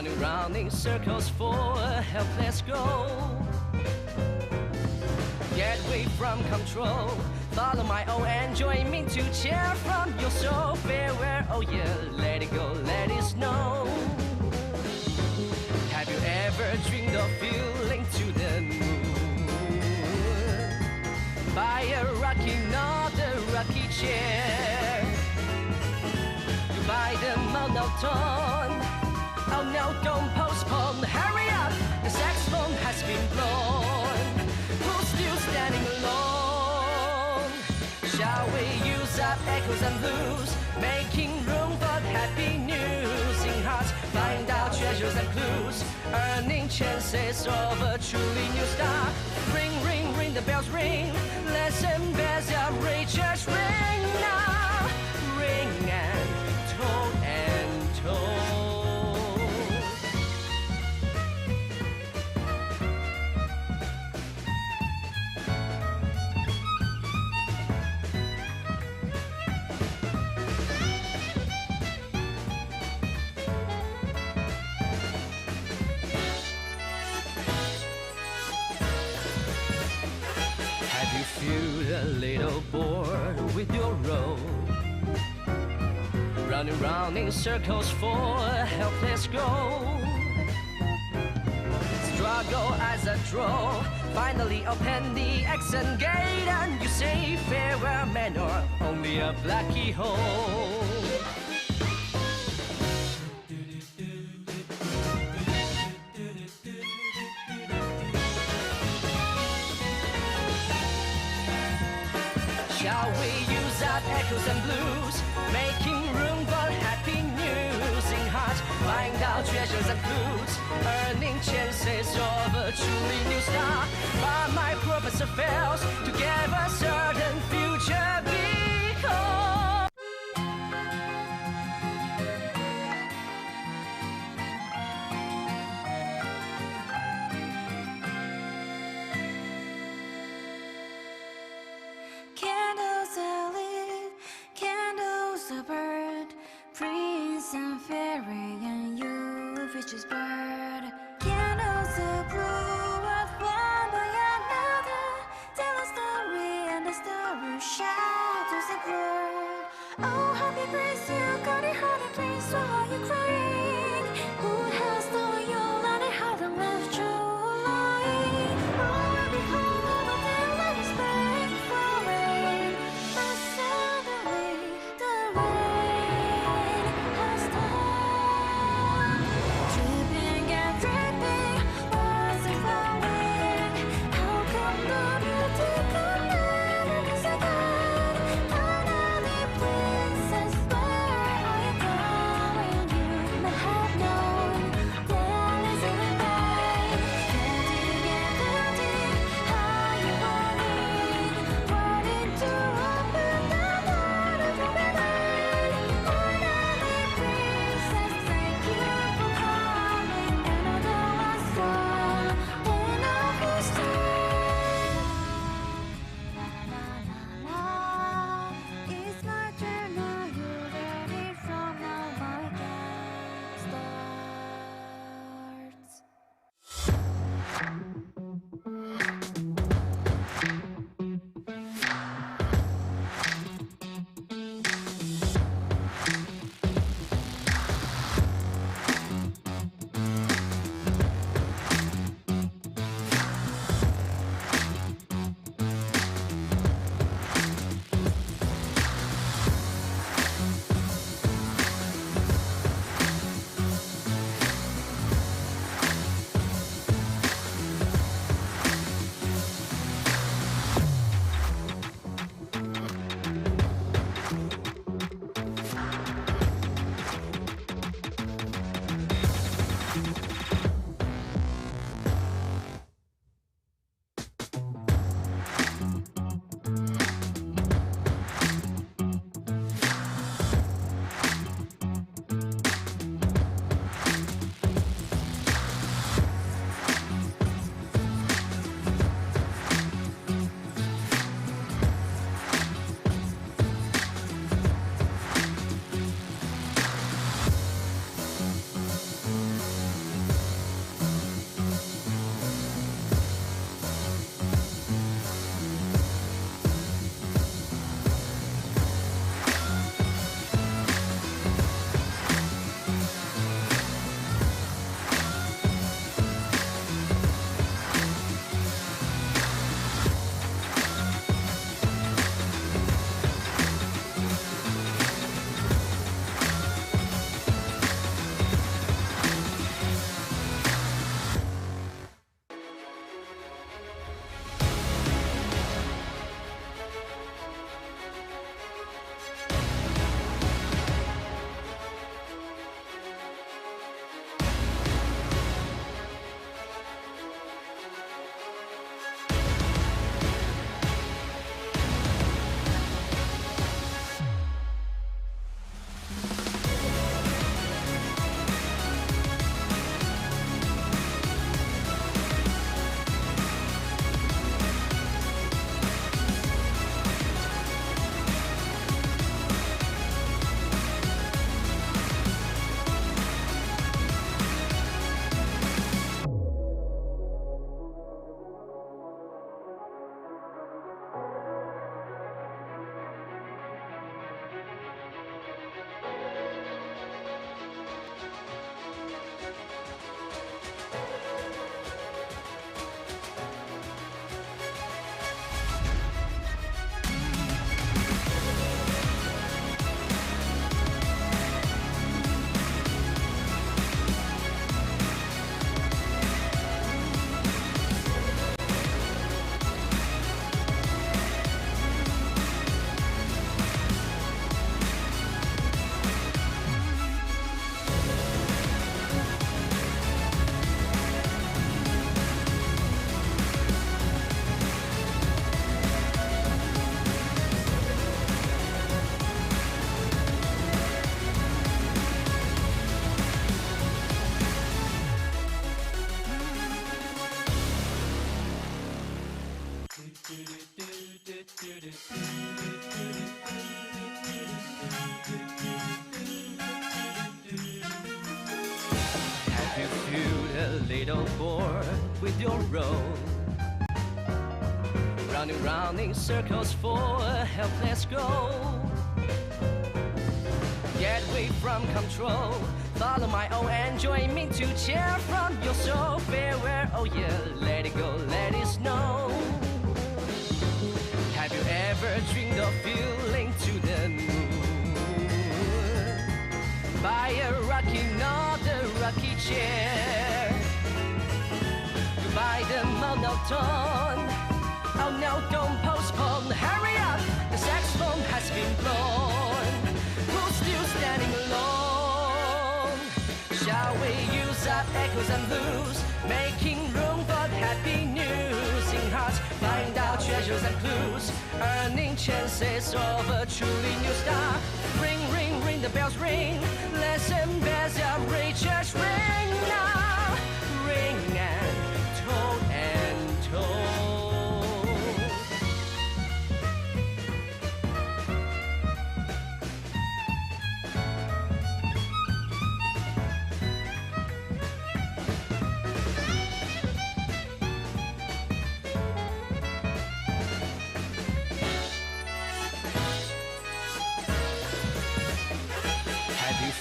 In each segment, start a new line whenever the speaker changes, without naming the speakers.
Running round in circles for a helpless goal. Get away from control, follow my own and join me to cheer from your soul. Farewell, oh yeah, let it go, let it snow. Have you ever dreamed of feeling to the moon? By a rocky, not a rocky chair. Goodbye the monotone. Oh no, don't postpone, hurry up, the saxophone has been blown. Who's still standing alone? Shall we use up echoes and blues, making room for happy news? In hearts, find out treasures and clues, earning chances of a truly new star. Ring, ring, ring, the bells ring, listen, bells are reachers, ring now. Ring and toll and toll. A little bored with your role, running round in circles for a helpless goal. Struggle as a draw, finally open the exit gate, and you say farewell man or only a black keyhole. Shall we use up echoes and blues, making room for happy news? In hearts, find out treasures and clues, earning chances of a truly new star. But my professor fails to give a certain future because
candles are lit, candles are burned, prince and fairy and you, vicious bird. Candles are blue, earth one by another, tell a story and the story shadows are blurred. Oh, happy prince, you got it hard and prince, why are you crying? Who has stolen your land and how them left you lying? Oh, behold, over there, let us beg for rain. But suddenly, the rain has stopped. Dripping
a little bored with your role. Round and round in circles for a helpless goal. Get away from control, follow my own and join me to cheer from your soul. Farewell, oh yeah, let it go, let it snow. Have you ever dreamed of feeling to the moon? By a rocky, not a rocky chair. Goodbye the monotone. Oh no, don't postpone, hurry up, the saxophone has been blown. Who's still standing alone? Shall we use up echoes and blues, making room for happy news? In hearts, find out treasures and clues, earning chances of a truly new star. Ring, ring, ring, the bells ring, listen bells of Richard's ring now. Ring and toll and toll.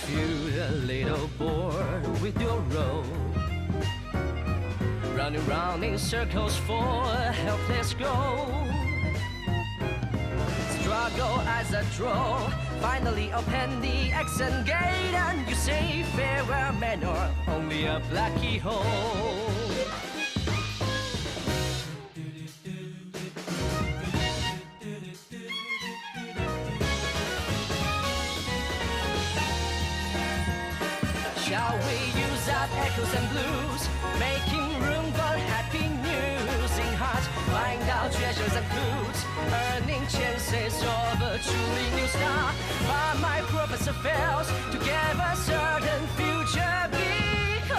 Feel a little bored with your role, running round in circles for a helpless goal. Struggle as a draw, finally open the exit gate, and you say farewell man or only a black keyhole. Shall we use up echoes and blues, making room for happy news? In hearts, find out treasures and clues, earning chances of a truly new star. But my professor fails to give a certain future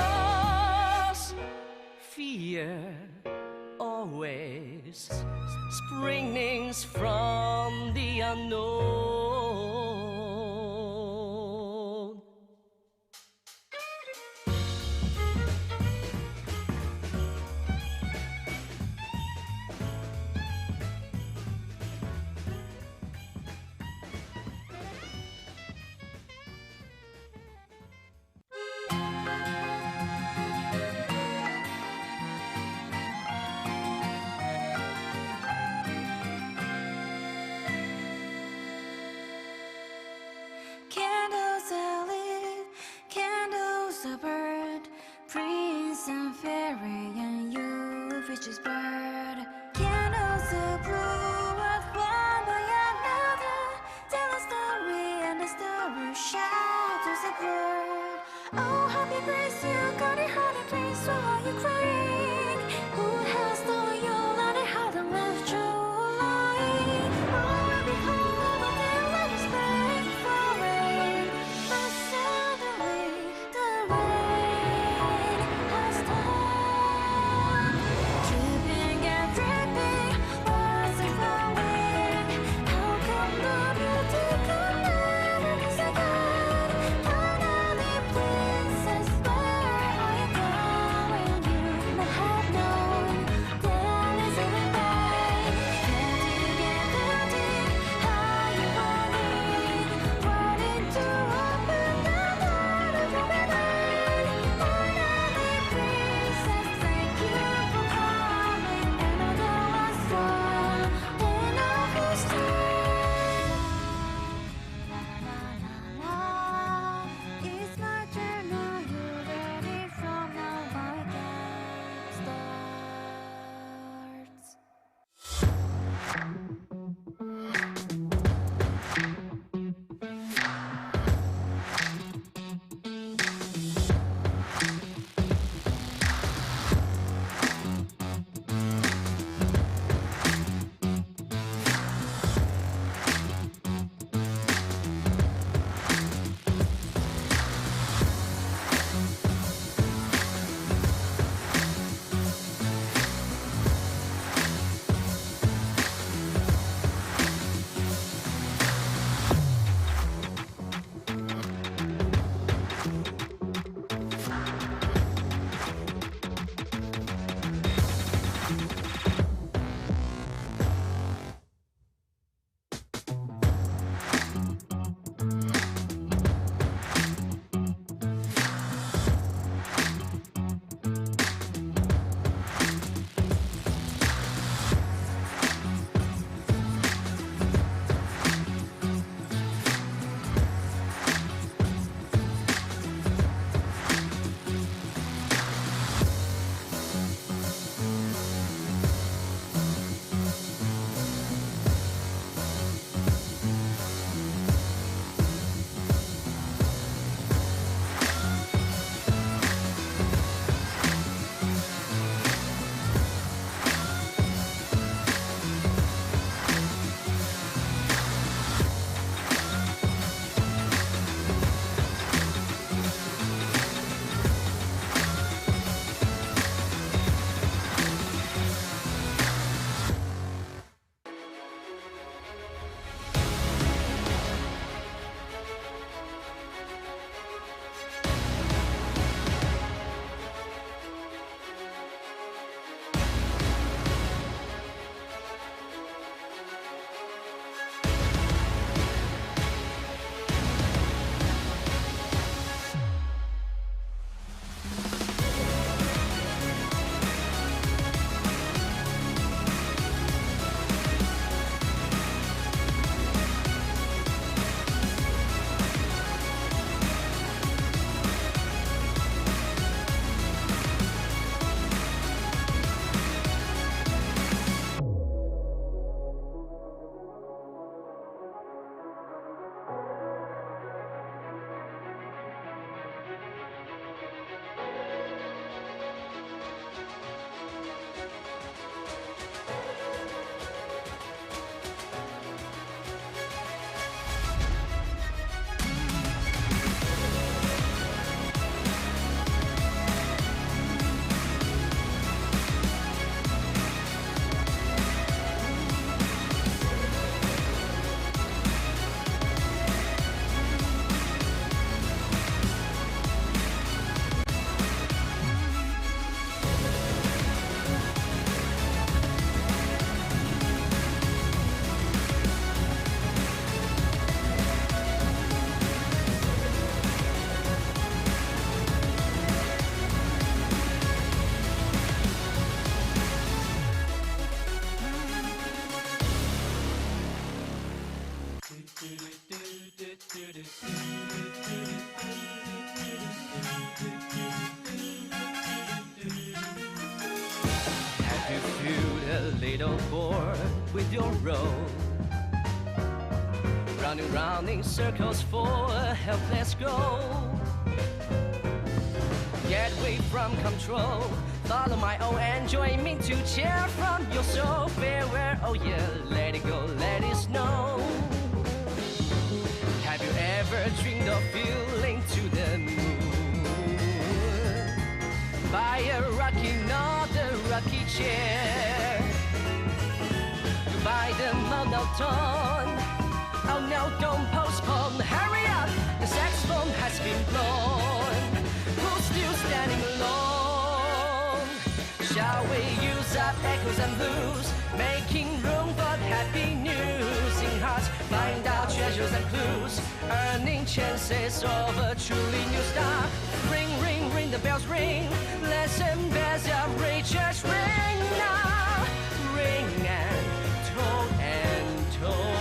because fear always springs from the unknown.
Candles are lit, candles are burned. Prince and fairy and you, vicious bird. Candles are blue, but one by another. Tell a story and the story shadows are blurred. Oh, happy grace, you got it hard and dreams, so are you crying? Who has stolen your light and how them left you lying? Oh, every hole over there, let us bang for rain. But suddenly, the rain has stopped. Dripping and dripping, was it flowing? How come the beauty could never be so good? Finally, princess bird.
little bored with your role. Running round in circles for a helpless goal. Get away from control. Follow my own and join me to cheer from your soul. Farewell, oh yeah, let it go, let it snow. Have you ever dreamed of feeling to the moon? By a rocky, not a rocky chair. Goodbye the monotone. Oh no, don't postpone, hurry up, the saxophone has been blown. Who's still standing alone? Shall we use up echoes and blues, making room for happy news? In hearts, find out treasures and clues, earning chances of a truly new star. Ring, ring, ring, the bells ring, listen, bells of Rachel's ring now. Ring and toll and toll.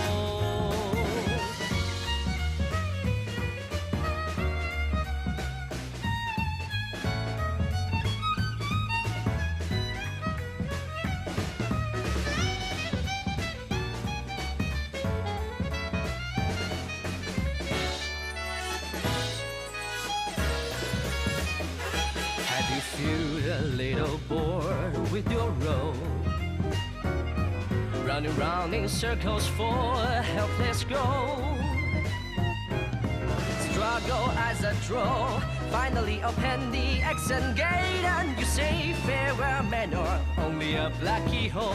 Feel a little bored with your role. Running round in circles for a helpless goal. Struggle as a draw. Finally open the exit gate and you say farewell man or only a black keyhole.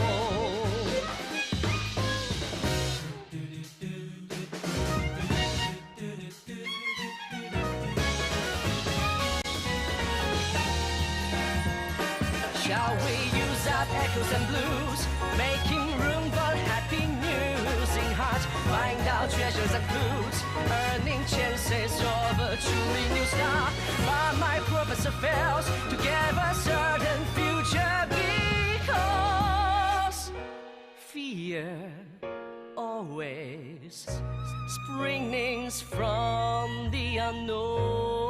Shall we use up echoes and blues, making room for happy news? In hearts, find out treasures and clues, earning chances of a truly new star. But my professor fails to give a certain future because fear always springs from the unknown.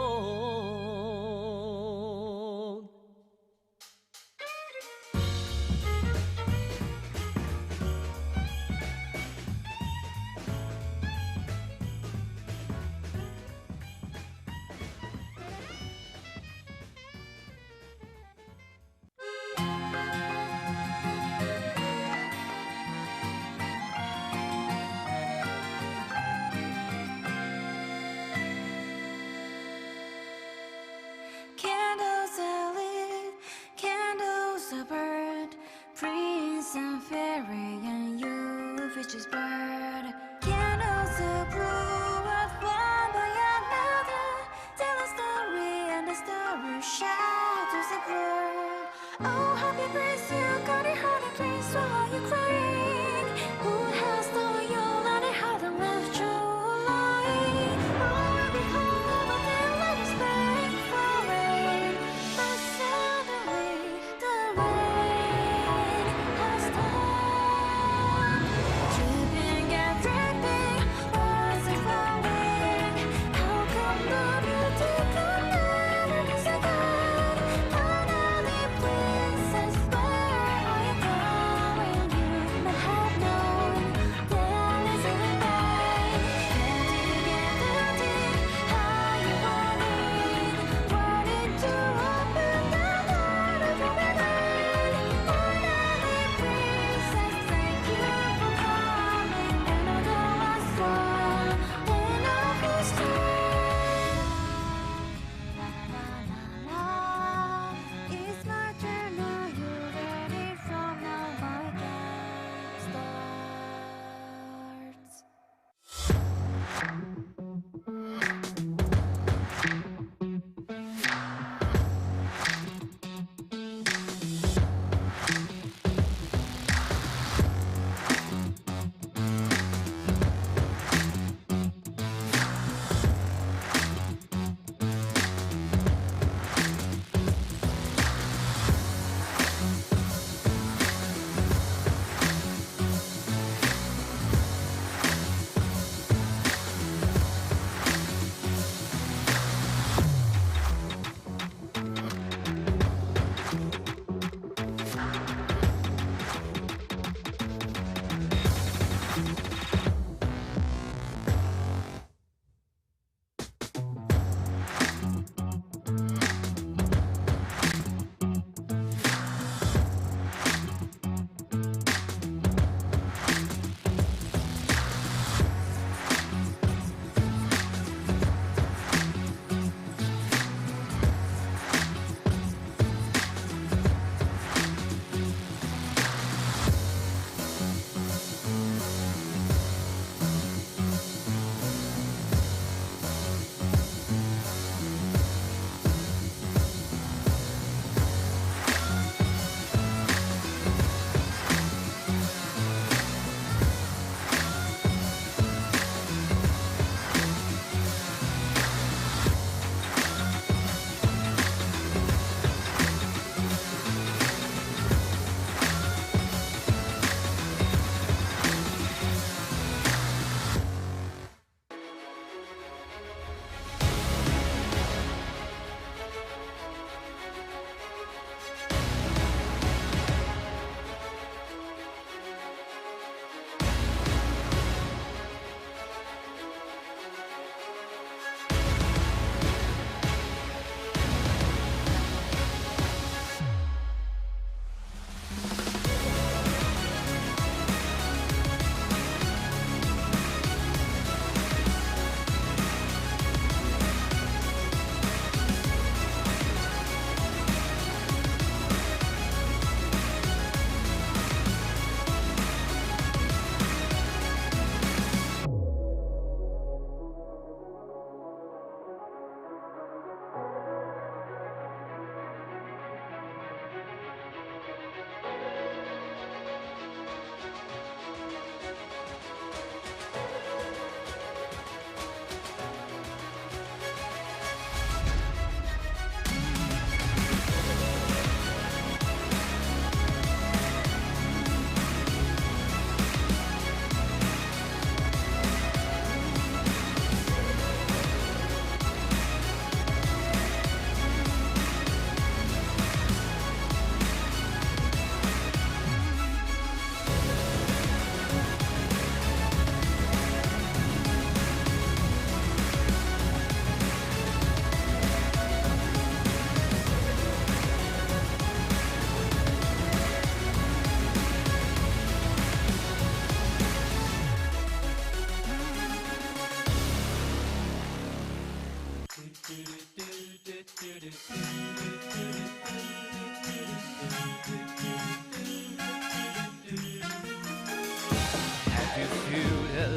Candles are lit, candles are burned. Prince and fairy and you, witch's bird. Candles are blue, but one by another. Tell a story and the story shadows are blurred. Oh, happy prince, you got it hard and prince, why are you crying? Who has stolen your land and how them left you lying? Oh, I'll be home, but then let us beg for rain. But suddenly the rain has stopped. Dripping and dripping, what's it flowing? How come the beauty can never be so good? Finally, princess, where are you going?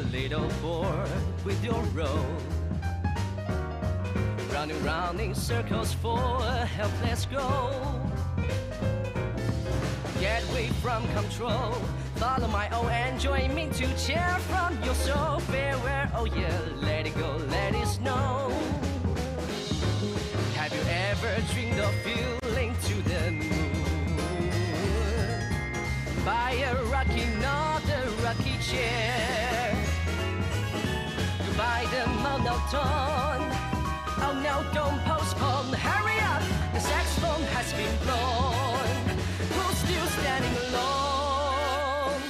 little bored with your role. Running round in circles for a helpless goal. Get away from control. Follow my own and join me to cheer from your soul. Farewell, oh yeah, let it go, let it snow. Have you ever dreamed of feeling to the moon? By a rocky, not a rocky chair. Goodbye the monotone. Oh no, don't postpone, hurry up, the saxophone has been blown. Who's still standing alone?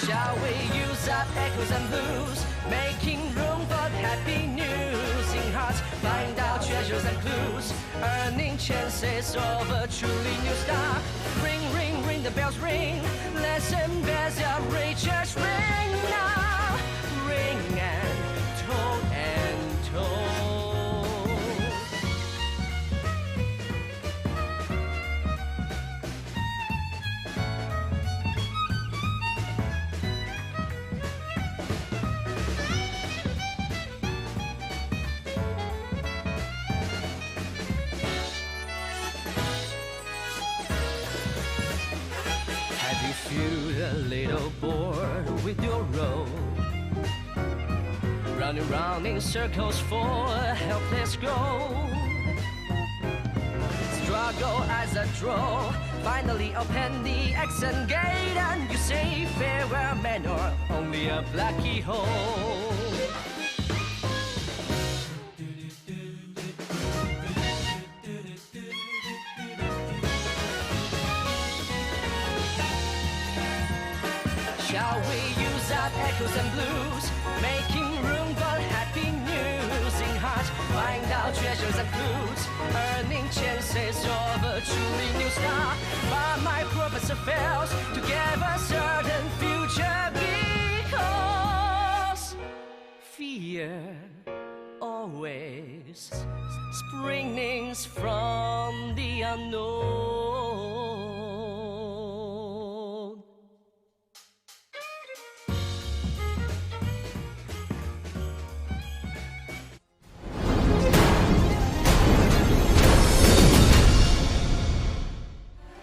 Shall we use up echoes and blues, making room for happy news? In hearts, find out treasures and clues, earning chances of a truly new star. Ring, ring, ring, the bells ring, listen, bells of Rachel's ring now. Ring and toll and toll. Feel a little bored with your role. Running round in circles for a helpless goal. Struggle as a draw. Finally open the exit gate and you say farewell man or only a black hole. Shall we use up echoes and blues, making room for happy news? In hearts, find out treasures and clues, earning chances of a truly new star. But my professor fails to give a certain future because fear always springs from the unknown.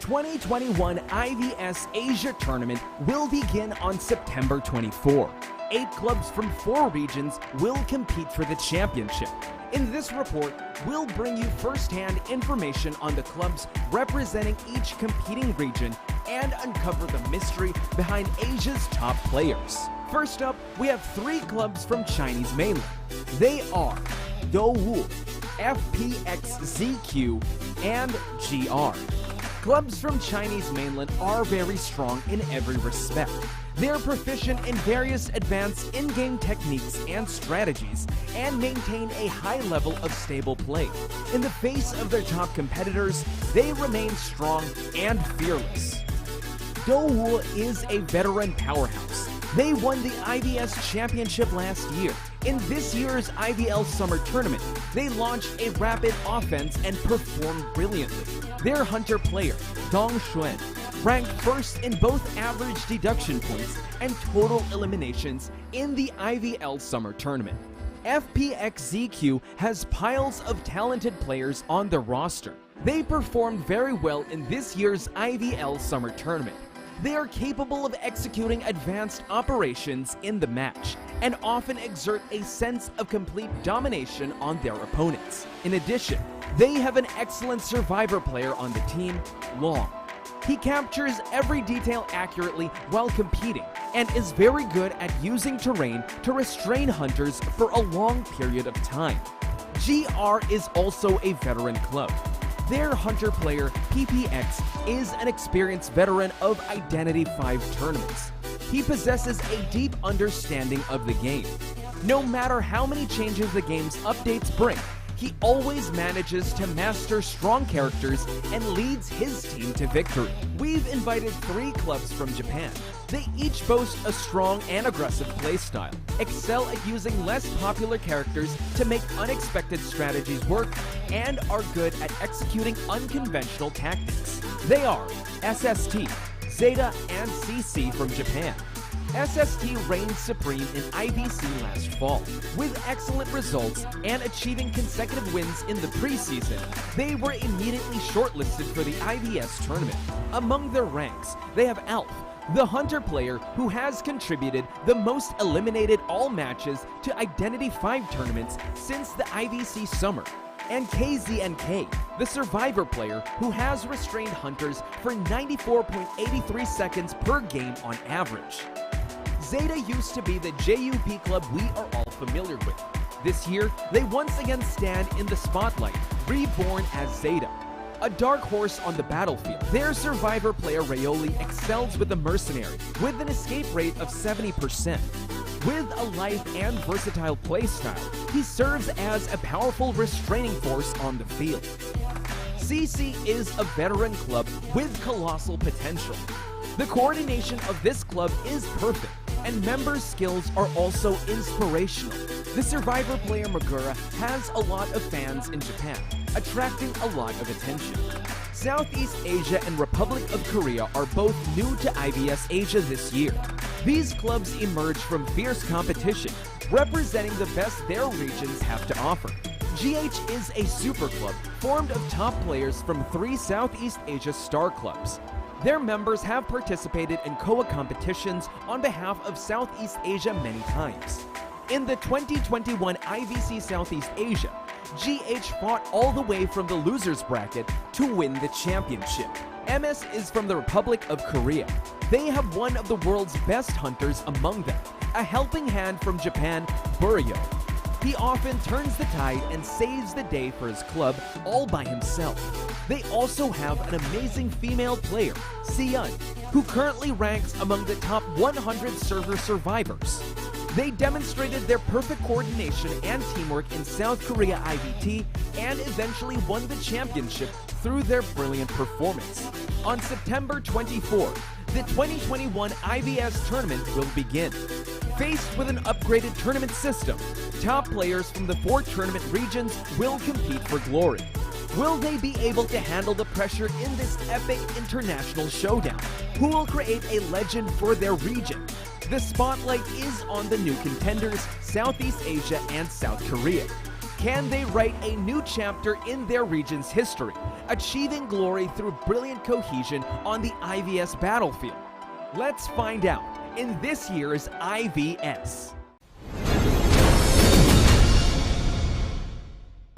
2021 IVS Asia Tournament will begin on September 24. 8 clubs from 4 regions will compete for the championship. In this report, we'll bring you first-hand information on the clubs representing each competing region and uncover the mystery behind Asia's top players. First up, we have 3 clubs from Chinese mainland. They are Douwu, FPX.ZQ, and GR. Clubs from Chinese mainland are very strong in every respect. They're proficient in various advanced in-game techniques and strategies, and maintain a high level of stable play. In the face of their top competitors, they remain strong and fearless. Douwu is a veteran powerhouse. They won the IVS Championship last year. In this year's IVL Summer Tournament, they launched a rapid offense and performed brilliantly. Their hunter player, Dong Xuan, ranked first in both average deduction points and total eliminations in the IVL Summer Tournament. FPX.ZQ has piles of talented players on the roster. They performed very well in this year's IVL Summer Tournament. They are capable of executing advanced operations in the match and often exert a sense of complete domination on their opponents. In addition, they have an excellent survivor player on the team, Long. He captures every detail accurately while competing and is very good at using terrain to restrain hunters for a long period of time. GR is also a veteran club. Their hunter player, PPX, is an experienced veteran of Identity V tournaments. He possesses a deep understanding of the game. No matter how many changes the game's updates bring, he always manages to master strong characters and leads his team to victory. We've invited 3 clubs from Japan. They each boast a strong and aggressive playstyle, excel at using less popular characters to make unexpected strategies work, and are good at executing unconventional tactics. They are SST, ZETA, and CC from Japan. SST reigned supreme in IVC last fall. With excellent results and achieving consecutive wins in the preseason, they were immediately shortlisted for the IVS tournament. Among their ranks, they have Alf, the Hunter player who has contributed the most eliminated all matches to Identity 5 tournaments since the IVC summer, and KZNK, the Survivor player who has restrained Hunters for 94.83 seconds per game on average. ZETA used to be the JUP club we are all familiar with. This year, they once again stand in the spotlight, reborn as ZETA, a dark horse on the battlefield. Their Survivor player Rayoli excels with the Mercenary, with an escape rate of 70%. With a life and versatile playstyle, he serves as a powerful restraining force on the field. CC is a veteran club with colossal potential. The coordination of this club is perfect, and members' skills are also inspirational. The Survivor player Magura has a lot of fans in Japan, attracting a lot of attention. Southeast Asia and Republic of Korea are both new to IVS Asia this year. These clubs emerge from fierce competition, representing the best their regions have to offer. GH is a super club formed of top players from 3 Southeast Asia star clubs. Their members have participated in COA competitions on behalf of Southeast Asia many times. In the 2021 IVC Southeast Asia, GH fought all the way from the losers bracket to win the championship. MS is from the Republic of Korea. They have one of the world's best hunters among them, a helping hand from Japan, Buryo. He often turns the tide and saves the day for his club all by himself. They also have an amazing female player, Siyun, who currently ranks among the top 100 server survivors. They demonstrated their perfect coordination and teamwork in South Korea IVT and eventually won the championship through their brilliant performance. On September 24, the 2021 IVS tournament will begin. Faced with an upgraded tournament system, top players from the 4 tournament regions will compete for glory. Will they be able to handle the pressure in this epic international showdown? Who will create a legend for their region? The spotlight is on the new contenders, Southeast Asia and South Korea. Can they write a new chapter in their region's history, achieving glory through brilliant cohesion on the IVS battlefield? Let's find out in this year's IVS.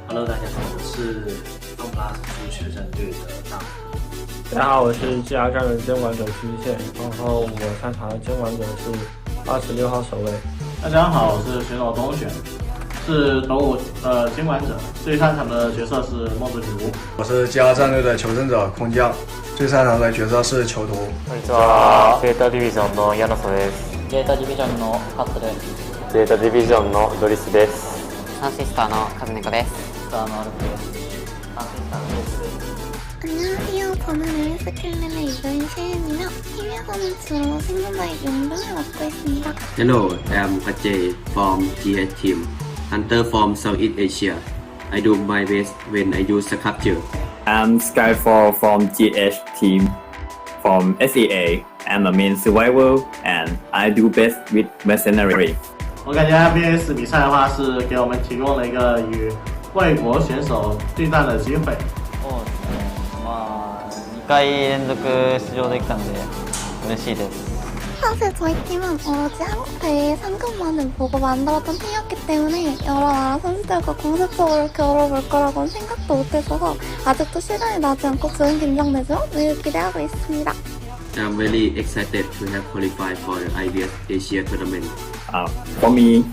Hello， 大家好，我是FPX.ZQ学生队的大虎。
大家好，我是GR战人监管者区域线，然后我擅长的监管者是26号守卫。
大家好，我是选手东选，是斗五监管者，最擅长的角色是梦之女巫。
我是GR战队的求生者空降，最擅长的角色是囚徒。
こんにちは。ゼータディビジョンのヤノソです。
ゼータディビジョンのカットです。
ゼータディビジョンのドリスです。
サンシスターのカズネコです。スターのアルフです。サンシスターのレスです。
안녕하세요. 저는 LS킬렐의 이변시은이며 팀의 선수로 생존자의 용병을 맡고 있습니다.
Hello, I am Ajay from GH team, hunter from Southeast Asia. I do my best when I use the capture.
I'm Skyfall from GH team, from SEA. I'm a main survivor and I do best with mercenary.
我感觉 FPX 比赛的话是给我们提供了一个与外国选手对战的机会。
そうですね。まあ2回連続出場できたんで嬉しいです。
사실 저희 팀은 오로지 한국 대회 상금만을 보고 만들었던 팀이었기 때문에 여러 나라 선수들과 공식적으로 겨뤄볼 거라고는 생각도 못했어서 아직도 시간이 나지 않고 좋은 긴장되죠? 늘 기대하고 있습니다.
I'm very excited to have qualified for the IVS Asia tournament.
For me,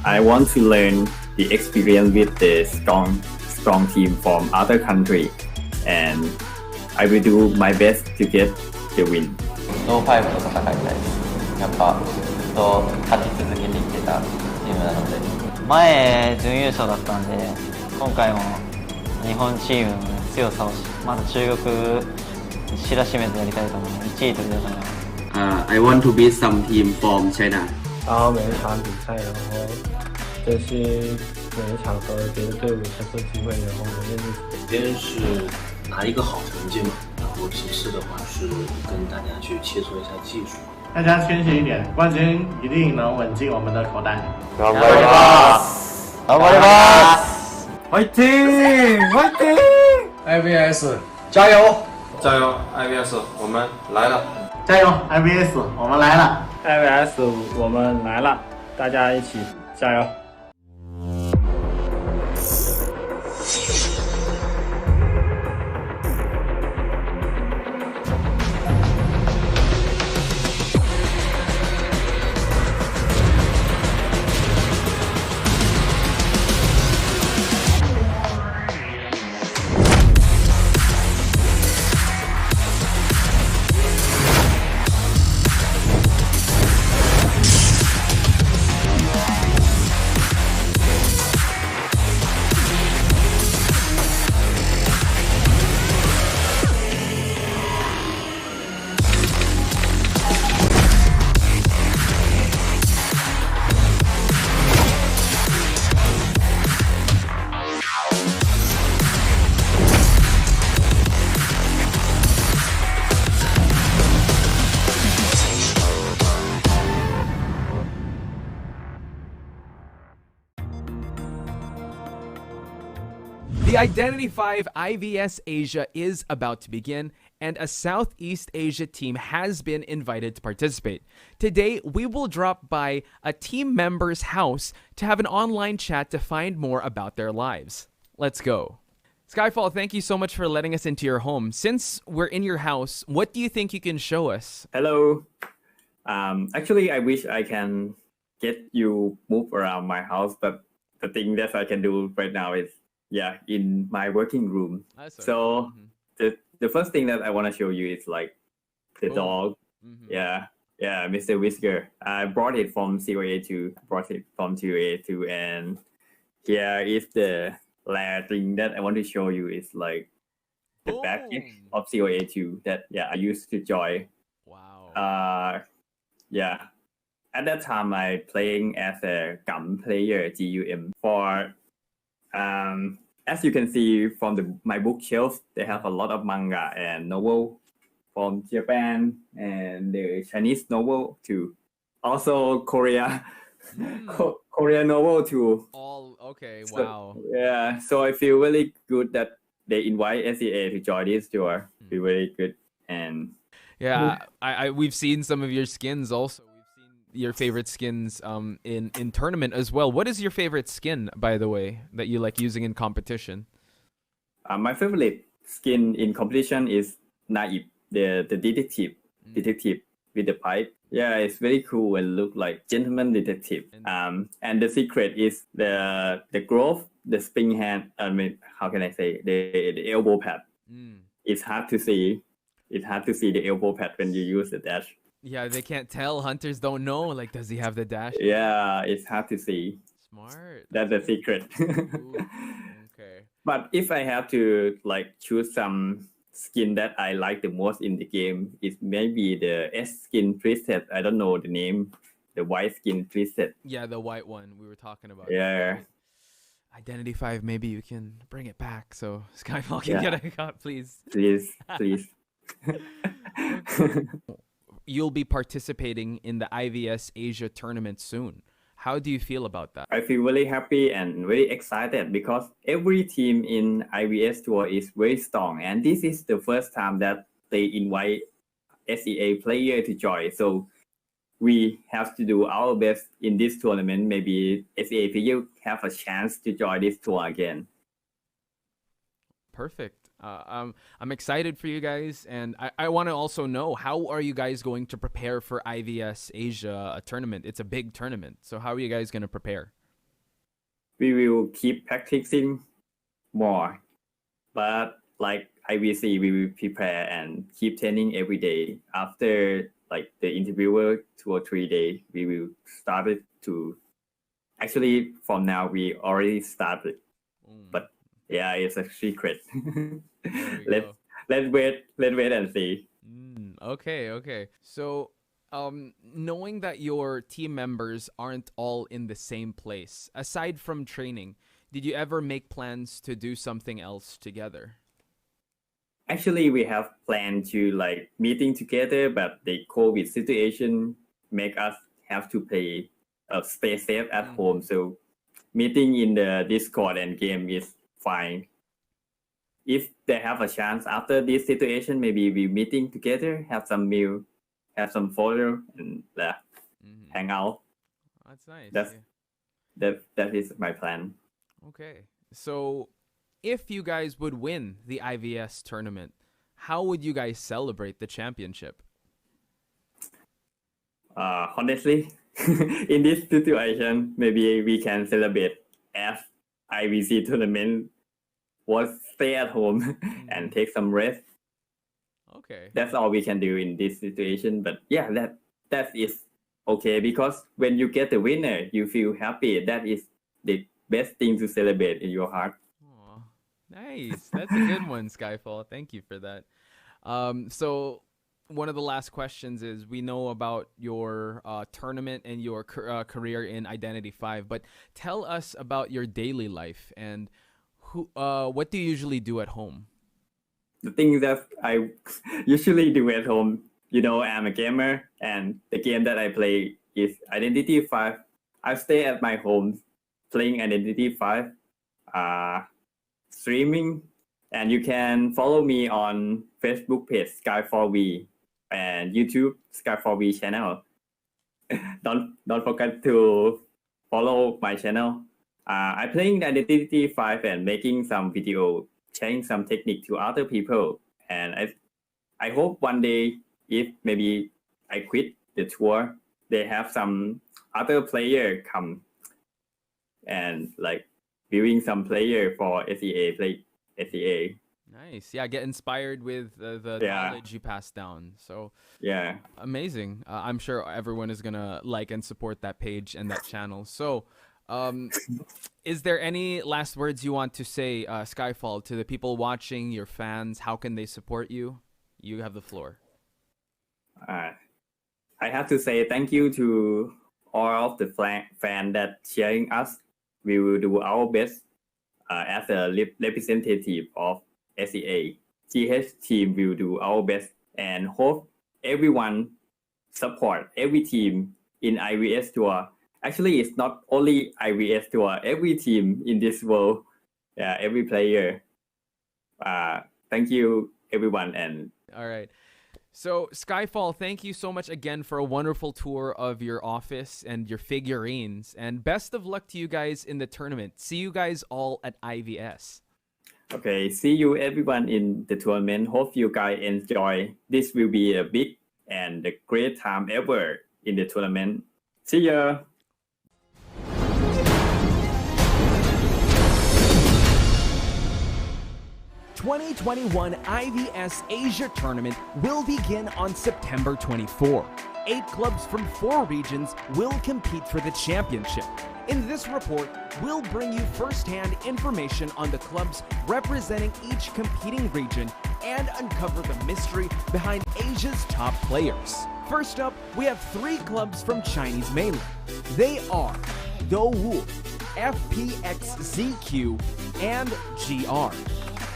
I want to learn the experience with the strong team from other country, and I will do my best to get the win.
ノーファイブと戦いたいです。やっぱずっと勝ち続けてきてたチームなので、前準優勝だったんで、今回も日本チームの強さをまず中国知らしめてやりたいと思うので、1位取りたいと思います。
I want to beat some team from China.
然后每一场比赛，然后这些每一场和别的队伍合作机会，然后我认识。
首先是拿一个好成绩嘛，然后其次的话是跟大家去切磋一下技术。
大家谦虚一点，冠军一定能稳进我们的口袋。
頑張ります。
頑張ります。
화이팅!
IVS 加油！
加油 IVS， 我们来了！
加油 IVS， 我们来了！
IVS 我们来了，大家一起加油！The
Identity 5 IVS Asia is about to begin, and a Southeast Asia team has been invited to participate. Today, we will drop by a team member's house to have an online chat to find more about their lives. Let's go. Skyfall, thank you so much for letting us into your home. Since we're in your house, what do you think you can show us?
Hello. Actually, I wish I can get you move around my house, but the thing that I can do right now is, in my working room. So the first thing that I want to show you is like the dog. Yeah, Mr. Whisker. I brought it from COA2. And here is the rare thing that I want to show you is like the backpack of COA2 that I used to join.
Wow.
At that time I playing as a GUM player, GUM. For as you can see from my bookshelf, they have a lot of manga and novel from Japan and the Chinese novel too. Also Korea, Korea novel too.
All okay. Wow.
So I feel really good that they invite SEA to join this tour. Be very good. And
we've seen some of your skins also. Your favorite skins in tournament as well. What is your favorite skin, by the way, that you like using in competition?
My favorite skin in competition is Naive, the detective with the pipe. Yeah, it's very cool and look like gentleman detective. And the secret is the glove, the spring hand. I mean, how can I say the elbow pad? It's hard to see. It's hard to see the elbow pad when you use the dash.
Yeah, they can't tell. Hunters don't know. Like, does he have the dash?
Yeah, it's hard to see.
Smart.
That's the secret.
Ooh, okay.
But if I have to like choose some skin that I like the most in the game, it's maybe the S skin preset. I don't know the name. The white skin preset.
Yeah, the white one we were talking about.
Yeah.
Identity 5, maybe you can bring it back so Skyfall can get a cut, please.
Please.
You'll be participating in the IVS Asia tournament soon. How do you feel about that?
I feel really happy and very excited because every team in IVS tour is very strong, and this is the first time that they invite SEA player to join. So we have to do our best in this tournament. Maybe SEA player have a chance to join this tour again.
Perfect. I'm excited for you guys, and I want to also know, how are you guys going to prepare for IVS Asia a tournament? It's a big tournament, so how are you guys going to prepare?
We will keep practicing more, but like IVC, we will prepare and keep training every day. After like the interviewer 2 or 3 days, we will start it to. Actually, from now we already started, but yeah, it's a secret. Let's wait and see.
Okay. So, knowing that your team members aren't all in the same place, aside from training, did you ever make plans to do something else together?
Actually, we have planned to like meeting together, but the COVID situation make us have to stay safe at home. So meeting in the Discord and game is fine. If they have a chance after this situation, maybe we meeting together, have some meal, have some photo, and hang out.
That's nice.
That is my plan.
Okay. So if you guys would win the IVS tournament, how would you guys celebrate the championship?
Honestly, in this situation, maybe we can celebrate as IVC tournament was stay at home and take some rest.
Okay.
That's all we can do in this situation. But yeah, that is okay, because when you get the winner, you feel happy. That is the best thing to celebrate in your heart.
Aw, nice. That's a good one, Skyfall. Thank you for that. So one of the last questions is, we know about your tournament and your career in Identity 5, but tell us about your daily life and what do you usually do at home?
The thing that I usually do at home, I'm a gamer, and the game that I play is Identity 5. I stay at my home playing Identity 5, streaming, and you can follow me on Facebook page Sky4V and YouTube Sky4V channel. Don't forget to follow my channel. I playing Identity 5 and making some video, sharing some technique to other people, and I hope one day, if maybe I quit the tour, they have some other player come and like viewing some player for SEA, play SEA.
Nice. Yeah, get inspired with the knowledge you pass down. So
yeah,
amazing. I'm sure everyone is gonna like and support that page and that channel. So is there any last words you want to say, Skyfall, to the people watching, your fans? How can they support you? You have the floor.
I have to say thank you to all of the fans that cheering us. We will do our best as a representative of SEA. GH team will do our best and hope everyone support every team in IVS Tour. Actually, it's not only IVS Tour, every team in this world, every player. Thank you, everyone. And
all right. So, Skyfall, thank you so much again for a wonderful tour of your office and your figurines. And best of luck to you guys in the tournament. See you guys all at IVS.
Okay, see you everyone in the tournament. Hope you guys enjoy. This will be a big and the great time ever in the tournament. See ya!
2021 IVS Asia Tournament will begin on September 24. 8 clubs from 4 regions will compete for the championship. In this report, we'll bring you first-hand information on the clubs representing each competing region and uncover the mystery behind Asia's top players. First up, we have 3 clubs from Chinese mainland. They are Douwu, FPX.ZQ, and GR.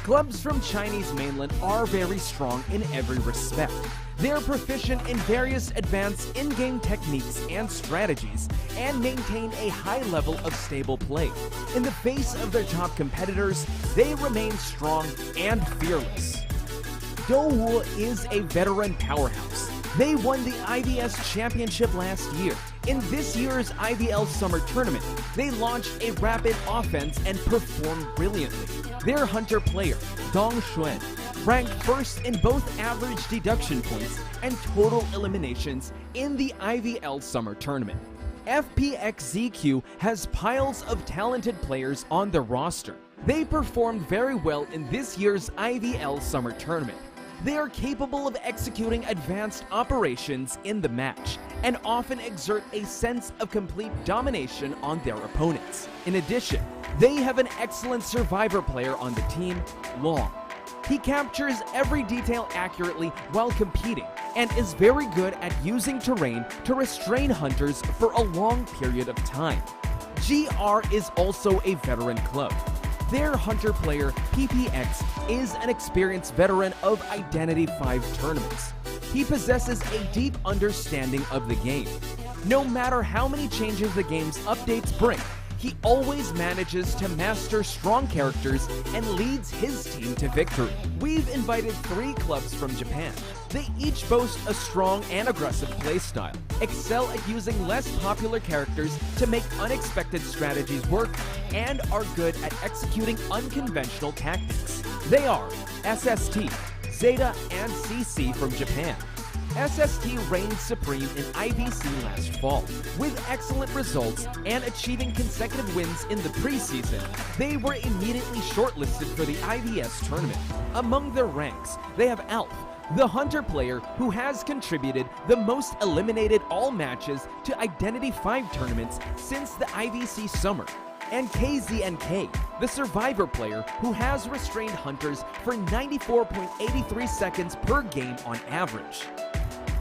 Clubs from Chinese mainland are very strong in every respect. They're proficient in various advanced in-game techniques and strategies, and maintain a high level of stable play. In the face of their top competitors, they remain strong and fearless. Douwu is a veteran powerhouse. They won the IVS Championship last year. In this year's IVL Summer Tournament, they launched a rapid offense and performed brilliantly. Their hunter player, Dong Xuan, ranked first in both average deduction points and total eliminations in the IVL Summer Tournament. FPX.ZQ has piles of talented players on the roster. They performed very well in this year's IVL Summer Tournament. They are capable of executing advanced operations in the match and often exert a sense of complete domination on their opponents. In addition, they have an excellent survivor player on the team, Long. He captures every detail accurately while competing and is very good at using terrain to restrain hunters for a long period of time. GR is also a veteran club. Their hunter player, FPX, is an experienced veteran of Identity V tournaments. He possesses a deep understanding of the game. No matter how many changes the game's updates bring, he always manages to master strong characters and leads his team to victory. We've invited 3 clubs from Japan. They each boast a strong and aggressive playstyle, excel at using less popular characters to make unexpected strategies work, and are good at executing unconventional tactics. They are SST, ZETA, and CC from Japan. SST reigned supreme in IVC last fall. With excellent results and achieving consecutive wins in the preseason, they were immediately shortlisted for the IVS tournament. Among their ranks, they have Alf, the hunter player who has contributed the most eliminated all matches to Identity V tournaments since the IVC summer, and KZNK, the survivor player who has restrained hunters for 94.83 seconds per game on average.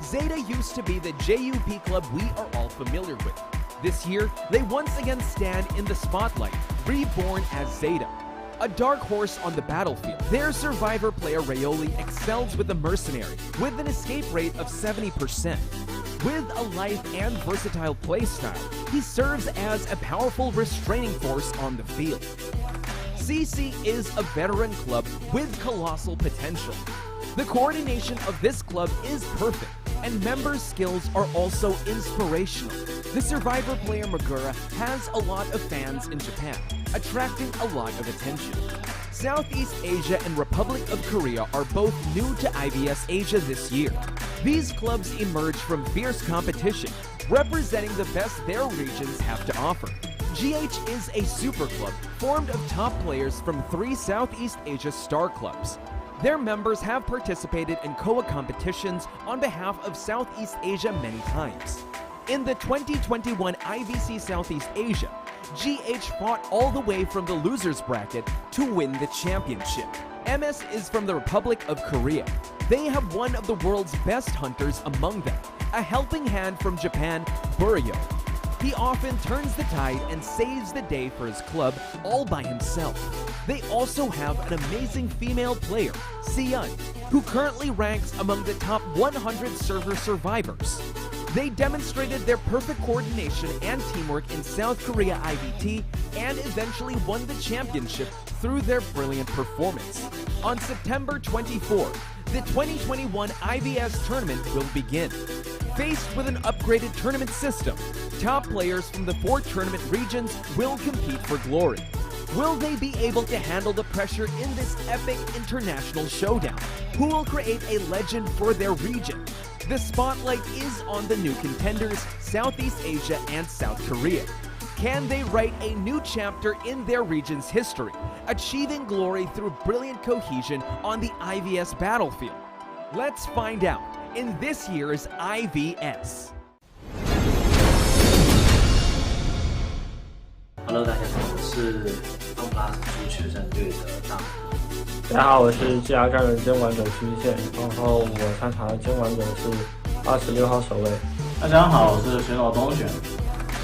ZETA used to be the JUP club we are all familiar with. This year, they once again stand in the spotlight, reborn as ZETA, a dark horse on the battlefield. Their survivor player Rayoli excels with the mercenary, with an escape rate of 70%. With a life and versatile playstyle, he serves as a powerful restraining force on the field. CC is a veteran club with colossal potential. The coordination of this club is perfect, and members' skills are also inspirational. The survivor player Magura has a lot of fans in Japan, attracting a lot of attention. Southeast Asia and Republic of Korea are both new to IVS Asia this year. These clubs emerge from fierce competition, representing the best their regions have to offer. GH is a super club formed of top players from 3 Southeast Asia star clubs. Their members have participated in COA competitions on behalf of Southeast Asia many times. In the 2021 IVC Southeast Asia, GH fought all the way from the losers bracket to win the championship. MS is from the Republic of Korea. They have one of the world's best hunters among them, a helping hand from Japan, Buryo. He often turns the tide and saves the day for his club all by himself. They also have an amazing female player, Siyun, who currently ranks among the top 100 server survivors. They demonstrated their perfect coordination and teamwork in South Korea IVT and eventually won the championship through their brilliant performance. On September 24, the 2021 IVS tournament will begin. Faced with an upgraded tournament system, top players from the 4 tournament regions will compete for glory. Will they be able to handle the pressure in this epic international showdown? Who will create a legend for their region? The spotlight is on the new contenders, Southeast Asia and South Korea. Can they write a new chapter in their region's history, achieving glory through brilliant cohesion on the IVS battlefield? Let's find out in this year's IVS.
Hello， 大家好，我是FPX.ZQ学生队的大。
大家好，我是GR战人监管者区域线，然后我参场的监管者是26号守卫。
大家好，我是选手东选，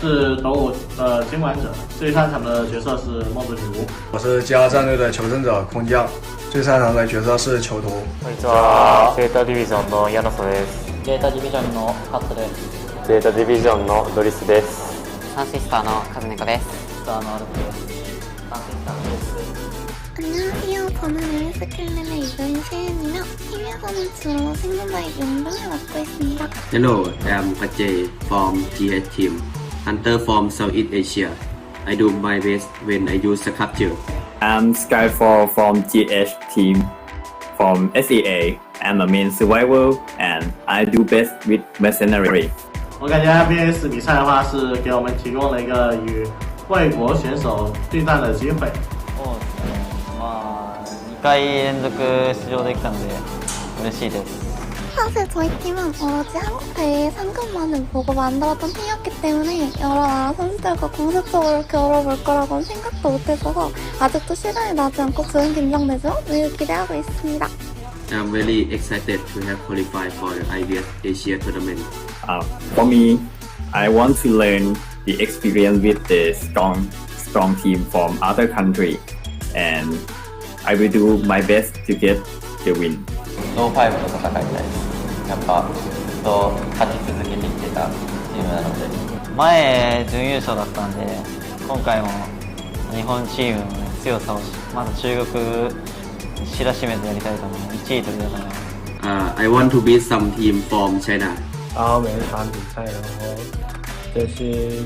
是斗五的监管者，最擅长的角色是梦之女巫。
我是GR战队的求生者空降，最擅长的角色是囚徒。
こんにちは、ゼータディビジョンのヤノソです。
ゼータディビジョンのカットです。
ゼータディビジョンのドリスです。
サンシスターのカズネコです。スターのアルプです。サンシスターのレスです。
안녕하세요. 저는 에스킬렐의 이근시은이며 TV에서는 주로 생존자의 용병을 맡고 있습니다.
Hello, I'm Kajay from GH team, hunter from Southeast Asia. I do my best when I use the capture.
I'm Skyfall from GH team. From SEA, I'm a main survivor and I do best with mercenary.
我感觉 FPX 比赛的话是给我们提供了一个与外国选手对战的机会。
そうですね。まあ2回連続出場できたので嬉しいです。
사실 저희 팀은 오로지 한국 대회 상금만을 보고 만들었던 팀이었기 때문에 여러 나라 선수들과 공식적으로 겨뤄볼 거라고는 생각도 못했어서 아직도 시간이 나지 않고 좋은 긴장되죠? 늘 기대하고 있습니다.
I'm very excited to have qualified for the IVS Asia tournament.
For me, I want to learn the experience with the strong team from other country, and I will do my best to get the win.
ノーファイブと戦いたいです。やっぱずっと勝ち続けてきてたチームなので、前準優勝だったんで、今回も日本チームの強さをまず中国知らしめてやりたいと思う。1位取りたいと思います。
I want to beat some team from China.
然后每一场比赛，然后就是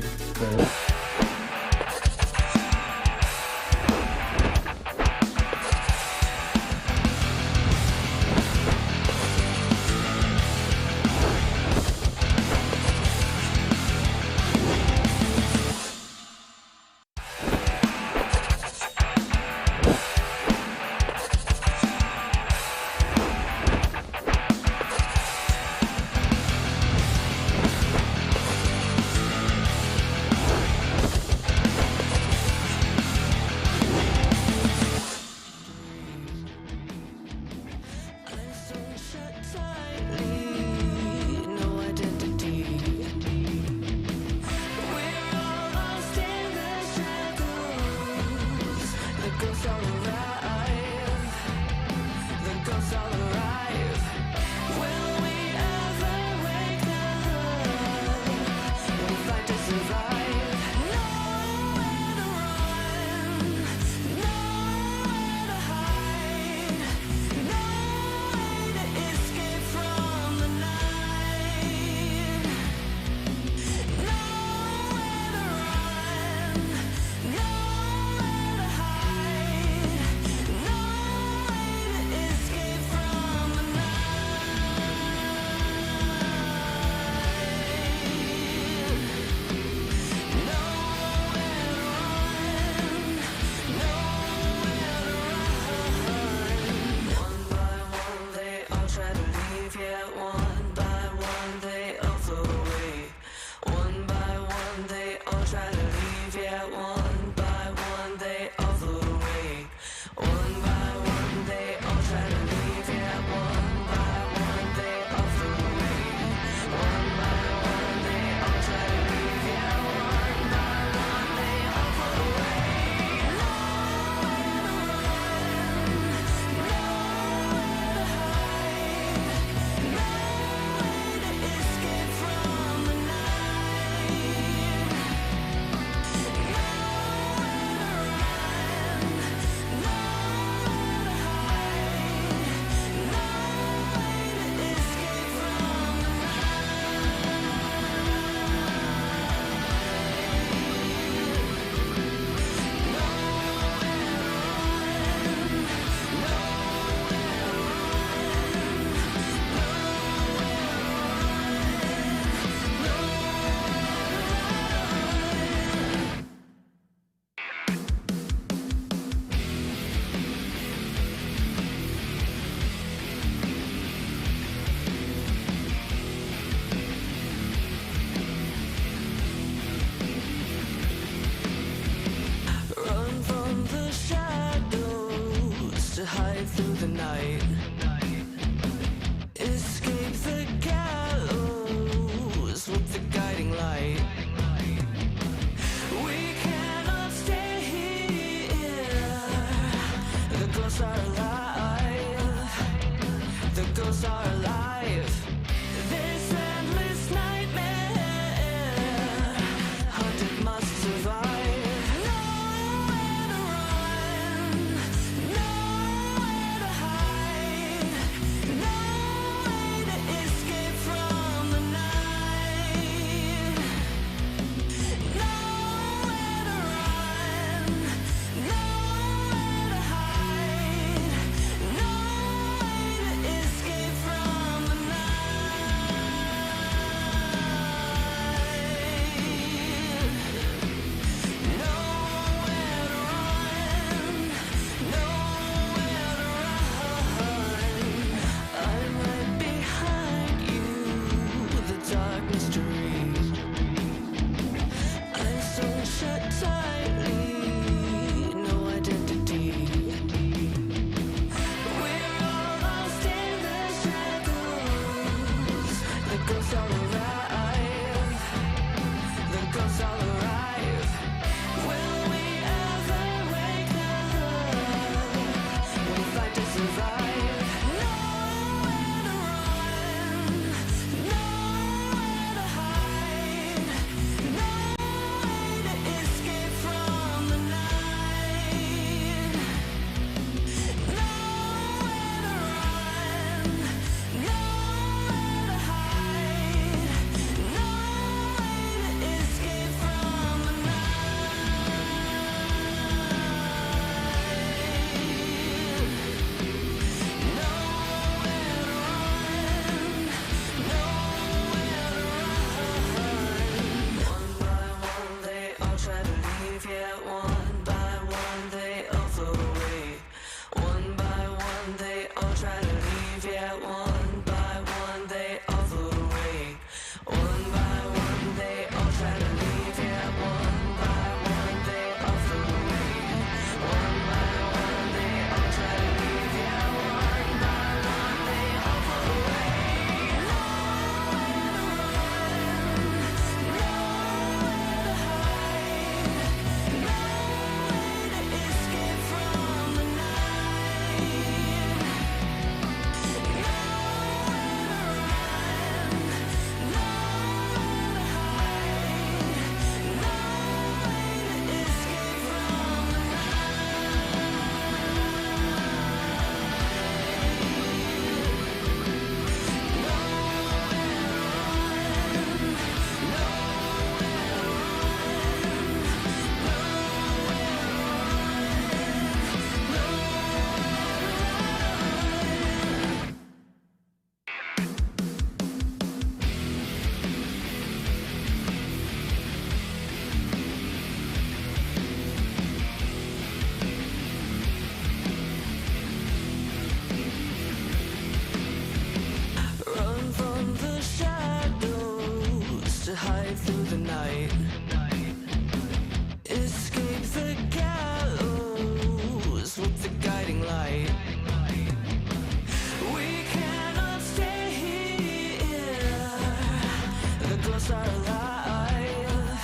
ghosts are alive.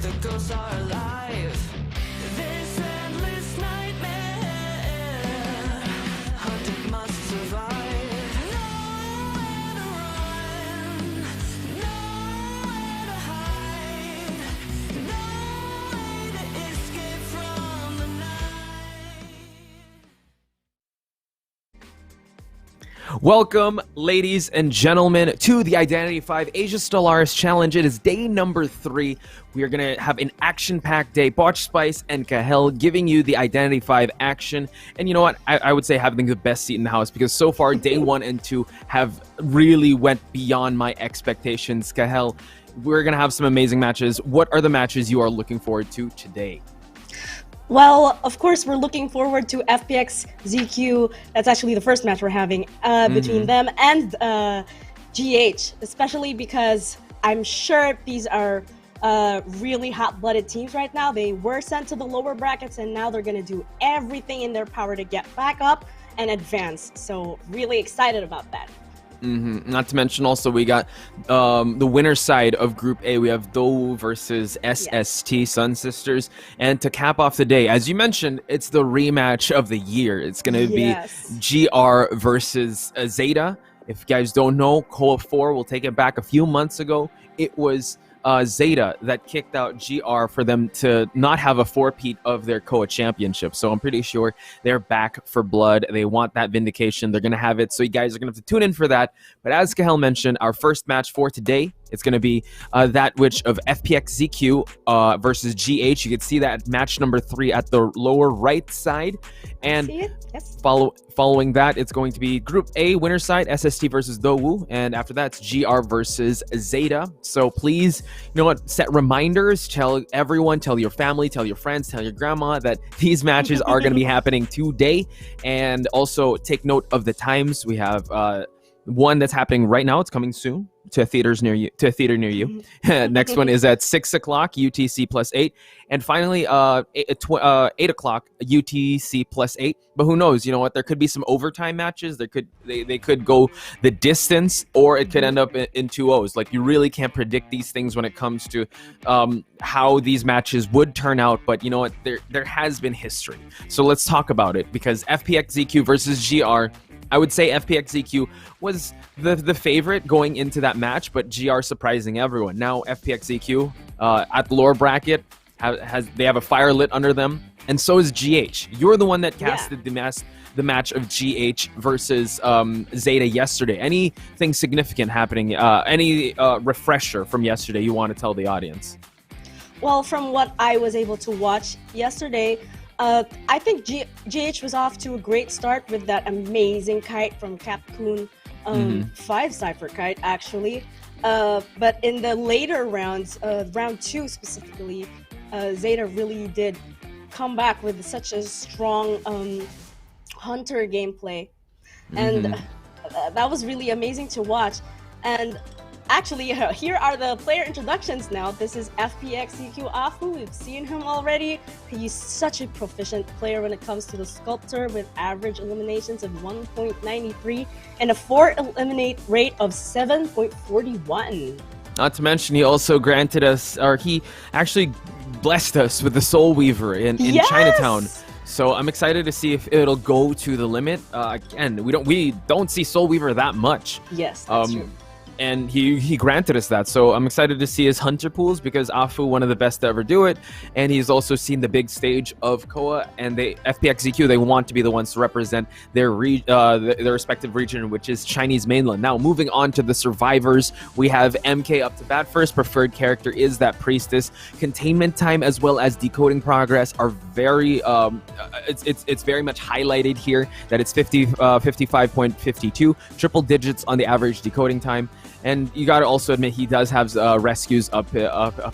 The ghosts are alive. This endless nightmare. Hunted must survive. Nowhere to run. Nowhere to hide. No way to escape from the night.
Welcome, ladies and gentlemen, to the Identity 5 Asia Stellaris Challenge. It is day number 3. We are going to have an action-packed day. Botch Spice and Kahel giving you the Identity 5 action. And you know what? I would say having the best seat in the house, because so far, day 1 and 2 have really went beyond my expectations. Kahel, we're going to have some amazing matches. What are the matches you are looking forward to today?
Well, of course, we're looking forward to FPX.ZQ. That's actually the first match we're having between them and GH, especially because I'm sure these are really hot-blooded teams right now. They were sent to the lower brackets, and now they're going to do everything in their power to get back up and advance. So really excited about that.
Not to mention also we got the winner side of Group A. We have Dou versus SST, Sun Sisters. And to cap off the day, as you mentioned, it's the rematch of the year. It's going to be GR versus ZETA. If you guys don't know, Koa 4 will take it back a few months ago. It was ZETA that kicked out GR for them to not have a four-peat of their Koa championship. So I'm pretty sure they're back for blood. They want that vindication. They're going to have it. So you guys are going to have to tune in for that. But as Kahel mentioned, our first match for today, it's going to be that which of FPX.ZQ versus GH. You can see that match number 3 at the lower right side. And following that, it's going to be Group A winner side, SST versus Dou. And after that, it's GR versus ZETA. So please, you know what, set reminders. Tell everyone, tell your family, tell your friends, tell your grandma that these matches are going to be happening today. And also take note of the times. We have one that's happening right now. It's coming soon to theaters near you. Next one is at 6 o'clock UTC +8, and finally 8 o'clock UTC +8. But who knows? You know what? There could be some overtime matches. They could go the distance, or it could end up in 2-0s. Like, you really can't predict these things when it comes to how these matches would turn out. But you know what? There has been history. So let's talk about it, because FPX.ZQ versus GR. I would say FPX.ZQ was the favorite going into that match, but GR surprising everyone. Now FPX.ZQ at the lower bracket they have a fire lit under them, and so is GH. You're the one that casted the match of GH versus ZETA yesterday. Anything significant happening? Any refresher from yesterday you want to tell the audience?
Well, from what I was able to watch yesterday, I think GH was off to a great start with that amazing kite from Capcoon 5 Cypher kite, actually. But in the later rounds, round 2 specifically, ZETA really did come back with such a strong hunter gameplay. And that was really amazing to watch. And actually, here are the player introductions now. This is FPX.ZQ Afu. We've seen him already. He's such a proficient player when it comes to the sculptor, with average eliminations of 1.93 and a 4 eliminate rate of 7.41.
Not to mention, he also granted us, or he actually blessed us with the Soul Weaver in Chinatown. So I'm excited to see if it'll go to the limit. Again, we don't see Soul Weaver that much.
Yes, that's true.
And he granted us that. So I'm excited to see his hunter pools, because Afu, one of the best to ever do it, and he's also seen the big stage of Koa, and FPX.ZQ, they want to be the ones to represent their respective region, which is Chinese mainland. Now, moving on to the survivors, we have MK up to bat first. Preferred character is that priestess. Containment time as well as decoding progress are very it's very much highlighted here, that it's 55.52, triple digits on the average decoding time. And you got to also admit, he does have rescues up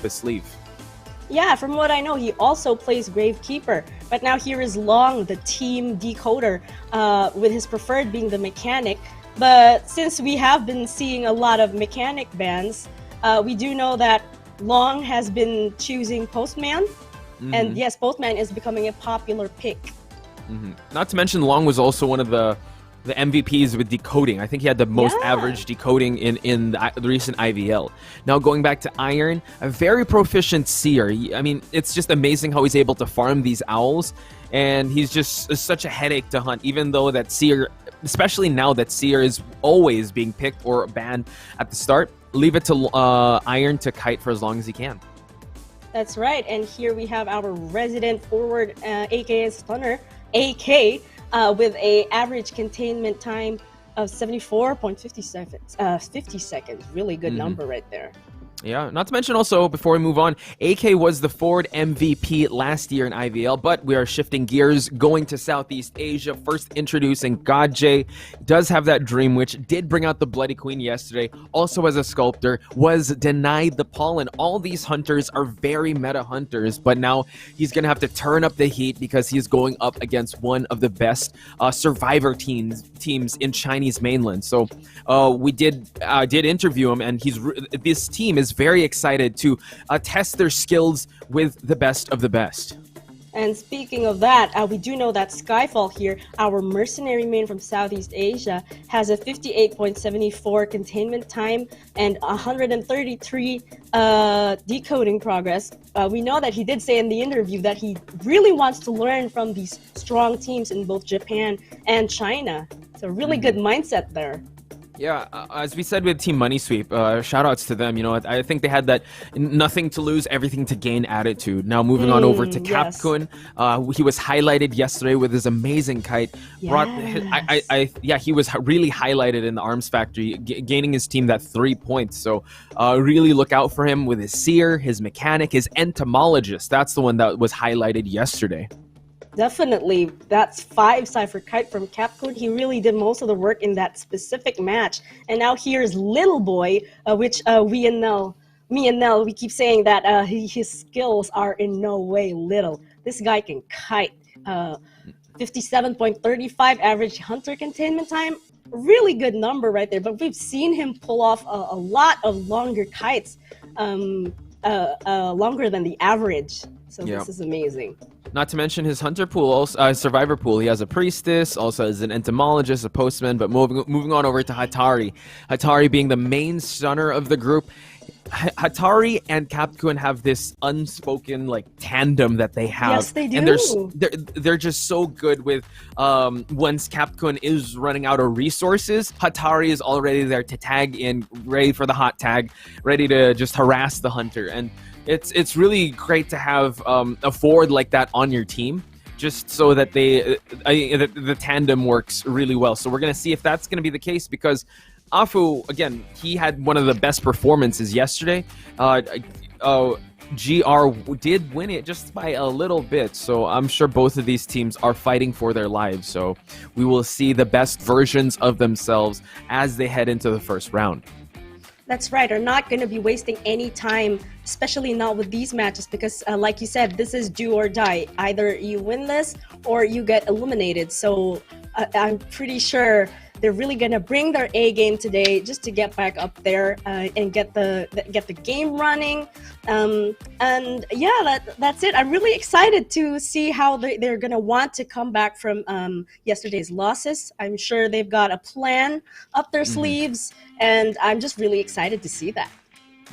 his sleeve.
Yeah, from what I know, he also plays Gravekeeper. But now here is Long, the team decoder, with his preferred being the mechanic. But since we have been seeing a lot of mechanic bans, we do know that Long has been choosing Postman. And yes, Postman is becoming a popular pick.
Not to mention, Long was also one of the the MVPs with decoding. I think he had the most average decoding in the recent IVL. Now going back to Iron, a very proficient seer. I mean, it's just amazing how he's able to farm these owls, and he's just such a headache to hunt, even though that seer, especially now that seer is always being picked or banned at the start. Leave it to Iron to kite for as long as he can.
That's right, and here we have our resident forward, aka Stunner, AK, with a average containment time of 74.50 seconds. 50 seconds, really good number right there.
Yeah, not to mention also, before we move on, AK was the forward MVP last year in IVL, but we are shifting gears, going to Southeast Asia. First introducing Godjay, does have that Dream Witch, did bring out the Bloody Queen yesterday, also as a sculptor, was denied the Pollen. All these hunters are very meta hunters, but now he's going to have to turn up the heat because he's going up against one of the best survivor teams in Chinese mainland. So we did interview him, and this team is very excited to test their skills with the best of the best.
And speaking of that, we do know that Skyfall here, our mercenary main from Southeast Asia, has a 58.74 containment time and 133 decoding progress. We know that he did say in the interview that he really wants to learn from these strong teams in both Japan and China. It's a really good mindset there.
Yeah, as we said with Team Money Sweep, shout outs to them. You know, I think they had that nothing to lose, everything to gain attitude. Now moving on over to Capcun, he was highlighted yesterday with his amazing kite. He was really highlighted in the Arms Factory, gaining his team that 3 points. So really look out for him with his Seer, his Mechanic, his Entomologist. That's the one that was highlighted yesterday.
Definitely, that's 5 Cypher Kite from Capcom. He really did most of the work in that specific match. And now here's Little Boy, which me and Nell, we keep saying that his skills are in no way little. This guy can kite. 57.35 average hunter containment time. Really good number right there. But we've seen him pull off a lot of longer kites, longer than the average. So this is amazing.
Not to mention his hunter pool, also, survivor pool. He has a priestess, also has an entomologist, a postman. But moving on over to Hatari. Hatari being the main stunner of the group. Hatari and Capcom have this unspoken tandem that they have.
Yes, they do.
And they're just so good with once Capcom is running out of resources, Hatari is already there to tag in, ready for the hot tag, ready to just harass the hunter. And it's really great to have a forward like that on your team, just so that the tandem works really well. So we're gonna see if that's gonna be the case, because Afu, again, he had one of the best performances yesterday. GR did win it just by a little bit, so I'm sure both of these teams are fighting for their lives. So we will see the best versions of themselves as they head into the first round.
That's right. Are not going to be wasting any time, especially not with these matches, because like you said, this is do or die. Either you win this or you get eliminated. So I'm pretty sure they're really going to bring their A game today just to get back up there and get the game running. And yeah, that's it. I'm really excited to see how they're going to want to come back from yesterday's losses. I'm sure they've got a plan up their sleeves, and I'm just really excited to see that.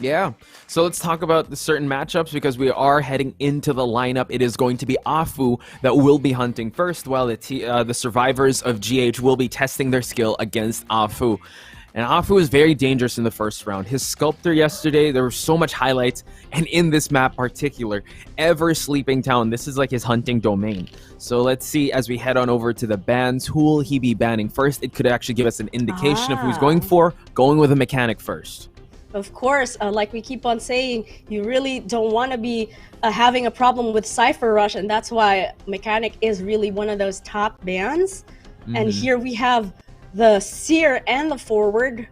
Yeah, so let's talk about the certain matchups, because we are heading into the lineup. It is going to be Afu that will be hunting first, while the survivors of GH will be testing their skill against Afu. And Afu is very dangerous in the first round. His sculptor yesterday, there were so much highlights, and in this map particular, Ever Sleeping Town, this is like his hunting domain. So let's see, as we head on over to the bans, who will he be banning first? It could actually give us an indication of who he's going with a mechanic first.
Of course, like we keep on saying, you really don't want to be having a problem with Cypher Rush, and that's why Mechanic is really one of those top bans. And here we have the Seer and the Forward.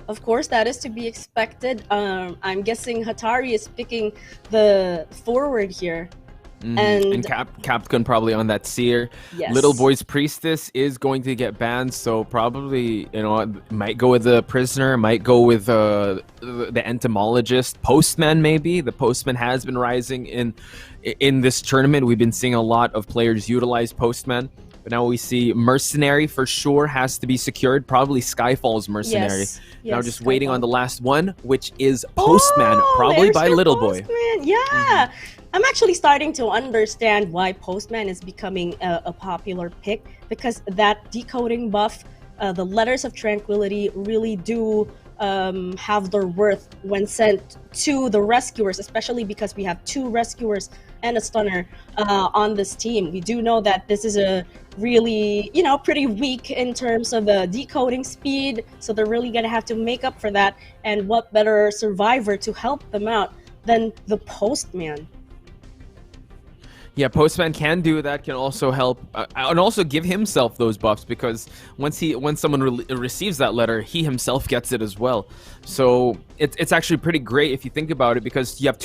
Of course, that is to be expected. I'm guessing Hatari is picking the Forward here. And
Capcom probably on that Seer.
Yes.
Little Boy's Priestess is going to get banned, so probably, might go with the Prisoner, might go with the Entomologist. Postman, maybe. The Postman has been rising in this tournament. We've been seeing a lot of players utilize Postman. But now we see Mercenary for sure has to be secured. Probably Skyfall's Mercenary. Now just waiting on the last one, which is Postman, probably by Little Boy.
Yeah. I'm actually starting to understand why Postman is becoming a popular pick, because that decoding buff, the Letters of Tranquility really do have their worth when sent to the rescuers, especially because we have 2 rescuers and a stunner on this team. We do know that this is a really, pretty weak in terms of the decoding speed, so they're really gonna have to make up for that. And what better survivor to help them out than the Postman?
Yeah, Postman can do that, can also help, and also give himself those buffs, because when someone receives that letter, he himself gets it as well. So it's actually pretty great if you think about it, because you have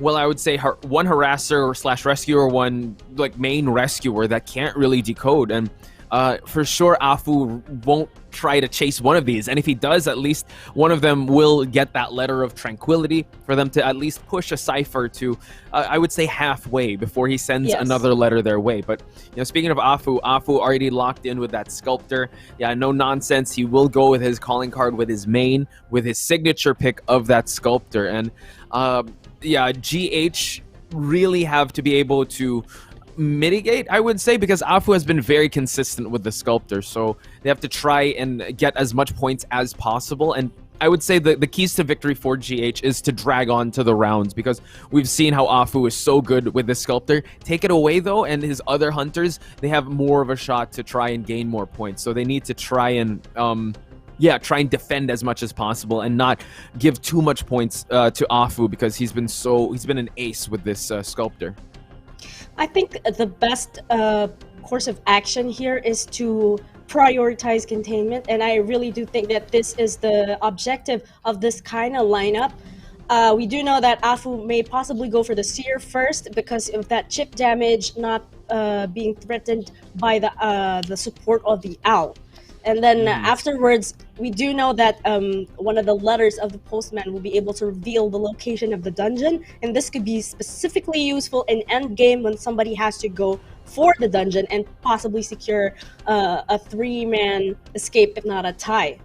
I would say one harasser / rescuer, one like main rescuer that can't really decode, and for sure Afu won't try to chase one of these, and if he does, at least one of them will get that Letter of Tranquility for them to at least push a cipher to I would say halfway before he sends another letter their way. But speaking of Afu already locked in with that Sculptor. Yeah, no nonsense, he will go with his calling card with his main, with his signature pick of that Sculptor. And GH really have to be able to mitigate, I would say, because Afu has been very consistent with the Sculptor, so they have to try and get as much points as possible. And I would say the keys to victory for GH is to drag on to the rounds, because we've seen how Afu is so good with the Sculptor. Take it away though, and his other hunters, they have more of a shot to try and gain more points, so they need to try and defend as much as possible and not give too much points to Afu, because he's been an ace with this Sculptor.
I think the best course of action here is to prioritize containment, and I really do think that this is the objective of this kind of lineup. We do know that Afu may possibly go for the Seer first because of that chip damage not being threatened by the support of the Owl. And then afterwards, we do know that one of the letters of the Postman will be able to reveal the location of the dungeon, and this could be specifically useful in endgame when somebody has to go for the dungeon and possibly secure a 3-man escape, if not a tie.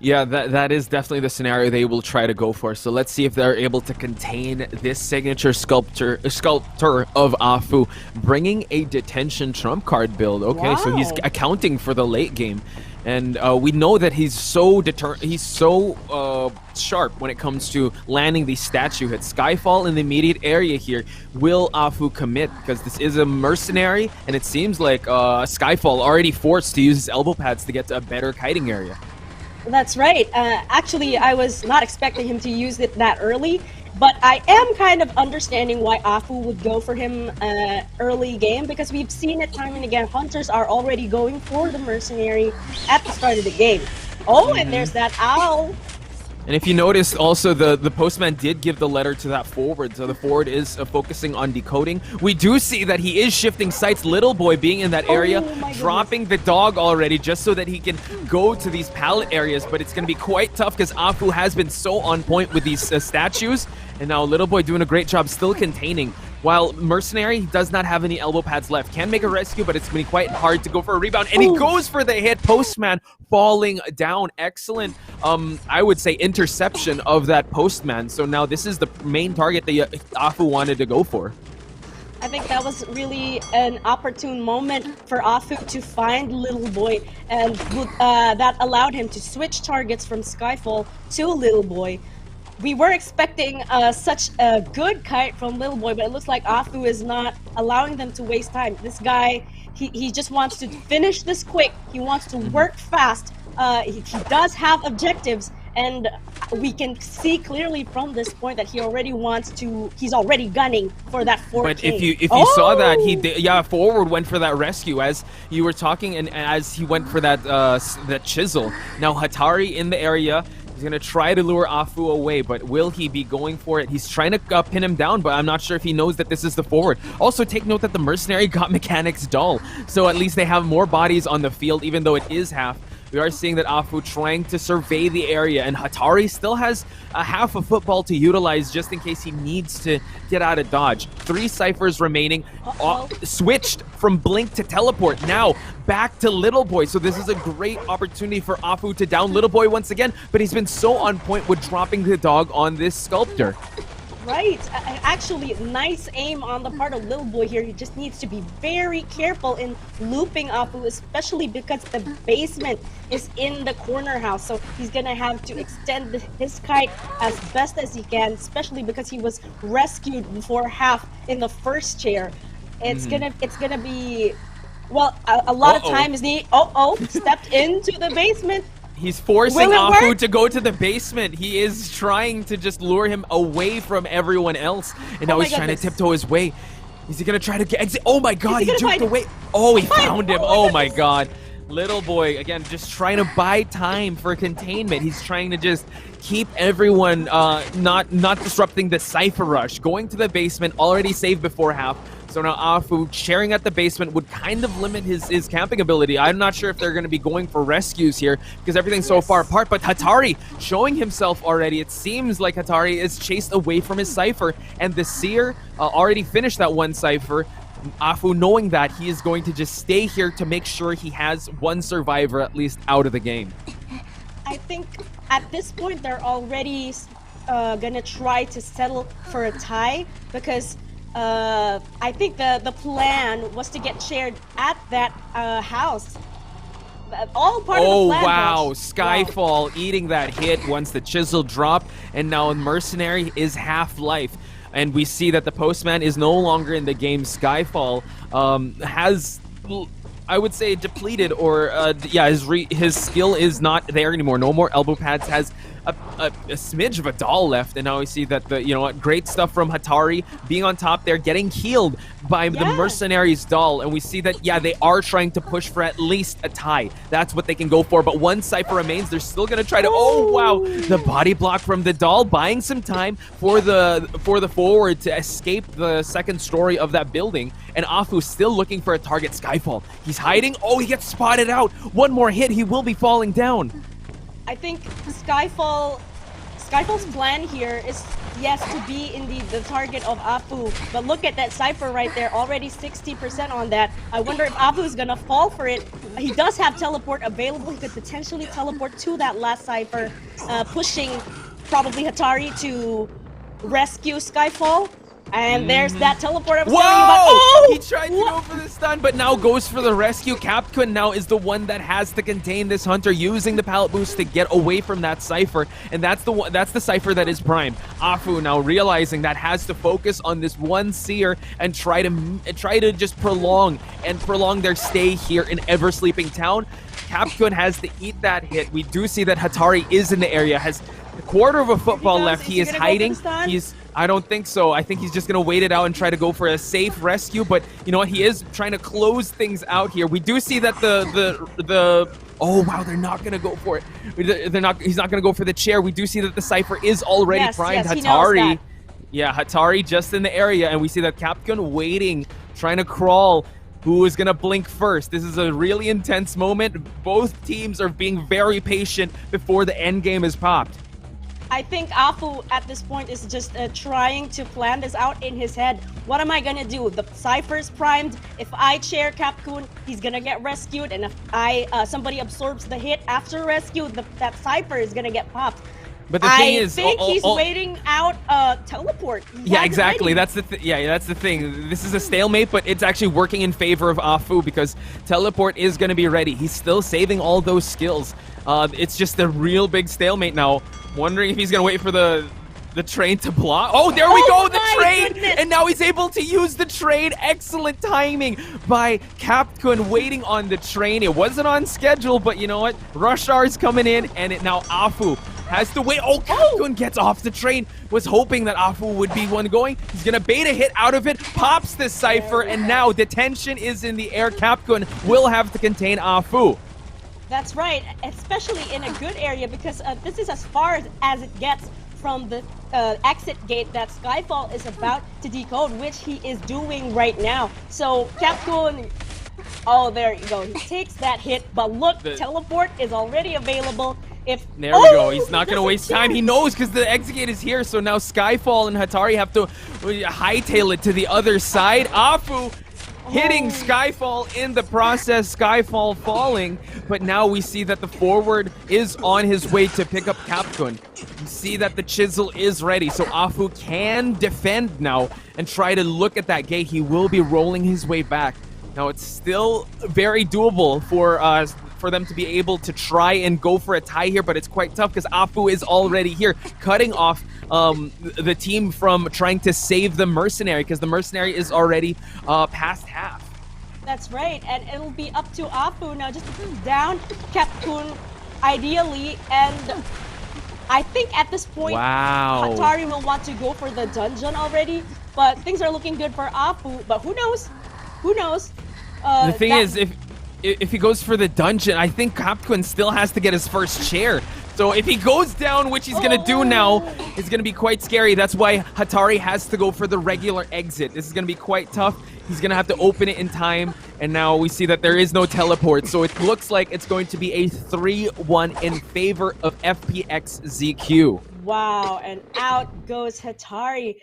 Yeah, that is definitely the scenario they will try to go for. So let's see if they're able to contain this signature sculptor of Afu, bringing a detention trump card build. Okay, so he's accounting for the late game, and we know that he's so sharp when it comes to landing these statue hits. Skyfall in the immediate area here. Will Afu commit? Because this is a mercenary, and it seems like Skyfall already forced to use his elbow pads to get to a better kiting area.
That's right. Actually, I was not expecting him to use it that early, but I am kind of understanding why Afu would go for him early game, because we've seen it time and again. Hunters are already going for the mercenary at the start of the game. Oh, and there's that owl.
And if you notice, also the Postman did give the letter to that forward, so the forward is focusing on decoding. We do see that he is shifting sights, Little Boy being in that area, dropping the dog already just so that he can go to these pallet areas, but it's going to be quite tough because Afu has been so on point with these statues, and now Little Boy doing a great job still containing. While Mercenary does not have any elbow pads left. Can make a rescue, but it's going to be quite hard to go for a rebound. And he goes for the hit. Postman falling down. Excellent, I would say, interception of that Postman. So now this is the main target that Afu wanted to go for.
I think that was really an opportune moment for Afu to find Little Boy, and that allowed him to switch targets from Skyfall to Little Boy. We were expecting such a good kite from Little Boy, but it looks like Afu is not allowing them to waste time. This guy, he just wants to finish this quick. He wants to work fast. He does have objectives, and we can see clearly from this point that he's already gunning for that 14.
But if you saw that, forward went for that rescue as you were talking, and as he went for that chisel. Now Hatari in the area. He's going to try to lure Afu away, but will he be going for it? He's trying to pin him down, but I'm not sure if he knows that this is the forward. Also, take note that the Mercenary got Mechanics Dull, so at least they have more bodies on the field, even though it is half. we are seeing that Afu trying to survey the area, and Hatari still has a half a football to utilize just in case he needs to get out of dodge. 3 ciphers remaining. Switched from Blink to Teleport. Now back to Little Boy. So this is a great opportunity for Afu to down Little Boy once again, but he's been so on point with dropping the dog on this Sculptor.
Right. Actually, nice aim on the part of Little Boy here. He just needs to be very careful in looping Afu, especially because the basement is in the corner house. So he's going to have to extend his kite as best as he can, especially because he was rescued before half in the first chair. It's gonna be, well, a lot of times he stepped into the basement.
He's forcing Afu to go to the basement. He is trying to just lure him away from everyone else. And now he's trying to tiptoe his way. Is he going to try to exit? Oh my god, he juked away. Oh, he found him. Oh my god. Little Boy, again, just trying to buy time for containment. He's trying to just keep everyone not disrupting the Cypher rush. Going to the basement, already saved before half. So now Afu sharing at the basement would kind of limit his camping ability. I'm not sure if they're going to be going for rescues here because everything's so far apart. But Hatari showing himself already. It seems like Hatari is chased away from his Cypher. And the Seer already finished that one Cypher. Afu knowing that, he is going to just stay here to make sure he has one survivor at least out of the game.
I think at this point they're already gonna try to settle for a tie because I think the plan was to get shared at that house. All part of the plan.
Oh wow, Skyfall eating that hit once the chisel dropped, and now Mercenary is half-life. And we see that the Postman is no longer in the game. Skyfall has, I would say, depleted, or his skill is not there anymore. No more elbow pads. Has a smidge of a doll left, and now we see that the great stuff from Hatari being on top there, getting healed by the Mercenaries doll, and we see that they are trying to push for at least a tie. That's what they can go for, but one Cypher remains. They're still gonna try to. Oh wow, the body block from the doll, buying some time for the forward to escape the second story of that building, and Afu still looking for a target. Skyfall, he's hiding. Oh, he gets spotted out. One more hit, he will be falling down.
I think Skyfall's plan here is, yes, to be in the target of Afu, but look at that Cypher right there, already 60% on that. I wonder if Afu is gonna fall for it. He does have teleport available. He could potentially teleport to that last Cypher, pushing probably Hatari to rescue Skyfall. And there's that teleport I was telling you about. Oh!
He tried to go for the stun, but now goes for the rescue. Capcom now is the one that has to contain this Hunter, using the pallet boost to get away from that Cypher. And that's the Cypher that is primed. Afu now realizing that has to focus on this one Seer and try to just prolong their stay here in Ever Sleeping Town. Capcom has to eat that hit. We do see that Hatari is in the area, has a quarter of a football left. He is hiding. I don't think so. I think he's just going to wait it out and try to go for a safe rescue. But you know what? He is trying to close things out here. We do see that oh wow, they're not going to go for it. He's not going to go for the chair. We do see that the Cypher is already primed.
Yes, Hatari.
Yeah, Hatari just in the area, and we see that Capcom waiting, trying to crawl. Who is going to blink first? This is a really intense moment. Both teams are being very patient before the end game is popped.
I think Afu at this point is just trying to plan this out in his head. What am I gonna do? The Cypher's primed. If I chair Capcom, he's gonna get rescued, and if somebody absorbs the hit after rescue, that Cypher is gonna get popped.
But the thing
is, I think he's waiting out teleport.
Yeah, exactly. That's the thing. This is a stalemate, but it's actually working in favor of Afu because teleport is going to be ready. He's still saving all those skills. It's just a real big stalemate now. Wondering if he's going to wait for the train to block. Oh, there we go, the train!
Goodness.
And now he's able to use the train. Excellent timing by Capcom waiting on the train. It wasn't on schedule, but you know what? Rush hour is coming in, and now Afu has to wait. Oh, Capcom gets off the train. Was hoping that Afu would be one going. He's going to bait a hit out of it. Pops the Cypher, and now detention is in the air. Capcom will have to contain Afu.
That's right, especially in a good area because this is as far as it gets from the exit gate that Skyfall is about to decode, which he is doing right now. So Capcom Oh, there you go. He takes that hit, but look, teleport is already available.
There we go. He's not going to waste time. He knows because the Exegate is here. So now Skyfall and Hatari have to hightail it to the other side. Afu hitting Skyfall in the process. Skyfall falling. But now we see that the forward is on his way to pick up Capcom. You see that the chisel is ready. So Afu can defend now and try to look at that gate. He will be rolling his way back. Now it's still very doable for them to be able to try and go for a tie here, but it's quite tough because Afu is already here, cutting off the team from trying to save the Mercenary because the Mercenary is already past half.
That's right, and it'll be up to Afu now just to put down Capcom ideally, and I think at this point, Hatari will want to go for the dungeon already, but things are looking good for Afu, but who knows? Who knows?
The thing is, if he goes for the dungeon, I think Capcom still has to get his first chair. So if he goes down, which he's going to do now, it's going to be quite scary. That's why Hatari has to go for the regular exit. This is going to be quite tough. He's going to have to open it in time. And now we see that there is no teleport. So it looks like it's going to be a 3-1 in favor of FPX.ZQ.
Wow, and out goes Hatari.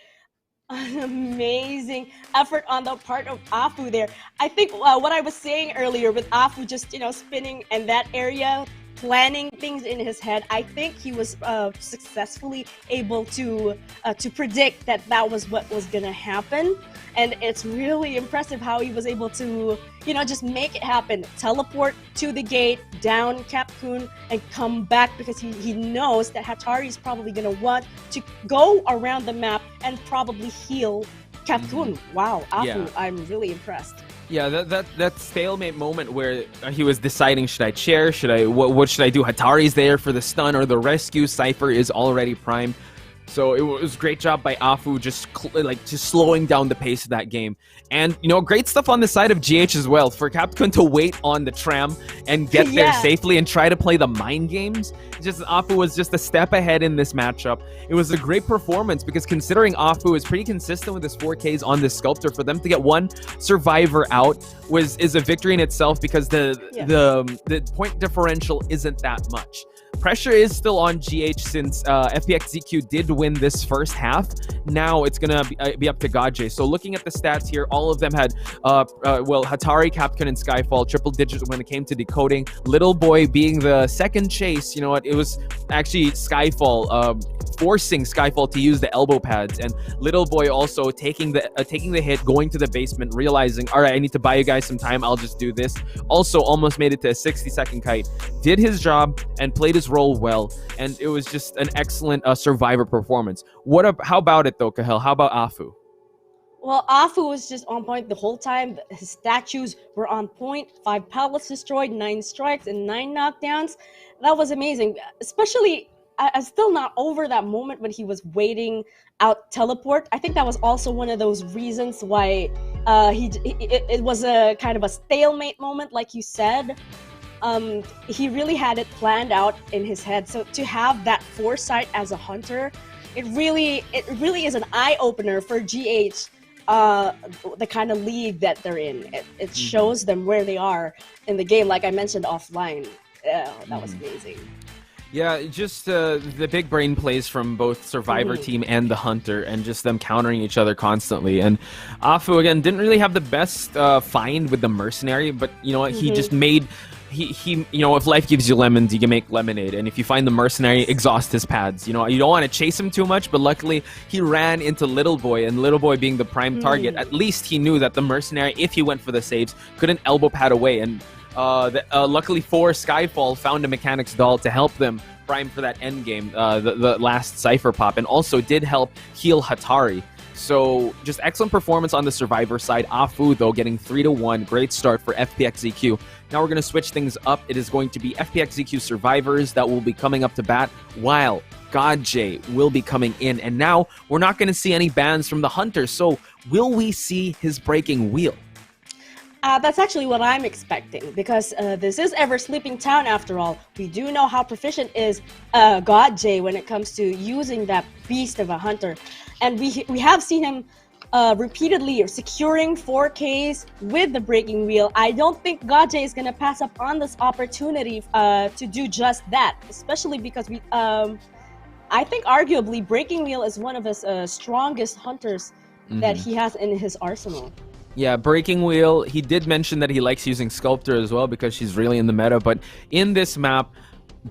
An amazing effort on the part of Afu there. I think what I was saying earlier with Afu just, spinning in that area, planning things in his head, I think he was successfully able to predict that was what was gonna happen. And it's really impressive how he was able to, just make it happen. Teleport to the gate, down Capcom, and come back because he knows that Hatari is probably going to want to go around the map and probably heal Capcom. Wow, Afu, I'm really impressed.
Yeah, that stalemate moment where he was deciding, should I chair, what should I do? Hatari's there for the stun or the rescue. Cypher is already primed. So it was a great job by Afu just slowing down the pace of that game. And, great stuff on the side of GH as well. For Capcom to wait on the tram and get there safely and try to play the mind games. Afu was just a step ahead in this matchup. It was a great performance because considering Afu is pretty consistent with his 4Ks on this Sculptor, for them to get one survivor out is a victory in itself because the point differential isn't that much. Pressure is still on GH since FPX.ZQ did win this first half. Now it's going to be up to Gajay. So looking at the stats here, all of them had, Hatari, Capcom, and Skyfall, triple digits when it came to decoding. Little Boy being the second chase, it was actually Skyfall forcing Skyfall to use the elbow pads, and Little Boy also taking the hit, going to the basement, realizing, all right, I need to buy you guys some time, I'll just do this. Also almost made it to a 60-second kite. Did his job and played his role well, and it was just an excellent survivor performance. How about it though, Kahel? How about Afu?
Well, Afu was just on point the whole time. His statues were on point. 5 pallets destroyed, 9 strikes, and 9 knockdowns. That was amazing. Especially, I'm still not over that moment when he was waiting out teleport. I think that was also one of those reasons why it was a kind of a stalemate moment, like you said. He really had it planned out in his head. So to have that foresight as a hunter, it really is an eye-opener for GH, the kind of league that they're in. It shows them where they are in the game, like I mentioned offline. That was amazing.
Yeah, just the big brain plays from both Survivor team and the Hunter, and just them countering each other constantly. And Afu, again, didn't really have the best find with the Mercenary, but you know what, he just made... if life gives you lemons, you can make lemonade. And if you find the Mercenary, exhaust his pads. You don't want to chase him too much, but luckily he ran into Little Boy, and Little Boy being the prime target, at least he knew that the Mercenary, if he went for the saves, couldn't elbow pad away. And luckily for Skyfall, found a Mechanics doll to help them prime for that end game, the last Cypher pop, and also did help heal Hatari. So just excellent performance on the Survivor side. Afu, though, getting 3-1. Great start for FPX.ZQ. Now we're going to switch things up. It is going to be FPX.ZQ Survivors that will be coming up to bat, while Gajay will be coming in. And now we're not going to see any bans from the Hunter. So will we see his breaking wheel?
That's actually what I'm expecting, because this is Ever Sleeping Town after all. We do know how proficient is Gajay when it comes to using that beast of a hunter. And we have seen him repeatedly securing 4Ks with the breaking wheel. I don't think GodJ is gonna pass up on this opportunity to do just that, especially because I think arguably breaking wheel is one of his strongest hunters that he has in his arsenal.
Yeah, Breaking Wheel, he did mention that he likes using Sculptor as well because she's really in the meta, but in this map,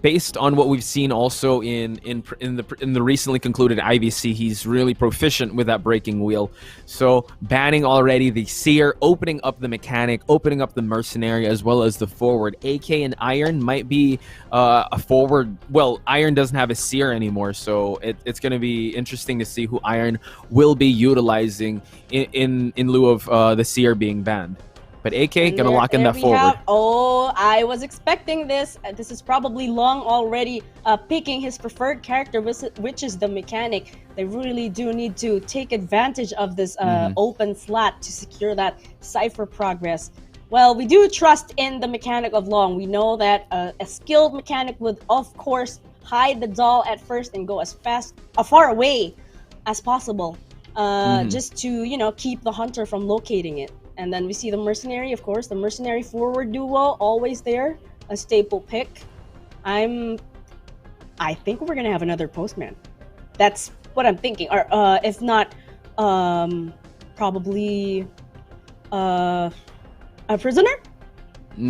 based on what we've seen also in the recently concluded IVC, he's really proficient with that Breaking Wheel. So banning already the Seer, opening up the Mechanic, opening up the Mercenary, as well as the Forward. AK and Iron might be a Forward. Well, Iron doesn't have a Seer anymore, so it's going to be interesting to see who Iron will be utilizing in lieu of the Seer being banned. But AK gonna lock in that Forward.
Oh, I was expecting this. This is probably Long already picking his preferred character, which is the Mechanic. They really do need to take advantage of this open slot to secure that Cypher progress. Well, we do trust in the Mechanic of Long. We know that a skilled Mechanic would, of course, hide the doll at first and go as far away as possible, just to, you know, keep the Hunter from locating it. And then we see the Mercenary, of course, the Mercenary Forward duo, always there, a staple pick. I think we're gonna have another Postman. That's what I'm thinking. Or if not, probably a Prisoner?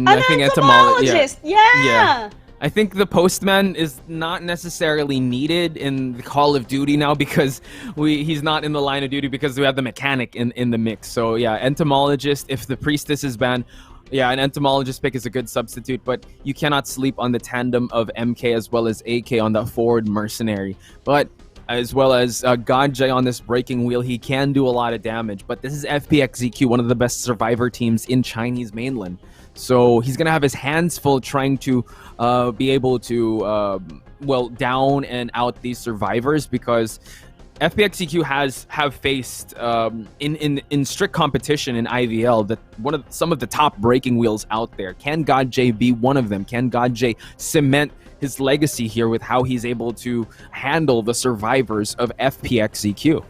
I think
Entomologist. Yeah.
I think the Postman is not necessarily needed in the Call of Duty now because he's not in the line of duty because we have the Mechanic in the mix. So yeah, Entomologist, if the Priestess is banned, yeah, an Entomologist pick is a good substitute, but you cannot sleep on the tandem of MK as well as AK on that Forward Mercenary. But as well as GodJ on this Breaking Wheel, he can do a lot of damage. But this is FPX.ZQ, one of the best Survivor teams in Chinese mainland. So he's going to have his hands full trying to be able to, well, down and out these survivors because FPX.ZQ have faced in strict competition in IVL that some of the top breaking wheels out there. Can GodJ be one of them? Can GodJ cement his legacy here with how he's able to handle the survivors of FPX.ZQ?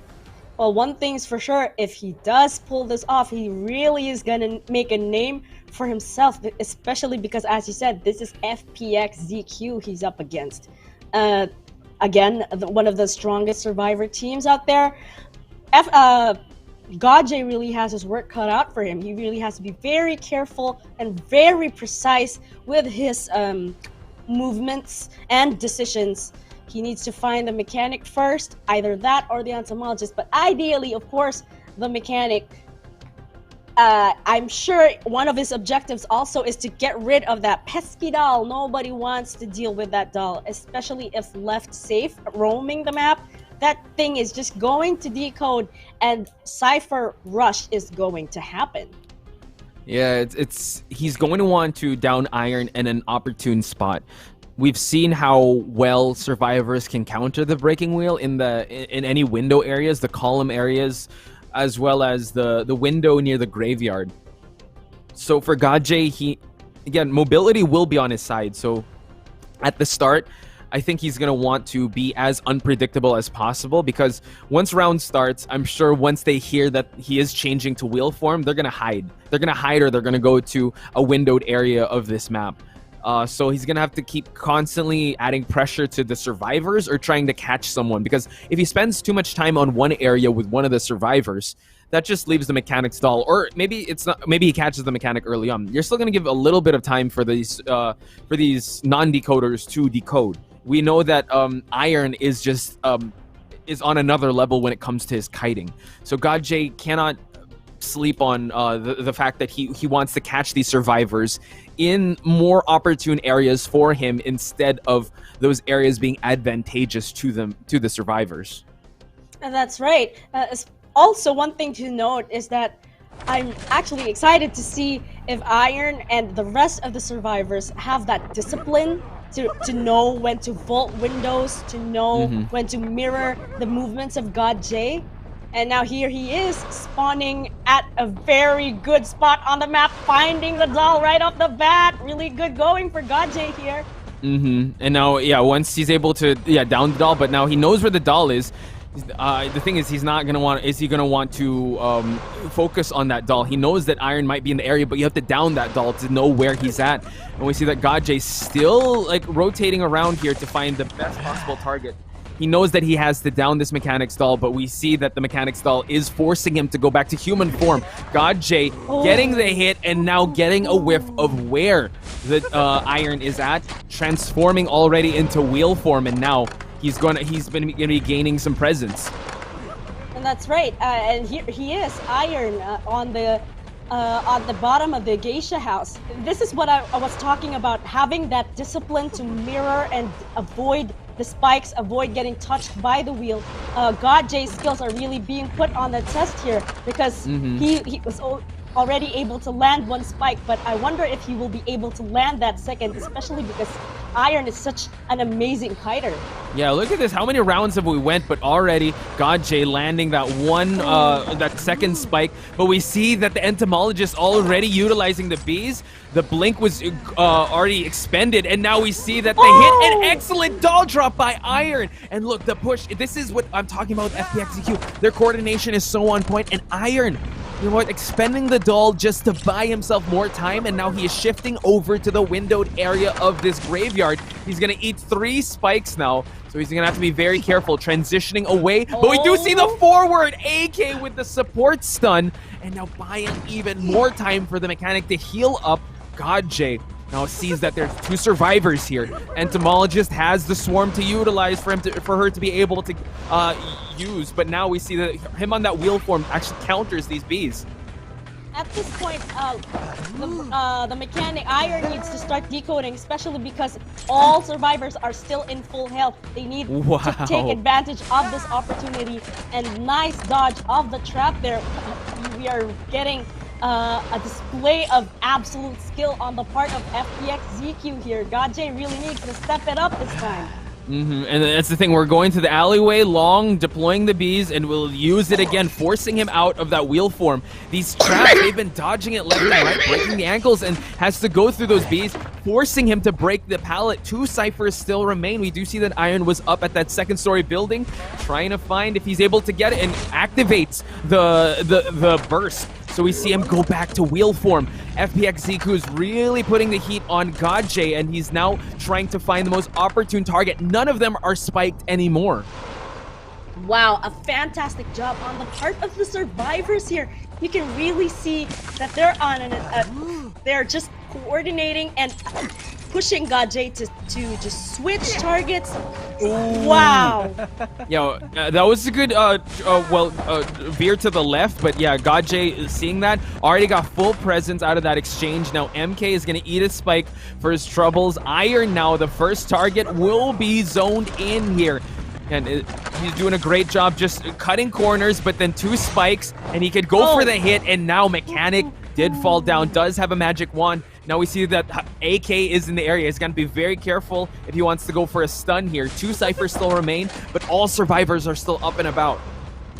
Well, one thing's for sure, if he does pull this off, he really is gonna make a name for himself, especially because, as you said, this is FPX.ZQ he's up against. Again, one of the strongest Survivor teams out there. GodJ really has his work cut out for him. He really has to be very careful and very precise with his movements and decisions. He needs to find the Mechanic first, either that or the Entomologist, but ideally, of course, the Mechanic. I'm sure one of his objectives also is to get rid of that pesky doll. Nobody wants to deal with that doll, especially if left safe roaming the map. That thing is just going to decode and Cypher Rush is going to happen.
Yeah, he's going to want to down Iron in an opportune spot. We've seen how well survivors can counter the Breaking Wheel in any window areas, the column areas, as well as the window near the graveyard. So for GodJ, again, mobility will be on his side. So at the start, I think he's going to want to be as unpredictable as possible because once round starts, I'm sure once they hear that he is changing to wheel form, they're going to hide. They're going to hide or they're going to go to a windowed area of this map. So he's going to have to keep constantly adding pressure to the survivors or trying to catch someone. Because if he spends too much time on one area with one of the survivors, that just leaves the Mechanic's doll. Or maybe it's not. Maybe he catches the Mechanic early on. You're still going to give a little bit of time for these non-decoders to decode. We know that Iron is just is on another level when it comes to his kiting. So GodJ cannot sleep on the fact that he wants to catch these survivors in more opportune areas for him instead of those areas being advantageous to the survivors.
And that's right. Also, one thing to note is that I'm actually excited to see if Iron and the rest of the survivors have that discipline to know when to vault windows, to know when to mirror the movements of GodJ. And now here he is, spawning at a very good spot on the map, finding the doll right off the bat. Really good going for GodJ here.
And now, yeah, once he's able to down the doll, but now he knows where the doll is. The thing is, he's not gonna want. Is he gonna want to focus on that doll? He knows that Iron might be in the area, but you have to down that doll to know where he's at. And we see that GodJ still like rotating around here to find the best possible target. He knows that he has to down this Mechanics doll, but we see that the Mechanics doll is forcing him to go back to human form. GodJ getting the hit and now getting a whiff of where the Iron is at, transforming already into wheel form, and now he's gonna be gaining some presence.
And that's right. And here he is, Iron, on the bottom of the geisha house. This is what I was talking about, having that discipline to mirror and avoid the spikes, avoid getting touched by the wheel. GodJ's skills are really being put on the test here because he was already able to land one spike, but I wonder if he will be able to land that second, especially because Iron is such an amazing kiter.
Yeah, look at this. How many rounds have we went, but already GodJ landing that one, that second spike. But we see that the entomologist already utilizing the bees. The blink was already expended, and now we see that they hit an excellent doll drop by Iron. And look, the push. This is what I'm talking about with FPX.ZQ. Their coordination is so on point, and Iron, you know what, expending the doll just to buy himself more time, and now he is shifting over to the windowed area of this graveyard. He's gonna eat 3 spikes now, so he's gonna have to be very careful transitioning away. But we do see the forward AK with the support stun, and now buying even more time for the mechanic to heal up. GodJ now sees that there's 2 survivors here. Entomologist has the swarm to utilize for her to be able to use, but now we see that him on that wheel form actually counters these bees.
At this point, the mechanic Iron needs to start decoding, especially because all survivors are still in full health. They need to take advantage of this opportunity, and nice dodge of the trap there. We are getting a display of absolute skill on the part of FPX.ZQ here. GodJ really needs to step it up this time.
And that's the thing, we're going to the alleyway long, deploying the bees, and we'll use it again, forcing him out of that wheel form. These traps, they've been dodging it left and right, breaking the ankles, and has to go through those bees, forcing him to break the pallet. 2 ciphers still remain. We do see that Iron was up at that 2nd-story building, trying to find if he's able to get it, and activates the burst. So we see him go back to wheel form. FPX.ZQ is really putting the heat on GodJ, and he's now trying to find the most opportune target. None of them are spiked anymore.
Wow, a fantastic job on the part of the survivors here. You can really see that they're on they're just coordinating and pushing GodJ to just switch targets. Wow.
Yeah, that was a good veer to the left, but yeah, GodJ seeing that already got full presence out of that exchange. Now MK is gonna eat a spike for his troubles. Iron now, the first target, will be zoned in here. And he's doing a great job just cutting corners, but then 2 spikes, and he could go for the hit, and now Mechanic did fall down, does have a magic wand. Now we see that AK is in the area. He's going to be very careful if he wants to go for a stun here. 2 ciphers still remain, but all survivors are still up and about.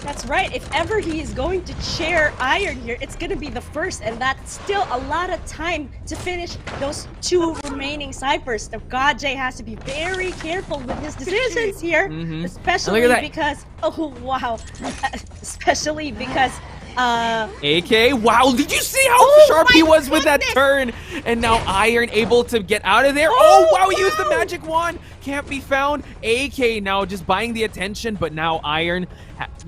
That's right. If ever he is going to chair Iron here, it's going to be the first, and that's still a lot of time to finish those 2 remaining ciphers. The GodJ has to be very careful with his decisions here, especially because, oh wow, especially because
AK, wow, did you see how sharp he was with that turn? And now Iron able to get out of there. Oh wow, he used the magic wand. Can't be found. AK now just buying the attention, but now Iron,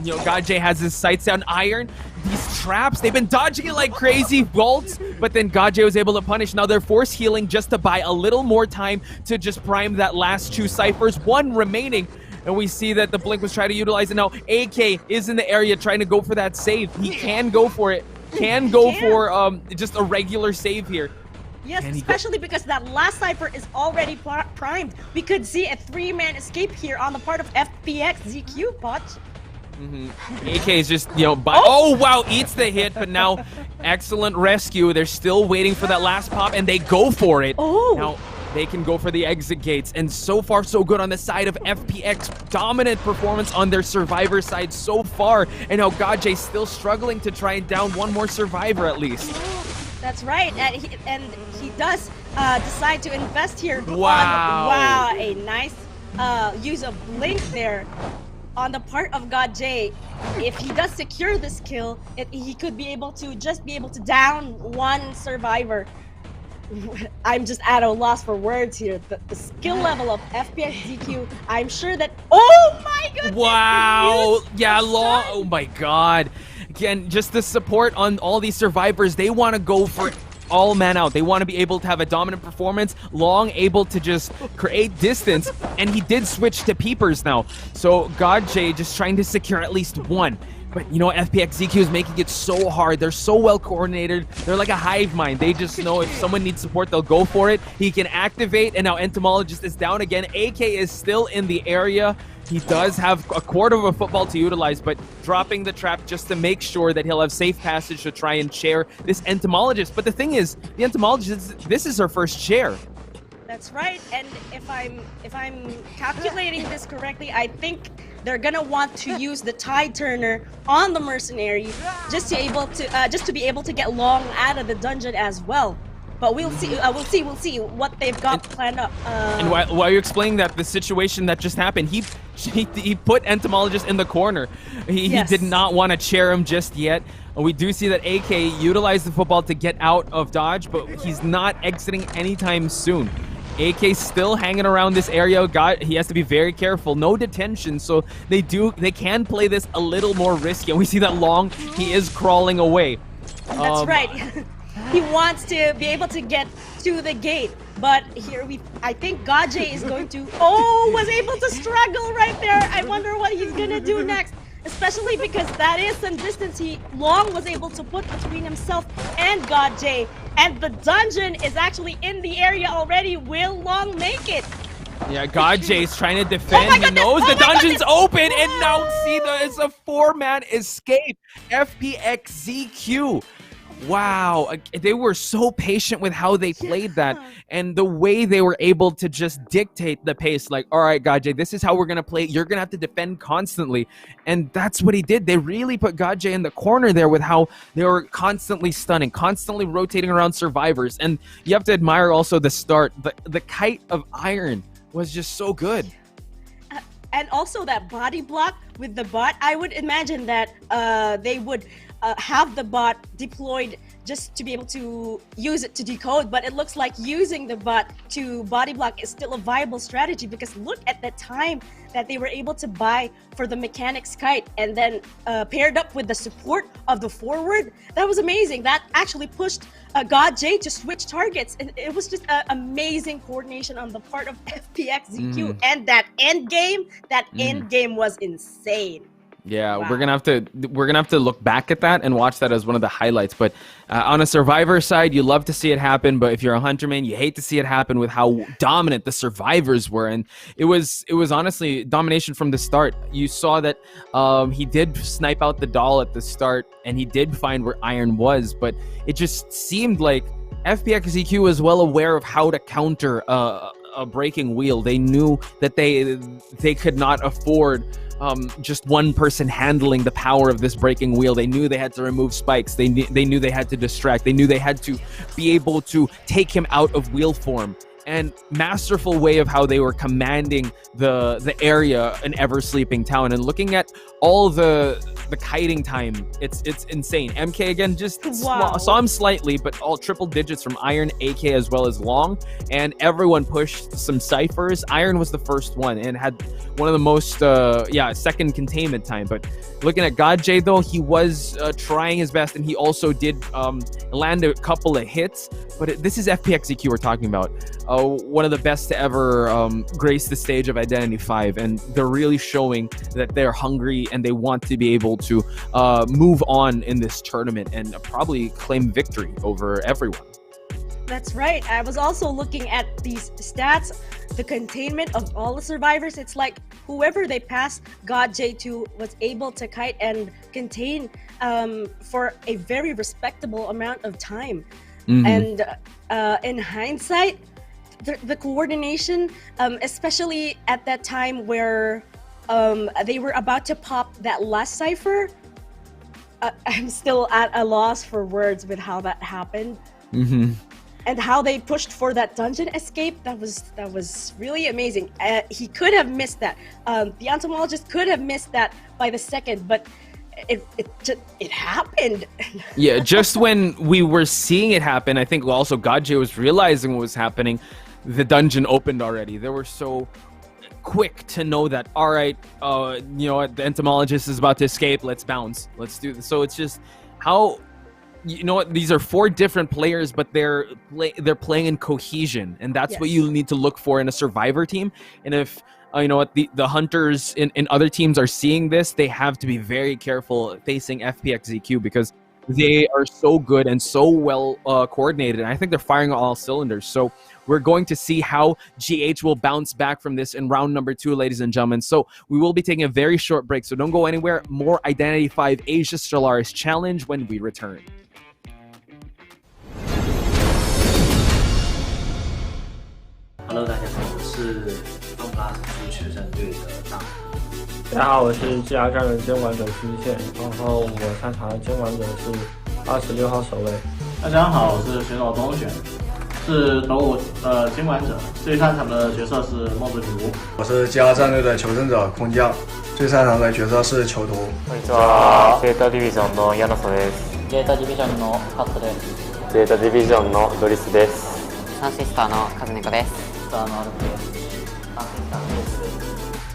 you know, GodJ has his sights on Iron. These traps, they've been dodging it like crazy bolts, but then GodJ was able to punish. Now they're force healing just to buy a little more time to just prime that last 2 ciphers. 1 remaining. And we see that the blink was trying to utilize it. Now AK is in the area trying to go for that save. He can go for it. Can go for just a regular save here.
Yes, especially because that last cipher is already primed. We could see a 3-man escape here on the part of FPX.ZQ, Potch.
AK is just, you know, oh wow, eats the hit, but now excellent rescue. They're still waiting for that last pop, and they go for it. Now they can go for the exit gates, and so far so good on the side of FPX. Dominant performance on their survivor side so far, and now GodJ still struggling to try and down 1 more survivor at least.
That's right, and he does decide to invest here.
Wow.
Wow, a nice use of blink there. on the part of God J, if he does secure this kill, he could be able to down one survivor. I'm just at a loss for words here. The skill level of FPX.ZQ, I'm sure that. Oh my goodness!
Wow! Yeah, long. Oh my god! Again, just the support on all these survivors. They want to go for all man out. They want to be able to have a dominant performance. Long able to just create distance, and he did switch to peepers now. So God J just trying to secure at least one. But you know, FPX.ZQ is making it so hard. They're so well coordinated. They're like a hive mind. They just know if someone needs support, they'll go for it. He can activate, and now Entomologist is down again. AK is still in the area. He does have a quarter of a football to utilize, but dropping the trap just to make sure that he'll have safe passage to try and chair this Entomologist. But the thing is, the Entomologist, this is her first chair.
That's right, and if I'm calculating this correctly, I think they're gonna want to use the Tide Turner on the mercenary just to be able to get Long out of the dungeon as well. But we'll see. We'll see what they've got planned up.
And while you're explaining that, the situation that just happened, he put Entomologist in the corner. He did not want to chair him just yet. We do see that AK utilized the football to get out of dodge, but he's not exiting anytime soon. AK still hanging around this area. He has to be very careful. No detention, so they can play this a little more risky. And we see that Long, he is crawling away.
That's right. He wants to be able to get to the gate, but here I think God J is going to. Oh, was able to struggle right there. I wonder what he's gonna do next. Especially because that is some distance Long was able to put between himself and God J. And the dungeon is actually in the area already. Will Long make it?
Yeah, God J is trying to defend. He knows the dungeon's open, and now see it's a 4-man escape. FPX.ZQ. Wow, they were so patient with how they played that, and the way they were able to just dictate the pace. Like, all right, God J, this is how we're gonna play. You're gonna have to defend constantly, and that's what he did. They really put God J in the corner there with how they were constantly stunning, constantly rotating around survivors. And you have to admire also the start. The kite of Iron was just so good.
And also that body block with the bot. I would imagine that they would have the bot deployed just to be able to use it to decode, but it looks like using the bot to body block is still a viable strategy, because look at the time that they were able to buy for the mechanic's kite, and then paired up with the support of the forward. That was amazing. That actually pushed God J to switch targets, and it was just amazing coordination on the part of FPX.ZQ. And that end game was insane.
Yeah, wow. We're gonna have to look back at that and watch that as one of the highlights. But on a survivor side, you love to see it happen, but if you're a hunter man, you hate to see it happen with how dominant the survivors were. And it was honestly domination from the start. You saw that he did snipe out the doll at the start, and he did find where Iron was, but it just seemed like FPX.ZQ was well aware of how to counter a breaking wheel. They knew that they could not afford just one person handling the power of this breaking wheel. They knew they had to remove spikes. They knew they had to distract. They knew they had to be able to take him out of wheel form. And masterful way of how they were commanding the area in Ever Sleeping Town. And looking at all the kiting time, it's insane. MK again just saw him slightly, but all triple digits from Iron, AK, as well as Long. And everyone pushed some ciphers. Iron was the first one and had one of the most second containment time. But looking at God J though, he was trying his best, and he also did land a couple of hits. But this is FPX.ZQ we're talking about. One of the best to ever grace the stage of Identity 5, and they're really showing that they're hungry and they want to be able to move on in this tournament and probably claim victory over everyone.
That's right. I was also looking at these stats, the containment of all the survivors. It's like whoever they passed God J to was able to kite and contain for a very respectable amount of time. And in hindsight, the coordination, especially at that time where they were about to pop that last cipher, I'm still at a loss for words with how that happened. and how they pushed for that dungeon escape, that was really amazing. He could have missed that. The entomologist could have missed that by the second, but it happened.
Yeah, just when we were seeing it happen, I think also Gaji was realizing what was happening, the dungeon opened already. They were so quick to know that, all right, you know what, the entomologist is about to escape, let's bounce, let's do this. So it's just how, you know what, these are 4 different players, but they're playing in cohesion, and that's what you need to look for in a survivor team. And if you know what, the hunters in other teams are seeing this, they have to be very careful facing FPX.ZQ, because they are so good and so well coordinated. And I think they're firing on all cylinders. So we're going to see how GH will bounce back from this in round number 2, ladies and gentlemen. So we will be taking a very short break, so don't go anywhere. More Identity 5 Asia Stellaris Challenge when we return.
Hello， 大家好，我是FPX.ZQ学生队的大。
大家好，我是技压战的监管者徐一线，然后我擅长的监管者是26号守卫。
大家好，我是选手东选，是斗五监管者，最擅长的角色是梦之毒。
我是技压战队的求生者空降，最擅长的角色是囚徒。
こんにちは。ゼータディビジョンのヤナソです。
ゼータディビジョンのカットです。
ゼータディビジョンのドリスです。
サンシスターのカズネコです。スターのアルフです。サンシスターのケースです。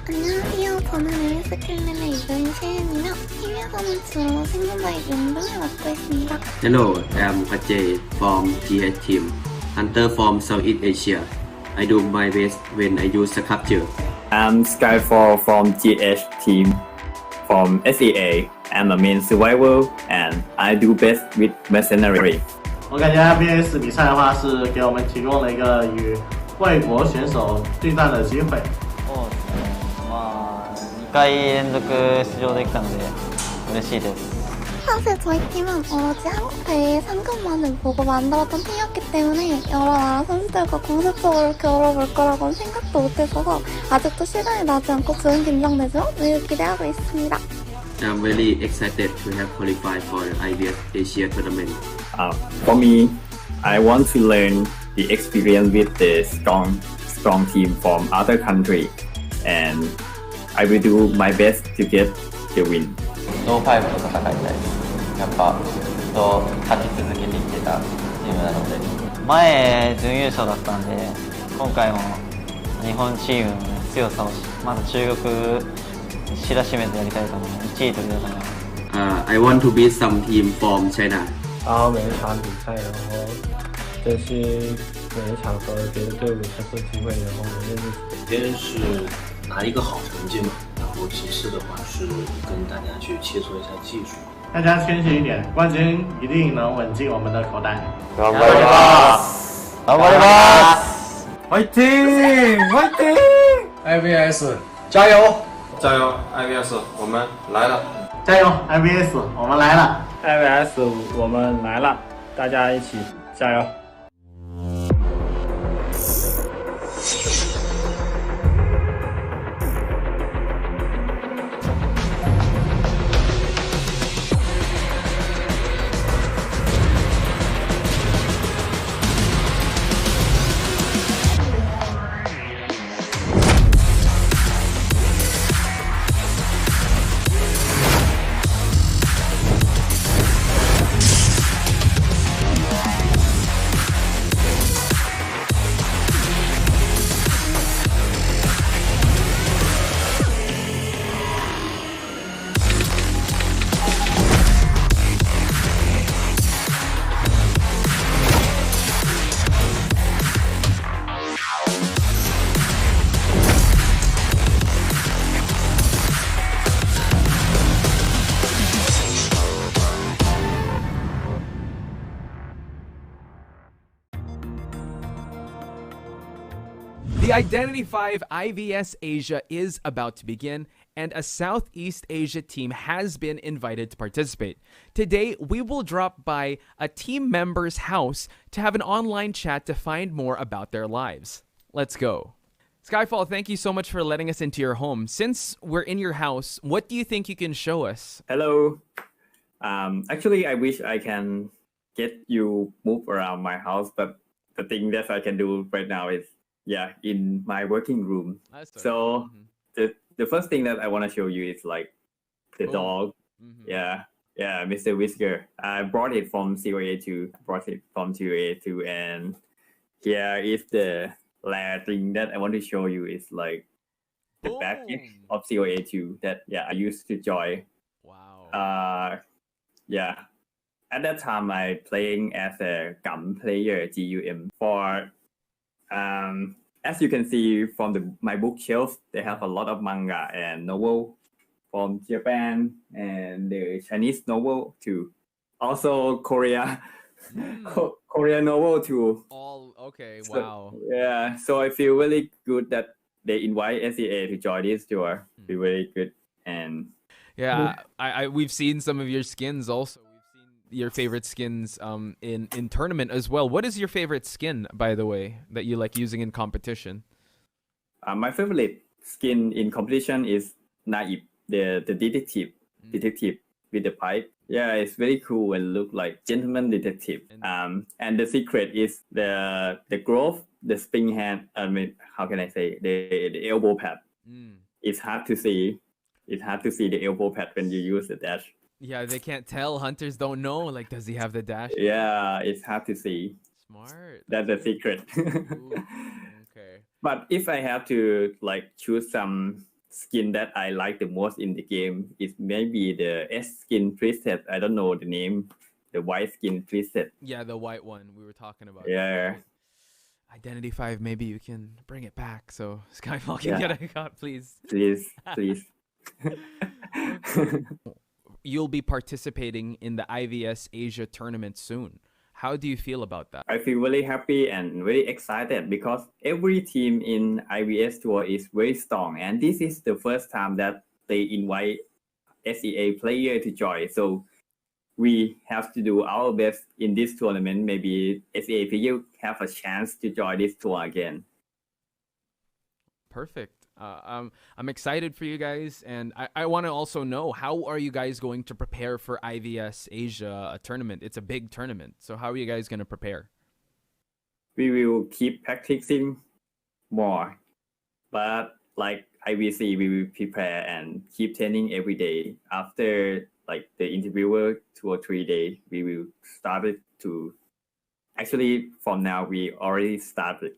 안녕하세요. 저는 ASK의 이도인 TV에서는 주로 생존자의 용병을 맡고 있습니다.
Hello, I'm Ajay from GH team, hunter from Southeast Asia. I do my best when I use the capture.
I'm Skyfall from GH team. From SEA, I'm a main survivor and I do best with mercenary.
我感觉 FPX 比赛的话是给我们提供了一个与外国选手对战的机会。
そうですね。まあ2回連続出場できたので嬉しいです。
사실 저희 팀은 오로지 한국 대회 상금만을 보고 만들었던 팀이었기 때문에 여러 나라 선수들과 공식적으로 겨뤄볼 거라고는 생각도 못했어서 아직도 시간이 나지 않고 좋은 긴장되죠? 늘 기대하고 있습니다.
I'm very excited to have qualified for the IVS Asia tournament.
For me, I want to learn the experience with the strong team from other country, and I will do my best to get the win.
ノーファイブと戦いたいです。やっぱずっと勝ち続けてきてたチームなので、前準優勝だったんで、今回も日本チームの強さをまず中国知らしめてやりたいと思う。1位取りたいと思います。
I want to beat some team from China.
然后每一场比赛，然后这些每一场和别的队伍合作机会，然后我认识。
首先是拿一个好成绩嘛，然后其次的话是跟大家去切磋一下技术。
大家谦虚一点，冠军一定能稳进我们的口袋。
頑張ります。
頑張ります。
Fighting! IVS 加油！
加油 IVS， 我们来了！
加油 IVS， 我们来了！
IVS 我们来了，大家一起加油！
The Identity 5 IVS Asia is about to begin, and a Southeast Asia team has been invited to participate. Today, we will drop by a team member's house to have an online chat to find more about their lives. Let's go. Skyfall, thank you so much for letting us into your home. Since we're in your house, what do you think you can show us?
Hello. Actually, I wish I can get you move around my house, but the thing that I can do right now is in my working room. So the first thing that I want to show you is like the dog. Mr. Whisker. I brought it from COA2, and here is the rare thing that I want to show you is like the package of COA2 that I used to join. Wow. At that time I playing as a GUM player, GUM. For as you can see from my bookshelf, they have a lot of manga and novel from Japan and the Chinese novel too. Also Korea, Korea novel too.
All okay.
So,
Wow.
So I feel really good that they invite SEA to join this tour. Be very good. And
I we've seen some of your skins also. We've seen your favorite skins in tournament as well. What is your favorite skin, by the way, that you like using in competition?
My favorite skin in competition is Naive, the detective with the pipe. Yeah, it's very cool and look like gentleman detective. And the secret is the glove, the spring hand. I mean, how can I say the elbow pad? It's hard to see. It's hard to see the elbow pad when you use the dash.
Yeah, they can't tell. Hunters don't know. Like, does he have the dash?
Yeah, it's hard to see.
Smart.
That's the secret.
Okay.
But if I have to like choose some skin that I like the most in the game, it maybe the S skin preset. I don't know the name. The white skin preset.
Yeah, the white one we were talking about.
Yeah.
Identity 5, maybe you can bring it back so Skyfall can get a cut, please.
Please.
You'll be participating in the IVS Asia tournament soon. How do you feel about that?
I feel really happy and very excited because every team in IVS tour is very strong, and this is the first time that they invite SEA player to join. So we have to do our best in this tournament. Maybe SEA player have a chance to join this tour again.
Perfect. I'm excited for you guys, and I want to also know, how are you guys going to prepare for IVS Asia tournament? It's a big tournament, so how are you guys going to prepare?
We will keep practicing more, but like IVC, we will prepare and keep training every day. After like the interviewer 2 or 3 days, we will start it to. Actually, from now we already started,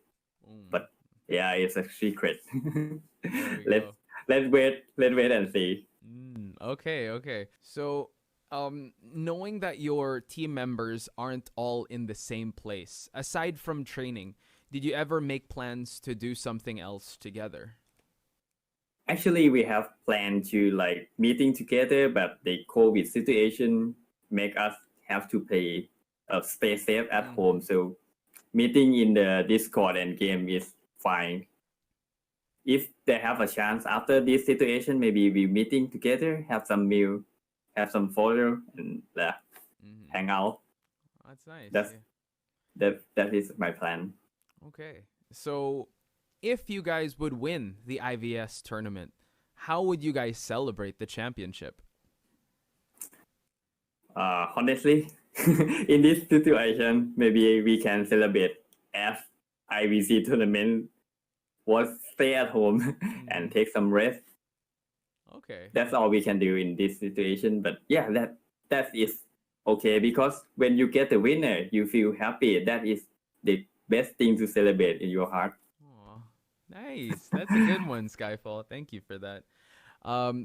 but yeah, it's a secret. Let's wait and see.
Okay. So, knowing that your team members aren't all in the same place, aside from training, did you ever make plans to do something else together?
Actually, we have planned to like meeting together, but the COVID situation make us have to stay safe at home. So, meeting in the Discord and game is fine. If they have a chance after this situation, maybe we meeting together, have some meal, have some photo, and hang out.
That's nice.
That is my plan.
Okay. So, if you guys would win the IVS tournament, how would you guys celebrate the championship?
Honestly, in this situation, maybe we can celebrate as IVC tournament was stay at home and take some rest.
Okay.
That's all we can do in this situation. But yeah, that is okay, because when you get the winner, you feel happy. That is the best thing to celebrate in your heart.
Aw, nice. That's a good one, Skyfall. Thank you for that.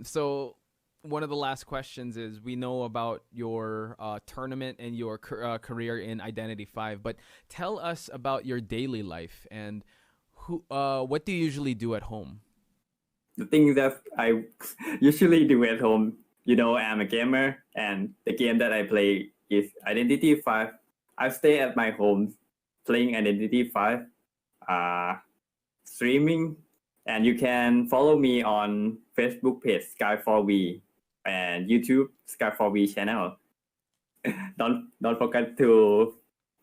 So one of the last questions is, we know about your tournament and your career in Identity 5, but tell us about your daily life and what do you usually do at home?
The thing that I usually do at home, I'm a gamer, and the game that I play is Identity 5. I stay at my home playing Identity 5, streaming, and you can follow me on Facebook page Sky4V and YouTube Sky4V channel. Don't forget to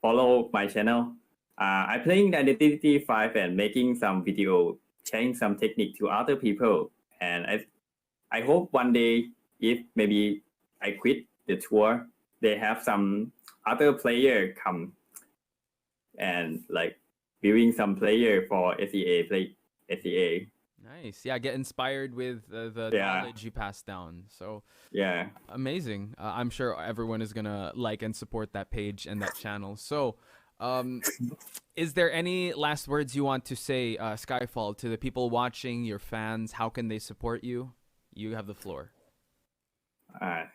follow my channel. I playing Identity 5 and making some video, sharing some technique to other people. And I hope one day, if maybe I quit the tour, they have some other player come and like viewing some player for SEA play SEA.
Nice. Yeah, get inspired with the knowledge you pass down. So
yeah,
amazing. I'm sure everyone is gonna like and support that page and that channel. So is there any last words you want to say, Skyfall, to the people watching, your fans? How can they support you? You have the floor.
I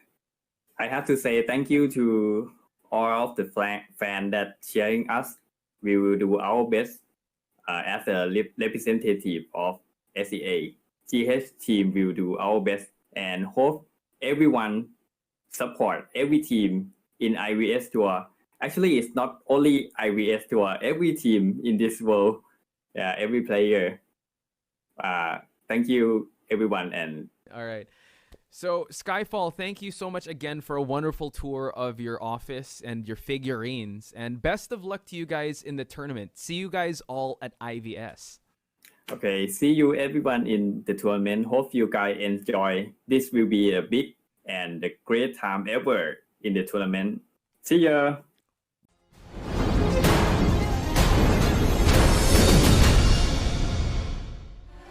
have to say thank you to all of the fans that cheering us. We will do our best as a representative of SEA. GH team will do our best and hope everyone support every team in IVS Tour. Actually, it's not only IVS Tour. Every team in this world, every player. Thank you, everyone. And
all right. So, Skyfall, thank you so much again for a wonderful tour of your office and your figurines. And best of luck to you guys in the tournament. See you guys all at IVS.
Okay, see you everyone in the tournament. Hope you guys enjoy. This will be a big and the great time ever in the tournament. See ya!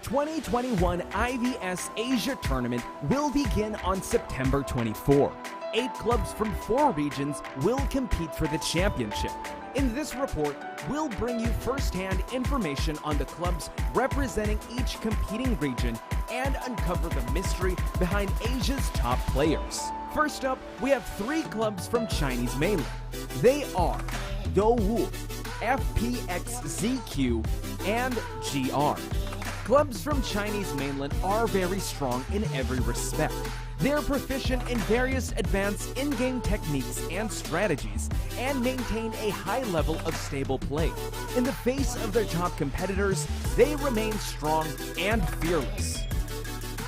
2021 IVS Asia Tournament will begin on September 24. 8 clubs from 4 regions will compete for the championship. In this report, we'll bring you first-hand information on the clubs representing each competing region and uncover the mystery behind Asia's top players. First up, we have 3 clubs from Chinese mainland. They are Douwu, FPX.ZQ, and GR. Clubs from Chinese mainland are very strong in every respect. They're proficient in various advanced in-game techniques and strategies, and maintain a high level of stable play. In the face of their top competitors, they remain strong and fearless.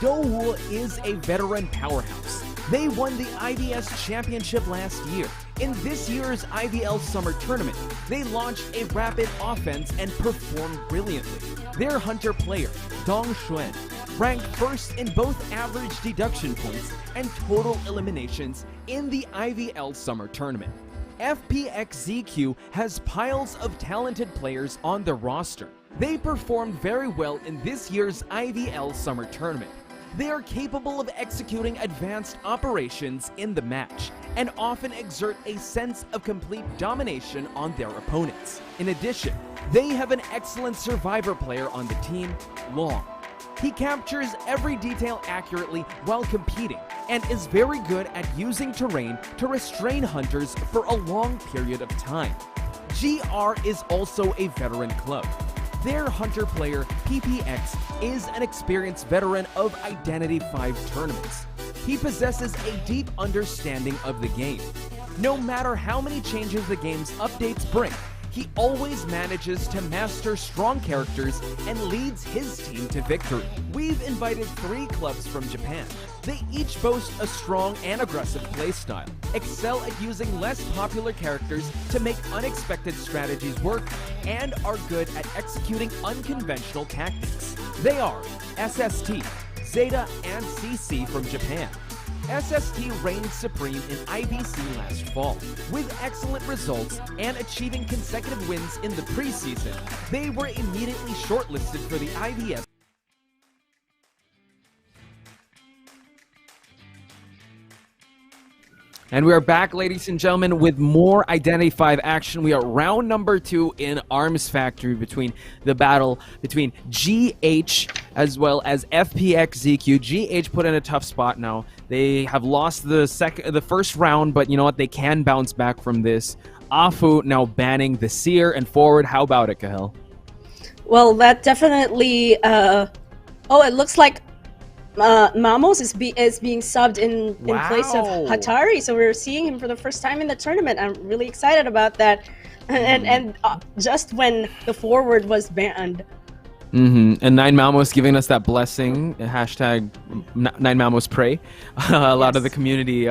Douwu is a veteran powerhouse. They won the IVS Championship last year. In this year's IVL Summer Tournament, they launched a rapid offense and performed brilliantly. Their hunter player, Dong Xuan, ranked first in both average deduction points and total eliminations in the IVL Summer Tournament. FPX.ZQ has piles of talented players on the roster. They performed very well in this year's IVL Summer Tournament. They are capable of executing advanced operations in the match and often exert a sense of complete domination on their opponents. In addition, they have an excellent survivor player on the team, Long. He captures every detail accurately while competing and is very good at using terrain to restrain hunters for a long period of time. GR is also a veteran club. Their hunter player, PPX, is an experienced veteran of Identity V tournaments. He possesses a deep understanding of the game. No matter how many changes the game's updates bring, he always manages to master strong characters and leads his team to victory. We've invited 3 clubs from Japan. They each boast a strong and aggressive playstyle, excel at using less popular characters to make unexpected strategies work, and are good at executing unconventional tactics. They are SST, ZETA, and CC from Japan. SST reigned supreme in IBC last fall. With excellent results and achieving consecutive wins in the preseason, they were immediately shortlisted for the IVS. And we are back, ladies and gentlemen, with more Identity V action. We are round number 2 in Arms Factory between the battle between GH as well as FPX.ZQ. GH put in a tough spot now. They have lost the first round, but you know what? They can bounce back from this. Afu now banning the Seer and forward. How about it, Kahil?
Well, that definitely... oh, it looks like Mamos is being subbed in place of Hatari, so we're seeing him for the first time in the tournament. I'm really excited about that. And just when the forward was banned.
And Nine Malmos giving us that blessing. Hashtag Nine Malmos pray. A lot of the community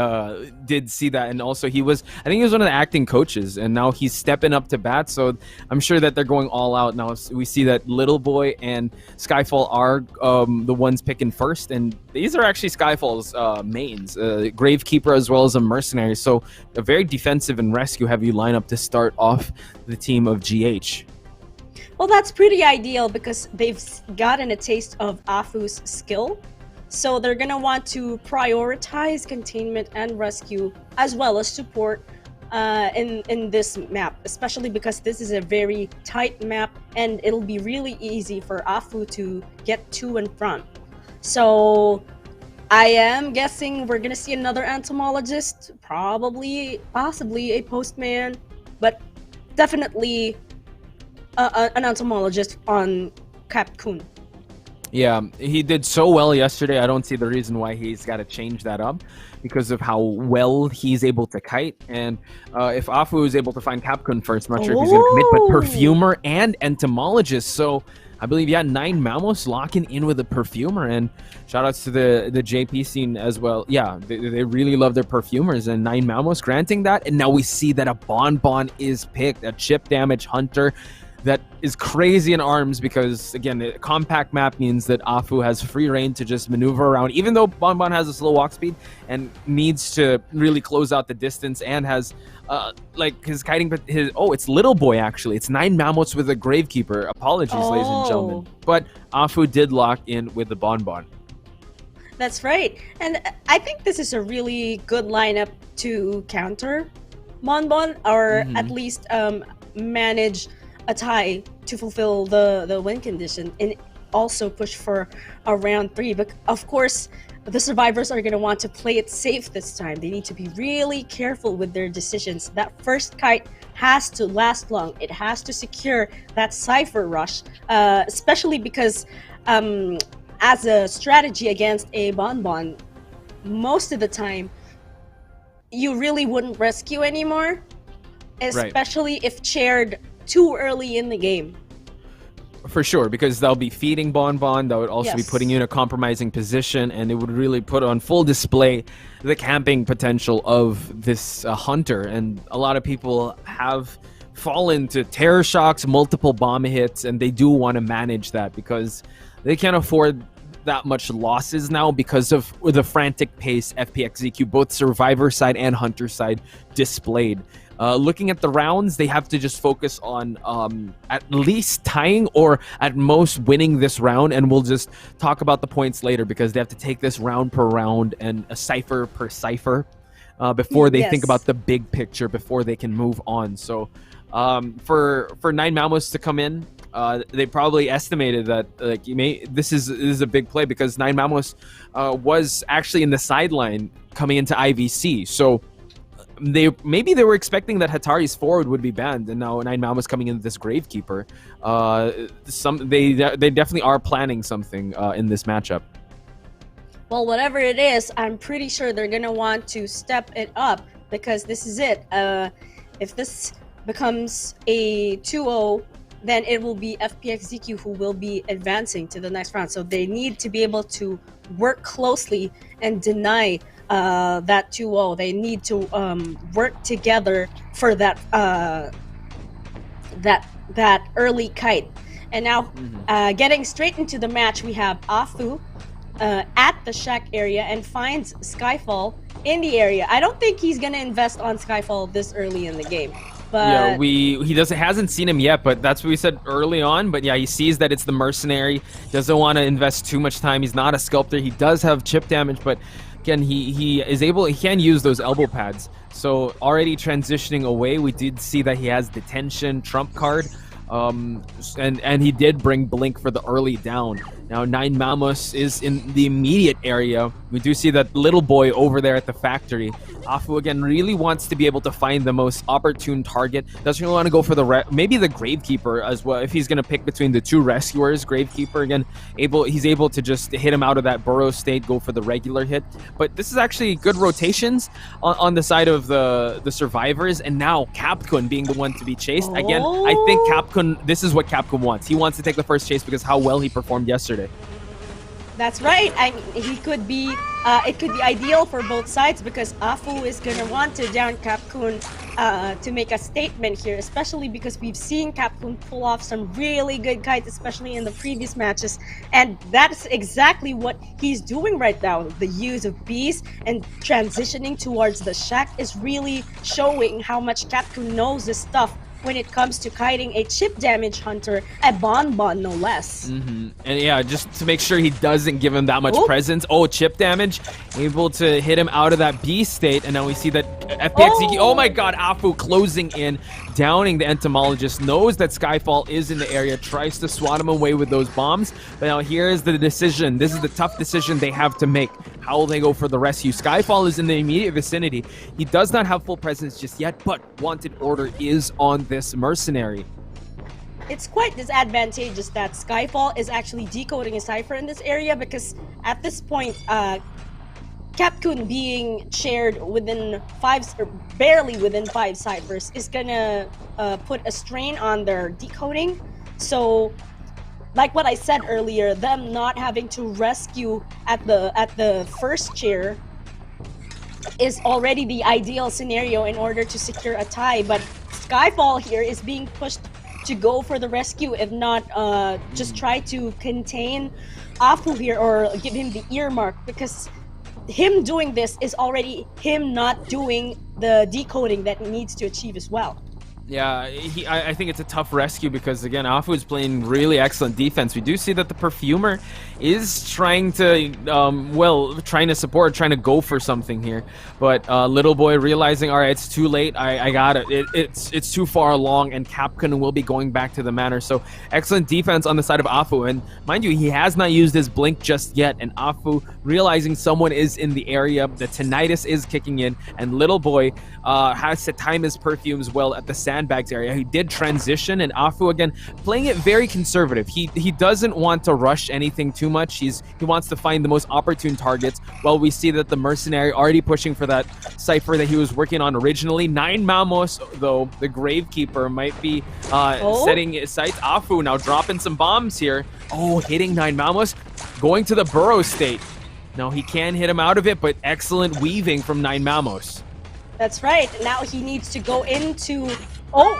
did see that, and also I think he was one of the acting coaches, and now he's stepping up to bat. So I'm sure that they're going all out now. We see that Little Boy and Skyfall are the ones picking first, and these are actually Skyfall's mains, Gravekeeper as well as a Mercenary. So a very defensive and rescue heavy lineup to start off the team of GH.
Well, that's pretty ideal because they've gotten a taste of Afu's skill. So they're going to want to prioritize containment and rescue as well as support in this map, especially because this is a very tight map and it'll be really easy for Afu to get to and from. So I am guessing we're going to see another entomologist, possibly a postman, but definitely an entomologist on Cap Kun.
Yeah, he did so well yesterday. I don't see the reason why he's got to change that up because of how well he's able to kite. And if Afu is able to find Cap Kun first, I'm not sure if he's going to commit, but Perfumer and Entomologist. So I believe, Nine Malmos locking in with a Perfumer. And shout outs to the JP scene as well. Yeah, they really love their Perfumers. And Nine Malmos granting that. And now we see that a Bonbon is picked, a chip damage hunter. That is crazy in arms because, again, a compact map means that Afu has free reign to just maneuver around, even though Bonbon has a slow walk speed and needs to really close out the distance and has, his kiting, it's Little Boy, actually. It's Nine Malmos with a Gravekeeper. Apologies, ladies and gentlemen. But Afu did lock in with the Bonbon.
That's right. And I think this is a really good lineup to counter Bonbon, or at least manage a tie to fulfill the win condition and also push for a round 3. But of course, the survivors are going to want to play it safe this time. They need to be really careful with their decisions. That first kite has to last long. It has to secure that Cypher rush, especially because as a strategy against a Bonbon, most of the time, you really wouldn't rescue anymore, especially if chaired too early in the game.
For sure, because they'll be feeding Bonbon, that would also be putting you in a compromising position, and it would really put on full display the camping potential of this hunter. And a lot of people have fallen to terror shocks, multiple bomb hits, and they do want to manage that because they can't afford that much losses now because of the frantic pace FPX.ZQ, both survivor side and hunter side, displayed. Looking at the rounds, they have to just focus on at least tying or at most winning this round, and we'll just talk about the points later because they have to take this round per round and a cipher per cipher before they think about the big picture, before they can move on. So for Nine Malmos to come in, they probably estimated that this is a big play because Nine Malmos was actually in the sideline coming into IVC. So maybe they were expecting that Hatari's forward would be banned, and now Nine Malmos coming into this Gravekeeper. They definitely are planning something in this matchup.
Well, whatever it is, I'm pretty sure they're gonna want to step it up because this is it. If this becomes a 2-0, then it will be FPX.ZQ who will be advancing to the next round. So they need to be able to work closely and deny that 2-0. They need to work together for that that early kite. And now getting straight into the match, we have Afu at the shack area and finds Skyfall in the area. I don't think he's gonna invest on Skyfall this early in the game. But
yeah, hasn't seen him yet, but that's what we said early on. But yeah, he sees that it's the Mercenary, doesn't want to invest too much time. He's not a sculptor. He does have chip damage, but again, he can use those elbow pads. So already transitioning away, we did see that he has detention, trump card, and he did bring Blink for the early down. Now, Nine Mamos is in the immediate area. We do see that little boy over there at the factory. Afu, again, really wants to be able to find the most opportune target. Doesn't really want to go for maybe the Gravekeeper as well. If he's going to pick between the two rescuers, Gravekeeper, again, he's able to just hit him out of that burrow state, go for the regular hit. But this is actually good rotations on the side of the survivors. And now Capcom being the one to be chased. Again, I think Capcom, this is what Capcom wants. He wants to take the first chase because how well he performed yesterday.
That's right. I mean, he could be. It could be ideal for both sides because Afu is gonna want to down Capcom to make a statement here, especially because we've seen Capcom pull off some really good kites, especially in the previous matches, and that's exactly what he's doing right now. The use of bees and transitioning towards the shack is really showing how much Capcom knows this stuff when it comes to kiting a chip damage hunter, a bonbon no less.
And yeah, just to make sure he doesn't give him that much presence. Oh, chip damage, able to hit him out of that B state, and now we see that FPX.ZQ, oh my god, Afu closing in, downing the entomologist, knows that Skyfall is in the area, tries to swat him away with those bombs, but now here's the decision. This is the tough decision they have to make. How will they go for the rescue? Skyfall is in the immediate vicinity. He does not have full presence just yet, but wanted order is on this mercenary.
It's quite disadvantageous that Skyfall is actually decoding a cipher in this area because at this point, Capcom being shared within barely within 5 ciphers is gonna put a strain on their decoding. So, like what I said earlier, them not having to rescue at the first chair is already the ideal scenario in order to secure a tie. But Skyfall here is being pushed to go for the rescue, if not just try to contain Afu here or give him the earmark, because him doing this is already him not doing the decoding that he needs to achieve as well.
Yeah, I think it's a tough rescue because, again, Afu is playing really excellent defense. We do see that the Perfumer is trying to, trying to support, trying to go for something here. But Little Boy realizing, all right, it's too late. I got it. It's too far along, and Capcom will be going back to the manor. So excellent defense on the side of Afu. And mind you, he has not used his blink just yet. And Afu realizing someone is in the area, the tinnitus is kicking in, and Little Boy has to time his perfumes well at the sandbags area. He did transition, and Afu, again, playing it very conservative. He doesn't want to rush anything too much. He wants to find the most opportune targets. Well, we see that the mercenary already pushing for that cipher that he was working on originally. Nine Mamos, though, the Gravekeeper, might be setting his sights. Afu now dropping some bombs here. Oh, hitting Nine Mamos, going to the burrow state. No, he can hit him out of it, but excellent weaving from Nine Mamos.
That's right. Now he needs to go into... Oh!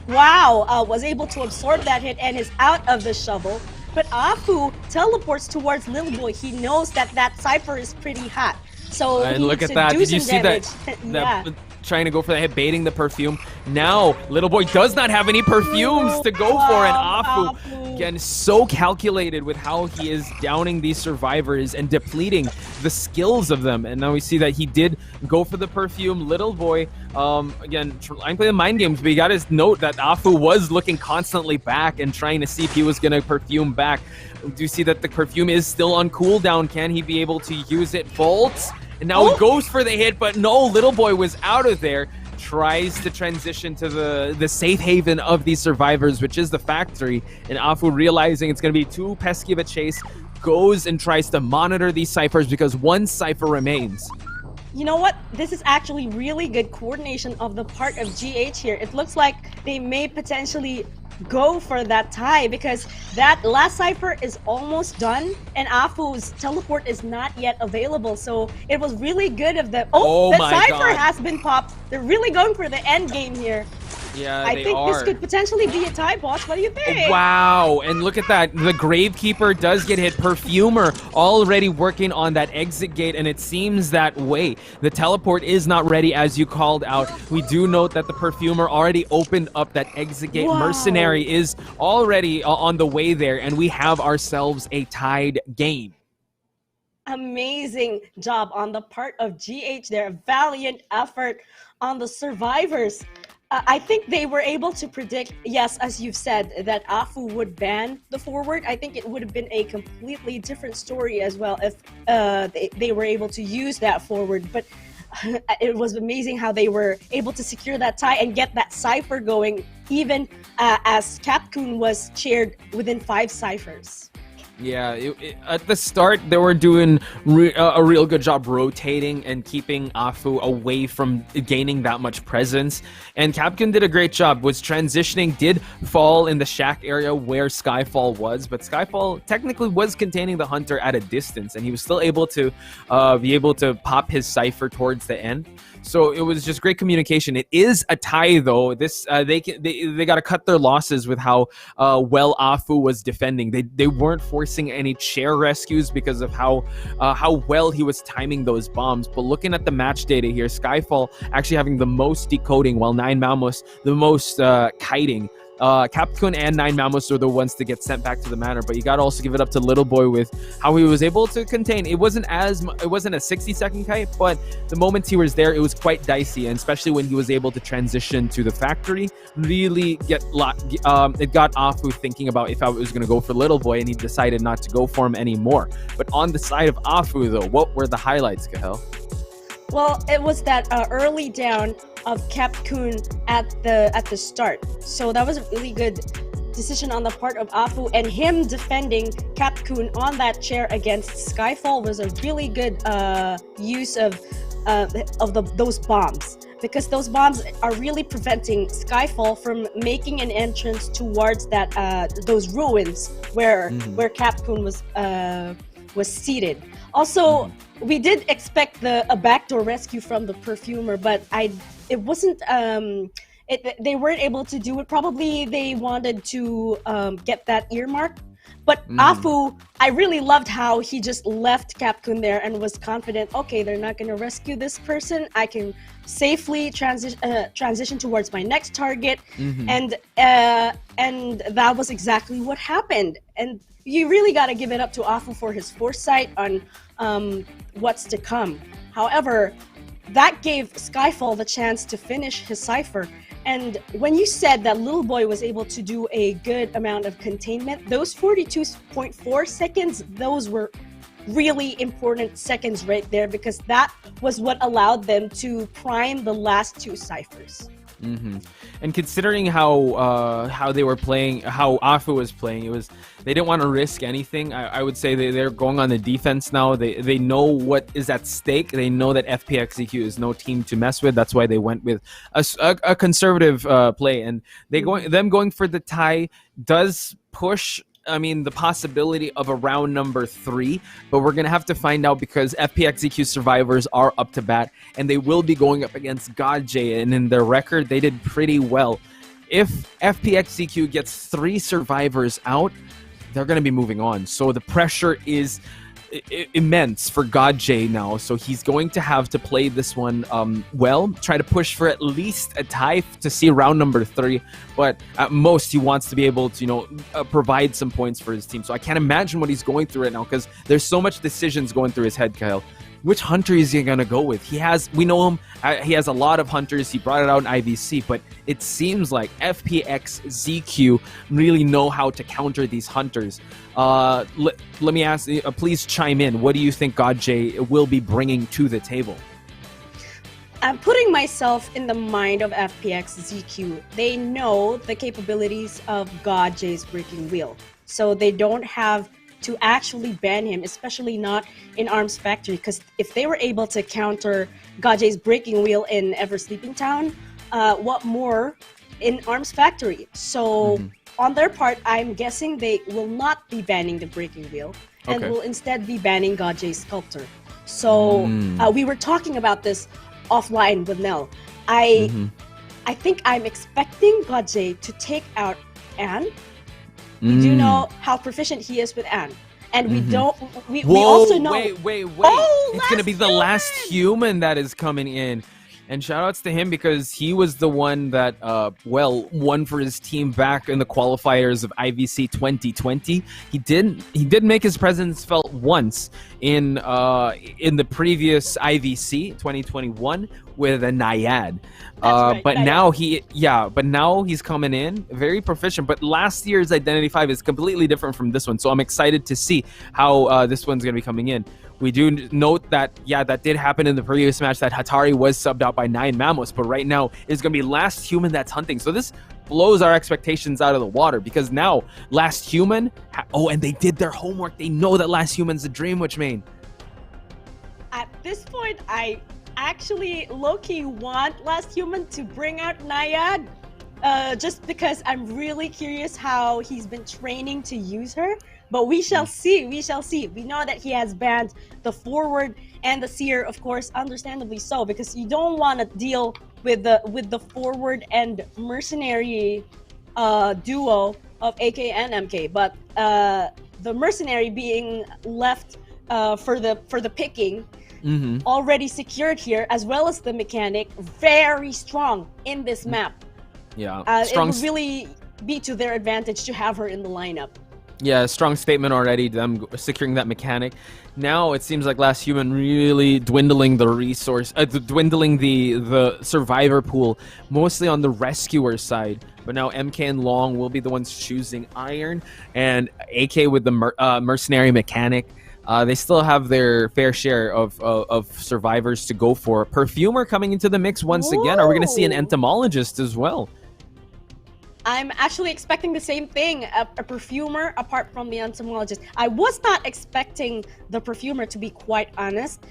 Wow! Was able to absorb that hit and is out of the shovel. But Afu teleports towards Little Boy. He knows that that cipher is pretty hot. So
and look at that. Did you see that?
Yeah.
Trying to go for that hit, baiting the perfume. Now, Little Boy does not have any perfumes to go for, and Afu, again, so calculated with how he is downing these survivors and depleting the skills of them. And now we see that he did go for the perfume. Little Boy, again, I'm playing mind games, but you got to note that Afu was looking constantly back and trying to see if he was going to perfume back. We do see that the perfume is still on cooldown. Can he be able to use it? Bolts. And now he goes for the hit, but no, Little Boy was out of there. Tries to transition to the safe haven of these survivors, which is the factory. And Afu, realizing it's going to be too pesky of a chase, goes and tries to monitor these ciphers because one cipher remains.
You know what? This is actually really good coordination of the part of GH here. It looks like they may potentially go for that tie because that last cipher is almost done and Afu's teleport is not yet available. So it was really good of them. Oh, the cipher has been popped. They're really going for the end game here.
Yeah,
I think this could potentially be a tie, boss. What do you think?
Wow, and look at that. The Gravekeeper does get hit. Perfumer already working on that exit gate, and it seems that way. The teleport is not ready, as you called out. We do note that the Perfumer already opened up that exit gate. Wow. Mercenary is already on the way there, and we have ourselves a tied game.
Amazing job on the part of GH there. Valiant effort on the survivors. I think they were able to predict, yes, as you've said, that Afu would ban the forward. I think it would have been a completely different story as well if they were able to use that forward. But it was amazing how they were able to secure that tie and get that cipher going, even as Capcoon was chaired within 5 ciphers.
Yeah, at the start, they were doing a real good job rotating and keeping Afu away from gaining that much presence. And Capcom did a great job. Was transitioning, did fall in the shack area where Skyfall was, but Skyfall technically was containing the Hunter at a distance, and he was still able to be able to pop his cipher towards the end. So it was just great communication. It is a tie, though. This they got to cut their losses with how well Afu was defending. They weren't forcing any chair rescues because of how well he was timing those bombs. But looking at the match data here, Skyfall actually having the most decoding, while 9 Mamos the most kiting. Capcom and 9 Mamos were the ones to get sent back to the manor, but you gotta also give it up to Little Boy with how he was able to contain. It wasn't a 60-second kite, but the moments he was there, it was quite dicey, and especially when he was able to transition to the factory, really it got Afu thinking about if I was gonna go for Little Boy, and he decided not to go for him anymore. But on the side of Afu, though, what were the highlights, Kahel?
Well, it was that early down of Capcoon at the start. So that was a really good decision on the part of Afu, and him defending Capcoon on that chair against Skyfall was a really good use of those bombs, because those bombs are really preventing Skyfall from making an entrance towards that those ruins where Capcoon was seated. Also, we did expect a backdoor rescue from the perfumer, but it wasn't. They weren't able to do it. Probably they wanted to get that earmark. But Afu, I really loved how he just left Capcoon there and was confident. Okay, they're not going to rescue this person. I can safely transition towards my next target, and that was exactly what happened. And you really got to give it up to Afu for his foresight on what's to come. However, that gave Skyfall the chance to finish his cipher. And when you said that Little Boy was able to do a good amount of containment, those 42.4 seconds, those were really important seconds right there, because that was what allowed them to prime the last 2 ciphers.
And considering how they were playing, how Afu was playing, they didn't want to risk anything. I would say they're going on the defense now. They know what is at stake. They know that FPX.ZQ is no team to mess with. That's why they went with a conservative play, and them going for the tie does push the possibility of a round number 3, but we're going to have to find out, because FPX.ZQ survivors are up to bat, and they will be going up against GodJ, and in their record, they did pretty well. If FPX.ZQ gets 3 survivors out, they're going to be moving on. So the pressure is immense for GodJ now, so he's going to have to play this one well, try to push for at least a tie to see round number 3, but at most he wants to be able to provide some points for his team. So I can't imagine what he's going through right now, because there's so much decisions going through his head, Kyle. Which hunter is he gonna go with? We know him, he has a lot of hunters. He brought it out in IVC, but it seems like FPX.ZQ really know how to counter these hunters. Let me ask, please chime in. What do you think GodJ will be bringing to the table?
I'm putting myself in the mind of FPX.ZQ. They know the capabilities of GodJ's Breaking Wheel, so they don't have to actually ban him, especially not in Arms Factory, because if they were able to counter GodJ's Breaking Wheel in Ever Sleeping Town, what more in Arms Factory? So on their part, I'm guessing they will not be banning the Breaking Wheel, and will instead be banning GodJ's Sculptor. So we were talking about this offline with Nell. I think I'm expecting GodJ to take out Anne. We do know how proficient he is with Anne. And we also know...
Wait.
Oh,
it's going to be the last human that is coming in. And shout outs to him because he was the one that, won for his team back in the qualifiers of IVC 2020. He did make his presence felt once in the previous IVC 2021 with a Naiad.
Right,
but
Naiad.
now he's coming in very proficient. But last year's Identity 5 is completely different from this one. So I'm excited to see how this one's going to be coming in. We do note that, that did happen in the previous match, that Hatari was subbed out by 9 Mamos, but right now it's going to be Last Human that's hunting. So this blows our expectations out of the water because now Last Human, and they did their homework. They know that Last Human's the Dream Witch main.
At this point, I actually low-key want Last Human to bring out Naiad, just because I'm really curious how he's been training to use her. But we shall see. We shall see. We know that he has banned the Forward and the Seer, of course, understandably so, because you don't want to deal with the Forward and Mercenary duo of AK and MK. But the Mercenary being left for the picking, already secured here, as well as the Mechanic, very strong in this map.
Yeah,
it would really be to their advantage to have her in the lineup.
Yeah, strong statement already, them securing that Mechanic. Now it seems like Last Human really dwindling the resource, dwindling the survivor pool, mostly on the rescuer side. But now MK and Long will be the ones choosing Iron, and AK with the Mercenary Mechanic. They still have their fair share of survivors to go for. Perfumer coming into the mix once again. Are we going to see an Entomologist as well?
I'm actually expecting the same thing, a Perfumer apart from the Entomologist. I was not expecting the Perfumer, to be quite honest.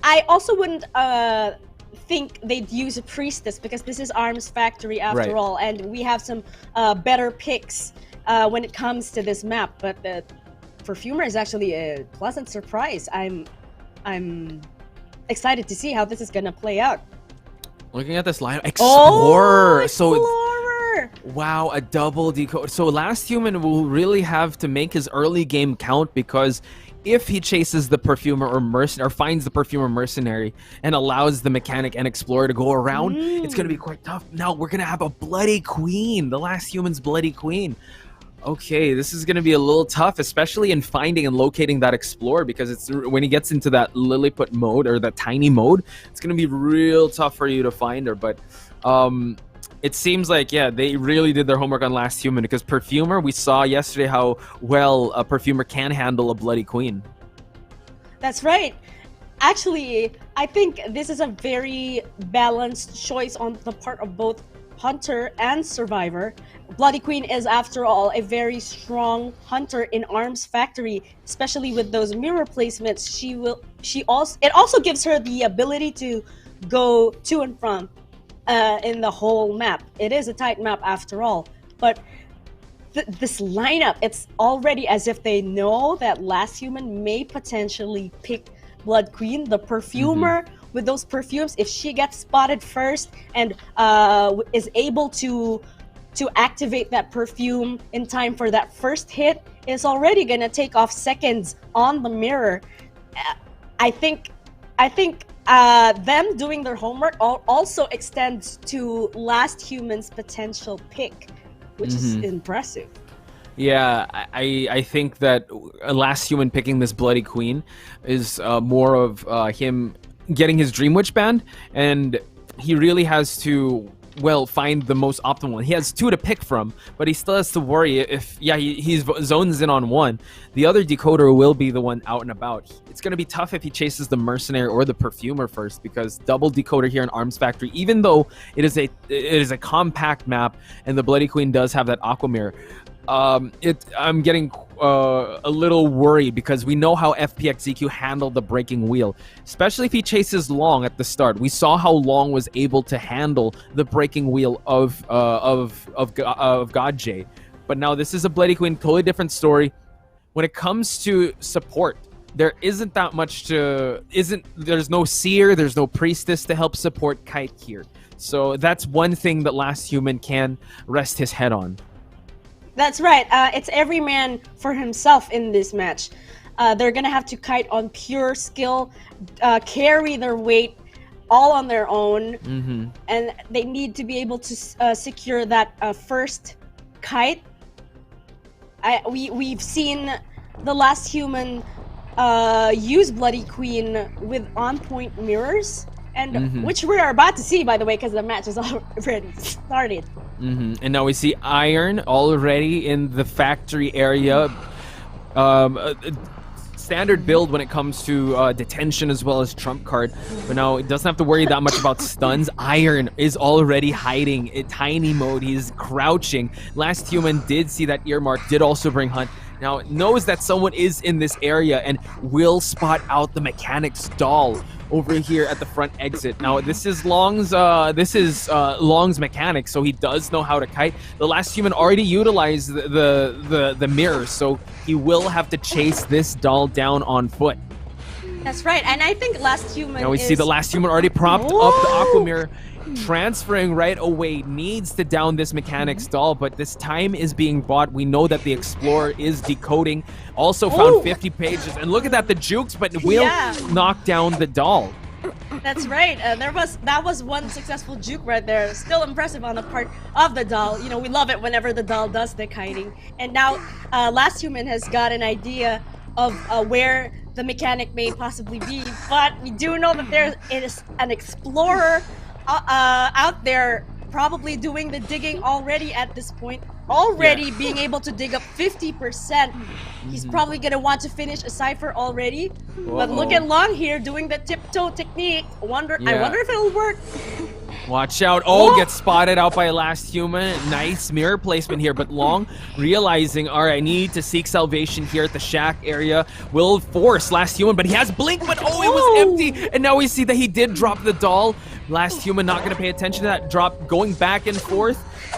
I also wouldn't think they'd use a Priestess because this is Arms Factory after all, and we have some better picks when it comes to this map. But the Perfumer is actually a pleasant surprise. I'm excited to see how this is gonna play out.
Looking at this line, Explorer.
Explorer.
Wow, a double decode. So Last Human will really have to make his early game count, because if he chases the Perfumer or Mercenary, or finds the Perfumer Mercenary and allows the Mechanic and Explorer to go around, it's going to be quite tough. Now we're going to have a Bloody Queen, the Last Human's Bloody Queen. Okay, this is going to be a little tough, especially in finding and locating that Explorer, because it's when he gets into that Lilliput mode or that tiny mode, it's going to be real tough for you to find her. But it seems like, they really did their homework on Last Human, because Perfumer, we saw yesterday how well a Perfumer can handle a Bloody Queen.
That's right. Actually, I think this is a very balanced choice on the part of both Hunter and Survivor. Bloody Queen is, after all, a very strong hunter in Arms Factory, especially with those mirror placements. It also gives her the ability to go to and from in the whole map. It is a tight map after all, but this lineup, it's already as if they know that Last Human may potentially pick Blood Queen, the Perfumer. With those perfumes, if she gets spotted first and is able to activate that perfume in time for that first hit, it's already gonna take off seconds on the mirror. I think them doing their homework also extends to Last Human's potential pick, which is impressive.
Yeah, I think that Last Human picking this Bloody Queen is more of him getting his Dream Witch banned, and he really has to find the most optimal one. He has 2 to pick from, but he still has to worry if he zones in on one. The other decoder will be the one out and about. It's going to be tough if he chases the Mercenary or the Perfumer first, because double decoder here in Arms Factory, even though it is a compact map and the Bloody Queen does have that Aqua Mirror, I'm getting a little worried, because we know how FPX.ZQ handled the Breaking Wheel, especially if he chases Long at the start. We saw how Long was able to handle the Breaking Wheel of God J. But now this is a Bloody Queen, totally different story. When it comes to support, there isn't that much there's no Seer, there's no Priestess to help support Kite here. So that's one thing that Last Human can rest his head on.
That's right. It's every man for himself in this match. They're gonna have to kite on pure skill, carry their weight, all on their own,
Mm-hmm.
and they need to be able to secure that first kite. We've seen the last human use Bloody Queen with on-point mirrors, and which we are about to see, by the way, because the match is already started.
And now we see Iron already in the factory area. Standard build when it comes to detention as well as trump card, but now it doesn't have to worry that much about stuns. Iron is already hiding in tiny mode. He's crouching. Last human did see that earmark, did also bring Hunt. Now it knows that someone is in this area and will spot out the mechanics doll over here at the front exit. Now this is Long's mechanic, so he does know how to kite. The last human already utilized the mirror, so he will have to chase this doll down on foot.
That's right, and I think last human.
Now we see the last human already propped up the aqua mirror, transferring right away. Needs to down this mechanics doll, but this time is being bought. We know that the Explorer is decoding. Also found 50 pages, and look at that, the jukes, but will knock down the doll.
That's right. That was one successful juke right there. Still impressive on the part of the doll. You know, we love it whenever the doll does the kiting. And now, last human has got an idea of where the mechanic may possibly be, but we do know that there is an explorer out there probably doing the digging already at this point, being able to dig up 50%. He's probably gonna want to finish a cipher already. But look at Long here doing the tiptoe technique. I wonder if it'll work.
Watch out. Gets spotted out by last human. Nice mirror placement here, but Long realizing, all right, I need to seek salvation here at the shack area. Will force last human, but he has blink, but it was empty. And now we see that he did drop the doll. Last human not gonna pay attention to that drop, going back and forth.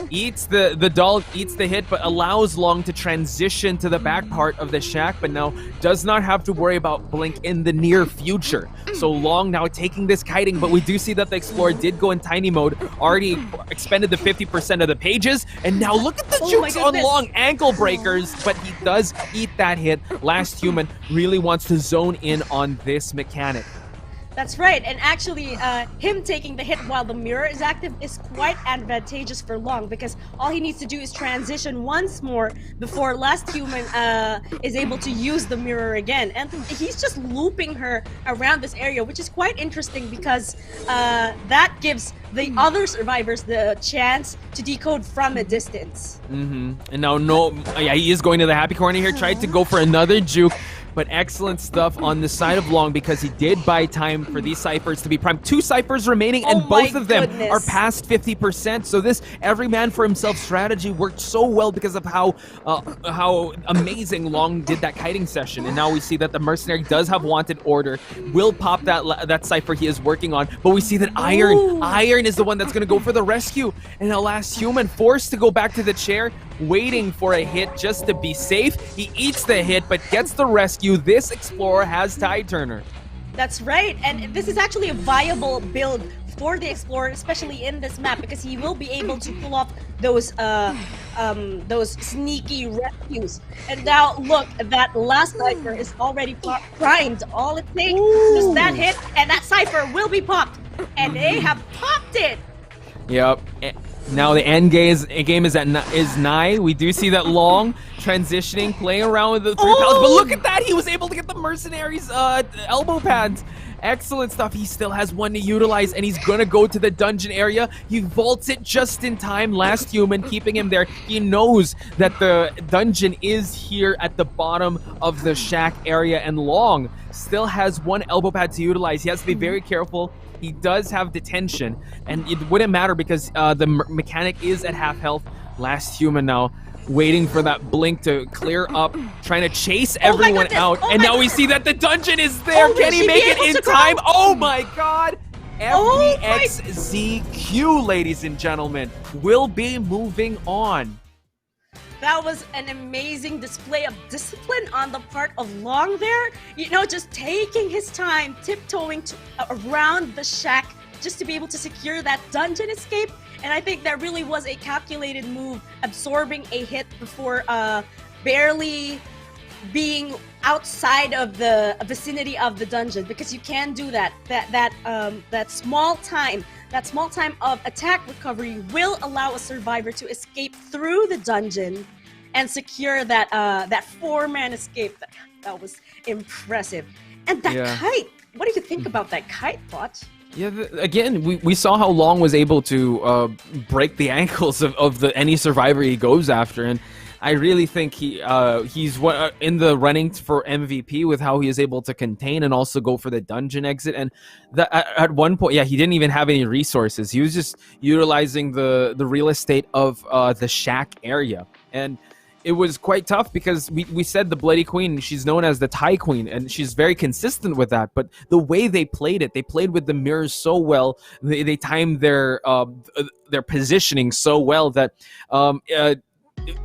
Eats the doll, eats the hit, but allows Long to transition to the back part of the shack, but now does not have to worry about blink in the near future. So Long now taking this kiting, but we do see that the Explorer did go in tiny mode, already expended the 50% of the pages, and now look at the jukes on Long, ankle breakers, but he does eat that hit. Last human really wants to zone in on this mechanic.
That's right, and actually, him taking the hit while the mirror is active is quite advantageous for Long, because all he needs to do is transition once more before last human is able to use the mirror again. And he's just looping her around this area, which is quite interesting because that gives the other survivors the chance to decode from a distance.
And now he is going to the happy corner here, tried to go for another juke. But excellent stuff on the side of Long, because he did buy time for these ciphers to be primed. 2 ciphers remaining, and both of them are past 50%. So this every man for himself strategy worked so well because of how amazing Long did that kiting session. And now we see that the mercenary does have wanted order, will pop that cipher he is working on. But we see that Iron is the one that's going to go for the rescue. And the last human forced to go back to the chair, waiting for a hit just to be safe. He eats the hit, but gets the rescue. This Explorer has Tide Turner.
That's right, and this is actually a viable build for the Explorer, especially in this map, because he will be able to pull off those sneaky rescues. And now look, that last cipher is already primed. All it takes is that hit, and that cipher will be popped. And they have popped it.
Yep. Now the end game is nigh. We do see that Long transitioning, playing around with the 3 pals, but look at that! He was able to get the mercenaries' elbow pads. Excellent stuff. He still has one to utilize, and he's gonna go to the dungeon area. He vaults it just in time. Last human keeping him there. He knows that the dungeon is here at the bottom of the shack area, and Long still has 1 elbow pad to utilize. He has to be very careful. He does have detention, and it wouldn't matter because the mechanic is at half health. Last human now waiting for that blink to clear up, trying to chase everyone out. And now we see that the dungeon is there. Can he make it in time? Oh my god! FPX.ZQ, ladies and gentlemen, will be moving on.
That was an amazing display of discipline on the part of Long there. You know, just taking his time, tiptoeing around the shack just to be able to secure that dungeon escape. And I think that really was a calculated move, absorbing a hit before barely being outside of the vicinity of the dungeon, because you can do that. That small time of attack recovery will allow a survivor to escape through the dungeon and secure that 4-man escape. That was impressive. And that kite, what do you think about that kite, Bot?
Yeah, again, we saw how Long was able to break the ankles of any survivor he goes after, and I really think he's in the running for MVP with how he is able to contain and also go for the dungeon exit. And at one point, he didn't even have any resources. He was just utilizing the real estate of the shack area. And it was quite tough because we said the Bloody Queen, she's known as the Thai Queen, and she's very consistent with that. But the way they played with the mirrors so well, they timed their positioning so well that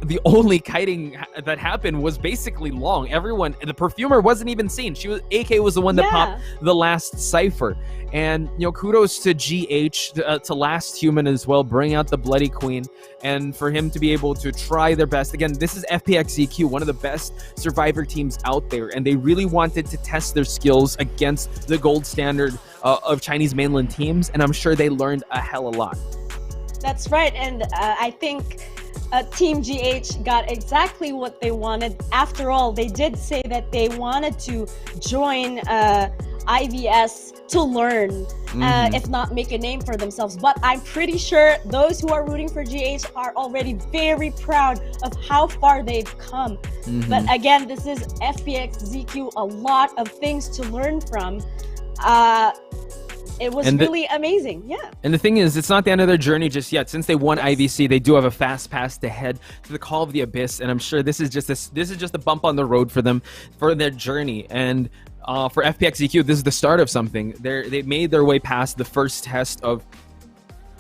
the only kiting that happened was basically Long. The perfumer wasn't even seen. AK was the one that popped the last cipher. And kudos to GH, to Last Human as well, bring out the Bloody Queen, and for him to be able to try their best. Again, this is FPX.ZQ, one of the best survivor teams out there, and they really wanted to test their skills against the gold standard of Chinese mainland teams, and I'm sure they learned a hell of a lot.
That's right, and I think Team GH got exactly what they wanted. After all, they did say that they wanted to join IVS to learn, if not make a name for themselves. But I'm pretty sure those who are rooting for GH are already very proud of how far they've come. But again, this is FPX.ZQ, a lot of things to learn from. It was really amazing,
And the thing is, it's not the end of their journey just yet. Since they won IVC, they do have a fast pass to head to the Call of the Abyss, and I'm sure this is just a bump on the road for them for their journey. And for FPX.ZQ, this is the start of something. They made their way past the first test of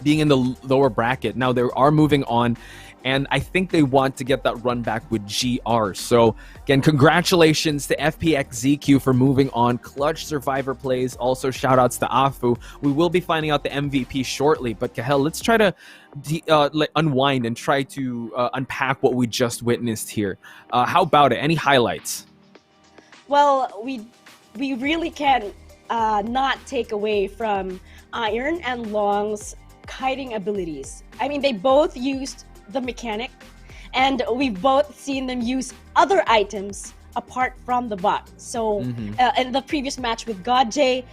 being in the lower bracket. Now they are moving on, and I think they want to get that run back with GR. So again, congratulations to FPX.ZQ for moving on. Clutch survivor plays. Also shout outs to Afu. We will be finding out the MVP shortly, but Kahel, let's try to unwind and try to unpack what we just witnessed here. How about it? Any highlights?
Well, we really can not take away from Iron and Long's kiting abilities. I mean, they both used the mechanic, and we've both seen them use other items apart from the bot. So in the previous match with GodJ,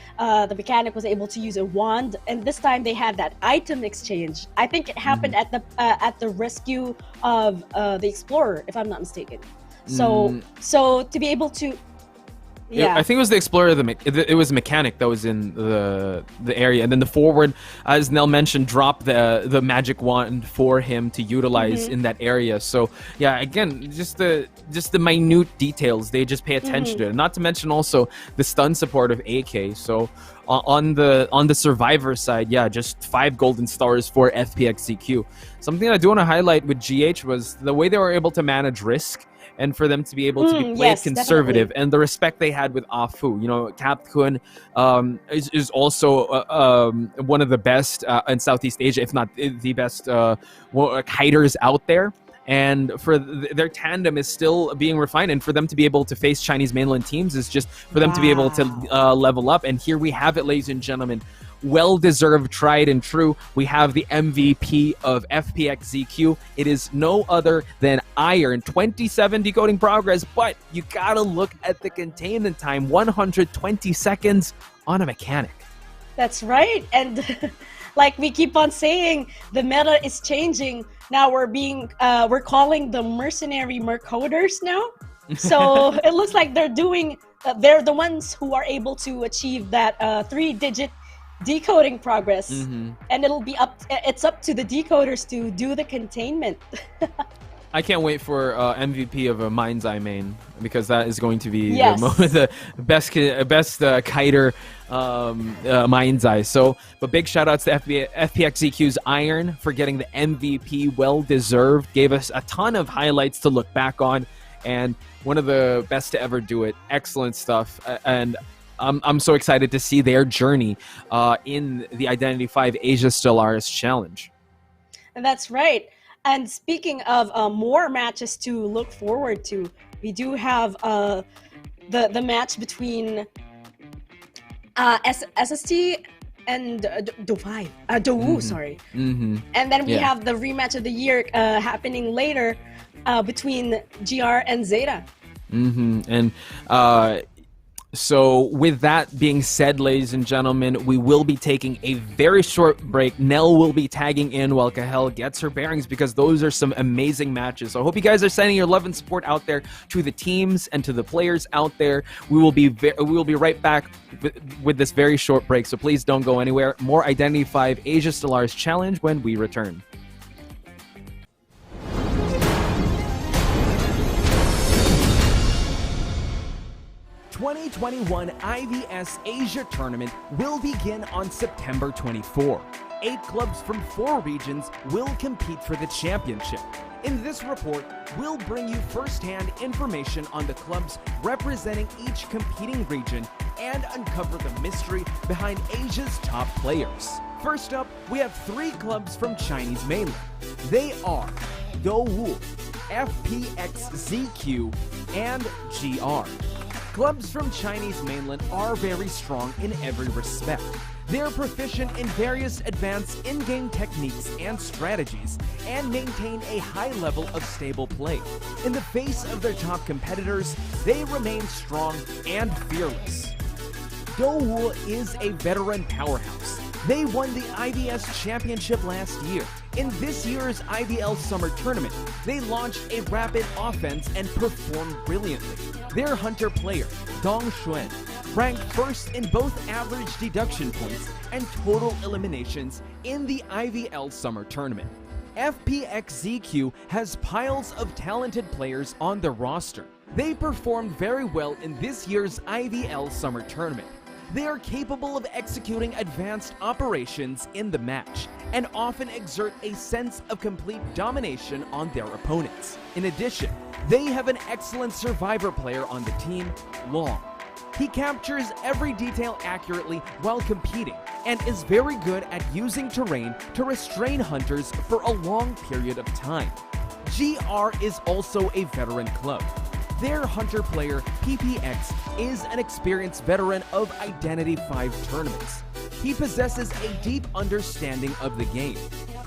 the mechanic was able to use a wand, and this time they had that item exchange. I think it happened at the rescue of the Explorer, if I'm not mistaken. So to be able to I think it was the Explorer. It was a mechanic that was in the area, and then the forward, as Nell mentioned, dropped the magic wand for him to utilize in that area. So yeah, again, just the minute details, they just pay attention to it. Not to mention also the stun support of AK. So on the survivor side, just 5 golden stars for FPX.ZQ. Something I do want to highlight with GH was the way they were able to manage risk, and for them to be able to be played conservative, definitely. And the respect they had with Afu. Cap Kun is also one of the best in Southeast Asia, if not the best kiters out there. And for their tandem is still being refined, and for them to be able to face Chinese mainland teams is just for them to be able to level up. And here we have it, ladies and gentlemen. Well-deserved, tried and true. We have the MVP of FPX.ZQ. It is no other than Iron. 27 decoding progress, but you gotta look at the containment time. 120 seconds on a mechanic. That's right. And like we keep on saying, the meta is changing. Now we're calling the mercenary mercoders now. So it looks like they're the ones who are able to achieve that 3-digit decoding progress, and it's up to the decoders to do the containment.
I can't wait for MVP of a Mind's Eye main, because that is going to be the best kiter Mind's Eye. So, but big shout outs to FPX.ZQ's Iron for getting the MVP, well deserved. Gave us a ton of highlights to look back on, and one of the best to ever do it. Excellent stuff, and I'm so excited to see their journey in the Identity 5 Asia Stellaris Challenge.
And that's right. And speaking of more matches to look forward to, we do have the match between SST and Dou, sorry. And then we have the rematch of the year happening later between GR and ZETA.
And so with that being said, ladies and gentlemen, we will be taking a very short break. Nell will be tagging in while Kahel gets her bearings, because those are some amazing matches. So I hope you guys are sending your love and support out there to the teams and to the players out there. We will be right back with this very short break, so please don't go anywhere. More Identity 5 Asia Stellaris Challenge when we return. 2021 IVS Asia Tournament will begin on September 24. 8 clubs from 4 regions will compete for the championship. In this report, we'll bring you first-hand information on the clubs representing each competing region and uncover the mystery behind Asia's top players. First up, we have 3 clubs from Chinese mainland. They are Dou, FPX.ZQ, and GR. Clubs from Chinese mainland are very strong in every respect. They're proficient in various advanced in-game techniques and strategies, and maintain a high level of stable play. In the face of their top competitors, they remain strong and fearless. Dou is a veteran powerhouse. They won the IVS Championship last year. In this year's IVL Summer Tournament, they launched a rapid offense and performed brilliantly. Their hunter player, Dong Xuan, ranked first in both average deduction points and total eliminations in the IVL Summer Tournament. FPX.ZQ has piles of talented players on the roster. They performed very well in this year's IVL Summer Tournament. They are capable of executing advanced operations in the match and often exert a sense of complete domination on their opponents. In addition, they have an excellent survivor player on the team, Long. He captures every detail accurately while competing and is very good at using terrain to restrain hunters for a long period of time. GR is also a veteran club. Their hunter player, PPX, is an experienced veteran of Identity 5 tournaments. He possesses a deep understanding of the game.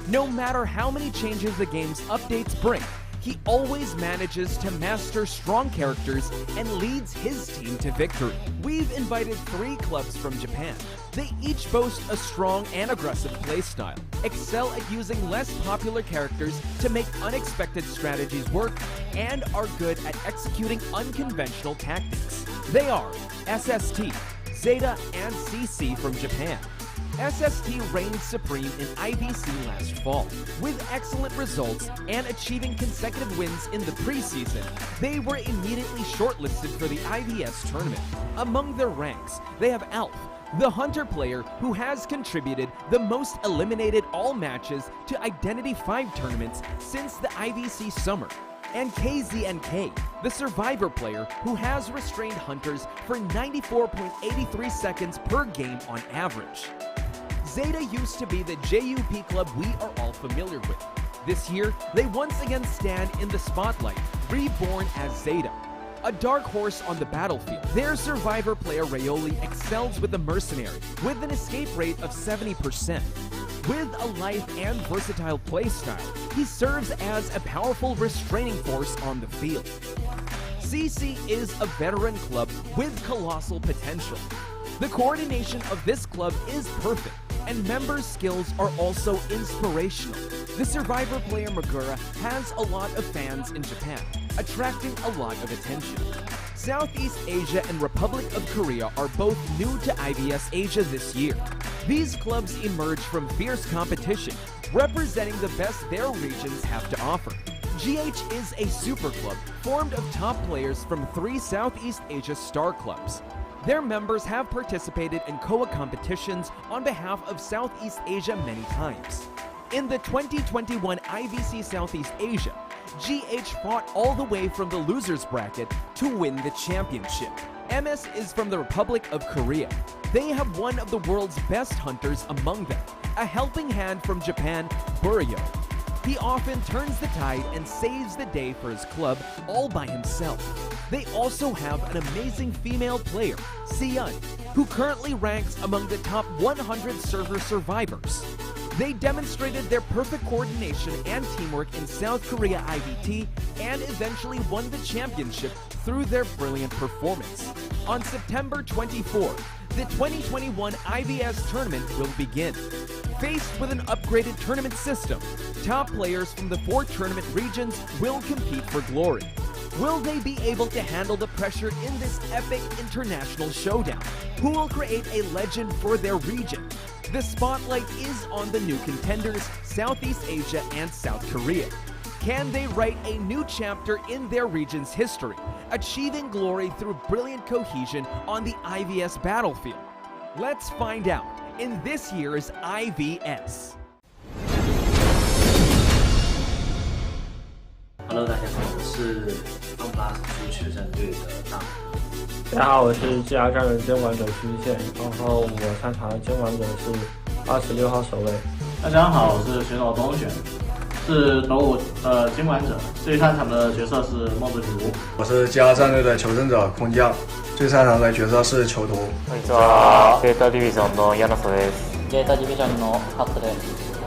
No matter how many changes the game's updates bring, he always manages to master strong characters and leads his team to victory. We've invited 3 clubs from Japan. They each boast a strong and aggressive playstyle, excel at using less popular characters to make unexpected strategies work, and are good at executing unconventional tactics. They are SST, ZETA, and CC from Japan. SST reigned supreme in IVC last fall. With excellent results and achieving consecutive wins in the preseason, they were immediately shortlisted for the IVS tournament. Among their ranks, they have Alf, the hunter player who has contributed the most eliminated all matches to Identity 5 tournaments since the IVC summer, and KZNK, the survivor player who has restrained hunters for 94.83 seconds per game on average. ZETA used to be the JUP club we are all familiar with. This year, they once again stand in the spotlight, reborn as ZETA, a dark horse on the battlefield. Their survivor player Rayoli excels with the mercenary, with an escape rate of 70%. With a life and versatile playstyle, he serves as a powerful restraining force on the field. CC is a veteran club with colossal potential. The coordination of this club is perfect, and members' skills are also inspirational. The survivor player Magura has a lot of fans in Japan, attracting a lot of attention. Southeast Asia and Republic of Korea are both new to IVS Asia this year. These clubs emerge from fierce competition, representing the best their regions have to offer. GH is a super club formed of top players from 3 Southeast Asia star clubs. Their members have participated in COA competitions on behalf of Southeast Asia many times. In the 2021 IVC Southeast Asia, GH fought all the way from the losers bracket to win the championship. MS is from the Republic of Korea. They have one of the world's best hunters among them, a helping hand from Japan, Buryo. He often turns the tide and saves the day for his club all by himself. They also have an amazing female player, Seon, who currently ranks among the top 100 server survivors. They demonstrated their perfect coordination and teamwork in South Korea IVT and eventually won the championship through their brilliant performance. On September 24, the 2021 IVS tournament will begin. Faced with an upgraded tournament system, top players from the 4 tournament regions will compete for glory. Will they be able to handle the pressure in this epic international showdown? Who will create a legend for their region? The spotlight is on the new contenders, Southeast Asia and South Korea. Can they write a new chapter in their region's history, achieving glory through brilliant cohesion on the IVS battlefield? Let's find out in this year's IVS.
Hello， 大家好，我是 FPX.ZQ 决战队的大虎。
大家好，我是GR战人监管者区域线，然后我擅长的监管者是26号守卫。
大家好，我是选手东选，是斗五监管者，最擅长的角色是梦之竹。
我是GR战队的求生者空降，最擅长的角色是囚徒。
こんにちは。ZETAディビジョンのヤナソです。
ZETAディビジョンのカットです。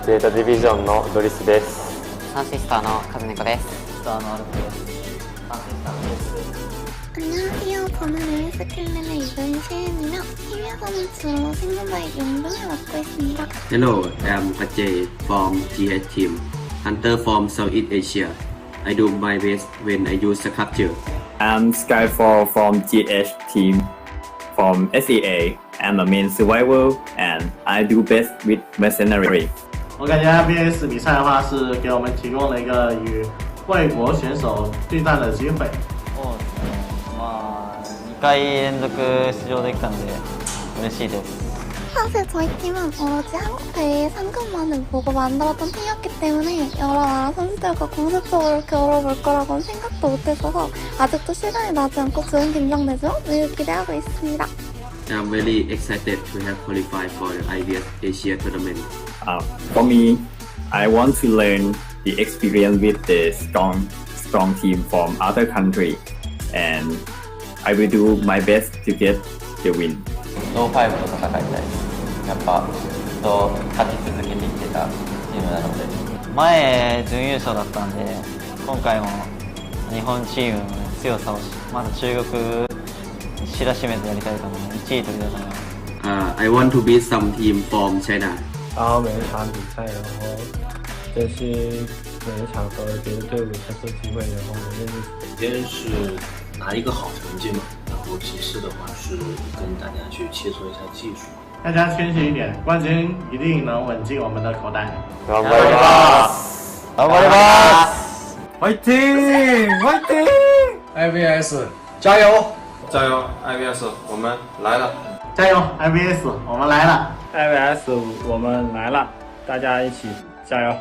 ZETAディビジョンのドリスです。
サンシスターのカズネコです。スターのアルフです。サンシスターのレスです。
안녕하세요. 저는 스킬렐의 이근시입니다. 해외 선수로 생존자의 용병을 맡고 있습니다.
Hello, I'm Ajay from GH team, hunter from Southeast Asia. I do my best when I use capture.
I'm Skyfall from GH team. From SEA, I'm a main survivor and I do best with mercenary.
我感觉 IVS 比赛的话是给我们提供了一个与外国选手对战的机会。
そうですね。まあ2回連続出場できたので嬉しいです。
사실 저희 팀은 오로지 한국 대회 상금만을 보고 만들었던 팀이었기 때문에 여러 나라 선수들과 공식적으로 겨뤄볼 거라고는 생각도 못했어서 아직도 시간이 나지 않고 좋은 긴장되죠? 매우 기대하고 있습니다.
I'm very excited to have qualified for the IVS Asia tournament.
For me, I want to learn the experience with the strong team from other country, and I will do my best to get the win.
ロー5と戦いたいです。やっぱずっと勝ち続けてきてたチームなので、前準優勝だったんで、今回も日本チームの強さをまず中国知らしめてやりたいと思うので、1位取りたいと思います。
I want to beat some team from China.
然后每一场比赛，然后这些每一场和别的队伍合作机会，然后我认识。
首先是拿一个好成绩嘛，然后其次的话是跟大家去切磋一下技术。
大家谦虚一点，冠军一定能稳进我们的口袋。
頑張ります。
頑張ります。
Fighting! IVS 加油！
加油 IVS， 我们来了！
加油 IVS， 我们来了！
IVS 我们来了，大家一起加油！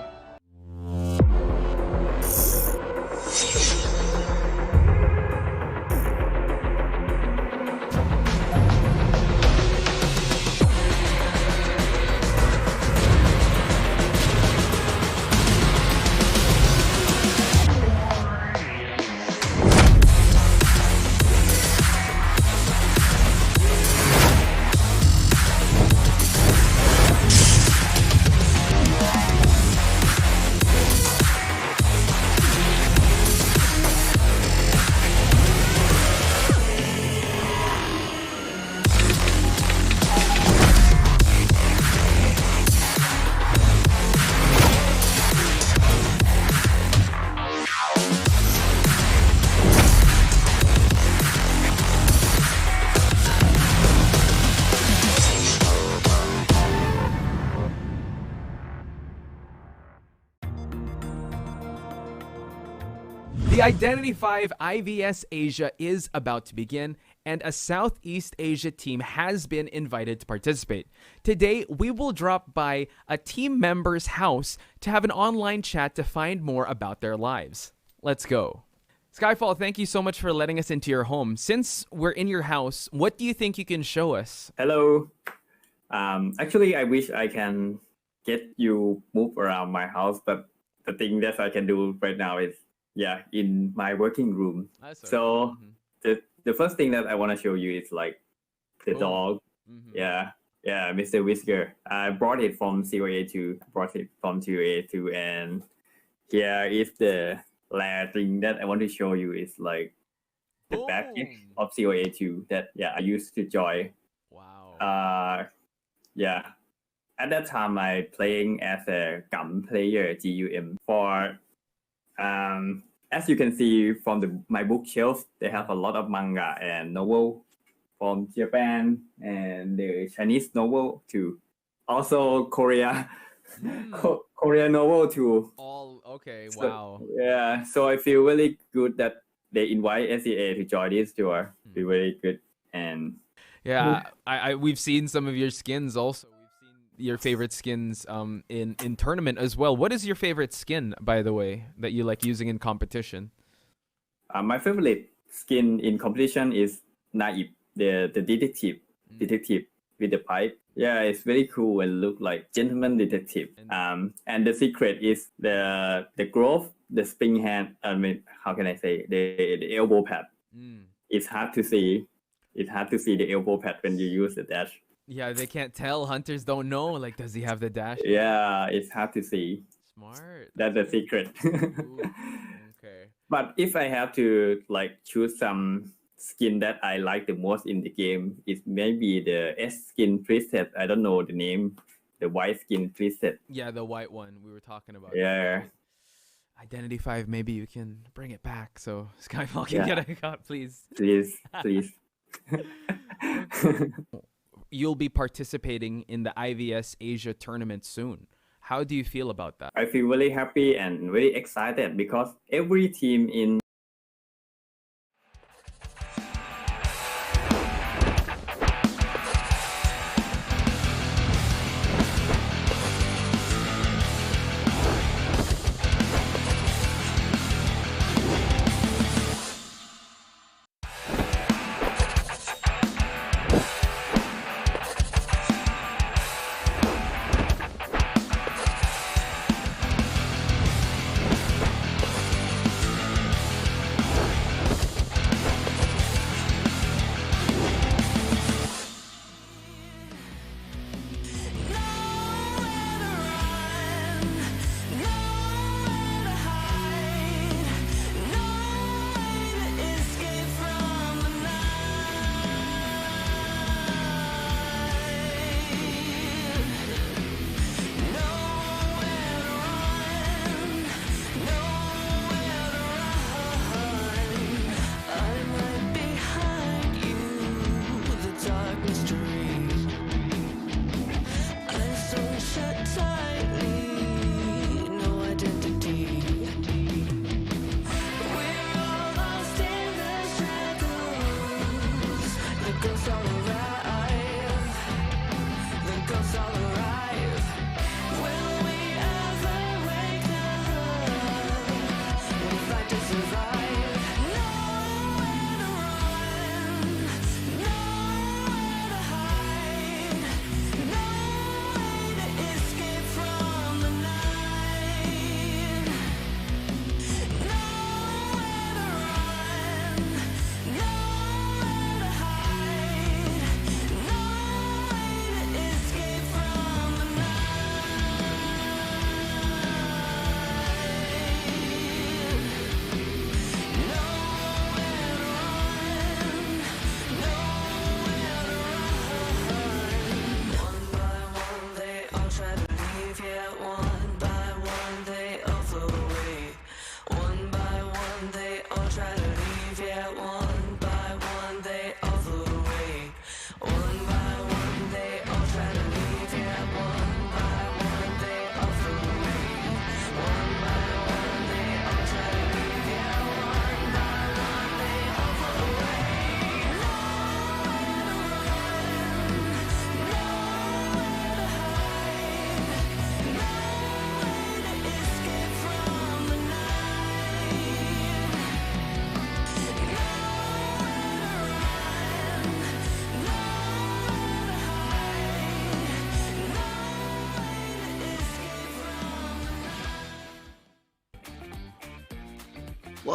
The Identity 5 IVS Asia is about to begin, and a Southeast Asia team has been invited to participate. Today, we will drop by a team member's house to have an online chat to find more about their lives. Let's go. Skyfall, thank you so much for letting us into your home. Since we're in your house, what do you think you can show us?
Hello. Actually, I wish I can get you move around my house, but the thing that I can do right now is in my working room. So the first thing that I want to show you is like the dog. Yeah, Mr. Whisker. I brought it from COA2. And here is the rare thing that I want to show you is like the package of COA2 that I used to join. Wow. At that time, I playing as a GUM player, GUM. For as you can see from my bookshelf, they have a lot of manga and novel from Japan and the Chinese novel too. Also Korea, Korean novel too.
All okay.
So,
wow.
Yeah. So I feel really good that they invite SEA to join this tour. Be very good. And
we've seen some of your skins also. Your favorite skins in tournament as well. What is your favorite skin, by the way, that you like using in competition?
My favorite skin in competition is Naive, the detective with the pipe. Yeah, it's very cool and look like gentleman detective. And the secret is the glove, the spring hand. I mean, how can I say the elbow pad? It's hard to see. It's hard to see the elbow pad when you use the dash.
Yeah, they can't tell. Hunters don't know. Like, does he have the dash?
Yeah, it's hard to see.
Smart.
That's the secret.
Ooh, okay.
But if I have to like choose some skin that I like the most in the game, it's maybe the S skin preset. I don't know the name. The white skin preset.
Yeah, the white one we were talking about.
Yeah.
Identity 5, maybe you can bring it back so Skyfall can get a cut, please.
Please.
You'll be participating in the IVS Asia tournament soon. How do you feel about that?
I feel really happy and very excited because every team in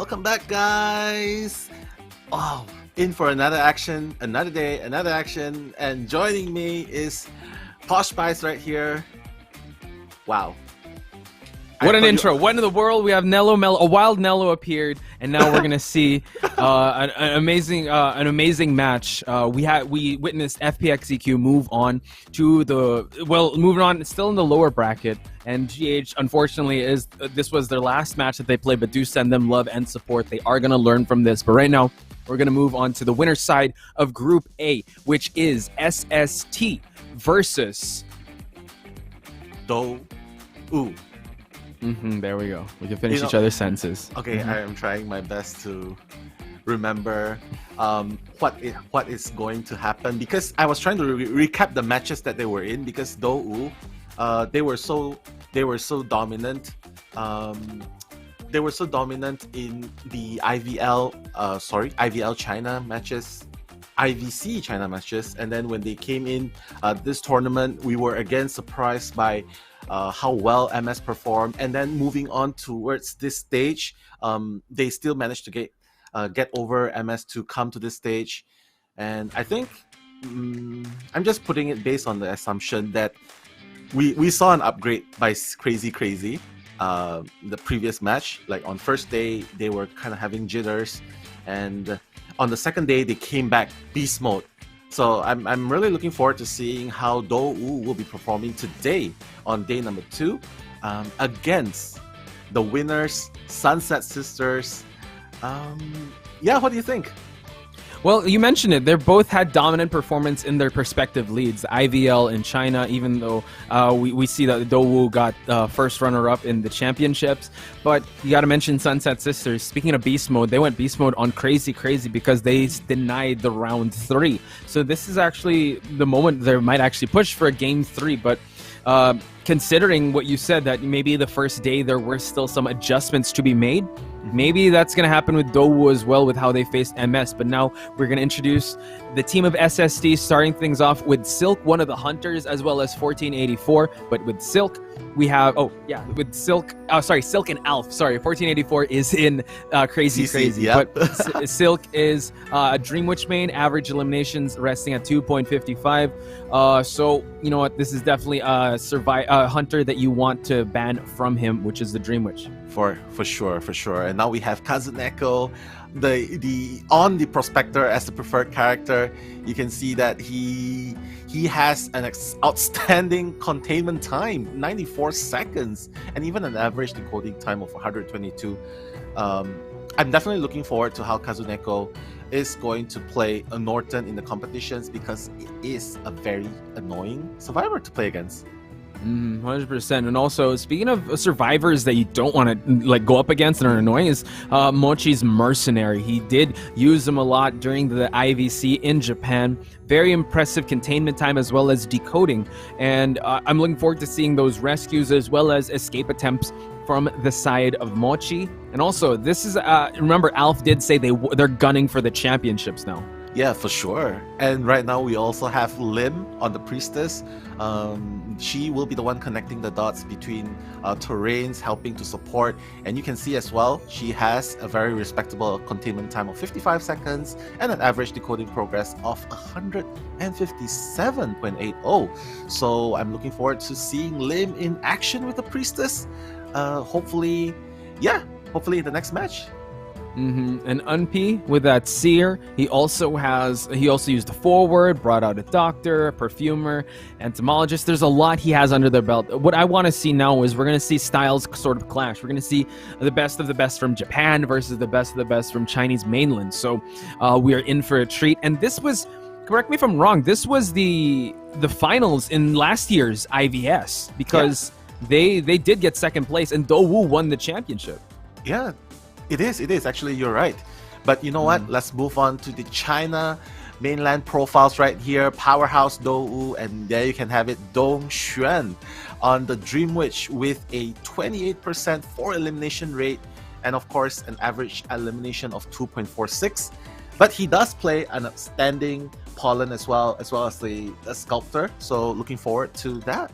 Welcome back, guys. Oh, in for another action, another day, another action, and joining me is Posh Spice right here. Wow.
What an intro. What in the world? We have Nello Mello. A wild Nello appeared, and now we're going to see an amazing match. We witnessed FPX.ZQ move on to moving on, still in the lower bracket. And GH, unfortunately, this was their last match that they played, but do send them love and support. They are going to learn from this. But right now, we're going to move on to the winner's side of Group A, which is SST versus Do-U. There we go. We can finish each other's sentences.
Okay, I am trying my best to remember what is going to happen, because I was trying to recap the matches that they were in, because Do-U, they were so dominant. They were so dominant in the IVL China matches, IVC China matches, and then when they came in this tournament, we were again surprised by how well MS performed, and then moving on towards this stage, they still managed to get over MS to come to this stage. And I think I'm just putting it based on the assumption that we saw an upgrade by Crazy. The previous match, like on first day, they were kind of having jitters, and on the second day, they came back beast mode. So I'm really looking forward to seeing how Do-U will be performing today on day number 2 against the winners, Sunset Sisters. Yeah, what do you think?
Well, you mentioned it. They both had dominant performance in their respective leagues. IVL in China, even though we see that Do-U got first runner-up in the championships. But you got to mention Sunset Sisters. Speaking of beast mode, they went beast mode on Crazy because they denied the round 3. So this is actually the moment they might actually push for a game 3. But considering what you said, that maybe the first day there were still some adjustments to be made, maybe that's going to happen with Do-U as well, with how they faced MS. But now we're going to introduce the team of SST, starting things off with Silk, one of the hunters, as well as 1484. But with Silk, we have Silk and Alf. Sorry, 1484 is in Crazy.
Yep.
But Silk is a Dream Witch main, average eliminations resting at 2.55. So you know what, this is definitely a hunter that you want to ban from him, which is the Dream Witch.
For sure. And now we have Kazuneko, the Prospector as the preferred character. You can see that he has an outstanding containment time, 94 seconds, and even an average decoding time of 122. I'm definitely looking forward to how Kazuneko is going to play a Norton in the competitions, because it is a very annoying survivor to play against.
100%. And also, speaking of survivors that you don't want to go up against and are annoying, is Mochi's Mercenary. He did use them a lot during the IVC in Japan. Very impressive containment time as well as decoding. And I'm looking forward to seeing those rescues as well as escape attempts from the side of Mochi. And also, this is remember, Alf did say they're gunning for the championships now.
Yeah, for sure. And right now we also have Lim on the Priestess. She will be the one connecting the dots between terrains, helping to support. And you can see as well, she has a very respectable containment time of 55 seconds and an average decoding progress of 157.80. So I'm looking forward to seeing Lim in action with the Priestess. Hopefully in the next match.
And Unp with that Seer, he also used the forward, brought out a doctor, a perfumer, entomologist. There's a lot he has under their belt. What I want to see now is we're going to see styles sort of clash. We're going to see the best of the best from Japan versus the best of the best from Chinese mainland. So we are in for a treat. And this was, correct me if I'm wrong, this was the finals in last year's IVS, because they did get second place and Do-U won the championship.
Yeah. It is. Actually, you're right. But you know what? Let's move on to the China mainland profiles right here. Powerhouse Do-U, and there you can have it, Dong Xuan on the Dream Witch with a 28% 4 elimination rate, and of course an average elimination of 2.46. But he does play an outstanding Pollen as well as the Sculptor. So looking forward to that.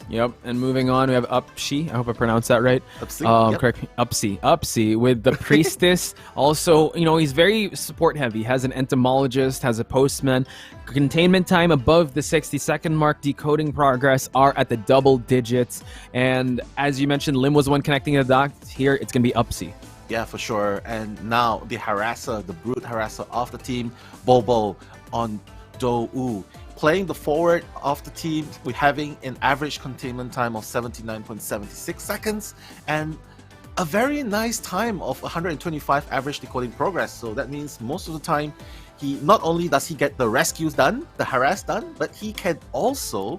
Yep, and moving on, we have Upsi. I hope I pronounced that right.
Upsi, yep.
Correct me. Upsi with the Priestess. Also, he's very support heavy. Has an entomologist, has a postman. Containment time above the 60-second mark. Decoding progress are at the double digits. And as you mentioned, Lim was the one connecting the dots. Here, it's going to be Upsi.
Yeah, for sure. And now the harasser, the brute harasser of the team, Bobo on Do-woo. Playing the forward of the team, we're having an average containment time of 79.76 seconds and a very nice time of 125 average decoding progress. So that means most of the time, he not only does he get the rescues done, the harass done, but he can also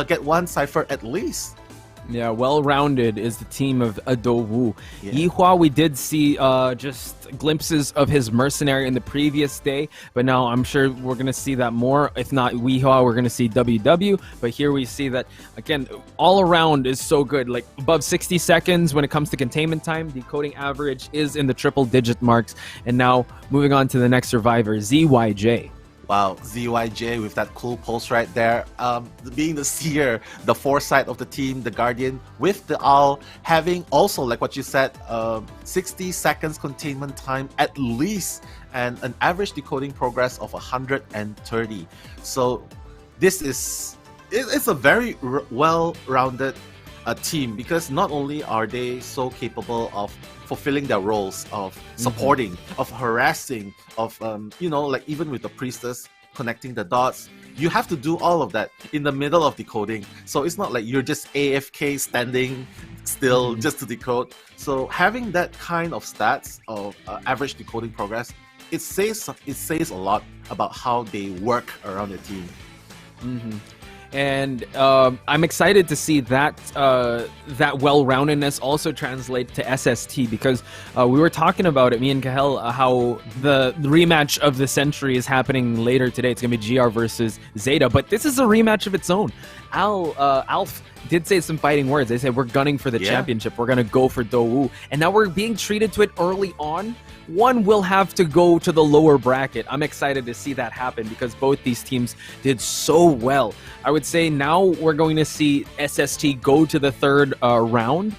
get one cipher at least.
Yeah, well-rounded is the team of Do-woo.
Yeah.
Yihua, we did see just glimpses of his mercenary in the previous day, but now I'm sure we're going to see that more. If not Yihua, we're going to see WW. But here we see that, again, all around is so good. Like above 60 seconds when it comes to containment time, decoding average is in the triple-digit marks. And now moving on to the next survivor, ZYJ.
Wow, ZYJ with that cool pulse right there. Being the seer, the foresight of the team, the guardian with the owl, having also, like what you said, 60 seconds containment time at least, and an average decoding progress of 130. So this is it's a very well-rounded team, because not only are they so capable of fulfilling their roles of supporting, of harassing, of like even with the priestess connecting the dots, you have to do all of that in the middle of decoding. So it's not like you're just AFK standing still just to decode. So having that kind of stats of average decoding progress, it says a lot about how they work around the team.
And I'm excited to see that that well-roundedness also translate to SST, because we were talking about it, me and Kahel, how the rematch of the century is happening later today. It's going to be GR versus ZETA, but this is a rematch of its own. Alf did say some fighting words. They said, we're gunning for the championship. We're going to go for Do-woo. And now we're being treated to it early on. One will have to go to the lower bracket. I'm excited to see that happen because both these teams did so well. I would say now we're going to see SST go to the third round.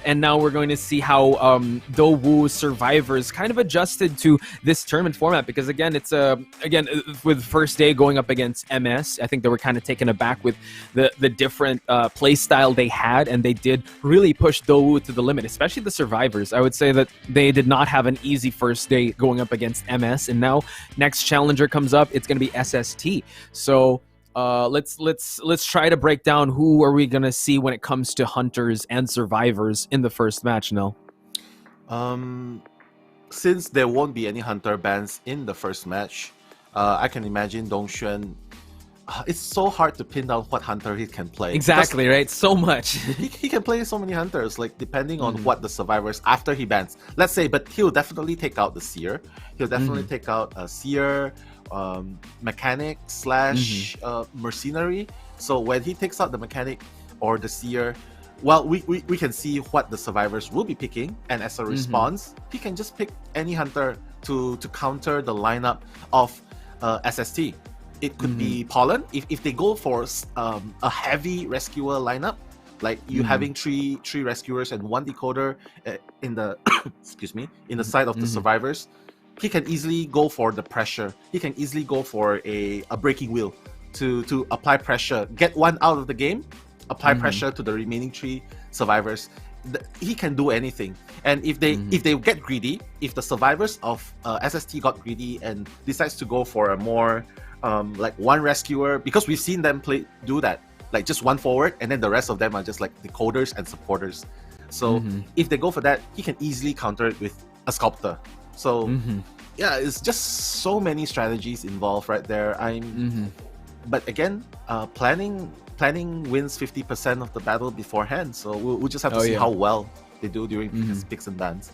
And now we're going to see how Do-woo survivors kind of adjusted to this tournament format, because again, it's again with first day going up against MS. I think they were kind of taken aback with the different play style they had, and they did really push Do-woo to the limit, especially the survivors. I would say that they did not have an easy first day going up against MS, and now next challenger comes up, it's going to be SST. So let's try to break down who are we gonna see when it comes to hunters and survivors in the first match, Nell.
Since there won't be any hunter bans in the first match, I can imagine Dongxuan. It's so hard to pin down what hunter he can play.
Exactly, right? So much.
he can play so many hunters, like depending on what the survivors after he bans. Let's say, but he'll definitely take out the seer. He'll definitely take out a seer, mechanic slash mercenary. So when he takes out the mechanic or the seer, well, we can see what the survivors will be picking, and as a response, he can just pick any hunter to counter the lineup of SST. It could be Pollen if they go for a heavy rescuer lineup, like you having three rescuers and one decoder in the excuse me, in the side of the survivors. He can easily go for the pressure. He can easily go for a breaking wheel to apply pressure, get one out of the game, apply pressure to the remaining three survivors. He can do anything. And if they get greedy, if the survivors of SST got greedy and decides to go for a more like one rescuer, because we've seen them do that, like just one forward, and then the rest of them are just like decoders and supporters. So if they go for that, he can easily counter it with a sculptor. So yeah, it's just so many strategies involved right there. But again, planning wins 50% of the battle beforehand. So we'll just have to see how well they do during his picks and bans.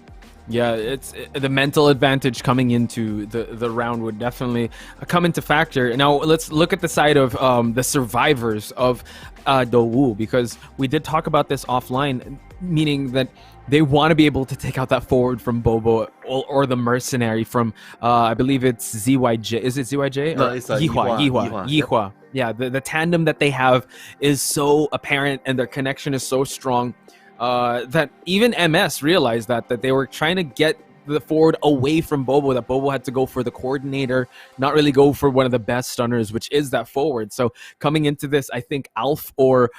Yeah, it's the mental advantage coming into the round would definitely come into factor. Now let's look at the side of the survivors of Dowu, because we did talk about this offline, meaning that they want to be able to take out that forward from Bobo or the mercenary from I believe it's ZYJ. Is it ZYJ?
No, it's
Yihua. Yeah, the tandem that they have is so apparent, and their connection is so strong. That even MS realized that they were trying to get the forward away from Bobo, that Bobo had to go for the coordinator, not really go for one of the best stunners, which is that forward. So coming into this, I think Alf or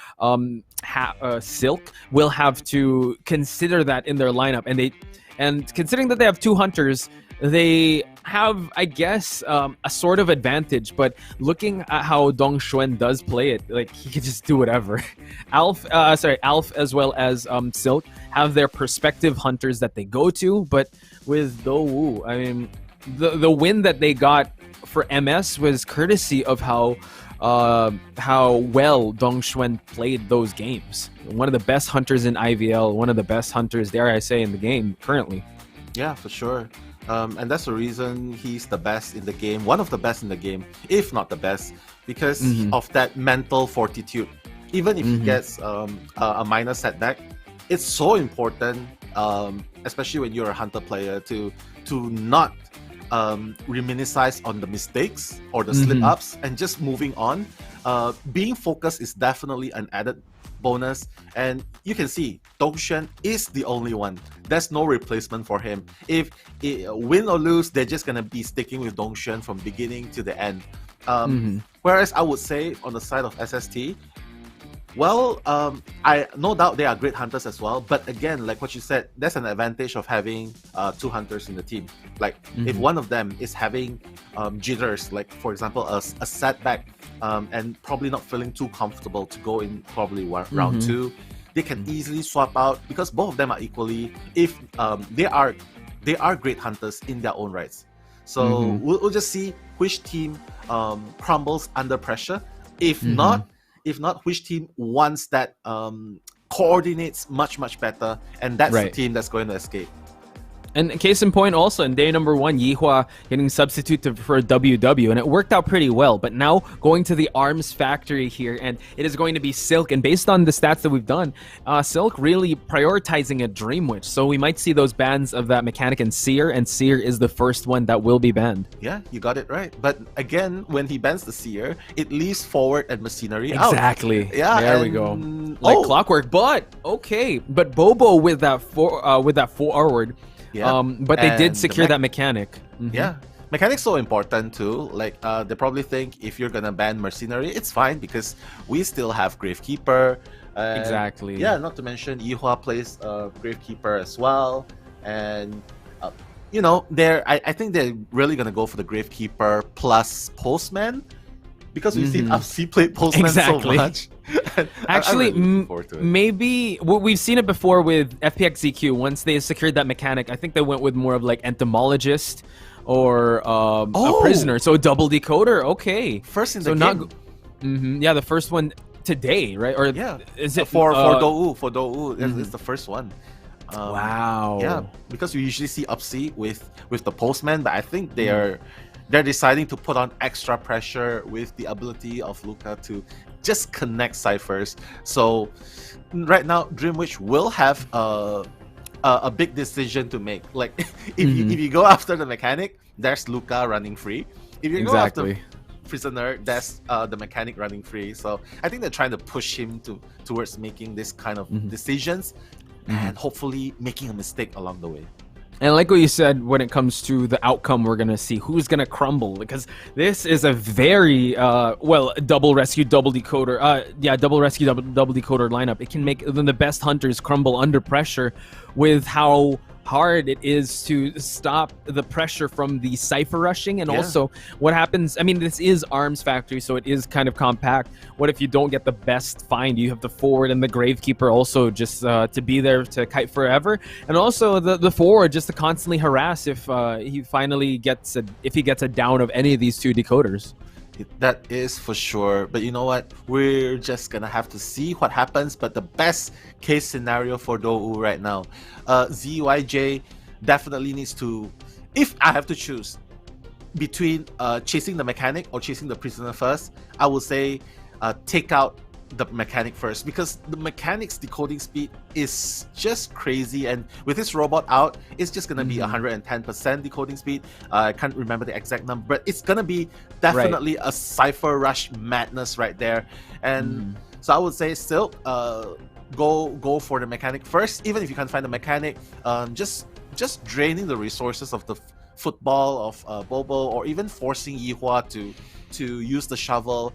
Silk will have to consider that in their lineup, and considering that they have two hunters, they have, I guess, a sort of advantage. But looking at how Dong Xuan does play it, like, he could just do whatever. Alf as well as Silk have their perspective hunters that they go to, but with Dowu, I mean, the win that they got for MS was courtesy of how well Dong Xuan played those games. One of the best hunters in IVL, one of the best hunters, dare I say, in the game currently.
Yeah, for sure. And that's the reason he's the best in the game, one of the best in the game, if not the best, because of that mental fortitude. Even if he gets a minor setback, it's so important, especially when you're a hunter player, to not reminisce on the mistakes or the slip-ups and just moving on. Being focused is definitely an added bonus, and you can see Dong Xuan is the only one. There's no replacement for him. If win or lose, they're just gonna be sticking with Dong Xuan from beginning to the end. Whereas I would say on the side of SST, well, I no doubt they are great hunters as well, but again, like what you said, there's an advantage of having two hunters in the team. Like if one of them is having jitters, like for example a setback, and probably not feeling too comfortable to go in probably round two, they can easily swap out, because both of them are equally, if they are great hunters in their own rights. So we'll just see which team crumbles under pressure. If not, which team wants that coordinates much better, and that's the team that's going to escape.
And case in point, also in day number 1, Yihua getting substituted for WW, and it worked out pretty well. But now going to the ARMS factory here, and it is going to be Silk. And based on the stats that we've done, Silk really prioritizing a Dream Witch. So we might see those bans of that mechanic and Seer is the first one that will be banned.
Yeah, you got it right. But again, when he bans the Seer, it leaves forward and Mercenary out.
Exactly.
Yeah,
there we go. Like clockwork. But okay, but Bobo with that forward.
Yeah.
But they did secure that mechanic.
Yeah. Mechanic's so important too. Like they probably think if you're gonna ban Mercenary, it's fine because we still have Gravekeeper.
Exactly.
Yeah, not to mention Yihua plays Gravekeeper as well. And you know, I think they're really gonna go for the Gravekeeper plus Postman, because we've seen FC play Postman so much.
Actually,
really
maybe we've seen it before with FPX.ZQ. Once they secured that mechanic, I think they went with more of like Entomologist or a Prisoner. So double decoder. Okay,
first in the game.
Yeah, the first one today, right? Or is it
for Dowu? For Dowu, it's the first one.
Wow.
Yeah, because we usually see Upsi with the Postman, but I think they're deciding to put on extra pressure with the ability of Luca to just connect ciphers. So right now, Dream Witch will have a big decision to make. Like if you go after the mechanic, there's Luca running free. If you go after Prisoner, that's the mechanic running free. So I think they're trying to push him towards making this kind of decisions, and hopefully making a mistake along the way.
And like what you said, when it comes to the outcome, we're going to see who's going to crumble, because this is a very, double rescue, double decoder. Double rescue, double decoder lineup. It can make even the best hunters crumble under pressure with how hard it is to stop the pressure from the cipher rushing. And also what happens, I mean, this is ARMS factory, so it is kind of compact. What if you don't get the best find? You have the forward and the Gravekeeper also just to be there to kite forever, and also the forward just to constantly harass if he finally gets a down of any of these two decoders.
That is for sure. But you know what? We're just gonna have to see what happens. But the best case scenario for Dowu right now, ZYJ, definitely needs to, if I have to choose between chasing the mechanic or chasing the prisoner first, I would say take out the mechanic first, because the mechanic's decoding speed is just crazy, and with this robot out, it's just gonna be 110% decoding speed. I can't remember the exact number, but it's gonna be definitely a cipher rush madness right there. And so I would say still go for the mechanic first. Even if you can't find the mechanic, just draining the resources of the football of Bobo, or even forcing Yihua to use the shovel.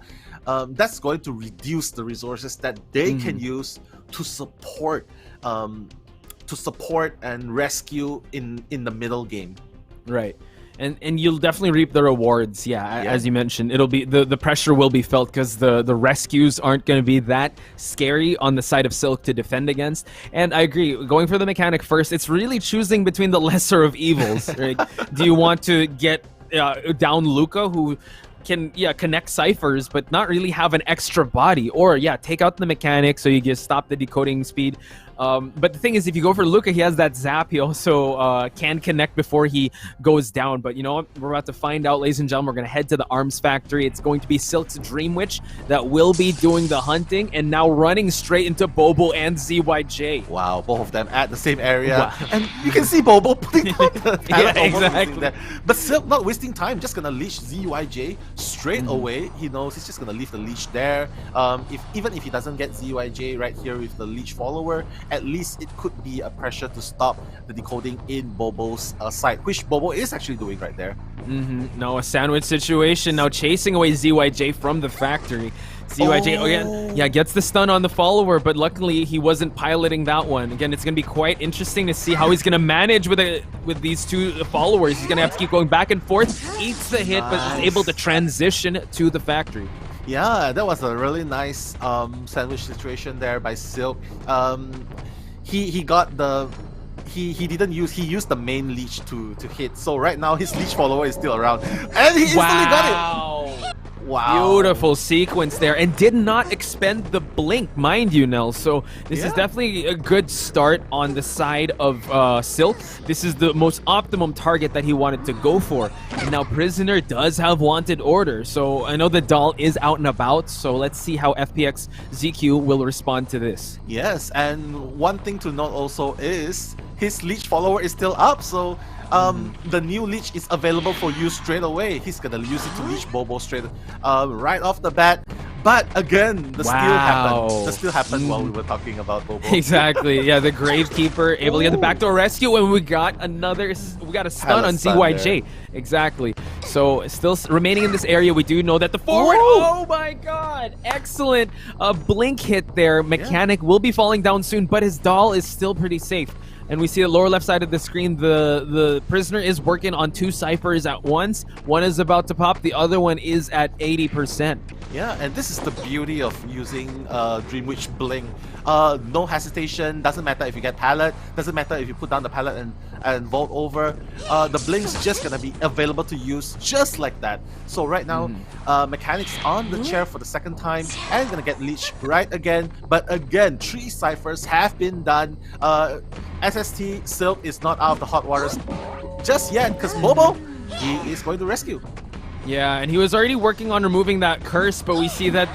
That's going to reduce the resources that they can use to support and rescue in the middle game.
Right. And you'll definitely reap the rewards. As you mentioned, it'll be the pressure will be felt, because the rescues aren't going to be that scary on the side of Silk to defend against. And I agree, going for the mechanic first, it's really choosing between the lesser of evils. Right? Do you want to get down Luca, who can connect ciphers but not really have an extra body, or take out the mechanic so you just stop the decoding speed? But the thing is, if you go for Luca, he has that zap. He also can connect before he goes down. But you know what? We're about to find out, ladies and gentlemen. We're going to head to the arms factory. It's going to be Silk's Dream Witch that will be doing the hunting, and now running straight into Bobo and ZYJ.
Wow, both of them at the same area. Wow. And you can see Bobo putting down the pallet,
exactly.
There. But Silk not wasting time, just going to leash ZYJ straight away. He knows he's just going to leave the leash there. Even if he doesn't get ZYJ right here with the leash follower, at least it could be a pressure to stop the decoding in Bobo's side, which Bobo is actually doing right there.
No, a sandwich situation. Now chasing away ZYJ from the factory. ZYJ gets the stun on the follower, but luckily he wasn't piloting that one. Again, it's going to be quite interesting to see how he's going to manage with these two followers. He's going to have to keep going back and forth, eats the hit, but is able to transition to the factory.
Yeah, that was a really nice sandwich situation there by Silk. He got the he used the main leech to hit. So right now his leech follower is still around, and he instantly got it. Wow.
Beautiful sequence there, and did not expend the blink, mind you, Nell. So this is definitely a good start on the side of Silk. This is the most optimum target that he wanted to go for. And now Prisoner does have wanted order. So I know the doll is out and about, so let's see how FPX.ZQ will respond to this.
Yes, and one thing to note also is his leech follower is still up, so the new leech is available for you straight away. He's gonna use it to leech Bobo straight right off the bat. But again, the steal happened. The steal happened while we were talking about Bobo.
Exactly. Yeah, the Gravekeeper able to get the backdoor rescue, and we got a stun on ZYJ. Exactly. So still remaining in this area, we do know that the forward. Oh my God! Excellent blink hit there. Mechanic will be falling down soon, but his doll is still pretty safe. And we see the lower left side of the screen, the prisoner is working on two ciphers at once. One is about to pop, the other one is at 80%.
Yeah, and this is the beauty of using Dream Witch Bling. No hesitation, doesn't matter if you get pallet, doesn't matter if you put down the pallet and vault over. The Bling's just gonna be available to use just like that. So right now, Mechanic's on the chair for the second time and gonna get leeched right again. But again, 3 ciphers have been done. SST Silk is not out of the hot waters just yet, because Bobo, he is going to rescue.
Yeah, and he was already working on removing that curse, but we see that,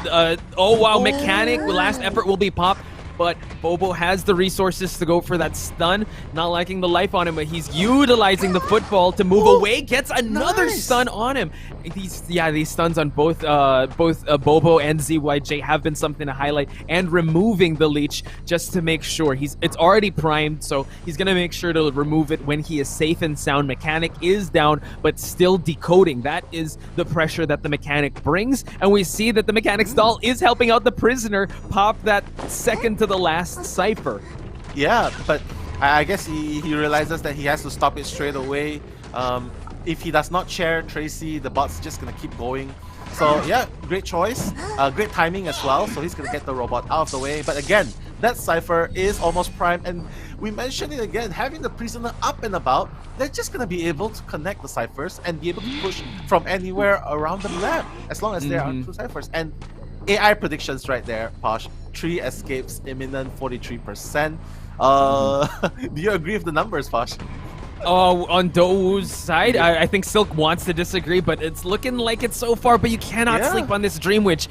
Mechanic, last effort will be popped, but Bobo has the resources to go for that stun. Not liking the life on him, but he's utilizing the football to move away, gets another stun on him. These stuns on both Bobo and ZYJ have been something to highlight, and removing the leech just to make sure it's already primed, so he's gonna make sure to remove it when he is safe and sound. Mechanic is down, but still decoding. That is the pressure that the Mechanic brings, and we see that the Mechanic's doll is helping out the prisoner pop that second to the last cipher.
Yeah, but I guess he realizes that he has to stop it straight away. If he does not share Tracy, the bot's just gonna keep going. So yeah, great choice, great timing as well. So he's gonna get the robot out of the way. But again, that cipher is almost primed, and we mentioned it again, having the prisoner up and about, they're just gonna be able to connect the ciphers and be able to push from anywhere around the map, as long as there are 2 ciphers. And AI predictions right there, Posh. 3 escapes imminent, 43%. Do you agree with the numbers, Posh?
On Dou's side, I think Silk wants to disagree, but it's looking like it so far. But you cannot sleep on this Dream Witch.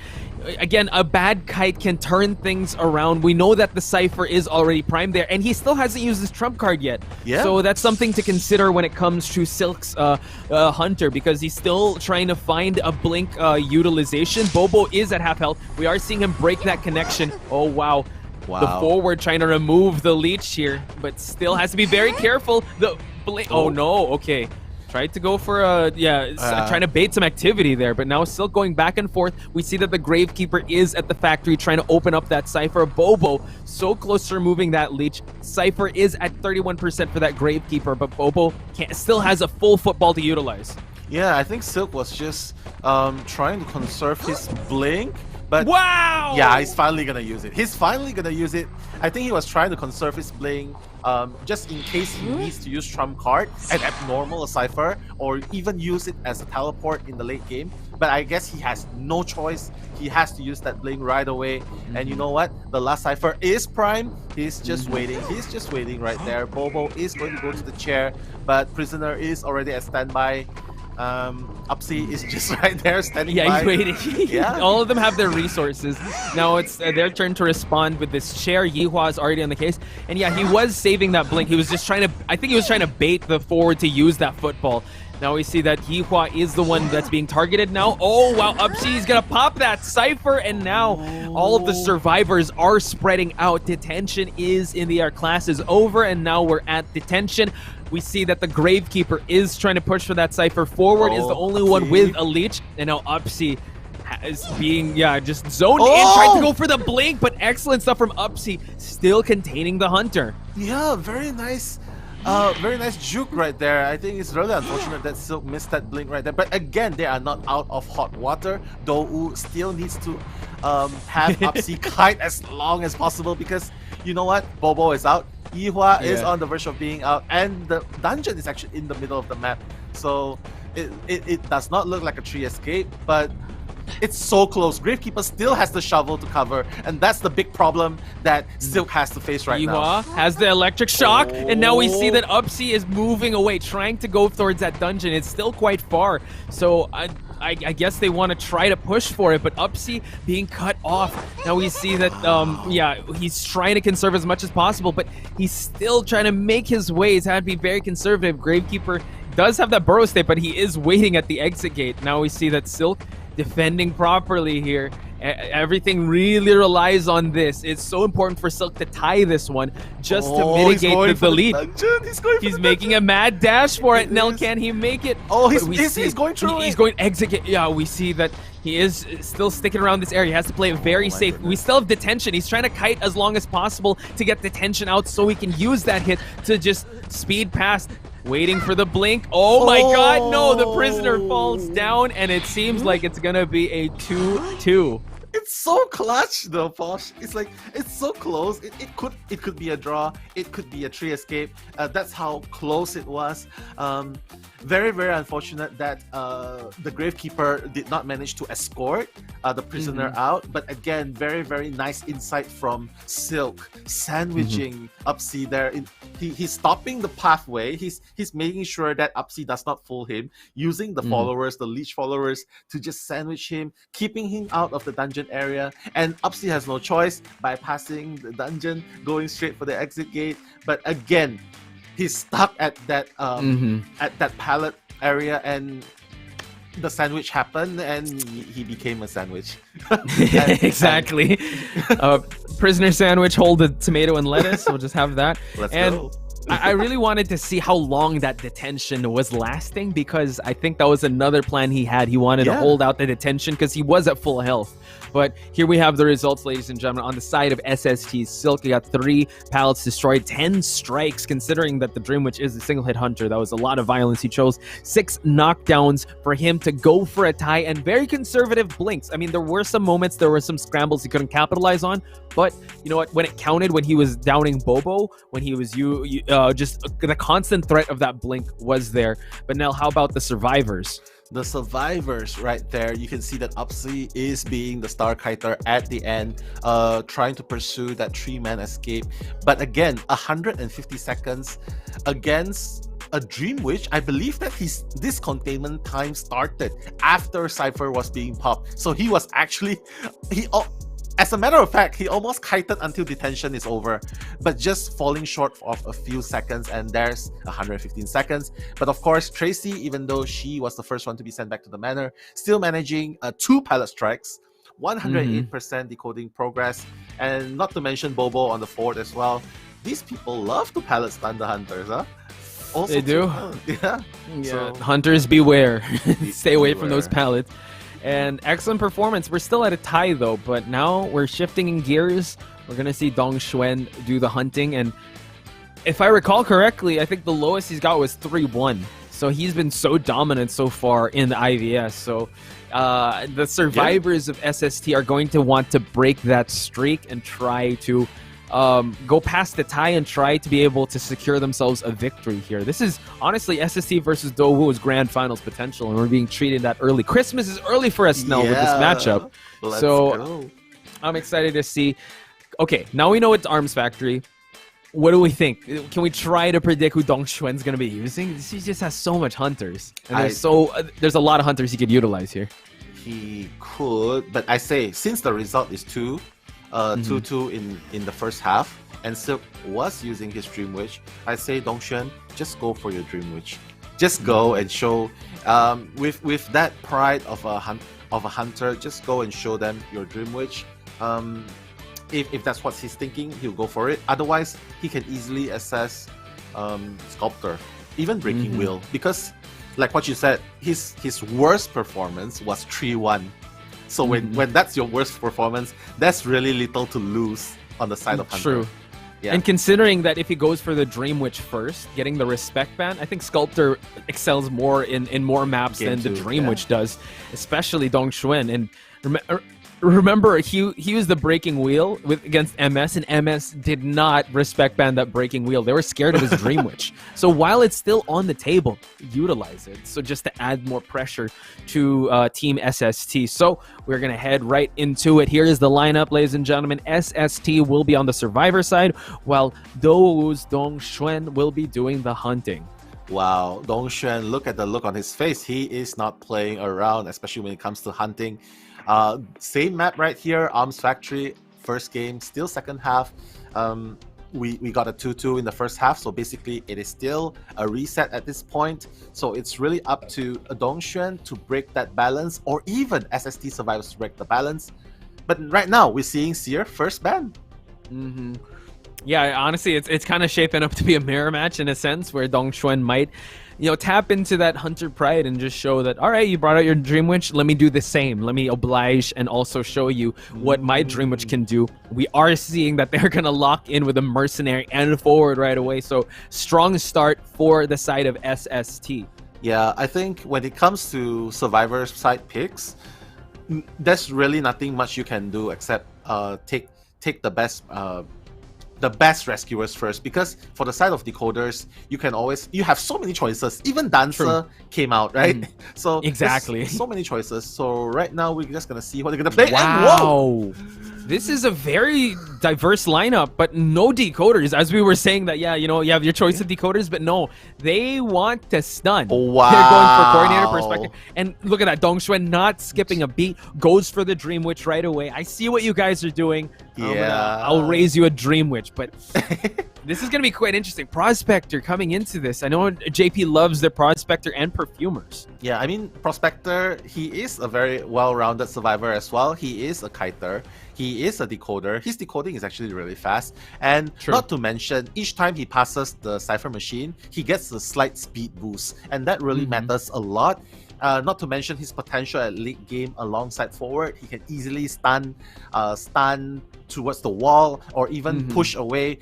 Again, a bad kite can turn things around. We know that the Cypher is already primed there, and he still hasn't used his trump card yet.
Yeah.
So that's something to consider when it comes to Silk's Hunter, because he's still trying to find a blink utilization. Bobo is at half health. We are seeing him break that connection. Oh, wow. The forward trying to remove the leech here, but still has to be very careful. The blink. Oh, no. Okay. Tried to go for trying to bait some activity there, but now Silk going back and forth. We see that the Gravekeeper is at the factory trying to open up that Cypher. Bobo so close to removing that leech. Cypher is at 31% for that Gravekeeper, but Bobo still has a full football to utilize.
Yeah, I think Silk was just trying to conserve his blink. But
wow!
Yeah, he's finally gonna use it. He's finally gonna use it. I think he was trying to conserve his blink, just in case he needs to use trump card and abnormal a Cypher, or even use it as a teleport in the late game. But I guess he has no choice. He has to use that blink right away. And you know what? The last Cypher is prime. He's just waiting. He's just waiting right there. Bobo is going to go to the chair, but Prisoner is already at standby. Upsy is just right there standing by.
He's waiting.
Yeah.
All of them have their resources. Now it's their turn to respond with this chair. Yihua is already on the case. And yeah, he was saving that blink. He was just trying to, I think he was trying to bait the forward to use that football. Now we see that Yihua is the one that's being targeted now. Oh, wow, Upsy is going to pop that Cypher, and now all of the survivors are spreading out. Detention is in the air. Class is over, and now we're at detention. We see that the Gravekeeper is trying to push for that Cypher. Forward is the only one with a leech, and now Upsy is being, just zoned in, trying to go for the blink, but excellent stuff from Upsy, still containing the Hunter.
Yeah, very nice. Very nice juke right there. I think it's really unfortunate that Silk missed that blink right there. But again, they are not out of hot water. Dou still needs to have Upsy kite as long as possible, because you know what? Bobo is out. Yihua is on the verge of being out, and the dungeon is actually in the middle of the map. So it does not look like a tree escape, but it's so close. Gravekeeper still has the shovel to cover, and that's the big problem that Silk has to face right now.
Yihua has the electric shock, and now we see that Upsy is moving away, trying to go towards that dungeon. It's still quite far, so I guess they want to try to push for it, but Upsy being cut off. Now we see that, he's trying to conserve as much as possible, but he's still trying to make his way. He's had to be very conservative. Gravekeeper does have that burrow state, but he is waiting at the exit gate. Now we see that Silk defending properly here. Everything really relies on this. It's so important for Silk to tie this one just to mitigate the lead. He's making a mad dash for it. Nell, can he make it?
Oh, he's going through
He's going exit gate. Yeah, we see that he is still sticking around this area. He has to play it very safe. We still have detention. He's trying to kite as long as possible to get detention out so he can use that hit to just speed past. Waiting for the blink. Oh my god, no! The Prisoner falls down, and it seems like it's gonna be a 2-2.
It's so clutch though, Posh. It's like, it's so close. It could be a draw. It could be a tree escape. That's how close it was. Very, very unfortunate that the Gravekeeper did not manage to escort the Prisoner out. But again, very, very nice insight from Silk, sandwiching Upsy there. He's stopping the pathway. He's making sure that Upsy does not fool him, using the followers, the leech followers, to just sandwich him, keeping him out of the dungeon area. And Upsy has no choice, bypassing the dungeon, going straight for the exit gate. But again, he's stuck at that at that pallet area, and the sandwich happened, and he became a sandwich.
Exactly. Prisoner sandwich, hold the tomato and lettuce. We'll just have that.
Let's go.
I really wanted to see how long that detention was lasting, because I think that was another plan he had. He wanted to hold out the detention because he was at full health. But here we have the results, ladies and gentlemen. On the side of SST, Silk got 3 pallets destroyed, 10 strikes, considering that the Dream Witch is a single-hit hunter. That was a lot of violence. He chose 6 knockdowns for him to go for a tie, and very conservative blinks. I mean, there were some moments, there were some scrambles he couldn't capitalize on, but you know what? When it counted, when he was downing Bobo, when he was just the constant threat of that blink was there. But Nell, how about the survivors?
The survivors right there, you can see that Upsy is being the star kiter at the end, trying to pursue that 3-man escape. But again, 150 seconds against a Dream Witch, I believe that this containment time started after Cypher was being popped. So he was actually, as a matter of fact, he almost kited until detention is over, but just falling short of a few seconds, and there's 115 seconds. But of course, Tracy, even though she was the first one to be sent back to the manor, still managing 2 pilot strikes, 108% decoding progress, and not to mention Bobo on the fort as well. These people love to pallet stun the hunters, huh? Also
they do.
Yeah.
So, hunters beware. Stay away from those pallets. And excellent performance. We're still at a tie though, but now we're shifting in gears. We're gonna see Dong Xuan do the hunting, and if I recall correctly, I think the lowest he's got was 3-1. So he's been so dominant so far in the IVS. So the survivors of SST are going to want to break that streak and try to go past the tie and try to be able to secure themselves a victory here. This is honestly SST versus Dowoo's grand finals potential, and we're being treated that early. Christmas is early for us now with this matchup.
Let's
so
go.
I'm excited to see. Okay, now we know it's Arms Factory. What do we think? Can we try to predict who Dong Xuan's going to be using? He just has so much hunters. And there's a lot of hunters he could utilize here.
He could, but I say, since the result is 2-2 in the first half, and Silk was using his Dream Witch, I say Dong Xuan, just go for your Dream Witch. Just go and show, with that pride of a hunter, just go and show them your Dream Witch. If that's what he's thinking, he'll go for it. Otherwise, he can easily assess Sculptor, even Breaking Wheel, because like what you said, his worst performance was 3-1. So when that's your worst performance, that's really little to lose on the side of Hunter.
True.
Yeah.
And considering that if he goes for the Dream Witch first, getting the respect ban, I think Sculptor excels more in more maps than the Dream Witch does, especially Dong Xuan. And remember, he used the Breaking Wheel against MS, and MS did not respect ban that Breaking Wheel. They were scared of his Dream Witch. So while it's still on the table, utilize it. So just to add more pressure to Team SST. So we're going to head right into it. Here is the lineup, ladies and gentlemen. SST will be on the survivor side, while Dowoo's Dong Xuan will be doing the hunting.
Wow, Dong Xuan, look at the look on his face. He is not playing around, especially when it comes to hunting. Same map right here, Arms Factory, first game, still second half. We got a 2-2 in the first half, so basically it is still a reset at this point. So it's really up to Dong Xuan to break that balance, or even SST survivors to break the balance. But right now, we're seeing Seer first ban.
Yeah, honestly, it's kind of shaping up to be a mirror match in a sense, where Dong Xuan might, tap into that hunter pride and just show that, all right, you brought out your Dream Witch, let me do the same. Let me oblige and also show you what my Dream Witch can do. We are seeing that they're going to lock in with a mercenary and forward right away. So strong start for the side of SST.
Yeah, I think when it comes to survivor side picks, there's really nothing much you can do except take the best rescuers first, because for the side of decoders, you have so many choices. Even Dancer came out, right? So
exactly,
so many choices. So right now we're just gonna see what they're gonna play.
Wow, this is a very diverse lineup, but no decoders. As we were saying that, you have your choice of decoders, but no, they want to stun.
Wow,
they're going for coordinator perspective. And look at that, Dong Xuan not skipping a beat, goes for the Dream Witch right away. I see what you guys are doing.
Yeah,
I'll raise you a Dream Witch, but this is going to be quite interesting. Prospector coming into this. I know JP loves the Prospector and Perfumers.
Yeah, I mean, Prospector, he is a very well-rounded survivor as well. He is a kiter. He is a decoder. His decoding is actually really fast. And not to mention, each time he passes the Cypher machine, he gets a slight speed boost. And that really matters a lot. Not to mention his potential at late game alongside forward. He can easily stun towards the wall, or even push away.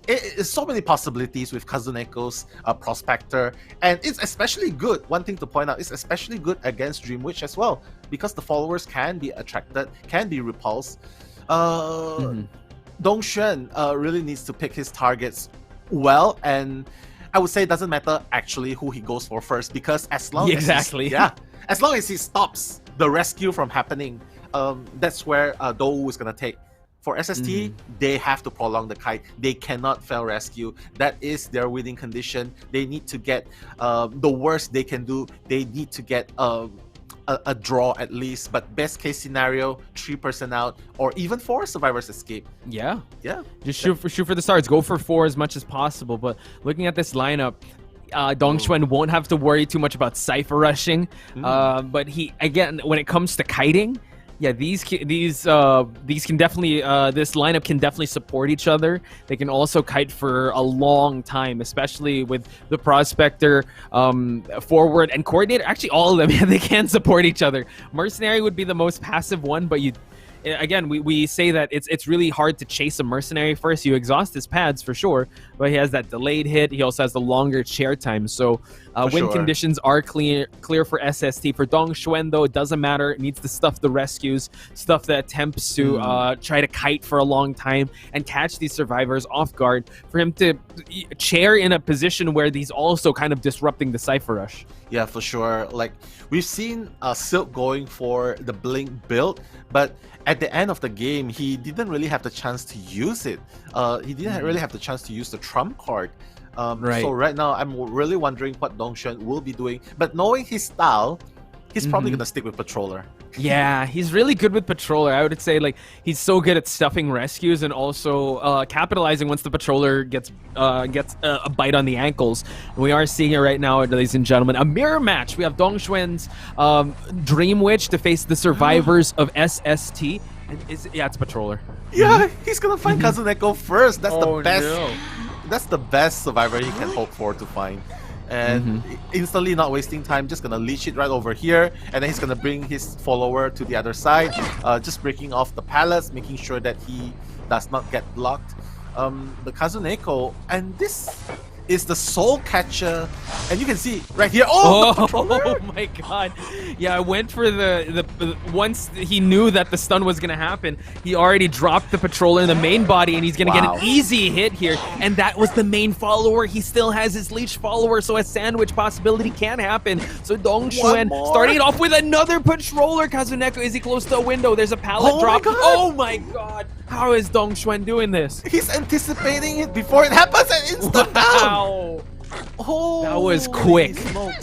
It's so many possibilities with Kazuneko's Prospector, and it's especially good. One thing to point out, it's especially good against Dream Witch as well, because the followers can be attracted, can be repulsed. Dong Xuan really needs to pick his targets well, and I would say it doesn't matter actually who he goes for first, because as long as he stops the rescue from happening, that's where Dowoo is gonna take. For SST, they have to prolong the kite. They cannot fail rescue. That is their winning condition. They need to get the worst they can do. They need to get a draw at least. But best case scenario, 3% out, or even 4 survivors escape.
Yeah.
Just
shoot for the stars. Go for 4 as much as possible. But looking at this lineup, Dongxuan won't have to worry too much about Cypher rushing. But he, again, when it comes to kiting, yeah, these can definitely this lineup can definitely support each other. They can also kite for a long time, especially with the Prospector, Forward, and Coordinator. Actually, all of them, yeah, they can support each other. Mercenary would be the most passive one, but we say that it's really hard to chase a Mercenary first. You exhaust his pads for sure, but he has that delayed hit. He also has the longer chair time. So win conditions are clear for SST. For Dongxuan, though, it doesn't matter. It needs to stuff the rescues, stuff that attempts to try to kite for a long time and catch these survivors off guard for him to chair in a position where he's also kind of disrupting the Cypher rush.
Yeah, for sure. Like, we've seen Silk going for the Blink build, but at the end of the game, he didn't really have the chance to use it. He didn't really have the chance to use the trump card. So right now, I'm really wondering what Dongxuan will be doing. But knowing his style, he's probably going to stick with Patroller.
Yeah, he's really good with Patroller. I would say, like, he's so good at stuffing rescues and also capitalizing once the Patroller gets a bite on the ankles. And we are seeing it right now, ladies and gentlemen. A mirror match. We have Dongxuan's Dream Witch to face the survivors of SST. And it's Patroller.
Yeah, he's gonna find Kazuneko first. That's the best. No. That's the best survivor he can hope for to find. And instantly not wasting time, just gonna leech it right over here, and then he's gonna bring his follower to the other side, just breaking off the pallets, making sure that he does not get blocked. The Kazuneko, and this is the Soul Catcher, and you can see right here.
Oh my god! Yeah, I went for the once he knew that the stun was gonna happen, he already dropped the Patroller in the main body, and he's gonna get an easy hit here. And that was the main follower. He still has his leech follower, so a sandwich possibility can happen. So Dongxuan starting off with another Patroller. Kazuneko, is he close to a window? There's a pallet drop. Oh my god! How is Dongxuan doing this?
He's anticipating it before it happens and instant down.
Oh, that was quick.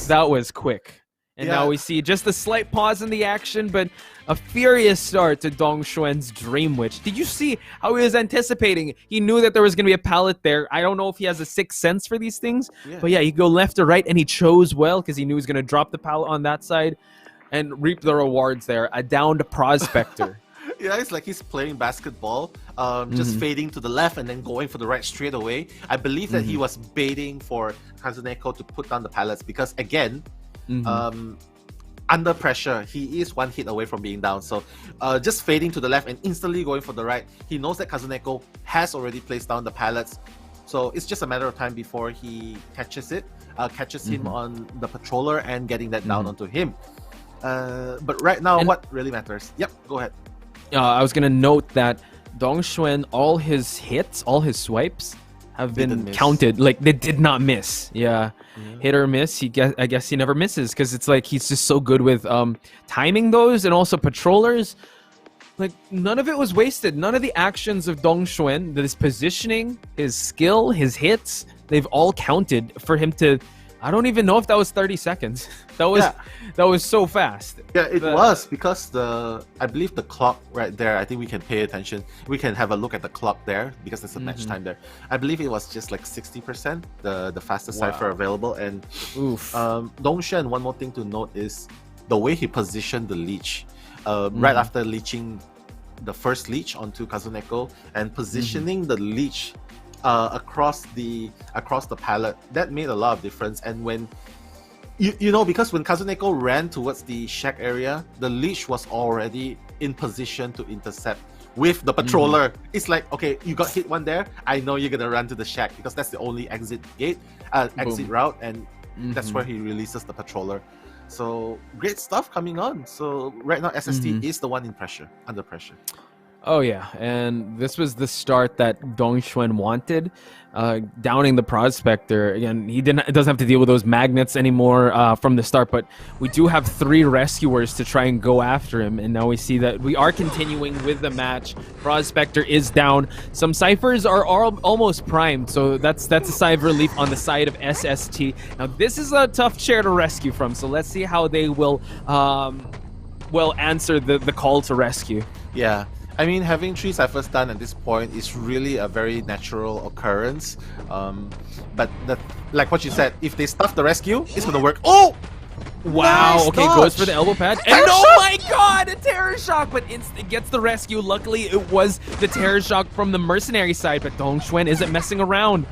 That was quick. And now we see just a slight pause in the action, but a furious start to Dongxuan's Dream Witch. Did you see how he was anticipating? He knew that there was going to be a pallet there. I don't know if he has a sixth sense for these things, but yeah, he go left or right, and he chose well because he knew he was going to drop the pallet on that side and reap the rewards there. A downed Prospector.
Yeah, it's like he's playing basketball, just fading to the left and then going for the right straight away. I believe that he was baiting for Kazuneko to put down the pallets because, again, under pressure, he is one hit away from being down. So just fading to the left and instantly going for the right. He knows that Kazuneko has already placed down the pallets. So it's just a matter of time before he catches it, catches him on the Patroller and getting that down onto him. But right now, what really matters? Yep, go ahead.
I was going to note that Dongxuan, all his hits, all his swipes have been counted. Like, they did not miss. Yeah. Hit or miss. I guess he never misses because it's like he's just so good with timing those and also Patrollers. Like, none of it was wasted. None of the actions of Dongxuan, his positioning, his skill, his hits, they've all counted for him to... I don't even know if that was 30 seconds. That was so fast.
Yeah, it was because I believe the clock right there, I think we can pay attention. We can have a look at the clock there because there's a match time there. I believe it was just like 60%, the fastest cipher available. And Dongxuan, one more thing to note is the way he positioned the leech. Right after leeching the first leech onto Kazuneko and positioning the leech across the pallet, that made a lot of difference. And when you know, because when Kazuneko ran towards the shack area, the leech was already in position to intercept with the Patroller. It's like, okay, you got hit one there, I know you're gonna run to the shack because that's the only exit route, and that's where he releases the Patroller. So great stuff coming on. So right now SST is the one under pressure.
Oh yeah, and this was the start that Dongxuan wanted. Downing the Prospector again. He doesn't have to deal with those magnets anymore from the start. But we do have 3 rescuers to try and go after him, and now we see that we are continuing with the match. Prospector is down. Some ciphers are almost primed, so that's a sigh of relief on the side of SST. Now this is a tough chair to rescue from, so let's see how they will answer the call to rescue.
Yeah. I mean, having 3 ciphers done at this point is really a very natural occurrence. But like what you said, if they stuff the rescue, it's gonna work. Oh!
Wow,
Nice
okay,
dodge.
goes for the elbow pad. And oh my god, a terror shock, but it gets the rescue. Luckily, it was the terror shock from the mercenary side, but Dongxuan isn't messing around.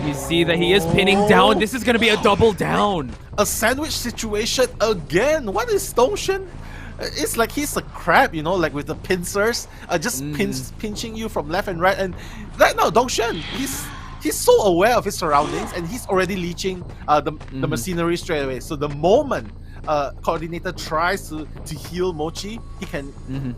You see that he is pinning down. This is gonna be a double down.
A sandwich situation again. What is Dongxuan? It's like he's a crab, you know, like with the pincers, just pinching you from left and right. And right now, Dongxuan, he's so aware of his surroundings, and he's already leeching the machinery straight away. So the moment Coordinator tries to heal Mochi,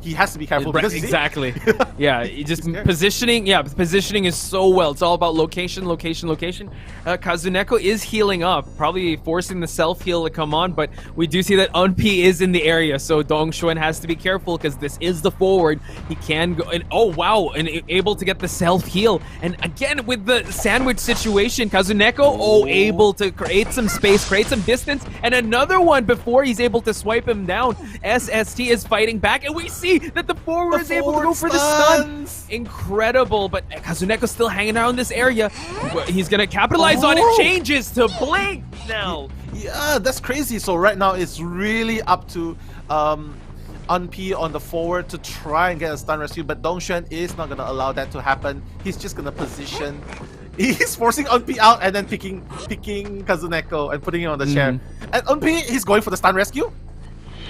he has to be careful. Because
exactly. Yeah, just positioning. Yeah, positioning is so well. It's all about location, location, location. Kazuneko is healing up, probably forcing the self heal to come on, but we do see that Unpi is in the area, so Dongxuan has to be careful because this is the forward. He can go, and oh wow, and able to get the self heal. And again with the sandwich situation, Kazuneko able to create some space, create some distance, and another one before he's able to swipe him down. SST is fighting back, and we see that the forward is able to go for the stun. Incredible, but Kazuneko's still hanging out in this area. He's gonna capitalize on it. Changes to Blink now.
Yeah, that's crazy. So right now it's really up to Unpi on the forward to try and get a stun rescue, but Dongxuan is not gonna allow that to happen. He's just gonna position. He's forcing Unpi out and then picking Kazuneko and putting him on the chair. And Unpi, he's going for the stun rescue.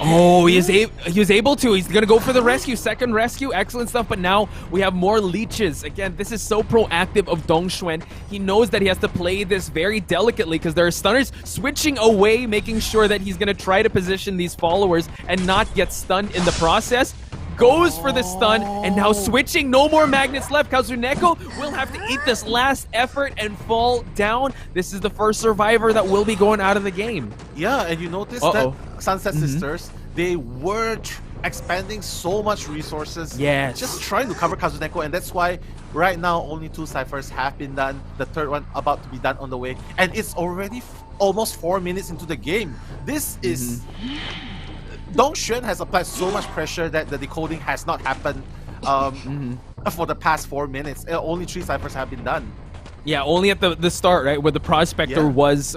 Oh, he was able to. He's gonna go for the rescue, second rescue, excellent stuff. But now we have more leeches. Again, this is so proactive of Dongxuan. He knows that he has to play this very delicately because there are stunners switching away, making sure that he's gonna try to position these followers and not get stunned in the process. Goes for the stun, and now switching, no more magnets left. Kazuneko will have to eat this last effort and fall down. This is the first survivor that will be going out of the game.
Yeah, and you notice that Sunset Sisters, they were expanding so much resources, just trying to cover Kazuneko, and that's why right now only 2 ciphers have been done, the third one about to be done on the way, and it's already almost 4 minutes into the game. This is... Dongxuan has applied so much pressure that the decoding has not happened for the past 4 minutes. Only 3 ciphers have been done.
Yeah, only at the start, right, where the Prospector was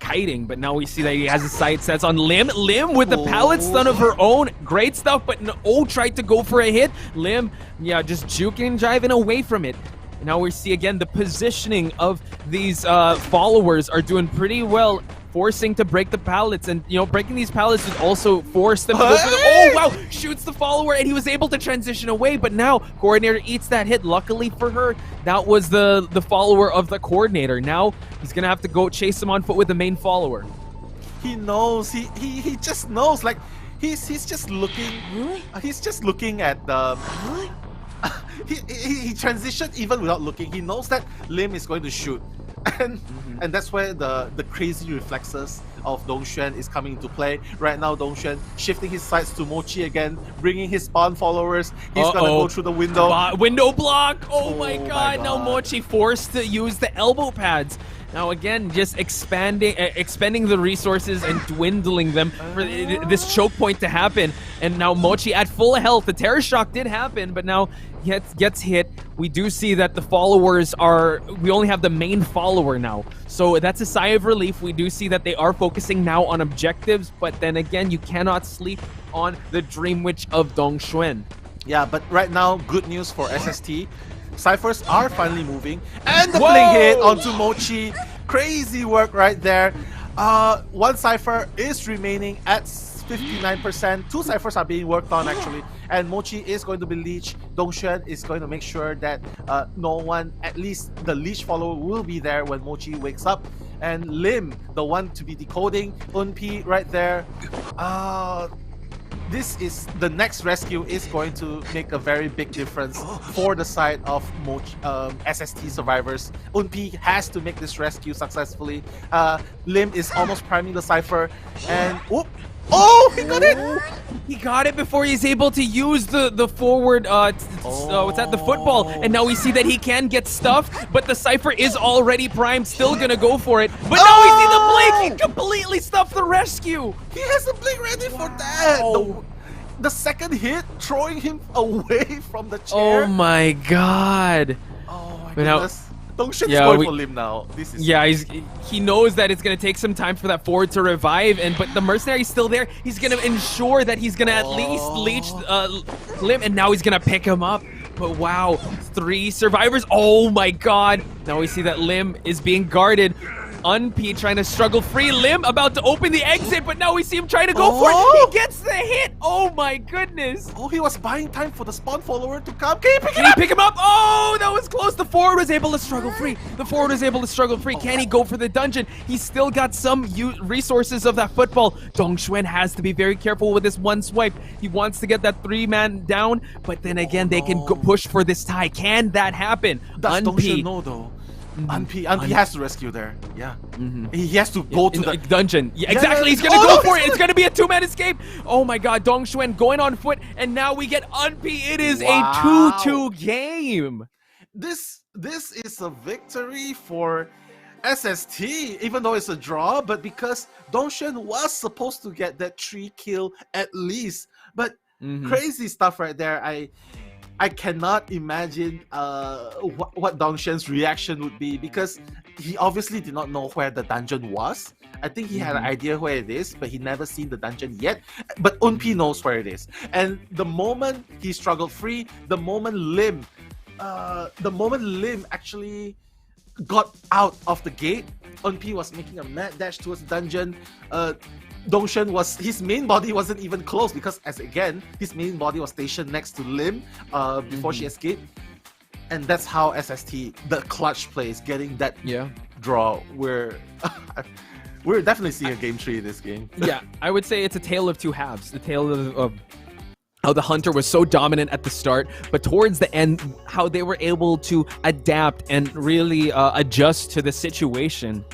kiting, but now we see that he has his sight sets on Lim. Lim with the pallet stun of her own. Great stuff, but no, tried to go for a hit. Lim, just juking and jiving away from it. And now we see again the positioning of these followers are doing pretty well, forcing to break the pallets, and breaking these pallets would also force them to go for the... Oh wow, shoots the follower, and he was able to transition away, but now Coordinator eats that hit. Luckily for her, that was the follower of the Coordinator. Now he's gonna have to go chase him on foot with the main follower.
He knows, he just knows, like he's just looking, he's just looking at the... he transitioned even without looking. He knows that Lim is going to shoot. And that's where the crazy reflexes of Dongxuan is coming into play. Right now, Dongxuan shifting his sights to Mochi again, bringing his spawn followers. He's gonna go through the window.
Window block! Oh my god! Now Mochi forced to use the elbow pads. Now again, just expending the resources and dwindling them for this choke point to happen. And now Mochi at full health. The terror shock did happen, but now gets hit. We do see that the followers we only have the main follower now. So that's a sigh of relief. We do see that they are focusing now on objectives, but then again, you cannot sleep on the Dream Witch of Dongxuan.
Yeah, but right now, good news for SST. Ciphers are finally moving, and the blink hit onto Mochi. Crazy work right there. 1 cipher is remaining at 59%. 2 ciphers are being worked on actually, and Mochi is going to be leech. Dongxuan is going to make sure that no one, at least the leech follower, will be there when Mochi wakes up. And Lim, the one to be decoding. Unpi right there. this is the next rescue is going to make a very big difference for the side of SST survivors. Unpi has to make this rescue successfully. Lim is almost priming the Cypher, and oh, he got it!
He got it before he's able to use the forward, what's that, the football. And now we see that he can get stuffed, but the Cypher is already primed, still gonna go for it. But now we see the blink! He completely stuffed the rescue!
He has the blink ready for that! The second hit, throwing him away from the chair.
Oh my god.
Oh my
but
goodness. Dongshen's going for Lim now. This is
he knows that it's gonna take some time for that forward to revive, but the mercenary's still there. He's gonna ensure that he's gonna at least leech Lim, and now he's gonna pick him up. But wow, 3 survivors. Oh my god. Now we see that Lim is being guarded. Unpi trying to struggle free. Lim about to open the exit, but now we see him trying to go for it. He gets the hit. Oh my goodness.
Oh, he was buying time for the spawn follower to come. Can he
pick him up? Oh, that was close. The forward was able to struggle free. Can he go for the dungeon? He's still got some resources of that football. Dongxuan has to be very careful with this one swipe. He wants to get that 3-man down, but then again, they can push for this tie. Can that happen?
Does Dongxuan know though? Unpi has to rescue there. Yeah. He has to go to the
dungeon. Yeah, exactly. He's gonna go for it. It's gonna be a 2-man escape. Oh my god, Dongxuan going on foot, and now we get Unpi. It is a 2-2 game.
This is a victory for SST, even though it's a draw, but because Dongxuan was supposed to get that 3 kill at least. But crazy stuff right there. I cannot imagine what Dongxuan's reaction would be, because he obviously did not know where the dungeon was. I think he had an idea where it is, but he never seen the dungeon yet. But Unpi knows where it is. And the moment he struggled free, the moment Lim actually got out of the gate, Unpi was making a mad dash towards the dungeon. Dongxuan his main body wasn't even close, because his main body was stationed next to Lim before she escaped. And that's how SST, the clutch plays, getting that draw. We're definitely seeing a game 3 in this game.
Yeah, I would say it's a tale of 2 halves. The tale of how the Hunter was so dominant at the start, but towards the end, how they were able to adapt and really adjust to the situation.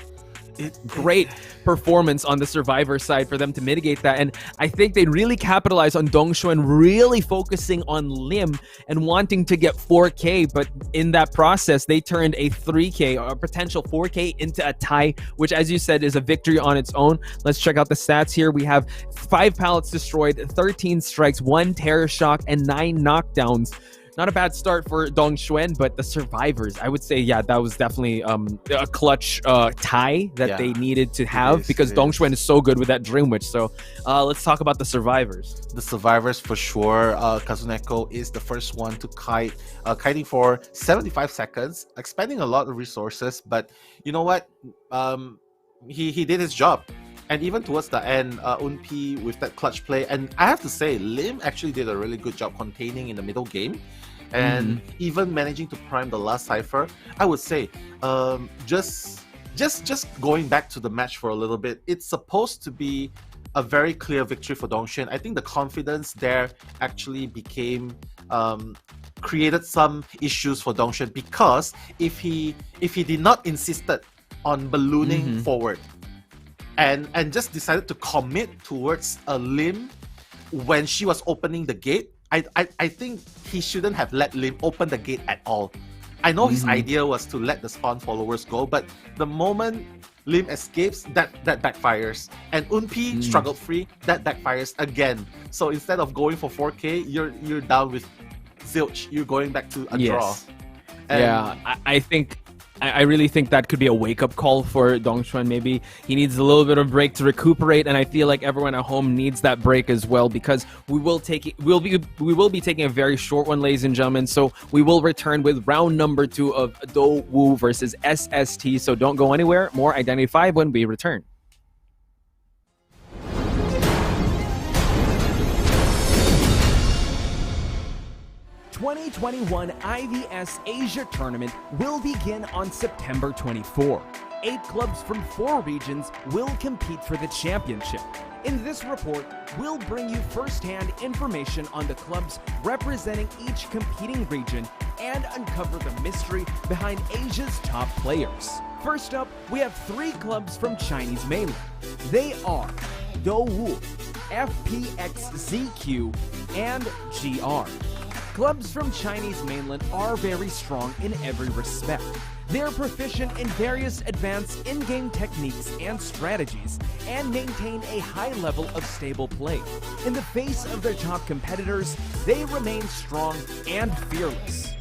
Great performance on the survivor side for them to mitigate that, and I think they really capitalized on Dongxuan really focusing on Lim and wanting to get 4K, but in that process they turned a 3K or a potential 4K into a tie, which, as you said, is a victory on its own. Let's check out the stats here. We have 5 pallets destroyed, 13 strikes, 1 terror shock, and 9 knockdowns. Not a bad start for Dongxuan, but the survivors, I would say, that was definitely a clutch tie that they needed to have, because Dongxuan is so good with that Dream Witch. So let's talk about the survivors.
The survivors for sure. Kazuneko is the first one to kite, kiting for 75 seconds, expending a lot of resources, but you know what? He did his job. And even towards the end, Unpi with that clutch play, and I have to say, Lim actually did a really good job containing in the middle game, and even managing to prime the last Cypher. I would say, just going back to the match for a little bit, it's supposed to be a very clear victory for Dongxuan. I think the confidence there actually became created some issues for Dongxuan, because if he did not insisted on ballooning forward, and just decided to commit towards a Lim when she was opening the gate, I think he shouldn't have let Lim open the gate at all. I know his idea was to let the spawn followers go, but the moment Lim escapes, that backfires. And Unpi struggled free, that backfires again. So instead of going for 4K, you're down with zilch. You're going back to a draw. And
I really think that could be a wake-up call for Dongxuan. Maybe he needs a little bit of break to recuperate, and I feel like everyone at home needs that break as well, because we will be taking a very short one, ladies and gentlemen. So we will return with round number 2 of Do Wu versus SST. So don't go anywhere. More Identity 5 when we return. The 2021 IVS Asia Tournament will begin on September 24. 8 clubs from 4 regions will compete for the championship. In this report, we'll bring you first-hand information on the clubs representing each competing region and uncover the mystery behind Asia's top players. First up, we have 3 clubs from Chinese mainland. They are Douwu, FPX.ZQ, and GR. Clubs from Chinese mainland are very strong in every respect. They're proficient in various advanced in-game techniques and strategies, and maintain a high level of stable play. In the face of their top competitors, they remain strong and fearless.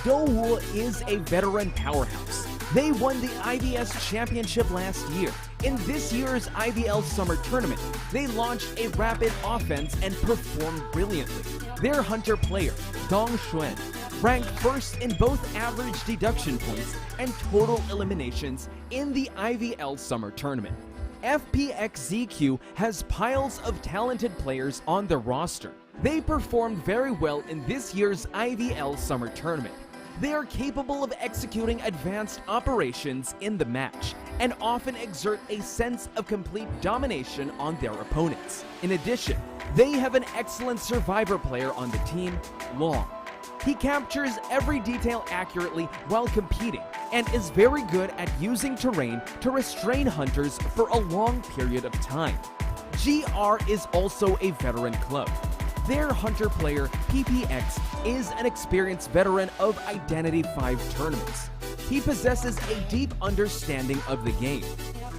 Douwu is a veteran powerhouse. They won the IVS Championship last year. In this year's IVL Summer Tournament, they launched a rapid offense and performed brilliantly. Their hunter player, Dong Xuan, ranked first in both average deduction points and total eliminations in the IVL Summer Tournament. FPX.ZQ has piles of talented players on their roster. They performed very well in this year's IVL Summer Tournament. They are capable of executing advanced operations in the match and often exert a sense of complete domination on their opponents. In addition, they have an excellent survivor player on the team, Long. He captures every detail accurately while competing and is very good at using terrain to restrain hunters for a long period of time. GR is also a veteran club. Their hunter player, PPX, is an experienced veteran of Identity V tournaments. He possesses a deep understanding of the game.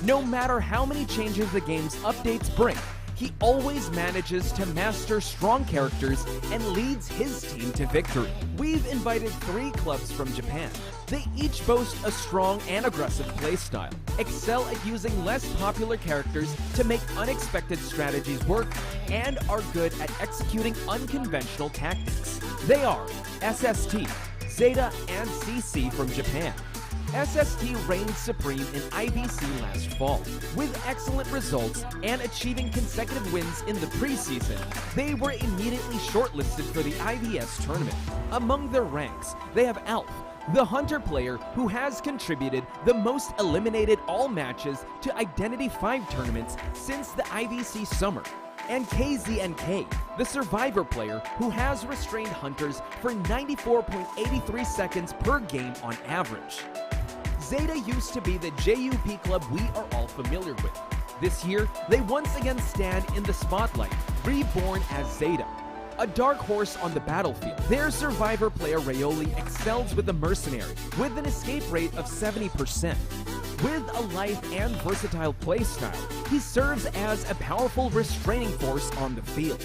No matter how many changes the game's updates bring, he always manages to master strong characters and leads his team to victory. We've invited 3 clubs from Japan. They each boast a strong and aggressive playstyle, excel at using less popular characters to make unexpected strategies work, and are good at executing unconventional tactics. They are SST, ZETA, and CC from Japan. SST reigned supreme in IVC last fall. With excellent results and achieving consecutive wins in the preseason, they were immediately shortlisted for the IVS tournament. Among their ranks, they have Alf, the hunter player who has contributed the most eliminated all matches to Identity V tournaments since the IVC summer, and KZNK, the survivor player who has restrained hunters for 94.83 seconds per game on average. ZETA used to be the JUP club we are all familiar with. This year, they once again stand in the spotlight, reborn as ZETA, a dark horse on the battlefield. Their survivor player Rayoli excels with the mercenary, with an escape rate of 70%. With a life and versatile playstyle, he serves as a powerful restraining force on the field.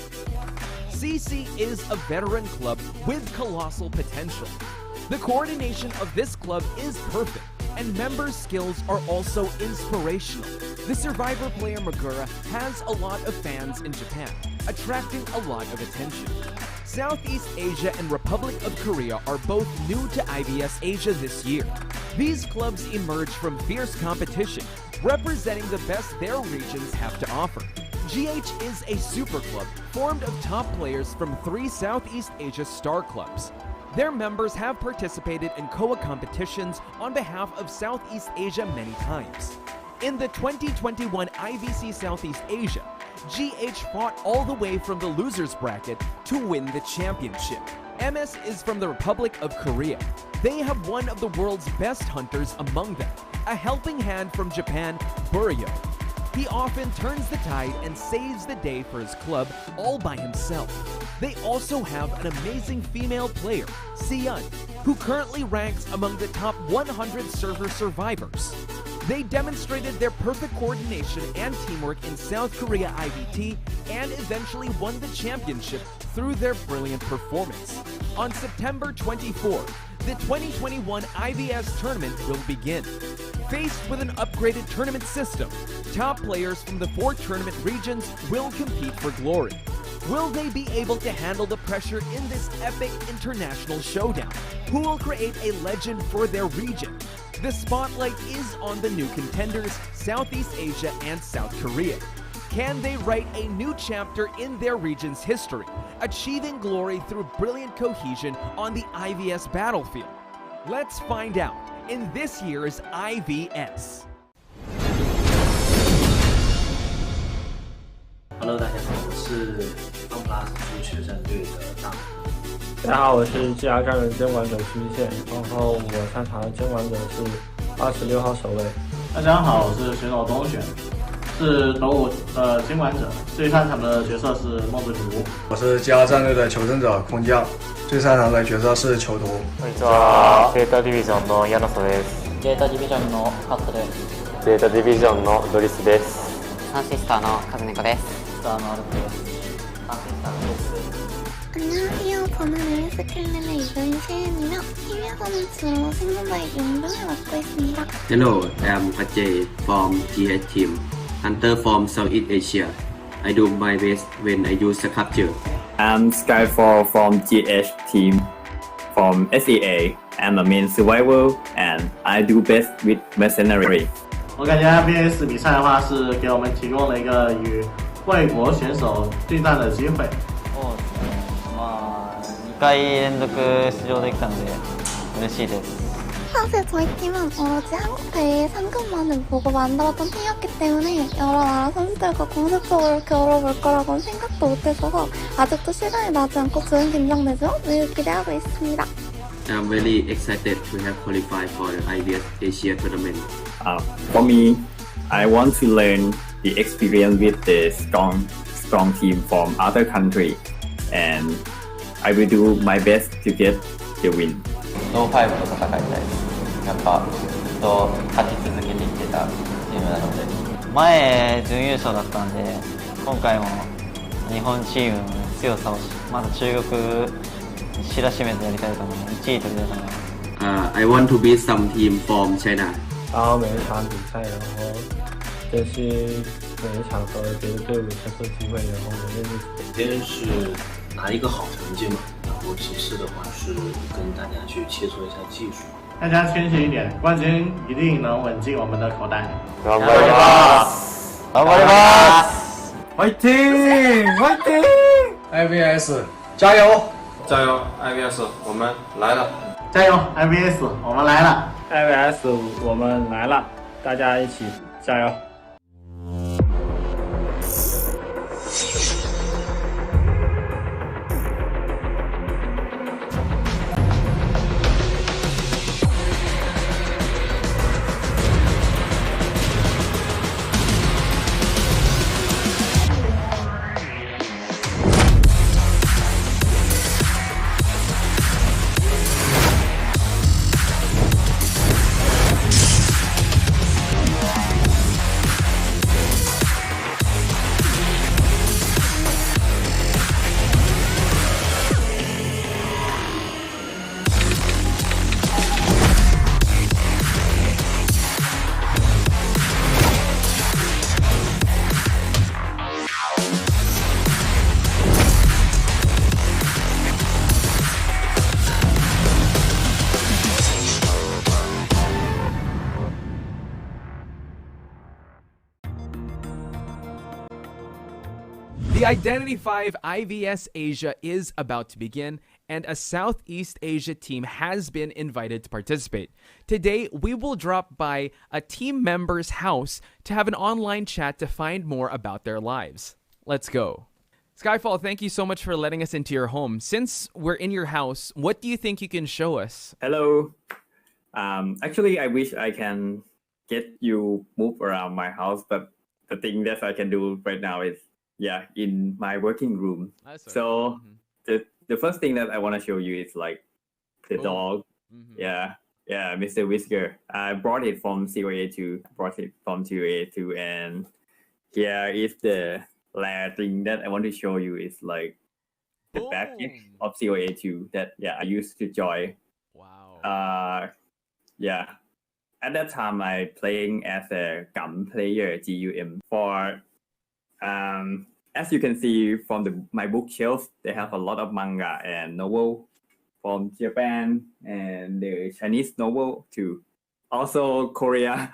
CC is a veteran club with colossal potential. The coordination of this club is perfect, and members' skills are also inspirational. The survivor player Magura has a lot of fans in Japan, attracting a lot of attention. Southeast Asia and Republic of Korea are both new to IVS Asia this year. These clubs emerge from fierce competition, representing the best their regions have to offer. GH is a super club formed of top players from 3 Southeast Asia star clubs. Their members have participated in COA competitions on behalf of Southeast Asia many times. In the 2021 IVC Southeast Asia, GH fought all the way from the losers bracket to win the championship. MS is from the Republic of Korea. They have one of the world's best hunters among them, a helping hand from Japan, Buryo. He often turns the tide and saves the day for his club all by himself. They also have an amazing female player, Siyun, who currently ranks among the top 100 server survivors. They demonstrated their perfect coordination and teamwork in South Korea IVT and eventually won the championship through their brilliant performance. On September 24, the 2021 IVS tournament will begin. Faced with an upgraded tournament system, top players from the 4 tournament regions will compete for glory. Will they be able to handle the pressure in this epic international showdown? Who will create a legend for their region? The spotlight is on the new contenders, Southeast Asia and South Korea. Can they write a new chapter in their region's history, achieving glory through brilliant cohesion on the IVS battlefield? Let's find out in this year's IVS.
Hello， 大家好，我是 FPX.ZQ 决战队的大。
大家好，我是质押战人监管者徐一线，然后我擅长的监管者是26号守卫。
大家好，我是选手东选，是斗五监管者，最擅长的角色是梦之图。
我是质押战队的求生者空降，最擅长的角色是囚徒。
こんにちは。ゼータディビジョンのヤナソです。
ゼータディビジョンのカットです。
ゼータディビジョンのドリスです。
サンシスターのカズネコです。スターのアルプです。サンシスターのレスです。
안녕하세요. 저는 ASKL의 이도인 TV에서는 주로 생존자의 용병을 맡고 있습니다.
Hello, I'm Ajay from GH team, hunter from Southeast Asia. I do my best when I use the capture.
I'm Skyfall from GH team. From SEA, I'm a main survivor and I do best with mercenary.
我感觉 FPX 比赛的话是给我们提供了一个与外国选手对战的机会。
そうですね。まあ2回連続出場できたので嬉しいです。
사실 저희 팀은 오로지 한국 대회 상금만을 보고 만들었던 팀이었기 때문에 여러 나라 선수들과 공식적으로 겨뤄볼 거라고는 생각도 못했어서 아직도 시간이 나지 않고 좋은 긴장되죠? 늘 기대하고 있습니다.
I'm very excited to have qualified for the IVS Asia tournament.
For me, I want to learn the experience with the strong team from other country, and I will do my best to get the win.
ロー5と戦いたいです。やっぱずっと勝ち続けてきてたチームなので、前準優勝だったんで、今回も日本チームの強さをまだ中国知らしめてやりたいと思う。1位取りたいと思います。
I want to beat some team from China.
然后每一场比赛，然后就是每一场和别的队伍切磋机会，然后我认识。
首先是拿一个好成绩嘛，然后其次的话是跟大家去切磋一下技术。
大家谦虚一点，冠军一定能稳进我们的口袋。
頑張ります。
頑張ります。
Fighting! IVS 加油！
加油 IVS， 我们来了！
加油 IVS， 我们来了！
IVS 我们来了，大家一起加油！
The Identity 5 IVS Asia is about to begin, and a Southeast Asia team has been invited to participate. Today, we will drop by a team member's house to have an online chat to find more about their lives. Let's go. Skyfall, thank you so much for letting us into your home. Since we're in your house, what do you think you can show us?
Hello. Actually, I wish I can get you move around my house, but the thing that I can do right now is in my working room. So the first thing that I want to show you is like the dog. Yeah, Mr. Whisker. I brought it from COA2. And here is the rare thing that I want to show you is like the package of COA2 that I used to join. Wow. At that time I playing as a GUM player, GUM. For as you can see from my bookshelf, they have a lot of manga and novel from Japan and the Chinese novel too. Also Korea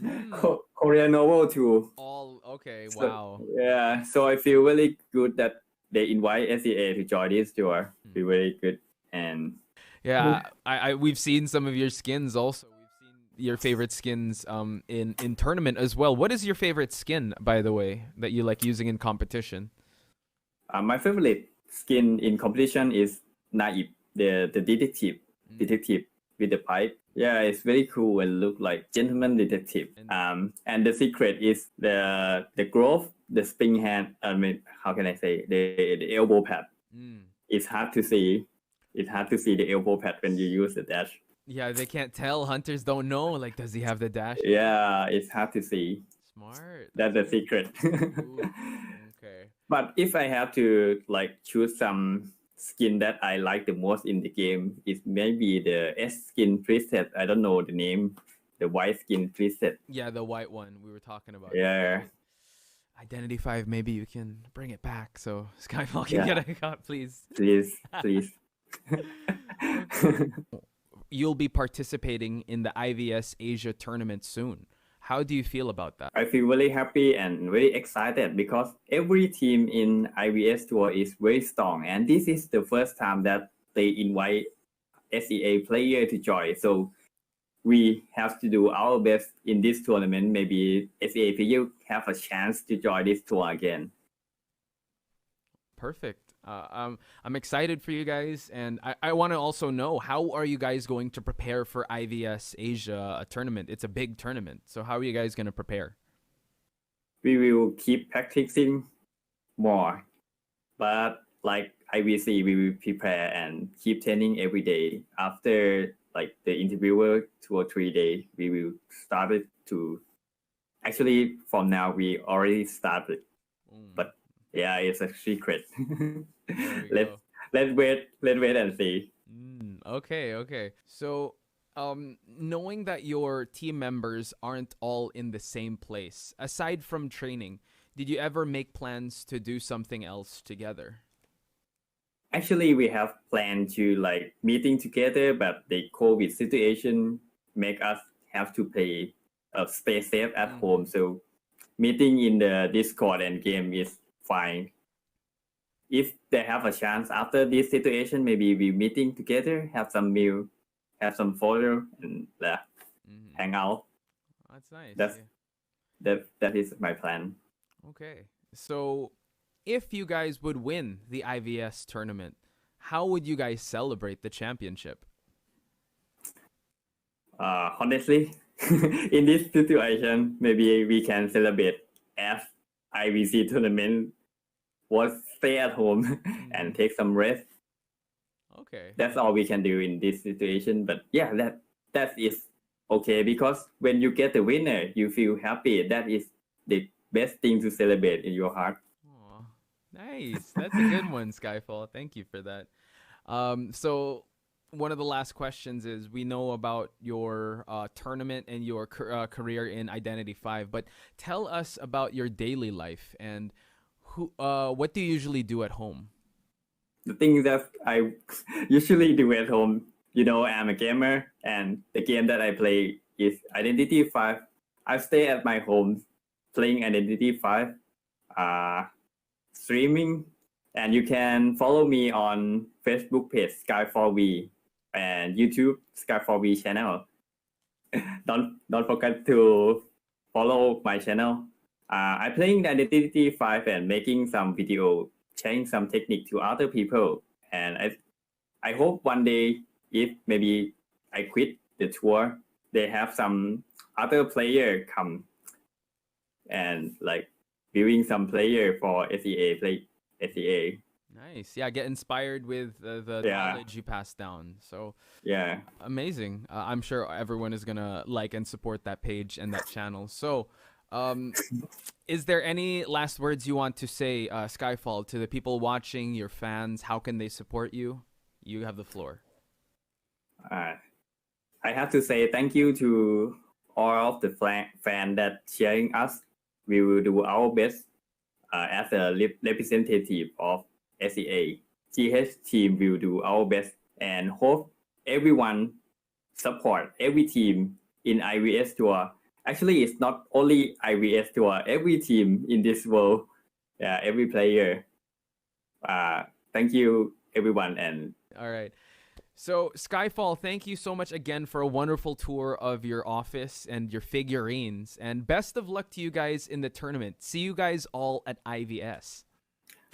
novel too.
All okay,
so,
wow.
Yeah, so I feel really good that they invite SEA to join this tour. Feel very good. And
yeah, we've seen some of your skins also. We've seen your favorite skins in tournament as well. What is your favorite skin, by the way, that you like using in competition?
My favorite skin in competition is Naive, the detective with the pipe. Yeah, it's very cool and look like gentleman detective. And the secret is the glove, the spring hand. I mean, how can I say the elbow pad? It's hard to see. It's hard to see the elbow pad when you use the dash.
Yeah, they can't tell. Hunters don't know. Like, does he have the dash?
Yeah, it's hard to see.
Smart.
That's the secret.
Okay.
But if I have to like choose some skin that I like the most in the game, is maybe the S skin preset. I don't know the name. The white skin preset.
Yeah, the white one we were talking about.
Yeah.
Identity 5, maybe you can bring it back so Skyfall can get a cut, please.
Please.
You'll be participating in the IVS Asia tournament soon. How do you feel about that?
I feel very happy and very excited because every team in IVS Tour is very strong, and this is the first time that they invite SEA player to join. So we have to do our best in this tournament. Maybe SEA player have a chance to join this tour again.
Perfect. I'm excited for you guys, and I want to also know, how are you guys going to prepare for IVS Asia tournament? It's a big tournament, so how are you guys going to prepare?
We will keep practicing more, but like IVC, we will prepare and keep training every day. After like the interviewer 2 or 3 days, we will start it to. Actually, from now we already started, but yeah, it's a secret. Let's wait and see.
Okay. So, knowing that your team members aren't all in the same place, aside from training, did you ever make plans to do something else together?
Actually, we have planned to like meeting together, but the COVID situation make us have to stay safe at home. So, meeting in the Discord and game is fine. If they have a chance after this situation, maybe we meeting together, have some meal, have some photo, and hang out.
That's nice.
That is my plan.
Okay. So, if you guys would win the IVS tournament, how would you guys celebrate the championship?
Honestly, in this situation, maybe we can celebrate as IVC tournament was stay at home and take some rest.
Okay.
That's all we can do in this situation. But yeah, that is okay, because when you get the winner, you feel happy. That is the best thing to celebrate in your heart.
Aw, nice. That's a good one, Skyfall. Thank you for that. So one of the last questions is, we know about your tournament and your career in Identity 5, but tell us about your daily life and what do you usually do at home?
The thing that I usually do at home, I'm a gamer, and the game that I play is Identity 5. I stay at my home playing Identity 5, streaming, and you can follow me on Facebook page Sky4V and YouTube Sky4V channel. Don't forget to follow my channel. I playing Identity 5 and making some video, sharing some technique to other people. And I hope one day, if maybe I quit the tour, they have some other player come and like viewing some player for SEA, play SEA.
Nice. Yeah, get inspired with the knowledge you pass down. So
yeah,
amazing. I'm sure everyone is going to like and support that page and that channel. So is there any last words you want to say, Skyfall, to the people watching, your fans? How can they support you? You have the floor.
I have to say thank you to all of the fans that cheering us. We will do our best as a representative of SEA. GH team will do our best and hope everyone support every team in IVS Tour. Actually, it's not only IVS Tour, every team in this world, every player. Thank you, everyone. And
all right. So, Skyfall, thank you so much again for a wonderful tour of your office and your figurines. And best of luck to you guys in the tournament. See you guys all at IVS.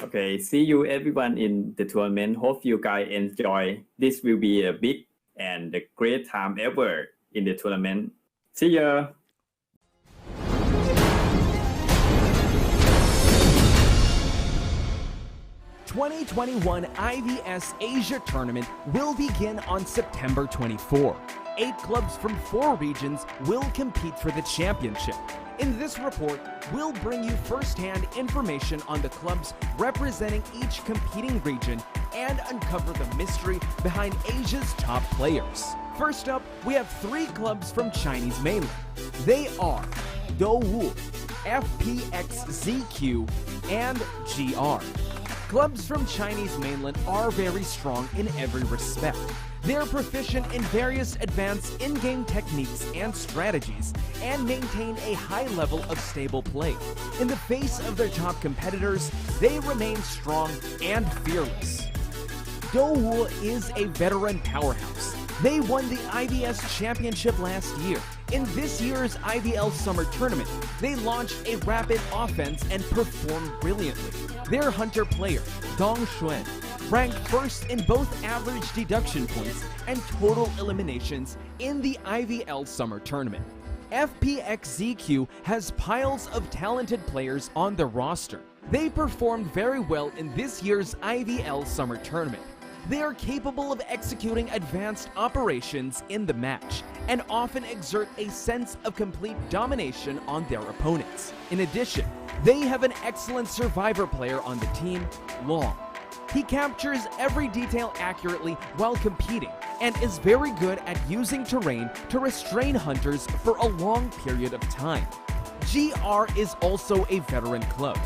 Okay, see you everyone in the tournament. Hope you guys enjoy. This will be a big and the great time ever in the tournament. See ya!
2021 IVS Asia Tournament will begin on September 24. 8 clubs from 4 regions will compete for the championship. In this report, we'll bring you first-hand information on the clubs representing each competing region and uncover the mystery behind Asia's top players. First up, we have 3 clubs from Chinese mainland. They are Douwu, FPX.ZQ, and GR. Clubs from Chinese mainland are very strong in every respect. They're proficient in various advanced in-game techniques and strategies, and maintain a high level of stable play. In the face of their top competitors, they remain strong and fearless. Douwu is a veteran powerhouse. They won the IVS Championship last year. In this year's IVL Summer Tournament, they launched a rapid offense and performed brilliantly. Their hunter player, Dong Xuan, ranked first in both average deduction points and total eliminations in the IVL Summer Tournament. FPX.ZQ has piles of talented players on the roster. They performed very well in this year's IVL Summer Tournament. They are capable of executing advanced operations in the match and often exert a sense of complete domination on their opponents. In addition, they have an excellent survivor player on the team, Long. He captures every detail accurately while competing and is very good at using terrain to restrain hunters for a long period of time. GR is also a veteran club.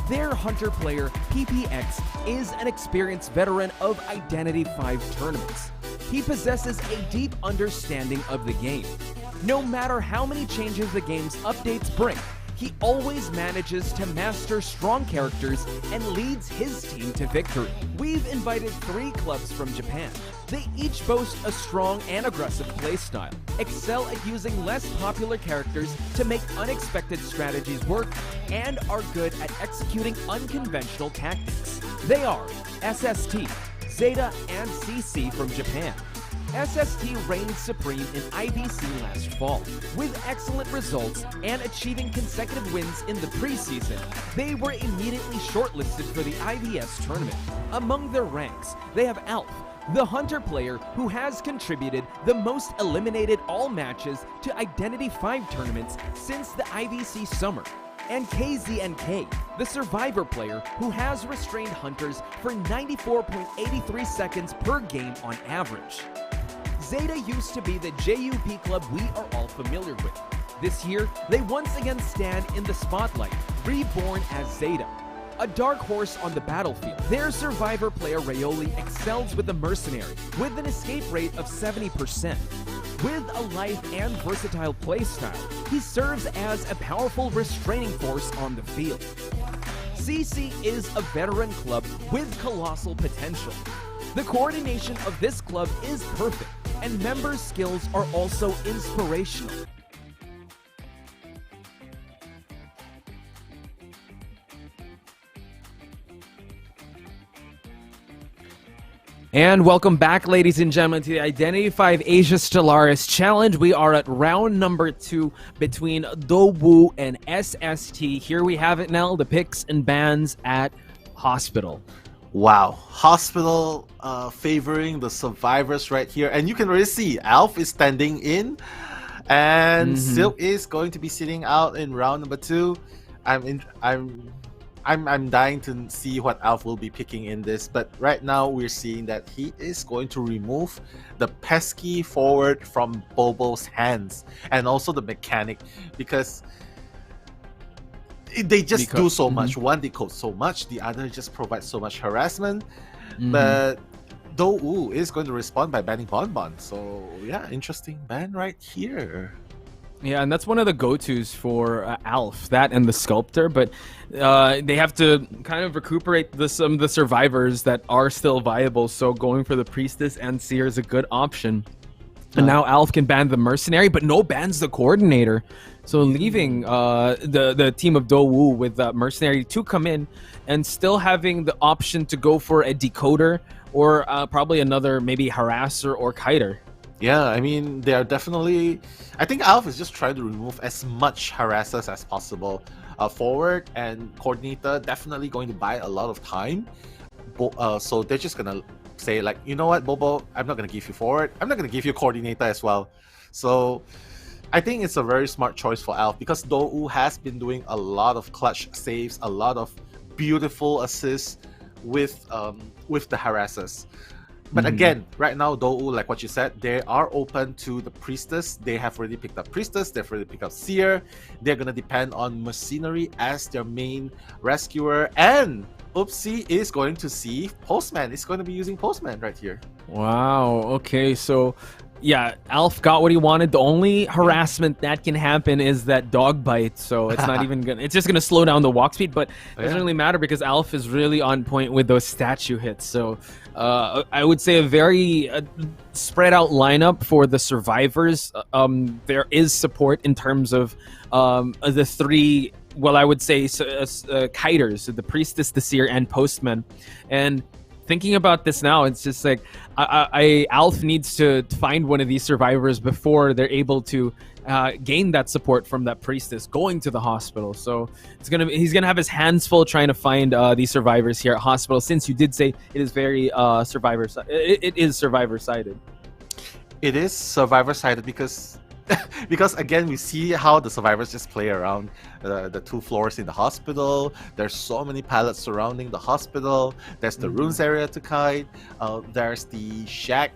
Their hunter player, PPX, is an experienced veteran of Identity V tournaments. He possesses a deep understanding of the game. No matter how many changes the game's updates bring, he always manages to master strong characters and leads his team to victory. We've invited 3 clubs from Japan. They each boast a strong and aggressive playstyle, excel at using less popular characters to make unexpected strategies work, and are good at executing unconventional tactics. They are SST, ZETA, and CC from Japan. SST reigned supreme in IVC last fall. With excellent results and achieving consecutive wins in the preseason, they were immediately shortlisted for the IVS tournament. Among their ranks, they have Alf, the hunter player who has contributed the most eliminated all matches to Identity V tournaments since the IVC summer, and KZNK, the survivor player who has restrained hunters for 94.83 seconds per game on average. ZETA used to be the JUP club we are all familiar with. This year, they once again stand in the spotlight, reborn as ZETA, a dark horse on the battlefield. Their survivor player Rayoli excels with the mercenary, with an escape rate of 70%. With a life and versatile playstyle, he serves as a powerful restraining force on the field. CC is a veteran club with colossal potential. The coordination of this club is perfect, and members' skills are also inspirational. And welcome back, ladies and gentlemen, to the Identity V Asia Stellaris Challenge. We are at round number 2 between Douwu and SST. Here we have it now, the picks and bans at Hospital.
Wow, Hospital favoring the survivors right here. And you can already see Alf is standing in, and Silk is going to be sitting out in round number 2. I'm dying to see what Alf will be picking in this, but right now we're seeing that he is going to remove the pesky forward from Bobo's hands and also the mechanic, because they just do so much. One decode so much, the other just provides so much harassment. But Douwu is going to respond by banning Bonbon. So yeah, interesting ban right here.
Yeah, and that's one of the go-tos for Alf, that and the Sculptor, but they have to kind of recuperate some of the survivors that are still viable, so going for the Priestess and Seer is a good option. And now Alf can ban the Mercenary, but no bans the Coordinator. So leaving the team of Dou-Wu with Mercenary to come in and still having the option to go for a Decoder or probably another maybe Harasser or Kiter.
Yeah, I mean, they are definitely... I think Alf is just trying to remove as much harassers as possible. Forward and Coordinator definitely going to buy a lot of time. So they're just going to say, like, you know what, Bobo, I'm not going to give you Forward. I'm not going to give you Coordinator as well. So I think it's a very smart choice for Alf because Dou-Wu has been doing a lot of clutch saves, a lot of beautiful assists with the harassers. But again, right now, Dou-Wu, like what you said, they are open to the Priestess. They have already picked up Priestess. They've already picked up Seer. They're going to depend on Mercenary as their main rescuer. And Oopsie is going to see Postman. It's going to be using Postman right here.
Wow. Okay, so... yeah, Alf got what he wanted. The only harassment that can happen is that dog bite. So it's not even gonna. It's just gonna slow down the walk speed, but it doesn't really matter because Alf is really on point with those statue hits. So I would say a very spread out lineup for the survivors. There is support in terms of the three. Well, I would say kiters, the Priestess, the Seer, and Postman, and. Thinking about this now, it's just like Alf needs to find one of these survivors before they're able to gain that support from that Priestess going to the hospital. So he's gonna have his hands full trying to find these survivors here at hospital. Since you did say it is very it is survivor sided.
It is survivor sided because again, we see how the survivors just play around the 2 floors in the hospital. There's so many pilots surrounding the hospital. There's the rooms area to kite. There's the shack.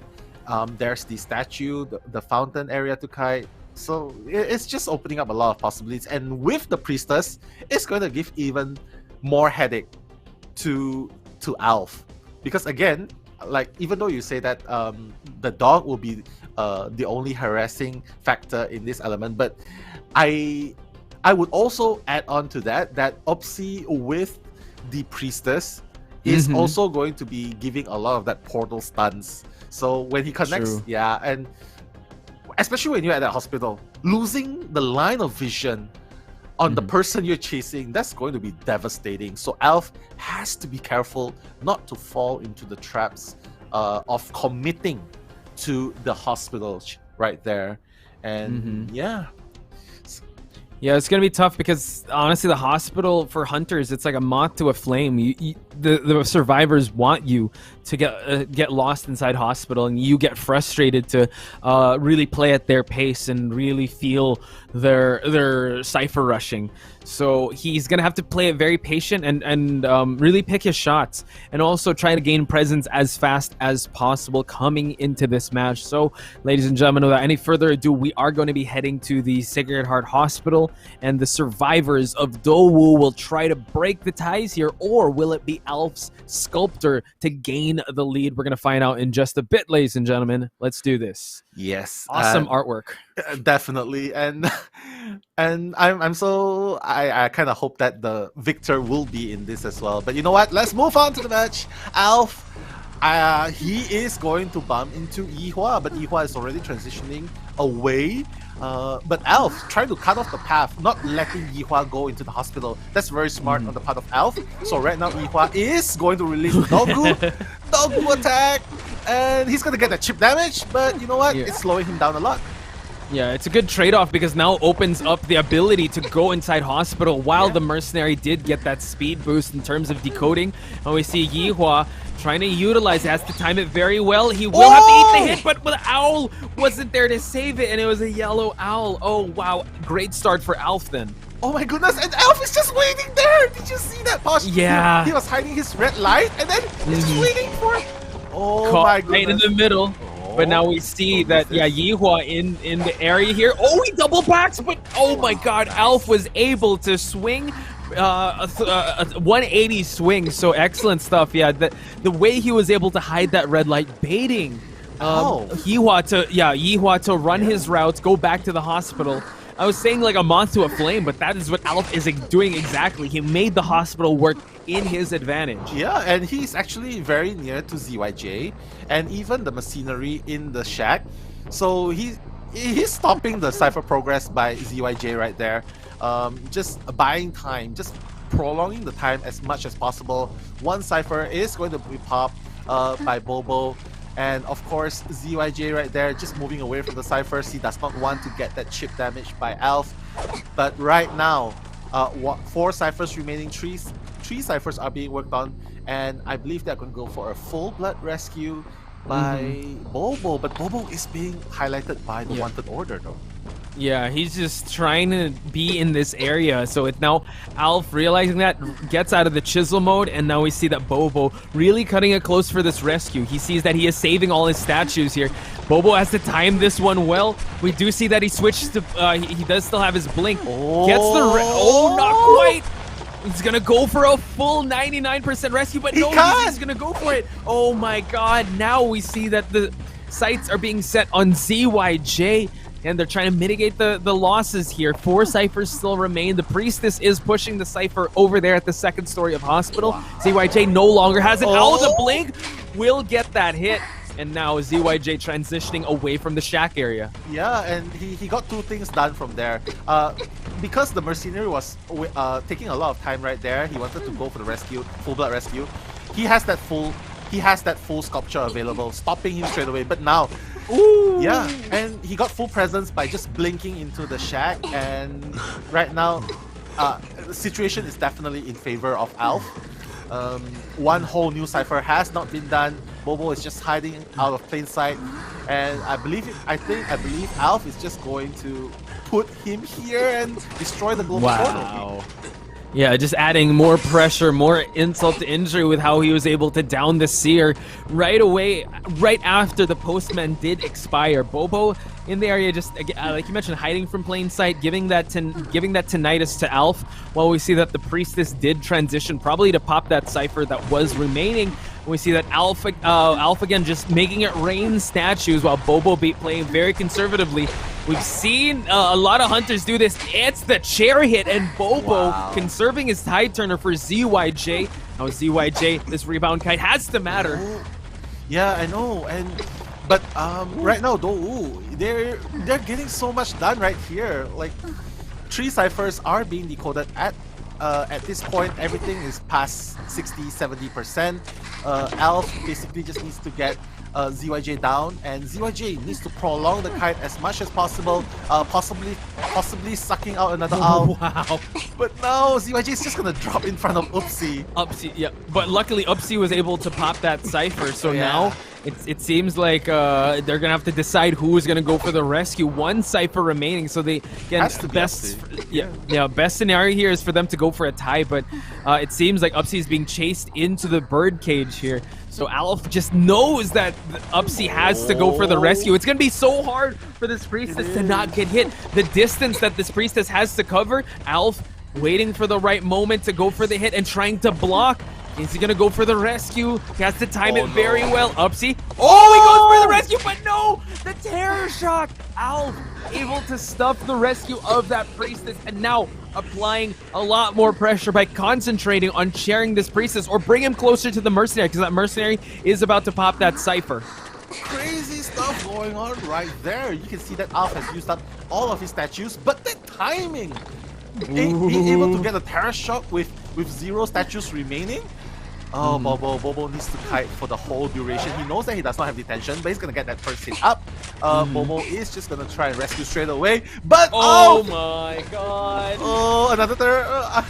There's the statue, the fountain area to kite. So it's just opening up a lot of possibilities. And with the Priestess, it's going to give even more headache to Alf. Because again, like even though you say that the dog will be the only harassing factor in this element, but I would also add on to that Oopsie with the Priestess is also going to be giving a lot of that portal stuns. So when he connects, and especially when you're at that hospital, losing the line of vision on the person you're chasing, that's going to be devastating. So Alf has to be careful not to fall into the traps of committing to the hospital right there. And
yeah, it's gonna be tough because honestly, the hospital for hunters, it's like a moth to a flame. The survivors want you to get lost inside hospital, and you get frustrated to really play at their pace and really feel their cipher rushing. So he's gonna have to play it very patient and really pick his shots, and also try to gain presence as fast as possible coming into this match. So, ladies and gentlemen, without any further ado, we are going to be heading to the Sacred Heart Hospital, and the survivors of Dou-Wu will try to break the ties here, or will it be Alf's Sculptor to gain the lead? We're gonna find out in just a bit, ladies and gentlemen. Let's do this.
Yes,
awesome artwork.
Definitely, and I kind of hope that the victor will be in this as well. But you know what? Let's move on to the match. Alf, he is going to bump into Yihua, but Yihua is already transitioning away. But Alf trying to cut off the path, not letting Yihua go into the hospital. That's very smart on the part of Alf. So right now Yihua is going to release Doggu attack, and he's going to get that chip damage, but you know what? It's slowing him down a lot.
Yeah, it's a good trade-off because now opens up the ability to go inside hospital while the Mercenary did get that speed boost in terms of decoding. And we see Yihua trying to utilize it, has to time it very well. He will have to eat the hit, but the owl wasn't there to save it, and it was a yellow owl. Oh, wow. Great start for Alf then.
Oh my goodness, and Alf is just waiting there! Did you see that, Posh?
Yeah.
He was hiding his red light, and then he's just waiting for it. Oh my goodness.
Right in the middle. But now we see that, Yihua in the area here. Oh, he double backs, but oh my god, Alf was able to swing a 180 swing. So excellent stuff. Yeah, the way he was able to hide that red light, baiting Yihua to run his routes, go back to the hospital. I was saying like a moth to a flame, but that is what Alf is doing exactly. He made the hospital work in his advantage.
Yeah, and he's actually very near to ZYJ and even the machinery in the shack. So he's stopping the Cypher progress by ZYJ right there. Just buying time, just prolonging the time as much as possible. One Cypher is going to be popped by Bobo. And of course, ZYJ right there, just moving away from the Cyphers. He does not want to get that chip damage by Alf. But right now, 4 Cyphers remaining, 3 Cyphers are being worked on. And I believe they're going to go for a full blood rescue by Bobo. But Bobo is being highlighted by the Wanted Order though.
Yeah, he's just trying to be in this area. So it's now Alf realizing that, gets out of the chisel mode, and now we see that Bobo really cutting it close for this rescue. He sees that he is saving all his statues here. Bobo has to time this one well. We do see that he switched to, he does still have his blink. Gets the, not quite. He's gonna go for a full 99% rescue, but no, he's gonna go for it. Oh my god, now we see that the sights are being set on ZYJ. And they're trying to mitigate the losses here. 4 Cyphers still remain. The Priestess is pushing the Cypher over there at the 2nd story of Hospital. ZYJ no longer has it. Oh, the blink will get that hit. And now ZYJ transitioning away from the shack area.
Yeah, and he got 2 things done from there. Because the mercenary was taking a lot of time right there, he wanted to go for the rescue, full blood rescue. He has that full sculpture available, stopping him straight away. But now, yeah, and he got full presence by just blinking into the shack. And right now, the situation is definitely in favor of Alf. One whole new Cypher has not been done. Bobo is just hiding out of plain sight, and I believe Alf is just going to put him here and destroy the global portal.
Yeah, just adding more pressure, more insult to injury with how he was able to down the Seer right away, right after the Postman did expire. Bobo in the area, just like you mentioned, hiding from plain sight, giving that tinnitus to Alf, while we see that the Priestess did transition, probably to pop that Cypher that was remaining. We see that Alf again just making it rain statues while Bobo playing very conservatively. We've seen a lot of hunters do this. It's the chair hit, and Bobo conserving his tide turner for ZYJ. Now ZYJ, this rebound kite has to matter.
Yeah, I know, but right now though, they're getting so much done right here. Like 3 Cyphers are being decoded at this point. Everything is past 60-70%. Alf basically just needs to get ZYJ down, and ZYJ needs to prolong the kite as much as possible, possibly sucking out another owl.
Wow.
But now ZYJ is just gonna drop in front of Upsi.
Yeah, but luckily Upsi was able to pop that Cypher, so now it seems like they're gonna have to decide who is gonna go for the rescue. 1 Cypher remaining, so they best scenario here is for them to go for a tie, but it seems like Upsi is being chased into the bird cage here. So Alf just knows that Upsi has to go for the rescue. It's going to be so hard for this Priestess to not get hit. The distance that this Priestess has to cover, Alf waiting for the right moment to go for the hit and trying to block. Is he going to go for the rescue? He has to time it very well. Upsi. Oh, he goes for the rescue, but no! The terror shock! Alf able to stuff the rescue of that Priestess, and now applying a lot more pressure by concentrating on sharing this Priestess or bring him closer to the Mercenary, because that Mercenary is about to pop that Cypher.
Crazy stuff going on right there. You can see that Alf has used up all of his statues, but the timing! Being able to get a terror shock with 0 statues remaining. Oh, Bobo needs to kite for the whole duration. He knows that he does not have detention, but he's gonna get that first hit up. Bobo is just gonna try and rescue straight away, but
oh my god!
Oh, another terror.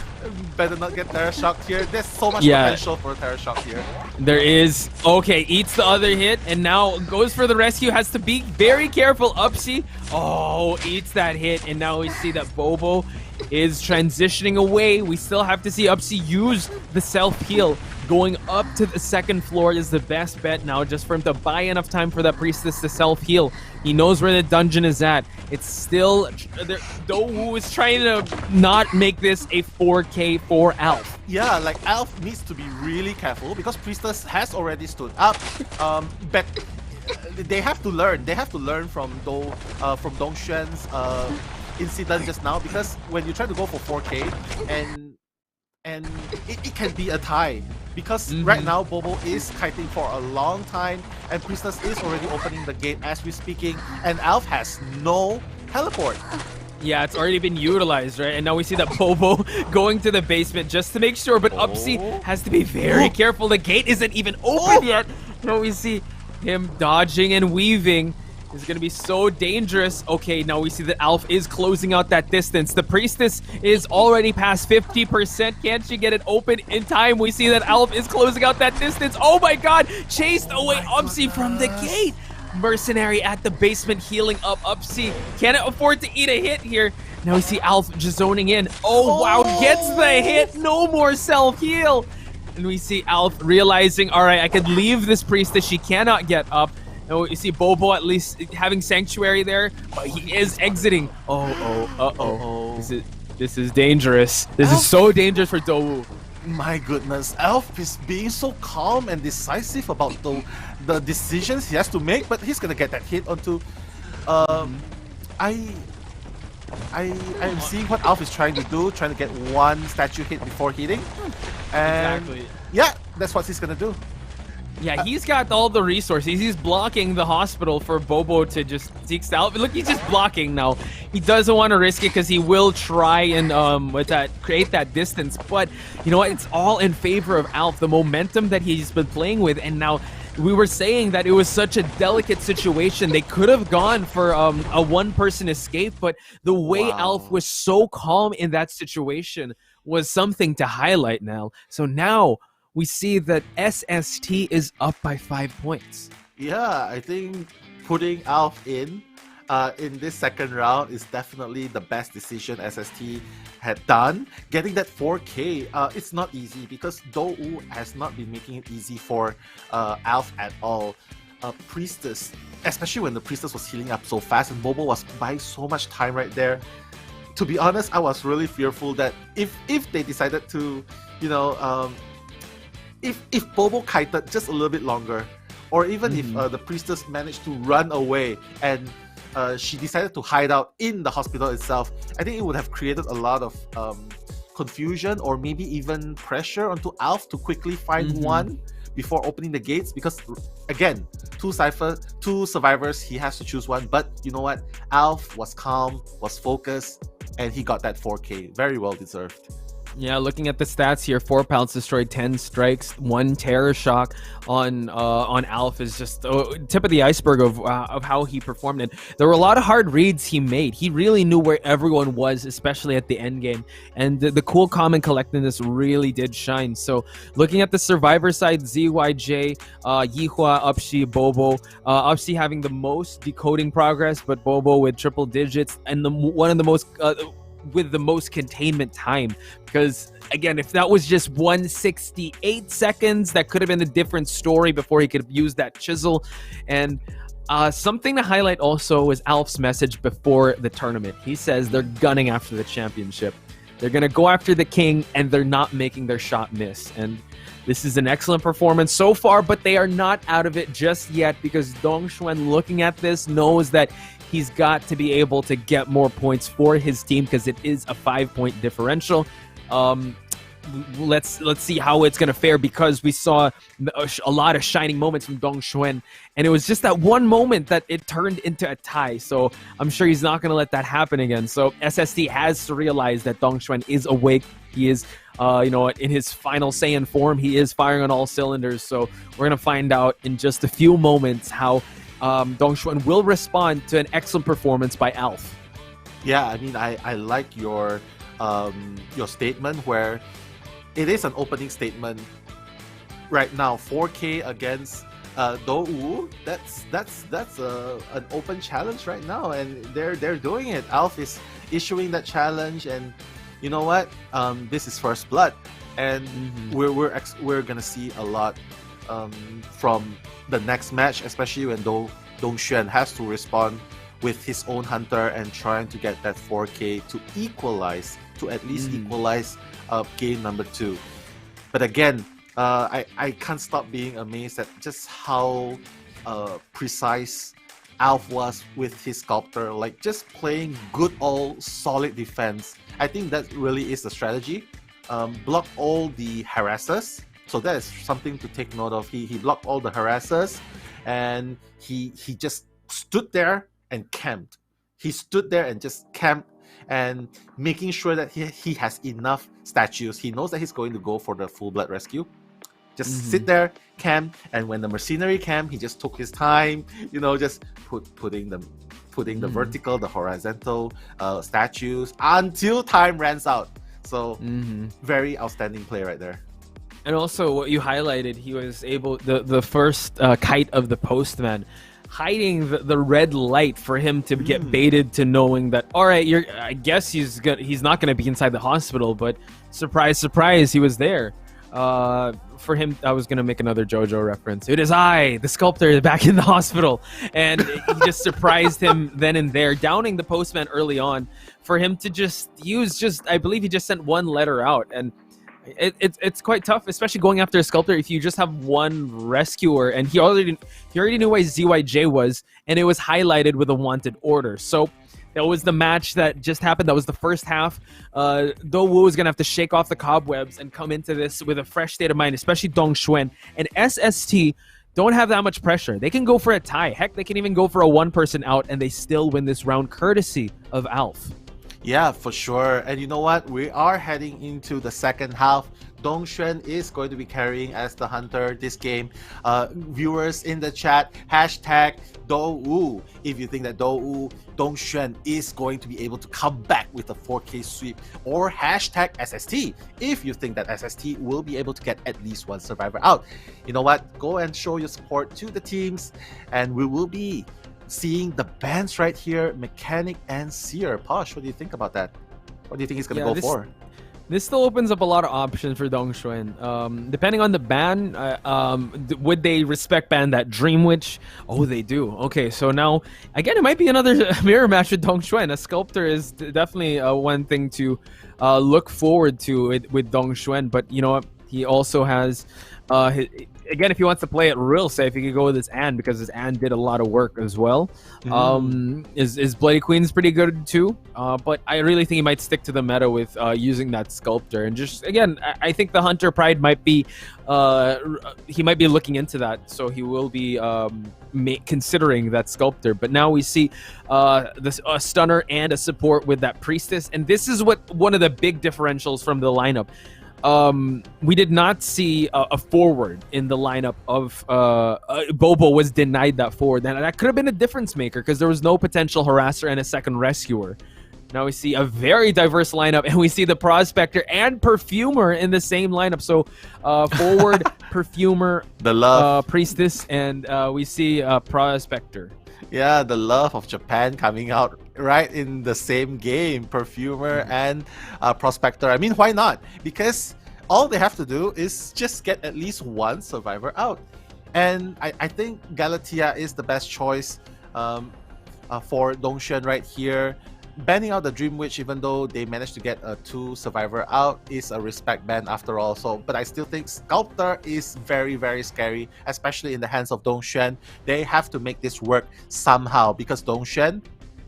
Better not get terror shock here. There's so much potential for a terror shock here.
There is. Okay, eats the other hit and now goes for the rescue. Has to be very careful. Upsi. Oh, eats that hit, and now we see that Bobo is transitioning away. We still have to see Upsi use the self-heal. Going up to the 2nd floor is the best bet now, just for him to buy enough time for that Priestess to self-heal. He knows where the dungeon is at. It's still... Dowu is trying to not make this a 4K for Alf.
Yeah, like Alf needs to be really careful because Priestess has already stood up. But they have to learn. They have to learn from Dongshuan's incident just now, because when you try to go for 4K and it can be a tie, because right now Bobo is kiting for a long time and Priestess is already opening the gate as we're speaking, and Alf has no teleport.
Yeah, it's already been utilized, right? And now we see that Bobo going to the basement just to make sure, but Upsi has to be very careful. The gate isn't even open yet. Now we see him dodging and weaving. It's going to be so dangerous. Okay, now we see that Alf is closing out that distance. The Priestess is already past 50%. Can't she get it open in time? We see that Alf is closing out that distance. Oh my god! Chased away Upsi from the gate. Mercenary at the basement healing up. Upsi cannot afford to eat a hit here. Now we see Alf just zoning in. Oh wow, gets the hit. No more self-heal. And we see Alf realizing, all right, I could leave this Priestess. She cannot get up. Oh, you see Bobo at least having Sanctuary there, but he is exiting. This is dangerous. This is so dangerous for Dowu.
My goodness, Alf is being so calm and decisive about the decisions he has to make, but he's gonna get that hit onto. I'm seeing what Alf is trying to do, trying to get one statue hit before hitting, and yeah, that's what he's gonna do.
Yeah, he's got all the resources. He's blocking the hospital for Bobo to just seek out. Look, he's just blocking now. He doesn't want to risk it because he will try and create that distance. But you know what? It's all in favor of Alf. The momentum that he's been playing with, and now we were saying that it was such a delicate situation. They could have gone for a one-person escape, but the way Alf was so calm in that situation was something to highlight now. So now we see that SST is up by 5 points.
Yeah, I think putting Alf in this second round is definitely the best decision SST had done. Getting that 4K, it's not easy because Dowu has not been making it easy for Alf at all. Priestess, especially when the Priestess was healing up so fast and Bobo was buying so much time right there. To be honest, I was really fearful that if they decided to, if Bobo kited just a little bit longer, or even if the Priestess managed to run away and she decided to hide out in the hospital itself, I think it would have created a lot of confusion or maybe even pressure onto Alf to quickly find one before opening the gates, because again, two survivors, he has to choose one. But you know what? Alf was calm, was focused, and he got that 4K. Very well deserved.
Yeah, looking at the stats here, 4 pounds destroyed, 10 strikes, 1 terror shock on Alf is just tip of the iceberg of how he performed. And there were a lot of hard reads he made. He really knew where everyone was, especially at the end game. And the cool, calm, and collectedness really did shine. So looking at the survivor side, ZYJ, Yihua, Upshi, Bobo. Upshi having the most decoding progress, but Bobo with triple digits and one of the most with the most containment time, because again, if that was just 168 seconds, that could have been a different story before he could have used that chisel. And something to highlight also was Alf's message before the tournament. He says they're gunning after the championship, they're gonna go after the king, and they're not making their shot miss. And this is an excellent performance so far, but they are not out of it just yet, because Dongxuan, looking at this, knows that he's got to be able to get more points for his team, because it is a 5-point differential. Let's see how it's going to fare, because we saw a lot of shining moments from Dongxuan, and it was just that one moment that it turned into a tie. So I'm sure he's not going to let that happen again. So SST has to realize that Dongxuan is awake. He is, in his final Saiyan form. He is firing on all cylinders. So we're going to find out in just a few moments how Dongxuan will respond to an excellent performance by Alf.
Yeah, I mean, I like your statement where it is an opening statement right now. 4K against Dowu. That's an open challenge right now, and they're doing it. Alf is issuing that challenge, and you know what? This is first blood, and we're gonna see a lot from the next match, especially when Dongxuan has to respond with his own hunter and trying to get that 4K to equalize, to at least equalize game number 2. But again, I can't stop being amazed at just how precise Alf was with his sculptor, like just playing good old solid defense. I think that really is the strategy. Block all the harassers. So that is something to take note of. He blocked all the harassers, and he just stood there and camped. He stood there and just camped, and making sure that he has enough statues. He knows that he's going to go for the full blood rescue. Just sit there, camp, and when the mercenary camp, he just took his time, just putting the vertical, the horizontal statues until time runs out. So very outstanding play right there.
And also what you highlighted, he was able, the first kite of the postman, hiding the red light for him to get baited to knowing that, all right, I guess he's not going to be inside the hospital, but surprise, surprise, he was there. For him, I was going to make another JoJo reference. It is I, the sculptor, back in the hospital. And he just surprised him then and there, downing the postman early on for him to just use I believe he just sent one letter out. And it's quite tough, especially going after a sculptor if you just have one rescuer. And he already knew where ZYJ was, and it was highlighted with a wanted order. So that was the match that just happened. That was the first half. Do Wu is going to have to shake off the cobwebs and come into this with a fresh state of mind, especially Dong Xuan. And SST don't have that much pressure. They can go for a tie. Heck, they can even go for a one-person out, and they still win this round courtesy of Alf.
Yeah, for sure. And you know what? We are heading into the second half. Dong Xuan is going to be carrying as the hunter this game. Viewers in the chat, hashtag DoWu. If you think that Dong Xuan is going to be able to come back with a 4K sweep, or hashtag SST if you think that SST will be able to get at least one survivor out. You know what? Go and show your support to the teams, and we will be seeing the bans right here, Mechanic and Seer. Posh, what do you think about that? What do you think he's going to go for?
This still opens up a lot of options for Dong Xuan. Depending on the ban, would they respect ban that Dream Witch? Oh, they do. Okay, so now, again, it might be another mirror match with Dong Xuan. A sculptor is definitely one thing to look forward to with Dong Xuan, but you know what? He also has... again, if he wants to play it real safe, he could go with his Anne, because his Anne did a lot of work as well. His Bloody Queen's pretty good too, but I really think he might stick to the meta with using that sculptor. And just, again, I think the Hunter Pride might be, he might be looking into that, so he will be considering that sculptor. But now we see a stunner and a support with that Priestess, and this is one of the big differentials from the lineup. We did not see a forward in the lineup of Bobo was denied that forward, and that could have been a difference maker because there was no potential harasser and a second rescuer. Now we see a very diverse lineup, and we see the Prospector and Perfumer in the same lineup. So forward, Perfumer,
the love,
Priestess, and we see Prospector.
Yeah, the love of Japan coming out right in the same game, Perfumer and Prospector. I mean, why not? Because all they have to do is just get at least one survivor out. And I think Galatea is the best choice for Dong Xuan right here. Banning out the Dream Witch, even though they managed to get a 2 survivor out, is a respect ban after all. So, but I still think Sculptor is very, very scary, especially in the hands of Dong Xuan. They have to make this work somehow, because Dong Xuan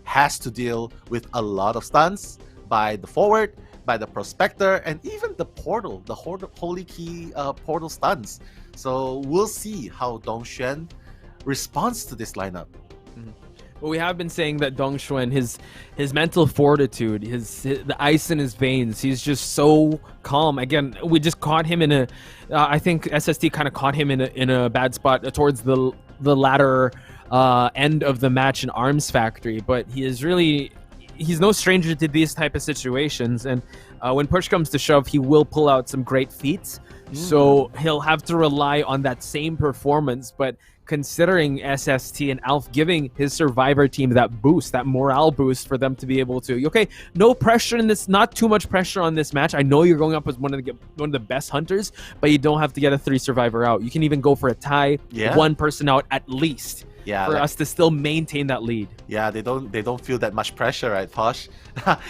has to deal with a lot of stuns by the forward, by the Prospector, and even the portal, the Holy Key portal stuns. So we'll see how Dong Xuan responds to this lineup.
Well, we have been saying that Dong Xuan, his mental fortitude, the ice in his veins, he's just so calm. Again, we just caught him in a, I think SST kind of caught him in a bad spot towards the latter end of the match in Arms Factory. But he's no stranger to these type of situations. And when push comes to shove, he will pull out some great feats. So he'll have to rely on that same performance. But considering SST and Alf giving his survivor team that boost, that morale boost for them to be able to, okay, no pressure in this, not too much pressure on this match. I know you're going up as one of the best hunters, but you don't have to get a 3 survivor out. You can even go for a tie, 1 person out at least.
Yeah,
for
like-
us to still maintain that lead.
Yeah, they don't feel that much pressure, right, Posh?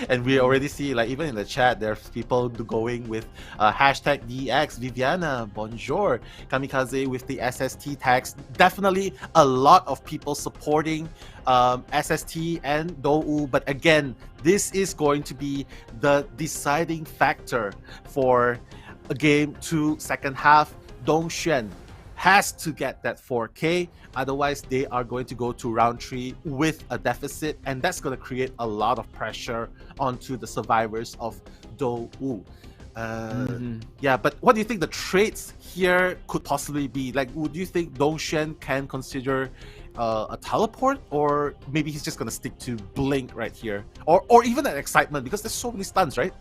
And we already see, like, even in the chat, there's people going with hashtag DX, Viviana, bonjour, Kamikaze with the SST tags. Definitely a lot of people supporting SST and Dou, but again, this is going to be the deciding factor for game 2 second half. Dongxuan has to get that 4K, otherwise they are going to go to round 3 with a deficit, and that's going to create a lot of pressure onto the survivors of Dou. Yeah, but what do you think the traits here could possibly be? Like, would you think Dongxuan can consider a teleport, or maybe he's just going to stick to blink right here, or even an excitement, because there's so many stuns, right?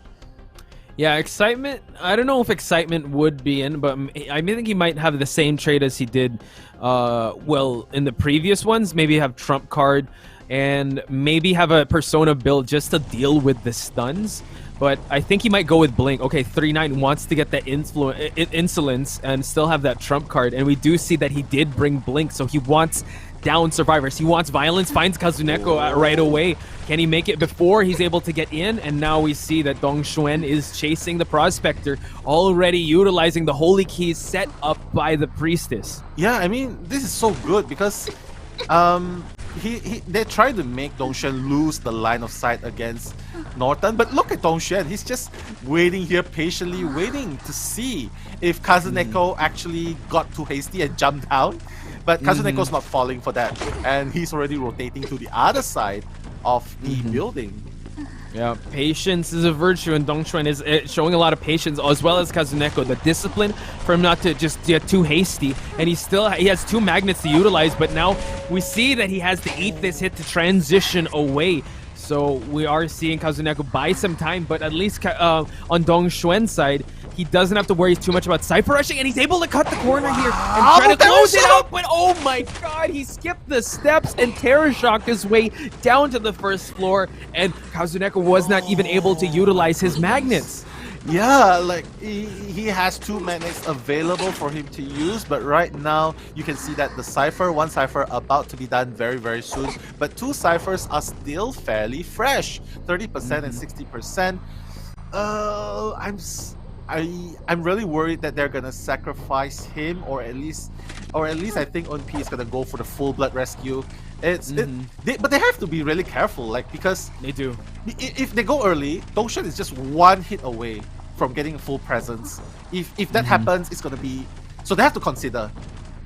Yeah, excitement. I don't know if excitement would be in, but I think he might have the same trait as he did, well, in the previous ones. Maybe have trump card, and maybe have a persona build just to deal with the stuns. But I think he might go with blink. Okay, 3-9 wants to get that insolence and still have that trump card, and we do see that he did bring blink, so he wants down survivors. He wants violence, finds Kazuneko right away. Can he make it before he's able to get in? And now we see that Dongxuan is chasing the Prospector, already utilizing the holy keys set up by the Priestess.
Yeah, I mean, this is so good because they tried to make Dongxuan lose the line of sight against Norton, but look at Dongxuan. He's just waiting here, patiently waiting to see if Kazuneko actually got too hasty and jumped down. But Kazuneko's not falling for that, and he's already rotating to the other side of the building.
Yeah, patience is a virtue, and Dongxuan is showing a lot of patience, as well as Kazuneko. The discipline for him not to just get too hasty, and he has 2 magnets to utilize, but now we see that he has to eat this hit to transition away. So we are seeing Kazuneko buy some time, but at least on Dongxuan's side, he doesn't have to worry too much about Cypher rushing, and he's able to cut the corner here and try to close it out, but oh my god, he skipped the steps and Terror Shocked his way down to the first floor, and Kazuneko was not even able to utilize his magnets.
Yeah, like he has 2 magnets available for him to use, but right now you can see that the 1 Cypher about to be done very, very soon, but 2 Cyphers are still fairly fresh, 30% and 60%. I'm really worried that they're gonna sacrifice him, or at least I think Unp is gonna go for the full blood rescue. But they have to be really careful, like, because
they do.
If they go early, Dongxuan is just 1 hit away from getting a full presence. If that happens, it's gonna be, so they have to consider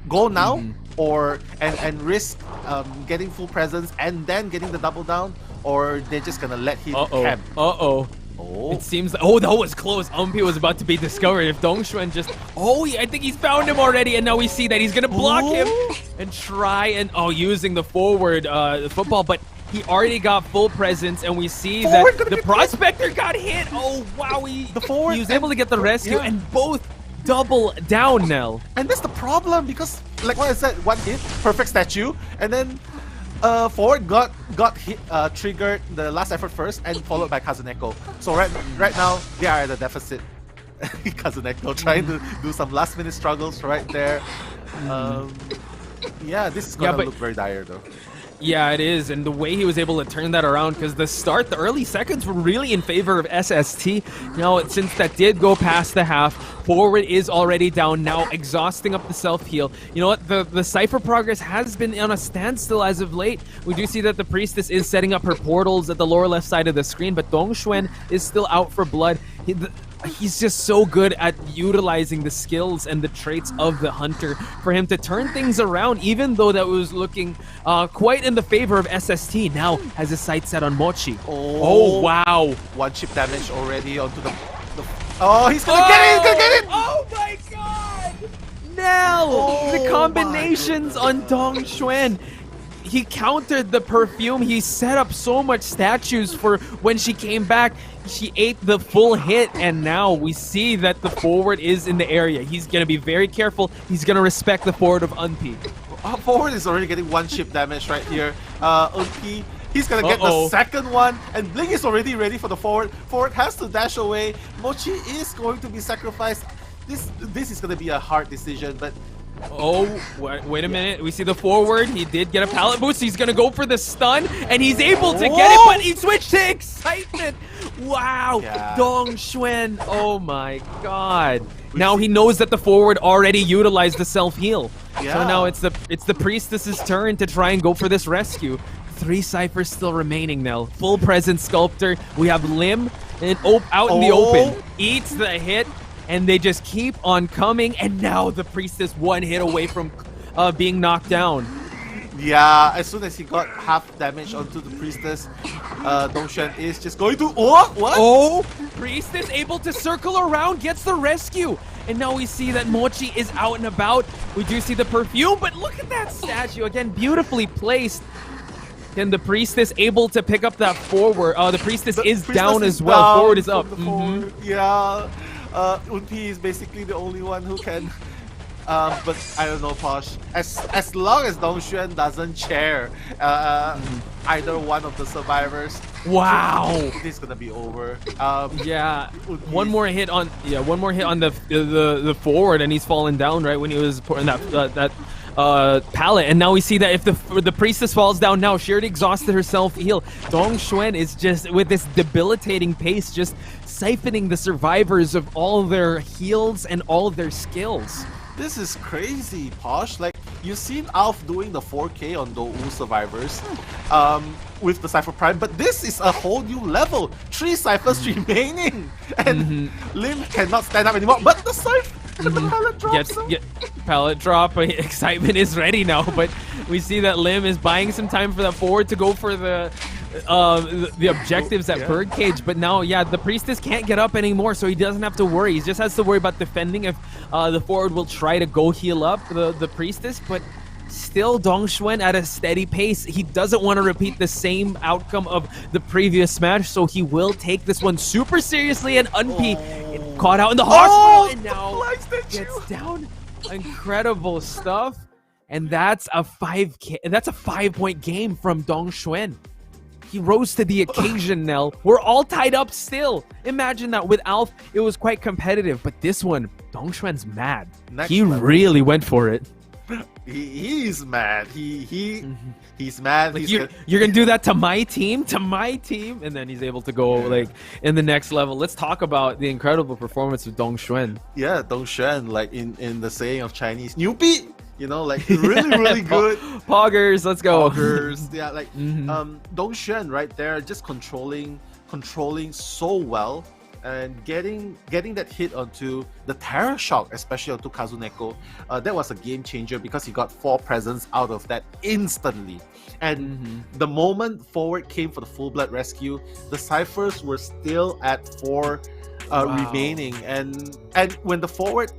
go now or and risk getting full presence and then getting the double down, or they're just gonna let him camp.
It seems that was close. Umpi was about to be discovered. If Dongxuan just... I think he's found him already, and now we see that he's going to block him and try and... using the forward football, but he already got full presence, and we see that the Prospector got hit. Oh, wow. He was able to get the rescue, and both double down, Nell.
And that's the problem, because, like what I said, 1 hit, perfect statue, and then... forward got hit, triggered the last effort first, and followed by Kazuneko. So right now they are at a deficit. Kazuneko trying to do some last minute struggles right there. Yeah, this is gonna look very dire though.
Yeah, it is, and the way he was able to turn that around, because the early seconds were really in favor of SST. Now, since that did go past the half, forward is already down now, exhausting up the self-heal. You know what, the Cypher progress has been on a standstill as of late. We do see that the Priestess is setting up her portals at the lower left side of the screen, but Dongxuan is still out for blood. He's just so good at utilizing the skills and the traits of the Hunter for him to turn things around, even though that was looking quite in the favor of SST. Now has his sight set on Mochi. Oh wow.
1 chip damage already onto the he's gonna get it! He's gonna get it!
Oh my god! Now the combinations on Dongxuan. He countered the perfume. He set up so much statues for when she came back. She ate the full hit, and now we see that the forward is in the area. He's going to be very careful. He's going to respect the forward of Unp.
Forward is already getting 1 chip damage right here. Unp, he's going to get the second one, and Blink is already ready for the forward. Forward has to dash away. Mochi is going to be sacrificed. This is going to be a hard decision, but
Oh, wait a minute. We see the forward. He did get a pallet boost. He's going to go for the stun, and he's able to get it, but he switched to excitement. Wow. Dong Xuan. Oh, my God. Now he knows that the forward already utilized the self-heal. So now it's the Priestess's turn to try and go for this rescue. 3 ciphers still remaining now. Full presence Sculptor. We have Lim and out in the open. Eats the hit. And they just keep on coming, and now the Priestess 1 hit away from being knocked down.
Yeah, as soon as he got half damage onto the Priestess, Dong Xuan is just going to... Oh,
Priestess able to circle around, gets the rescue. And now we see that Mochi is out and about. We do see the perfume, but look at that statue. Again, beautifully placed. And the Priestess able to pick up that forward. The Priestess is down as well. Forward is up.
Yeah. Unti is basically the only one who can, but I don't know, Posh. As long as Dong Xuan doesn't chair either one of the survivors,
wow,
this is gonna be over.
One more hit on the forward, and he's fallen down right when he was putting that pallet. And now we see that if the Priestess falls down now, she already exhausted herself heal. Dong Xuan is just with this debilitating pace, just siphoning the survivors of all their heals and all of their skills.
This is crazy, Posh. Like, you've seen Alf doing the 4K on Dou survivors with the Cypher Prime, but this is a whole new level. 3 ciphers remaining, and Lim cannot stand up anymore. But the Cypher, the pallet drops.
Pallet drop. Excitement is ready now, but we see that Lim is buying some time for that forward to go for the objectives at Birdcage. But now, the Priestess can't get up anymore, so he doesn't have to worry. He just has to worry about defending if the forward will try to go heal up the Priestess. But still, Dong Xuan at a steady pace. He doesn't want to repeat the same outcome of the previous match, so he will take this one super seriously. And Unpi caught out in the hospital and now gets down. Incredible stuff. And that's a 5-point game from Dong Xuan. He rose to the occasion, Nell. We're all tied up still. Imagine that. With Alf, it was quite competitive, but this one, Dong Xuan's mad. He really went for it.
He's mad. He's mad.
Like, you're gonna do that to my team, and then he's able to go like in the next level. Let's talk about the incredible performance of Dong Xuan.
Yeah, Dong Xuan, like in the saying of Chinese, "Newbie." You know, like really good.
Poggers, let's go.
Poggers, yeah, like Dong Xuan right there, just controlling so well, and getting that hit onto the Terror Shock, especially onto Kazuneko. That was a game changer because he got 4 presents out of that instantly. And the moment forward came for the full blood rescue, the ciphers were still at 4 remaining, and when the forward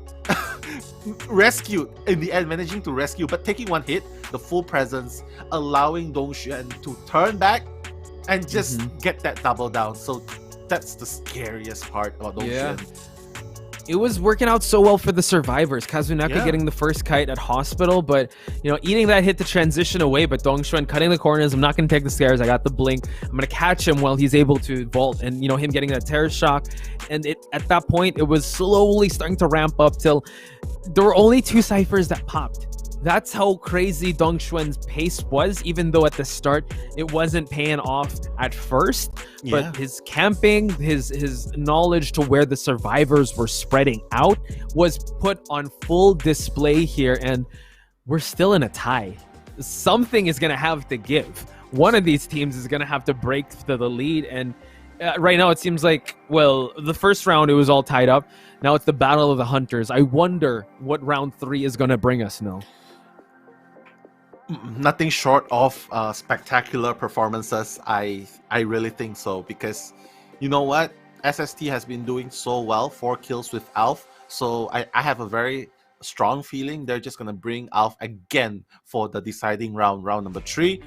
rescued in the end, managing to rescue, but taking 1 hit, the full presence, allowing Dong Xuan to turn back and just get that double down. So that's the scariest part about Dong Xuan.
It was working out so well for the survivors. Kazunaka getting the first kite at hospital, but eating that hit to transition away. But Dong Xuan cutting the corners. I'm not gonna take the stairs. I got the blink. I'm gonna catch him while he's able to vault, and him getting that terror shock. And at that point, it was slowly starting to ramp up till there were only 2 ciphers that popped. That's how crazy Dong Xuan's pace was, even though at the start it wasn't paying off at first. But his camping, his knowledge to where the survivors were spreading out was put on full display here, and we're still in a tie. Something is going to have to give. One of these teams is going to have to break to the lead, and right now it seems like, well, the first round it was all tied up. Now it's the Battle of the Hunters. I wonder what round 3 is going to bring us now.
Nothing short of spectacular performances. I really think so, because you know what, SST has been doing so well, 4 kills with Alf, so I have a very strong feeling they're just gonna bring Alf again for the deciding round number 3.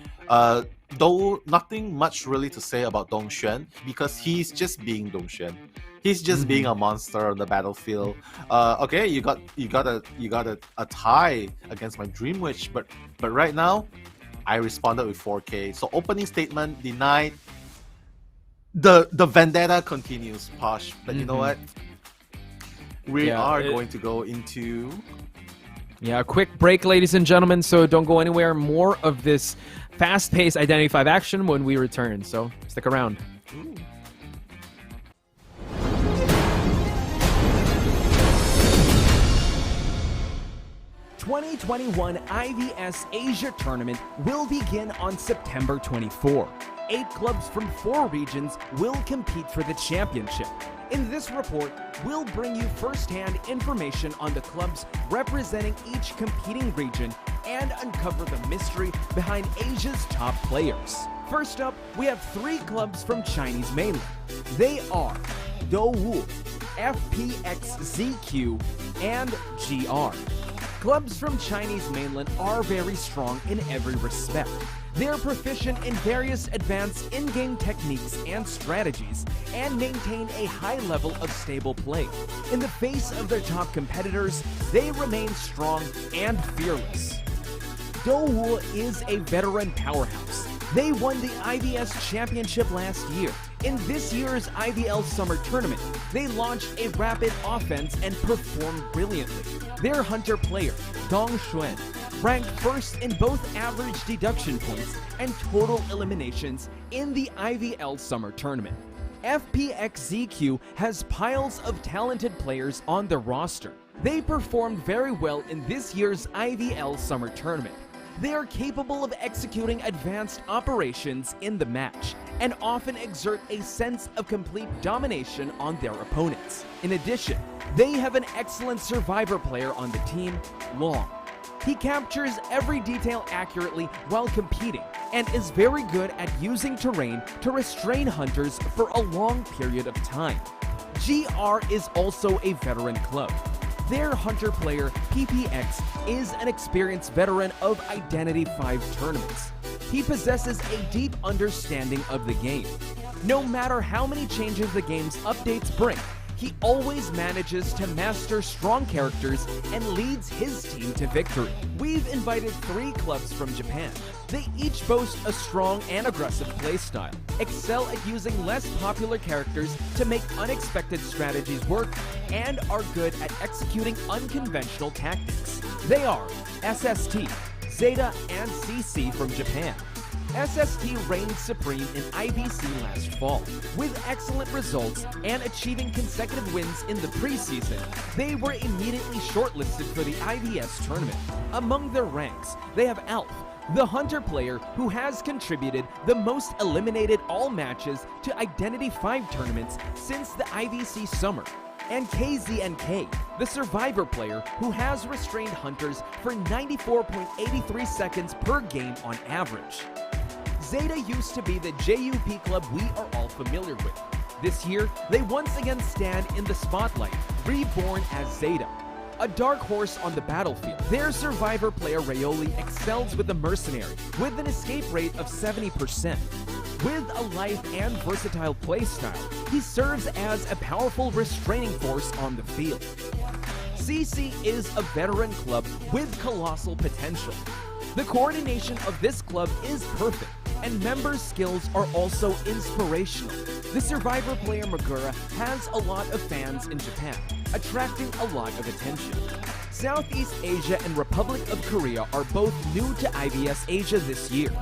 Though nothing much really to say about Dong Xuan, because he's just being Dong Xuan. He's just being a monster on the battlefield. Okay, you got a tie against my Dream Witch, but right now, I responded with 4K. So opening statement denied. The vendetta continues, Posh. But you know what? We are going to go into
Yeah, a quick break, ladies and gentlemen, so don't go anywhere. More of this fast-paced Identity 5 action when we return, so stick around. 2021 IVS Asia Tournament will begin on September 24. 8 clubs from 4 regions will compete for the championship. In this report, we'll bring you first-hand information on the clubs representing each competing region and uncover the mystery behind Asia's top players. First up, we have 3 clubs from Chinese mainland. They are Dou, FPX.ZQ, and GR. Clubs from Chinese mainland are very strong in every respect. They're proficient in various advanced in-game techniques and strategies, and maintain a high level of stable play. In the face of their top competitors, they remain strong and fearless. Dou is a veteran powerhouse. They won the IVS Championship last year. In this year's IVL Summer Tournament, they launched a rapid offense and performed brilliantly. Their hunter player, Dong Xuan, ranked first in both average deduction points and total eliminations in the IVL Summer Tournament. FPX.ZQ has piles of talented players on their roster. They performed very well in this year's IVL Summer Tournament. They are capable of executing advanced operations in the match and often exert a sense of complete domination on their opponents. In addition, they have an excellent survivor player on the team, Long. He captures every detail accurately while competing and is very good at using terrain to restrain hunters for a long period of time. GR is also a veteran club. Their hunter player, PPX, is an experienced veteran of Identity 5 tournaments. He possesses a deep understanding of the game. No matter how many changes the game's updates bring, he always manages to master strong characters and leads his team to victory. We've invited 3 clubs from Japan. They each boast a strong and aggressive playstyle, excel at using less popular characters to make unexpected strategies work, and are good at executing unconventional tactics. They are SST, ZETA, and CC from Japan. SST reigned supreme in IVC last fall. With excellent results and achieving consecutive wins in the preseason, they were immediately shortlisted for the IVS tournament. Among their ranks, they have Alf, the hunter player who has contributed the most eliminated all matches to Identity 5 tournaments since the IVC summer, and KZNK, the survivor player who has restrained hunters for 94.83 seconds per game on average. ZETA used to be the JUP club we are all familiar with. This year, they once again stand in the spotlight, reborn as ZETA, a dark horse on the battlefield. Their survivor player Rayoli excels with the mercenary, with an escape rate of 70%. With a life and versatile playstyle, he serves as a powerful restraining force on the field. CC is a veteran club with colossal potential. The coordination of this club is perfect, and members' skills are also inspirational. The survivor player Magura has a lot of fans in Japan, attracting a lot of attention. Southeast Asia and Republic of Korea are both new to IVS Asia this year.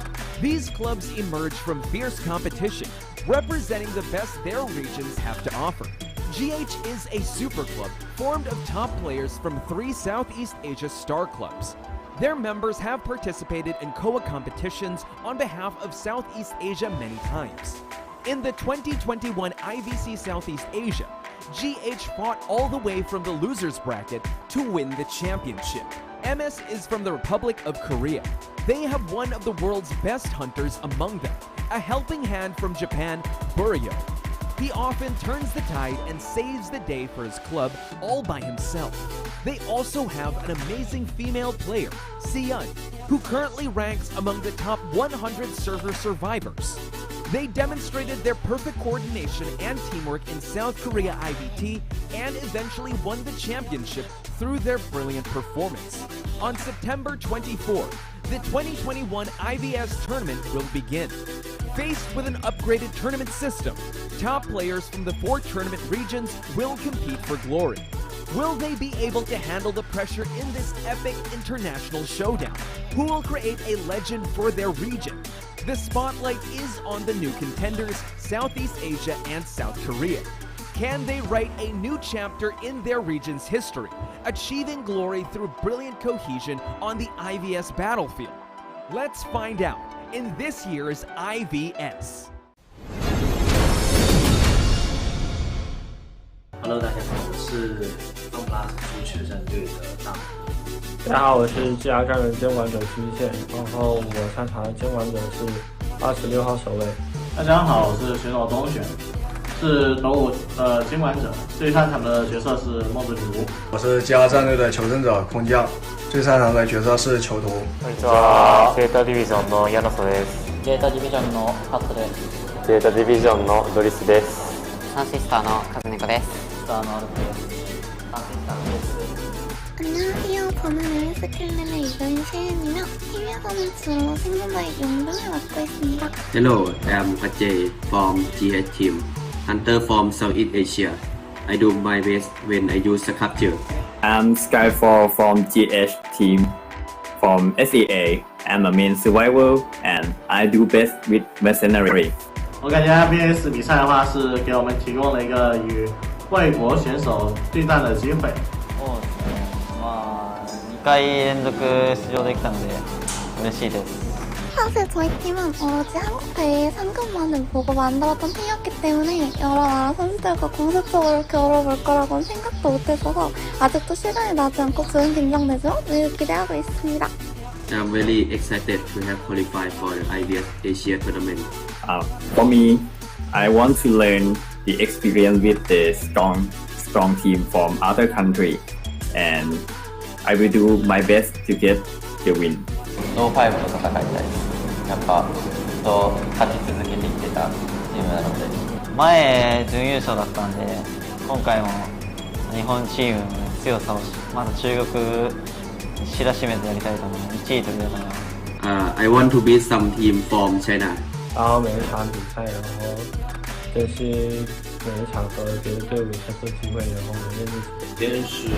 These clubs emerge from fierce competition, representing the best their regions have to offer. GH is a super club formed of top players from 3 Southeast Asia star clubs. Their members have participated in COA competitions on behalf of Southeast Asia many times. In the 2021 IVC Southeast Asia, GH fought all the way from the losers bracket to win the championship. MS is from the Republic of Korea. They have one of the world's best hunters among them, a helping hand from Japan, Buryo. He often turns the tide and saves the day for his club all by himself. They also have an amazing female player, Siyun, who currently ranks among the top 100 server survivors. They demonstrated their perfect coordination and teamwork in South Korea IVT and eventually won the championship through their brilliant performance. On September 24, the 2021 IVS tournament will begin. Faced with an upgraded tournament system, top players from the 4 tournament regions will compete for glory. Will they be able to handle the pressure in this epic international showdown? Who will create a legend for their region? The spotlight is on the new contenders, Southeast Asia and South Korea. Can they write a new chapter in their region's history, achieving glory through brilliant cohesion on the IVS battlefield? Let's find out in this year's IVS.
Hello， 大家好，我是FPX.ZQ足球战队的大马。
大家好，我是GR战人监管者徐一宪，然后我擅长的监管者是26号守卫。
大家好，我是选手东选，是斗武监管者，最擅长的角色是梦之图。
我是GR战队的求生者空降，最擅长的角色是囚徒。
こんにちは。ZETAディビジョンのヤノソです。
ZETAディビジョンのカットです。
ZETAディビジョンのドリスです。
サンシスターのカズネコです。スターのアルフです。サンシスターのレスです。
안녕하세요. 저는 스킬렐의 이변시은이며 TV에서는 주로 생존자의 용병을 맡고 있습니다.
Hello, I'm Ajay from GH team, hunter from Southeast Asia. I do my best when I use capture.
I'm Skyfall from GH team. From SEA, I'm a main survivor and I do best with mercenary.
我感觉 IVS 比赛的话是给我们提供了一个与外国选手对战的机会。
そうですね。まあ2回連続出場できたので嬉しいです。
사실 저희 팀은 오로지 한국 대회 상금만을 보고 만들었던 팀이었기 때문에 여러 나라 선수들과 공식적으로 겨뤄볼 거라고는 생각도 못했어서 아직도 시간이 나지 않고 좋은 긴장되지만 매우 기대하고 있습니다.
I'm very excited to have qualified for the IVS Asia tournament.
For me, I want to learn the experience with the strong team from other country, and I will do my best to get the win.
ノー5と戦いたいです。やっぱずっと勝ち続けてきてたチームなので、前準優勝だったんで、今回も日本チームの強さをまず中国知らしめてやりたいと思う。1位取りたいと思います。
I want to beat some team from China.
然后每一场比赛，然后就是每一场和别的队伍切磋机会，然后我认识。
别人是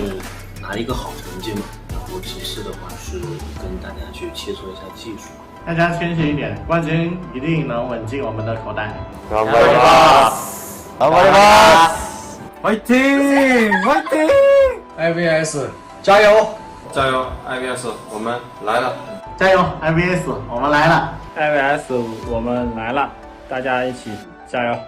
拿一个好成绩嘛，然后其次的话是跟大家去切磋一下技术。
大家谦虚一点，冠军一定能稳进我们的口袋。
頑張ります。頑張ります。
Fighting! Fighting! IVS 加油！
加油 IVS，我们来了！
加油 IVS，我们来了！
IVS 我们来了，大家一起加油！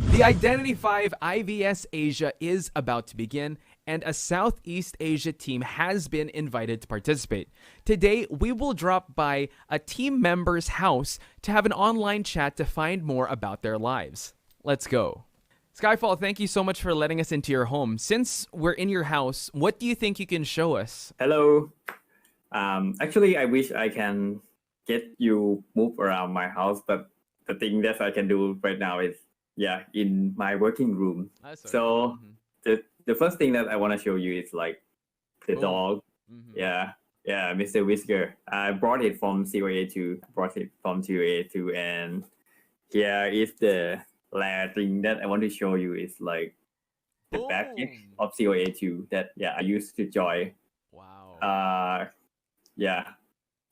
The Identity 5 IVS Asia is about to begin, and a Southeast Asia team has been invited to participate. Today, we will drop by a team member's house to have an online chat to find more about their lives. Let's go. Skyfall, thank you so much for letting us into your home. Since we're in your house, what do you think you can show us?
Hello. Actually, I wish I can get you move around my house, but the thing that I can do right now is in my working room. So the first thing that I want to show you is like the dog. Yeah, Mr. Whisker. I brought it from COA2. And here is the last thing that I want to show you is like the package of COA2 that I used to join. Wow.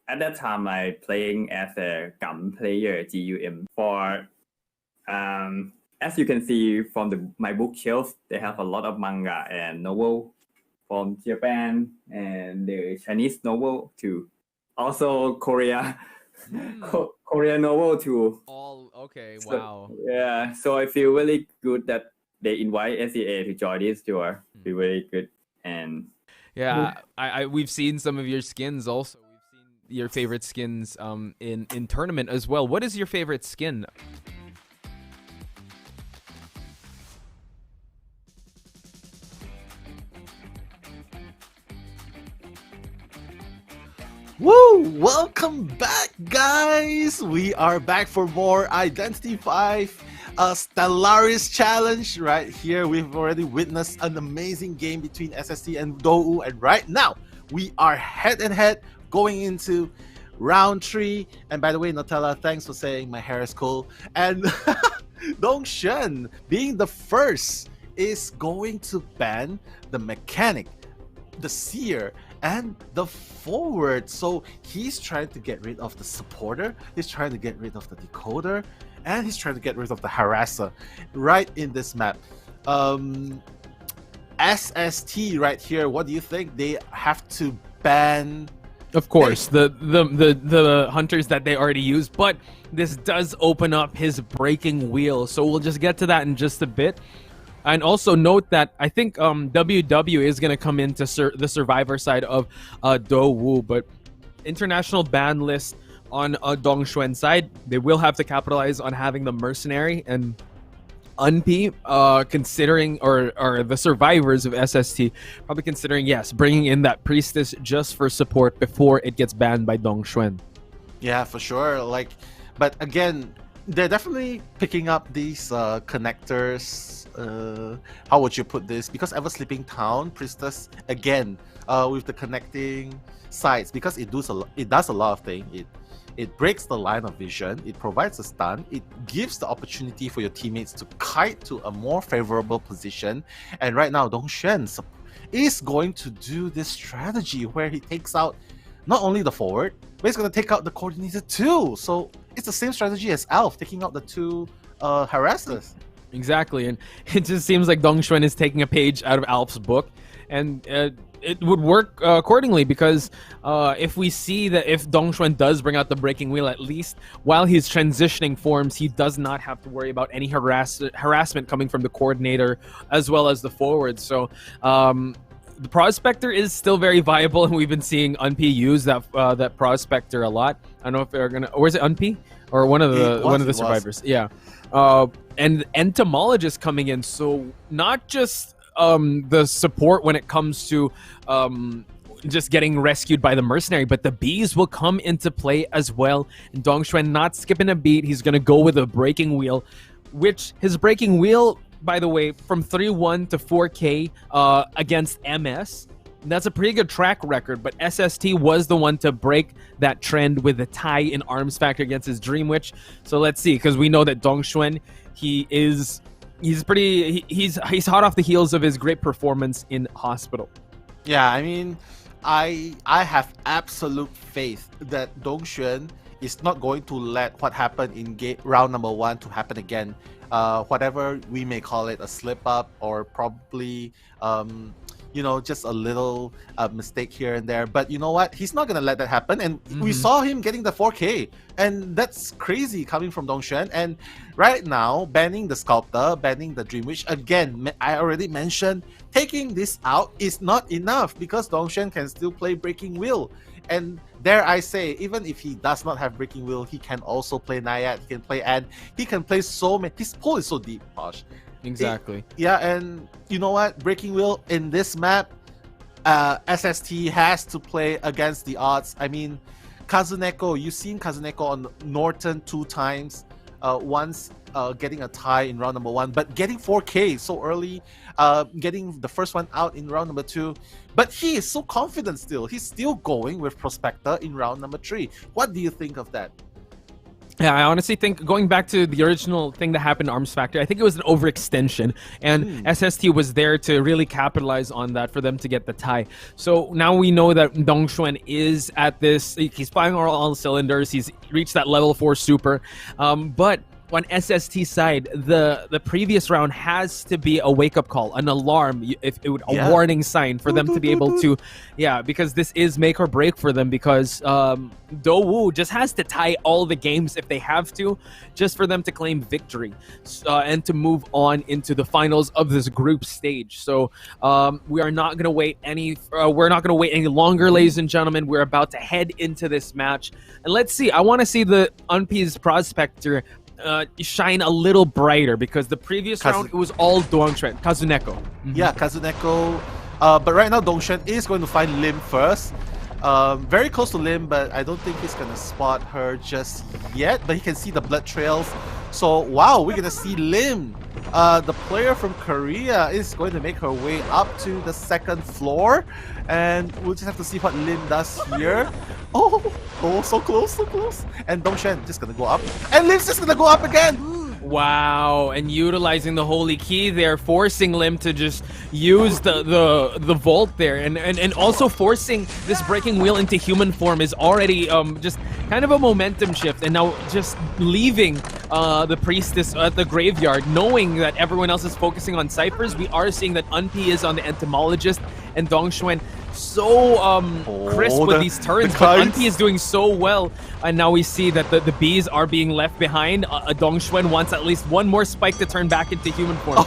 At that time, I playing as a GUM player, GUM, for as you can see from my bookshelf, they have a lot of manga and novel from Japan and the Chinese novel too. Also Korea, Korean novel too.
All okay.
So,
Wow.
yeah, so I feel really good that they invite SEA to join this tour. Be very good. And
yeah, we've seen some of your skins also. We've seen your favorite skins in tournament as well. What is your favorite skin?
Woo! Welcome back, guys! We are back for more Identity 5 Stellaris challenge. Right here, we've already witnessed an amazing game between SST and Dou, and right now, we are head-and-head going into round 3. And by the way, Nutella, thanks for saying my hair is cool. And Dongshen, being the first, is going to ban the mechanic, the seer, and the forward. So he's trying to get rid of the supporter, he's trying to get rid of the decoder, and he's trying to get rid of the harasser right in this map. SST right here, what do you think? They have to ban,
of course, the hunters that they already used, but this does open up his breaking wheel, so we'll just get to that in just a bit. And also note that I think WW is going to come into the survivor side of Dou, but international ban list on Dongshuan side, they will have to capitalize on having the mercenary and Unp considering, or the survivors of SST probably considering, yes, bringing in that priestess just for support before it gets banned by Dongshuan.
Yeah, for sure. Like, but again, they're definitely picking up these connectors. How would you put this? Because Ever Sleeping Town Priestess again with the connecting sides, because it does a lot of things. It breaks the line of vision, it provides a stun, it gives the opportunity for your teammates to kite to a more favorable position. And right now Dongshen is going to do this strategy where he takes out not only the forward, but he's going to take out the coordinator too. So it's the same strategy as Alf, taking out the two harassers.
Exactly, and it just seems like Dongshuan is taking a page out of Alf's book, and it would work accordingly, because if we see that if Dongshuan does bring out the breaking wheel, at least while he's transitioning forms, he does not have to worry about any harassment coming from the coordinator as well as the forward. So the Prospector is still very viable, and we've been seeing Unp use that Prospector a lot. I don't know if they're gonna, or is it Unp or one of the survivors? Yeah. And Entomologist coming in, so not just the support when it comes to just getting rescued by the mercenary, but the bees will come into play as well. And Dongshuan not skipping a beat, he's gonna go with a breaking wheel, which his breaking wheel, by the way, from 3-1 to 4K against MS. That's a pretty good track record, but SST was the one to break that trend with a tie in arms factor against his Dream Witch. So let's see, because we know that Dongshuan, he's hot off the heels of his great performance in Hospital.
Yeah, I mean, I have absolute faith that Dongshuan is not going to let what happened in round number 1 to happen again. Whatever we may call it, a slip up, or probably just a little mistake here and there. But you know what? He's not going to let that happen. And we saw him getting the 4K. And that's crazy coming from Dongshuan. And right now, banning the Sculptor, banning the Dream Witch, again, I already mentioned, taking this out is not enough, because Dongshuan can still play Breaking Wheel. And dare I say, even if he does not have Breaking Wheel, he can also play Naiad, he can play Ad, he can play so many. His pool is so deep, Posh.
Exactly.
And you know what? Breaking Wheel in this map, SST has to play against the odds. I mean, Kazuneko, you've seen Kazuneko on Norton 2 times. Once getting a tie in round number 1, but getting 4K so early, getting the first one out in round number 2. But he is so confident still. He's still going with Prospector in round number 3. What do you think of that?
Yeah, I honestly think, going back to the original thing that happened in Arms Factor, I think it was an overextension, and SST was there to really capitalize on that for them to get the tie. So now we know that Dongshuan is at this, he's firing all cylinders, he's reached that level 4 super, but on SST side, the previous round has to be a wake-up call, an alarm, a warning sign for them to be able to, because this is make or break for them, because Dowu just has to tie all the games if they have to, just for them to claim victory and to move on into the finals of this group stage. So we are not going to wait any longer, ladies and gentlemen. We're about to head into this match, and let's see. I want to see the Unpe's prospector shine a little brighter, because the previous round it was all Dongchuan, Kazuneko.
Yeah, Kazuneko. But right now Dongshan is going to find Lim first. Very close to Lim, but I don't think he's gonna spot her just yet. But he can see the blood trails. So wow, we're gonna see Lim. The player from Korea is going to make her way up to the second floor, and we'll just have to see what Lim does here. Oh, so close, so close. And Dongshan just gonna go up, and Lim's just gonna go up again.
Wow, and utilizing the holy key there, forcing Lim to just use the vault there, and also forcing this breaking wheel into human form is already just kind of a momentum shift. And now just leaving the priestess at the graveyard, knowing that everyone else is focusing on ciphers. We are seeing that Unpi is on the entomologist, and Dongchuan so crisp with these turns, but Unpi is doing so well, and now we see that the bees are being left behind. Dongchuan wants at least one more spike to turn back into human form.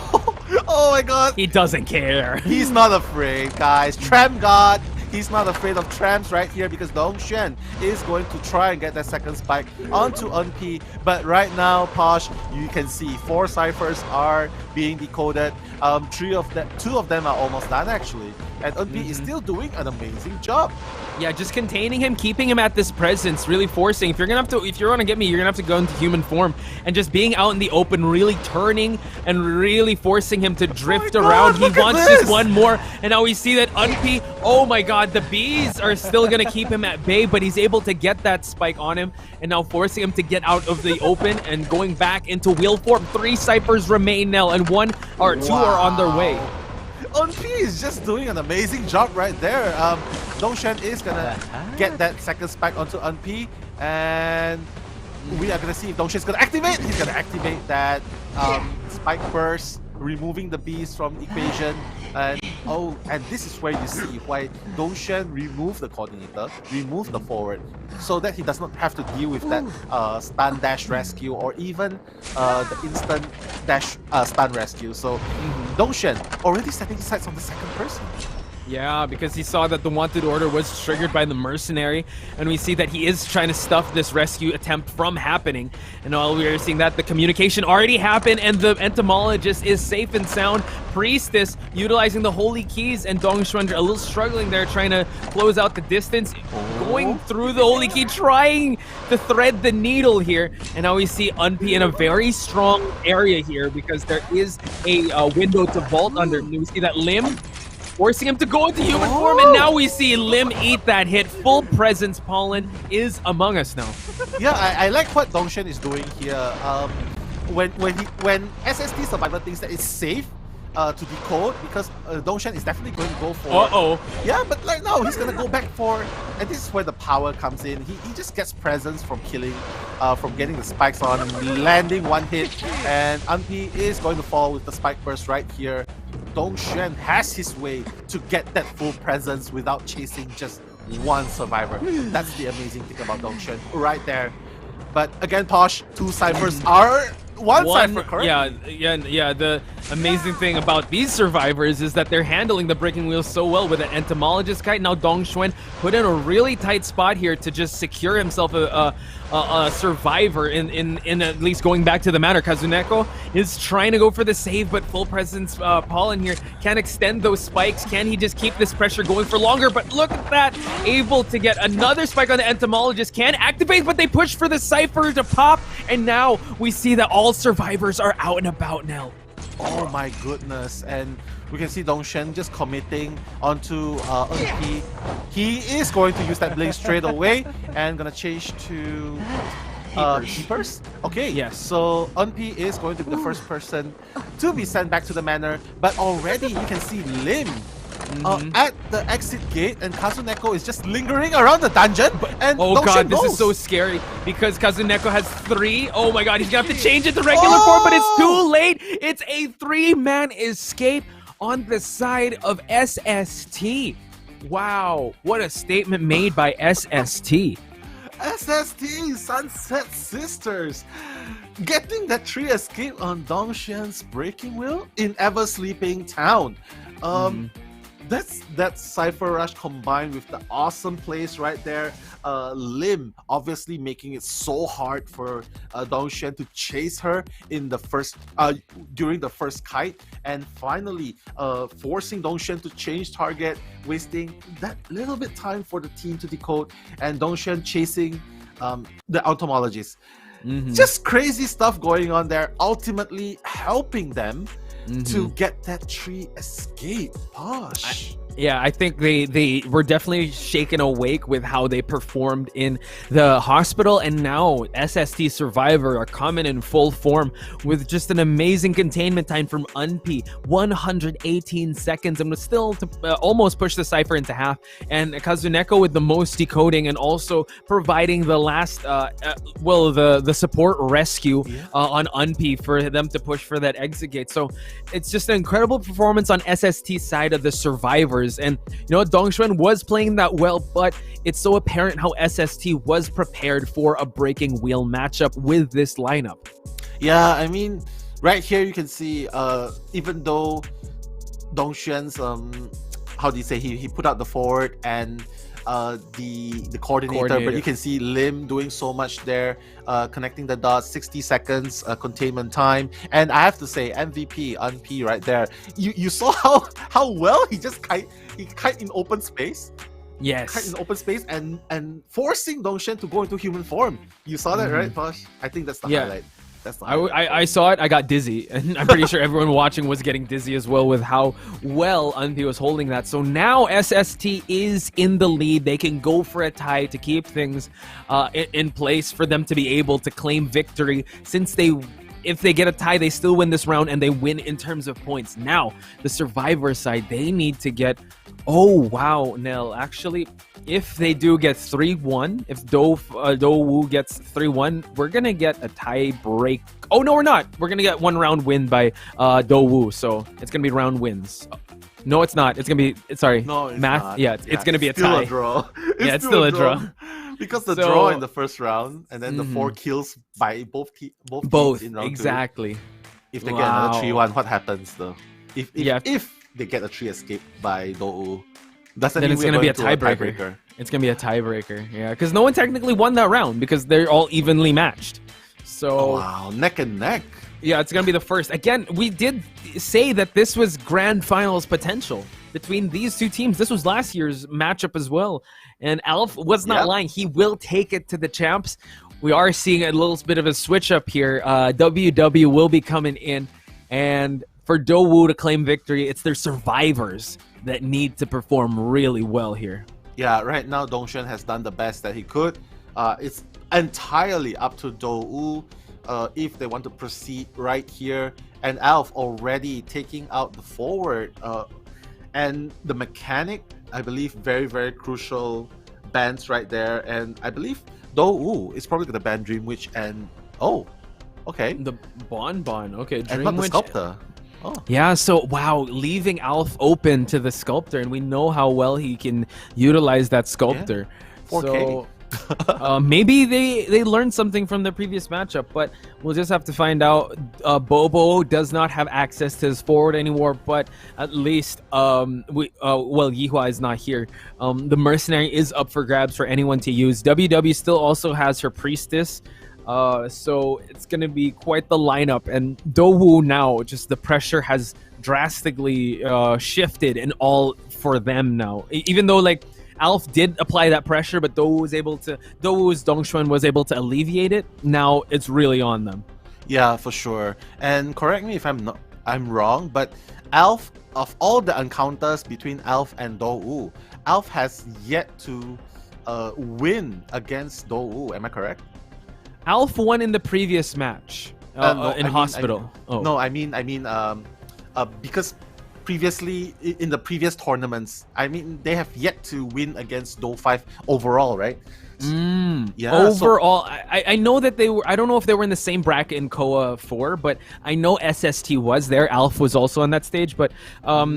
Oh my god,
he doesn't care.
He's not afraid, guys. Tram God, he's not afraid of trams right here, because Dongshan is going to try and get that second spike onto Unpi. But right now, Posh, you can see 4 ciphers are being decoded. 2 of them are almost done actually, and Unpi is still doing an amazing job.
Yeah, just containing him, keeping him at this presence, really forcing. If you're gonna get me, you're gonna have to go into human form, and just being out in the open, really turning and really forcing him to drift around. He wants just one more, and now we see that Unpi. Oh my god, the bees are still gonna keep him at bay, but he's able to get that spike on him, and now forcing him to get out of the open and going back into wheel form. 3 ciphers remain now, and 1 or 2 are on their way.
Unpi is just doing an amazing job right there. Dongshan is gonna get that second spike onto Unpi, and we are gonna see if Dongshan's gonna activate. He's gonna activate that spike burst, removing the bees from the equation. And this is where you see why Dongshan removed the coordinator, removed the forward, so that he does not have to deal with that stun dash rescue, or even the instant dash stun rescue. So Dongshan already setting sights on the second person.
Yeah, because he saw that the wanted order was triggered by the mercenary, and we see that he is trying to stuff this rescue attempt from happening. And while we are seeing that, the communication already happened, and the entomologist is safe and sound. Priestess utilizing the holy keys, and Dongshuan a little struggling there, trying to close out the distance, going through the holy key, trying to thread the needle here. And now we see Unpi in a very strong area here, because there is a window to vault under. And we see that Lim forcing him to go into human form, and now we see Lim eat that hit. Full presence pollen is among us now.
Yeah, I like what Dongshan is doing here. When SST Survivor thinks that it's safe to decode, because Dongshan is definitely going to go for yeah, but right now he's gonna go back for, and this is where the power comes in. He just gets presence from killing, from getting the spikes on, landing one hit, and Unpi is going to fall with the spike burst right here. Dongshan has his way to get that full presence without chasing just one survivor. That's the amazing thing about Dongshan right there. But again, Posh, 2 ciphers are one cipher, correct?
Yeah. The amazing thing about these survivors is that they're handling the breaking wheel so well with an entomologist kite. Now Dongshuan put in a really tight spot here to just secure himself a survivor in at least going back to the matter. Kazuneko is trying to go for the save, but full presence Pollen here can't extend those spikes. Can he just keep this pressure going for longer? But look at that, able to get another spike on the entomologist. Can activate, but they push for the cipher to pop, and now we see that all survivors are out and about now.
Oh my goodness, and we can see Dongshan just committing onto Unpi. He is going to use that blink straight away and gonna change to Keepers. Okay, yes. So Unpi is going to be the first person to be sent back to the manor, but already you can see Lim at the exit gate, and Kazuneko is just lingering around the dungeon. And
oh god, this
knows.
is so scary because Kazuneko has 3. Oh my god, he's gonna have to change it to regular form, but it's too late. It's a 3-man escape on the side of SST. Wow, what a statement made by SST.
SST, Sunset Sisters, getting that 3 escape on Dongshan's breaking wheel in Ever Sleeping Town. That's that Cypher Rush combined with the awesome plays right there. Lim obviously making it so hard for Dongshan to chase her in the first during the first kite, and finally forcing Dongshan to change target, wasting that little bit time for the team to decode, and Dongshan chasing the entomologist. Just crazy stuff going on there, ultimately helping them to get that 3 escape. Posh.
Yeah, I think they were definitely shaken awake with how they performed in the hospital, and now SST Survivor are coming in full form with just an amazing containment time from Unpi, 118 seconds, and was still to almost push the Cypher into half. And Kazuneko with the most decoding, and also providing the last, the support rescue on Unpi for them to push for that exit gate. So it's just an incredible performance on SST's side of the Survivors. And you know, Dongshan was playing that well, but it's so apparent how SST was prepared for a breaking wheel matchup with this lineup.
Yeah, I mean, right here you can see, even though Dongshan's how do you say, he put out the forward and the coordinator, but you can see Lim doing so much there, connecting the dots, 60 seconds containment time, and I have to say MVP Unp right there. You saw how well he just kite in open space.
Yes,
kite in open space and forcing Dongshan to go into human form. You saw that, right, Posh? I think that's the highlight.
I saw it. I got dizzy, and I'm pretty sure everyone watching was getting dizzy as well with how well Unpi was holding that. So now SST is in the lead. They can go for a tie to keep things in place for them to be able to claim victory, since if they get a tie, they still win this round and they win in terms of points. Now, the Survivor side, they need to get... Oh, wow, Nell. Actually, if they do get 3-1, if Do-Woo gets 3-1, we're going to get a tie break. Oh, no, we're not. We're going to get 1 round win by Do-Woo, so it's going to be round wins. No, it's not. It's going to be... Sorry.
No, it's
math.
not.
Yeah, it's going to be a tie.
Still a draw.
It's still a draw.
Because the draw in the first round, and then the 4 kills by both teams in round 2. If they get another 3-1, what happens though? If they get a 3 escape by Do-Woo, then
it's going to be a tiebreaker. It's going to be a tiebreaker, yeah, because no one technically won that round because they're all evenly matched. So
wow, neck and neck.
Yeah, it's going to be the first. Again, we did say that this was grand finals potential between these two teams. This was last year's matchup as well. And Alf was not lying. He will take it to the champs. We are seeing a little bit of a switch up here. WW will be coming in. And for Do-Woo to claim victory, it's their Survivors that need to perform really well here.
Yeah, right now Dongshan has done the best that he could. It's entirely up to Do-Woo if they want to proceed right here. And Alf already taking out the forward. And the mechanic, I believe, very, very crucial bans right there. And I believe Do-Woo is probably going to ban Dream Witch and... Oh, okay.
The Bon. Okay,
Dream Witch. And not the Sculptor. Oh.
Yeah, so wow, leaving Alf open to the Sculptor, and we know how well he can utilize that Sculptor.
Yeah. 4K.
So maybe they learned something from the previous matchup, but we'll just have to find out. Bobo does not have access to his forward anymore, but at least Yihua is not here. The Mercenary is up for grabs for anyone to use. WW still also has her Priestess. So it's going to be quite the lineup, and Do-Woo now, just the pressure has drastically shifted and all for them now. Even though like Alf did apply that pressure, but Do-Woo's Dongshan was able to alleviate it. Now it's really on them.
Yeah, for sure. And correct me if I'm wrong, but Alf, of all the encounters between Alf and Do-Woo, Alf has yet to win against Do-Woo. Am I correct?
Alf won in the previous match in Hospital.
No, I mean, because previously in the previous tournaments. I mean, they have yet to win against Do 5 overall, right? Yeah.
Overall, I know that they were. I don't know if they were in the same bracket in KOA 4, but I know SST was there. Alf was also on that stage. But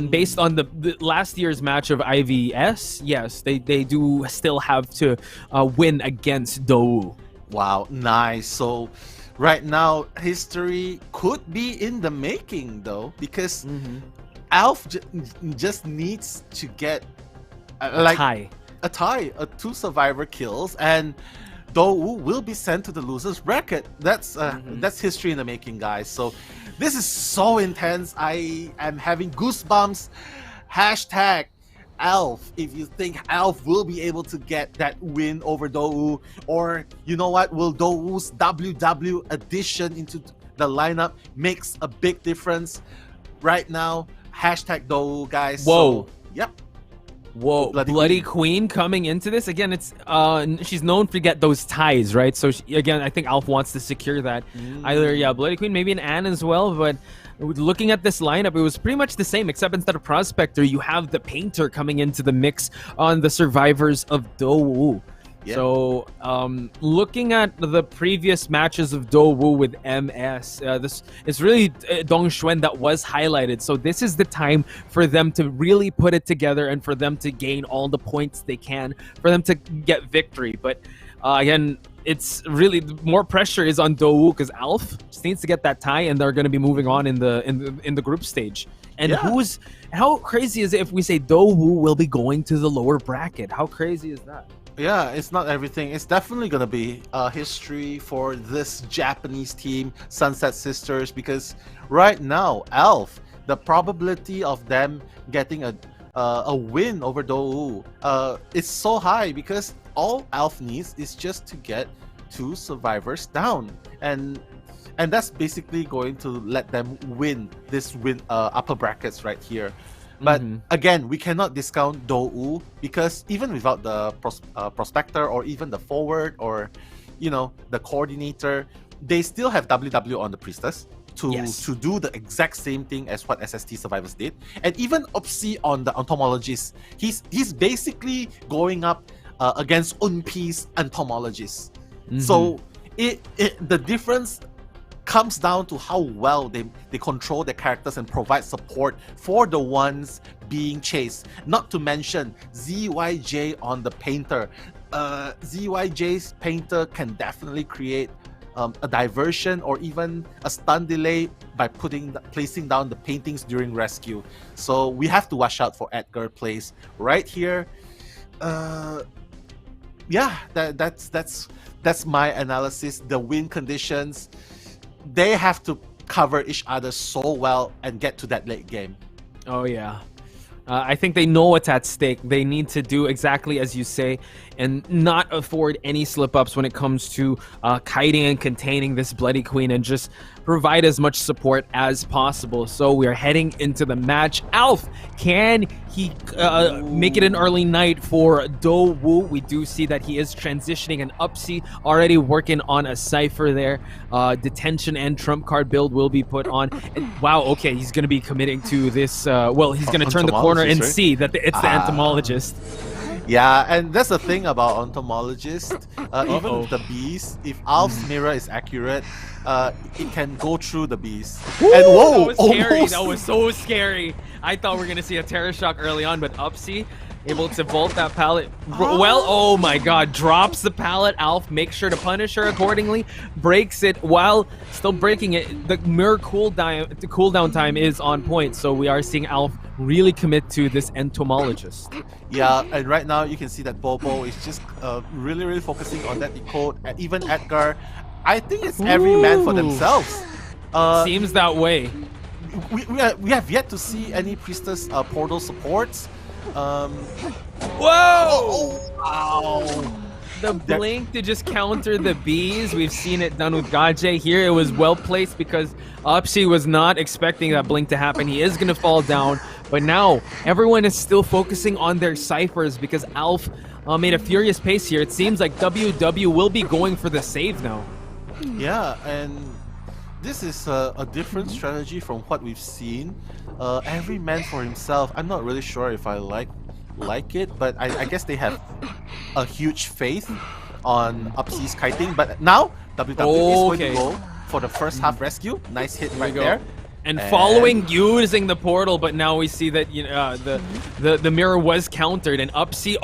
based on the last year's match of IVS, yes, they do still have to win against Do.
Wow, nice. So right now, history could be in the making, though, because Alf just needs to get a tie, 2 survivor kills, and Do will be sent to the losers bracket. That's history in the making, guys. So this is so intense. I am having goosebumps. Hashtag Alf, if you think Alf will be able to get that win over Do, or you know what, will Do's WW addition into the lineup makes a big difference right now. Hashtag Do, guys.
Whoa.
So, yep.
Whoa, Bloody Queen coming into this again. It's she's known to get those ties, right? So again, I think Alf wants to secure that. Either Bloody Queen, maybe an Anne as well. But looking at this lineup, it was pretty much the same, except instead of Prospector, you have the Painter coming into the mix on the survivors of Do.
Yeah.
So looking at the previous matches of Do with MS, this is really Dong Xuan that was highlighted. So this is the time for them to really put it together and for them to gain all the points they can for them to get victory. But again, it's really more pressure is on Do because Alf just needs to get that tie, and they're going to be moving on in the group stage. And how crazy is it if we say Do will be going to the lower bracket? How crazy is that?
Yeah, it's not everything. It's definitely going to be history for this Japanese team, Sunset Sisters, because right now, Alf, the probability of them getting a win over Do is so high because all Alf needs is just to get 2 survivors down. And that's basically going to let them win this upper brackets right here. But again, we cannot discount Do because even without the prospector or even the forward or the coordinator, they still have WW on the priestess to do the exact same thing as what SST survivors did, and even Upsi on the entomologist. He's basically going up against Unpi's entomologist. So the difference comes down to how well they control their characters and provide support for the ones being chased. Not to mention ZYJ on the Painter. ZYJ's Painter can definitely create a diversion or even a stun delay by placing down the paintings during rescue. So we have to watch out for Edgar plays right here. That's my analysis. The win conditions, they have to cover each other so well and get to that late game.
Oh yeah. I think they know what's at stake. They need to do exactly as you say and not afford any slip-ups when it comes to kiting and containing this Bloody Queen and just provide as much support as possible. So we are heading into the match. Alf, can he make it an early night for Do Wu? We do see that he is transitioning an Upsi, already working on a Cypher there. Detention and trump card build will be put on. And, wow, okay, he's going to be committing to this. Well, he's going to turn the corner and see that it's the entomologist.
Yeah, and that's the thing about entomologist. Even with the bees, if Alf's mirror is accurate, it can go through the bees.
Woo!
And whoa,
that was scary. That was so scary. I thought we were gonna see a Terror Shock early on, but Upsi able to vault that pallet. Well, oh my god, drops the pallet. Alf makes sure to punish her accordingly, breaks it while still breaking it. The mirror cooldown time is on point, so we are seeing Alf really commit to this entomologist.
Yeah, and right now you can see that Bobo is just really focusing on that decode, and even Edgar. I think it's every man for themselves.
Seems that way.
We have yet to see any priestess portal supports.
Whoa!
Oh, wow!
The blink to just counter the bees. We've seen it done with Gaje here. It was well placed because Upsi was not expecting that blink to happen. He is going to fall down. But now everyone is still focusing on their ciphers because Alf made a furious pace here. It seems like WW will be going for the save now.
Yeah, and this is a different strategy from what we've seen. Every man for himself. I'm not really sure if I like it, but I guess they have a huge faith on UpC's kiting. But now WWE is going to go for the first half rescue. Nice hit right there.
And following using the portal, but now we see that the mirror was countered and UpC.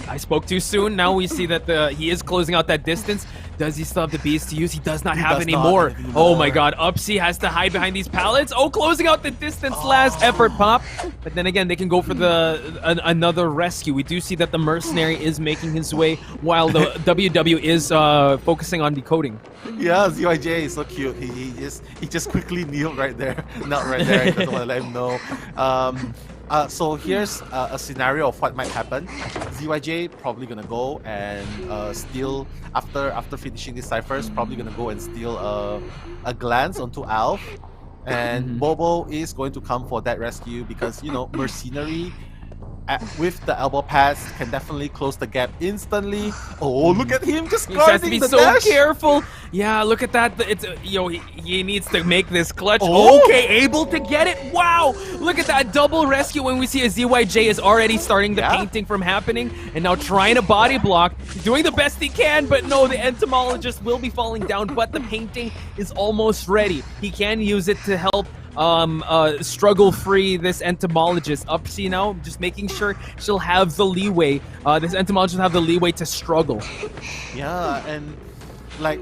I spoke too soon. Now we see that he is closing out that distance. Does he still have the beast to use? He does not have any more. Oh my god, UpC has to hide behind these pallets. Oh, closing out the distance, last effort pop. But then again, they can go for another rescue. We do see that the mercenary is making his way while the WW is focusing on decoding.
Yeah, ZYJ is so cute. He just quickly kneeled right there. Not right there. He doesn't want to let him know. So here's a scenario of what might happen. ZYJ probably gonna go and steal after finishing these ciphers. Probably gonna go and steal a glance onto Alf, and Bobo is going to come for that rescue because mercenary with the elbow pads can definitely close the gap instantly. Oh, look at him just guarding
has to be
the
so
dash.
Careful. Yeah, look at that. It's he needs to make this clutch. Okay, able to get it. Wow, look at that double rescue when we see a ZYJ is already starting the painting from happening and now trying to body block. He's doing the best he can, but no, the entomologist will be falling down, but the painting is almost ready. He can use it to help struggle free this entomologist. UpC now just making sure she'll have the leeway. This entomologist will have the leeway to struggle.
Yeah, and like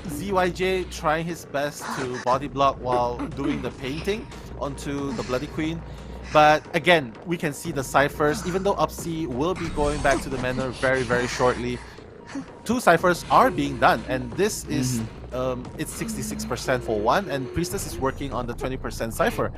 ZYJ trying his best to body block while doing the painting onto the Bloody Queen. But again, we can see the ciphers. Even though UpC will be going back to the manor very, very shortly, 2 ciphers are being done, and this is it's 66% for one, and Priestess is working on the 20% cipher.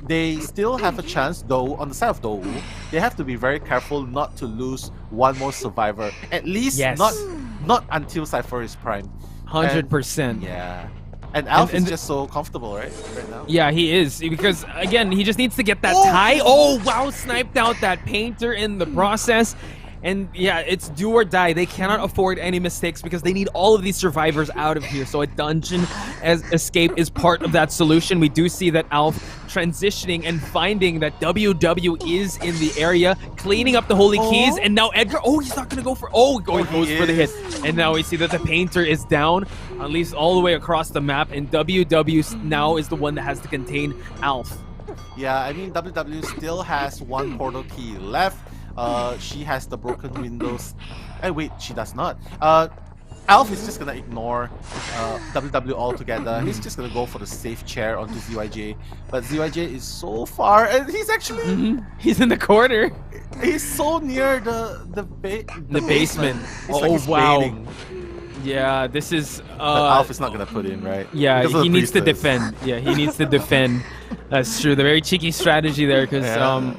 They still have a chance, though, on the side of Dou. They have to be very careful not to lose one more survivor. At least not until cipher is prime.
100%.
Yeah. And Alf is just so comfortable, right now.
Yeah, he is. Because, again, he just needs to get that tie. Oh, wow, sniped out that painter in the process. And yeah, it's do or die. They cannot afford any mistakes because they need all of these survivors out of here. So a dungeon escape is part of that solution. We do see that Alf transitioning and finding that WW is in the area, cleaning up the holy keys, and now Edgar, he's not gonna go for, goes for the hit. And now we see that the painter is down, at least all the way across the map, and WW now is the one that has to contain Alf.
Yeah, I mean, WW still has 1 portal key left. She has the broken windows. Wait, she does not. Alf is just gonna ignore WW altogether. He's just gonna go for the safe chair onto ZYJ. But ZYJ is so far, and he's actually
he's in the corner.
He's so near the basement.
Wow.
Baiting.
Yeah, this is
Alf is not gonna put in, right?
Yeah, he needs to defend. Yeah, he needs to defend. That's true. The very cheeky strategy there, because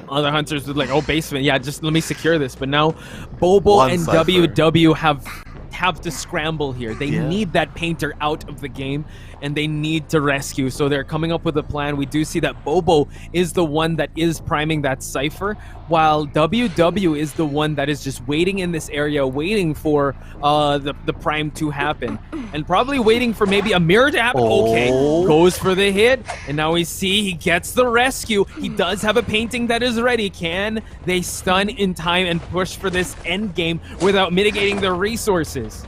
other hunters would like, basement. Yeah, just let me secure this. But now, Bobo and WW have to scramble here. They need that painter out of the game, and they need to rescue. So they're coming up with a plan. We do see that Bobo is the one that is priming that cipher, while WW is the one that is just waiting in this area, waiting for the prime to happen, and probably waiting for maybe a mirror to happen. Okay, goes for the hit, and now we see he gets the rescue. He does have a painting that is ready. Can they stun in time and push for this end game without mitigating the resources?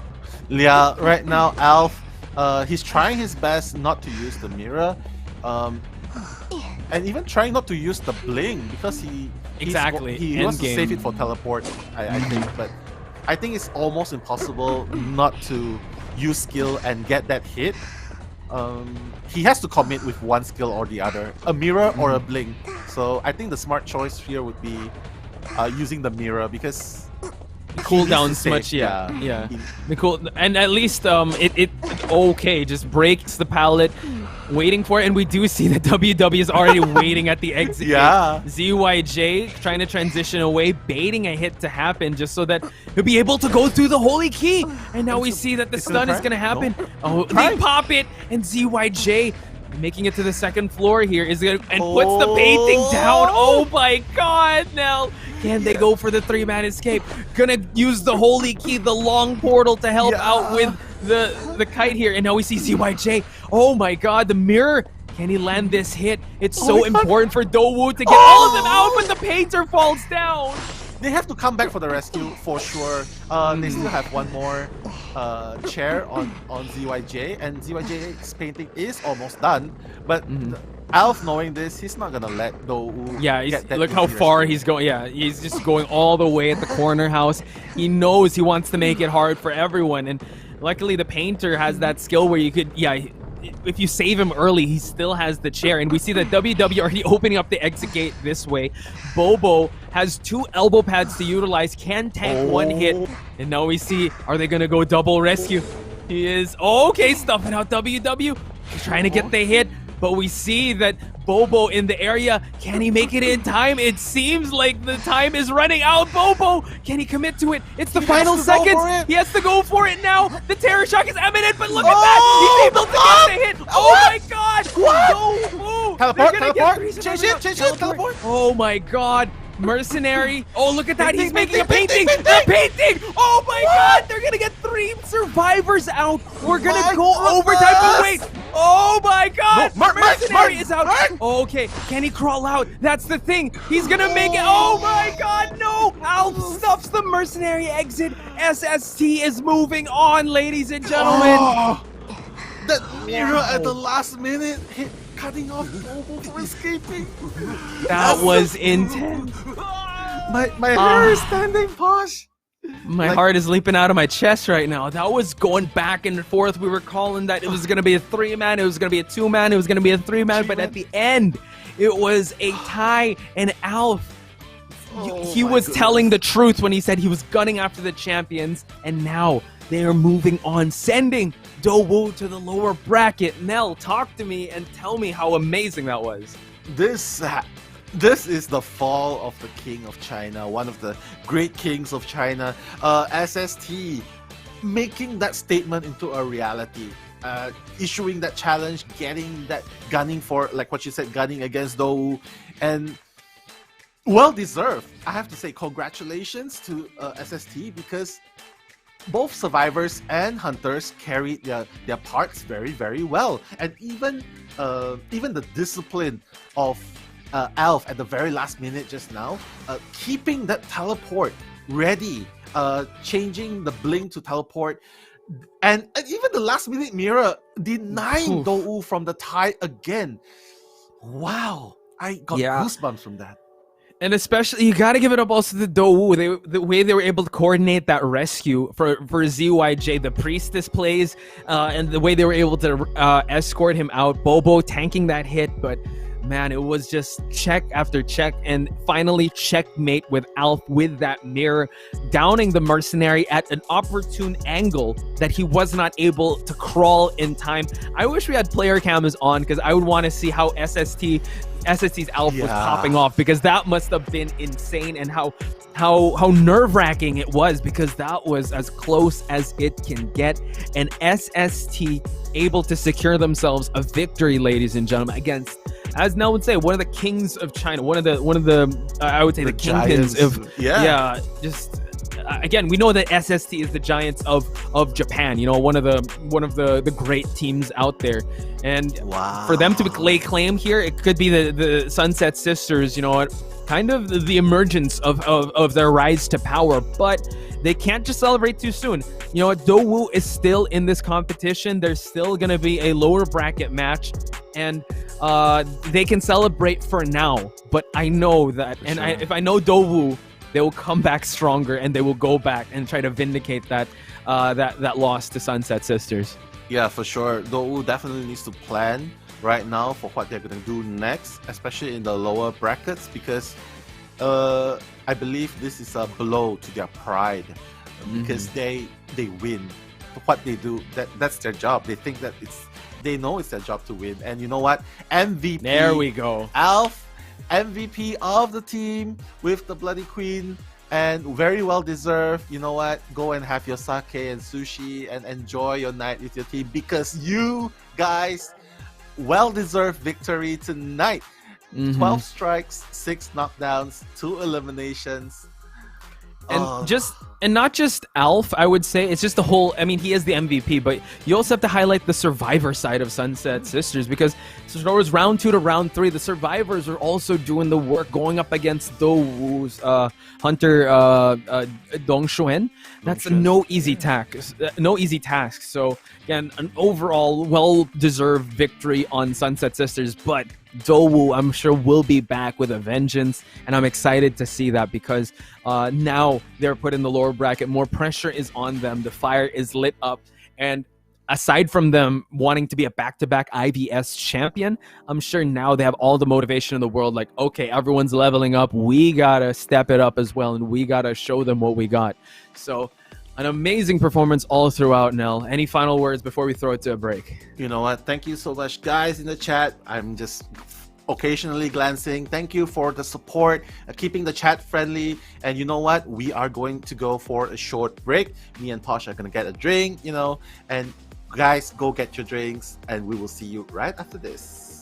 Yeah, right now Alf, he's trying his best not to use the mirror, and even trying not to use the bling because he wants to save it for teleport. I think, but I think it's almost impossible not to use skill and get that hit. He has to commit with one skill or the other, a mirror or a bling. So I think the smart choice here would be using the mirror because
cooldowns much, the cool, and at least it just breaks the pallet, waiting for it, and we do see that WW is already waiting at the exit. ZYJ trying to transition away, baiting a hit to happen just so that he'll be able to go through the holy key, and now we see that the stun is gonna happen. They pop it, and ZYJ making it to the 2nd floor here is gonna puts the painting down. Oh my god, now can they go for the 3-man escape? Gonna use the holy key, the long portal, to help out with the kite here, and now we see ZYJ. Oh my god, the mirror. Can he land this hit? It's so important for Dou to get all of them out, but the painter falls down.
They have to come back for the rescue for sure. They still have one more chair on ZYJ, and ZYJ's painting is almost done. But Alf, knowing this, he's not gonna let Dou.
Yeah, look how far he's going. Yeah, he's just going all the way at the corner house. He knows he wants to make it hard for everyone, and luckily the painter has that skill where you could, if you save him early, he still has the chair. And we see that WW already opening up the exit gate this way. Bobo has 2 elbow pads to utilize, can tank 1 hit. And now we see, are they going to go double rescue? He is, okay, stuffing out WW. He's trying to get the hit, but we see that Bobo in the area. Can he make it in time? It seems like the time is running out. Bobo, can he commit to it? It's the final seconds. He has to go for it now. The terror shock is imminent, but look at that. He's able to get the hit. Oh my god. What?
Teleport. Change it. Teleport.
Oh my god. Mercenary. Oh, look at that. He's making a painting. They're painting. Oh my god. They're going to get 3 survivors out. We're going to go overtime. But wait. Oh my god. Mercenary is out. Okay. Can he crawl out? That's the thing. He's going to make it. Oh my god. No. Alf stuffs the mercenary exit. SST is moving on, ladies and gentlemen.
That mirror at the last minute hit, cutting off Bobo for escaping.
That was intense.
My hair is standing, Posh.
My heart is leaping out of my chest right now. That was going back and forth. We were calling that it was going to be a 3-man, it was going to be a 2-man, it was going to be a 3-man, but at the end, it was a tie, and Alf, he was telling the truth when he said he was gunning after the champions, and now they are moving on, sending Dou to the lower bracket. Nell, talk to me and tell me how amazing that was.
This is the fall of the King of China, one of the great kings of China. SST making that statement into a reality, issuing that challenge, getting that gunning for, like what you said, gunning against Dou, and well deserved. I have to say congratulations to SST, because both survivors and hunters carried their parts very, very well, and even the discipline of Alf at the very last minute just now, keeping that teleport ready, changing the blink to teleport, and even the last minute mirror denying Dou from the tie again. Wow, I got goosebumps from that.
And especially, you got to give it up also to Dou. The way they were able to coordinate that rescue for ZYJ, the priestess plays, and the way they were able to escort him out. Bobo tanking that hit, but man, it was just check after check, and finally checkmate with Alf with that mirror, downing the mercenary at an opportune angle that he was not able to crawl in time. I wish we had player cameras on, because I would want to see how SST's Alf was popping off, because that must have been insane, and how nerve-wracking it was, because that was as close as it can get. And SST able to secure themselves a victory, ladies and gentlemen, against, as Nell would say, one of the kings of China, one of the I would say the kingpins of just again, we know that SST is the giants of Japan, you know, one of the great teams out there. And for them to lay claim here, it could be the Sunset Sisters, you know, kind of the emergence of their rise to power, but they can't just celebrate too soon. You know what, Dou is still in this competition. There's still going to be a lower bracket match, and they can celebrate for now, but I know that, if I know Dou, they will come back stronger, and they will go back and try to vindicate that loss to Sunset Sisters.
Yeah, for sure. Dou definitely needs to plan right now for what they're going to do next, especially in the lower brackets, because I believe this is a blow to their pride, because they win. What they do, that's their job. They think that they know it's their job to win. And you know what? MVP.
There we go.
Alf, MVP of the team with the Bloody Queen, and very well deserved. You know what? Go and have your sake and sushi and enjoy your night with your team, because you guys, well deserved victory tonight. 12 strikes, 6 knockdowns, 2 eliminations.
And just And not just Alf, I would say. It's just the whole... I mean, he is the MVP, but you also have to highlight the survivor side of Sunset Sisters, because so was round 2 to round 3. The survivors are also doing the work, going up against Dou-Wu's Hunter Dong Shuen. That's no easy task. So, again, an overall well-deserved victory on Sunset Sisters, but Dou-Wu, I'm sure, will be back with a vengeance, and I'm excited to see that because now they're put in the lower bracket. More pressure is on them. The fire is lit up, and aside from them wanting to be a back-to-back IVS champion, I'm sure now they have all the motivation in the world. Like, okay, everyone's leveling up. We gotta step it up as well, and we gotta show them what we got. So, an amazing performance all throughout, Nell. Any final words before we throw it to a break?
You know what? Thank you so much, guys, in the chat. I'm just occasionally glancing. Thank you for the support, keeping the chat friendly. And you know what? We are going to go for a short break. Me and Posh are going to get a drink, you know. And guys, go get your drinks, and we will see you right after this.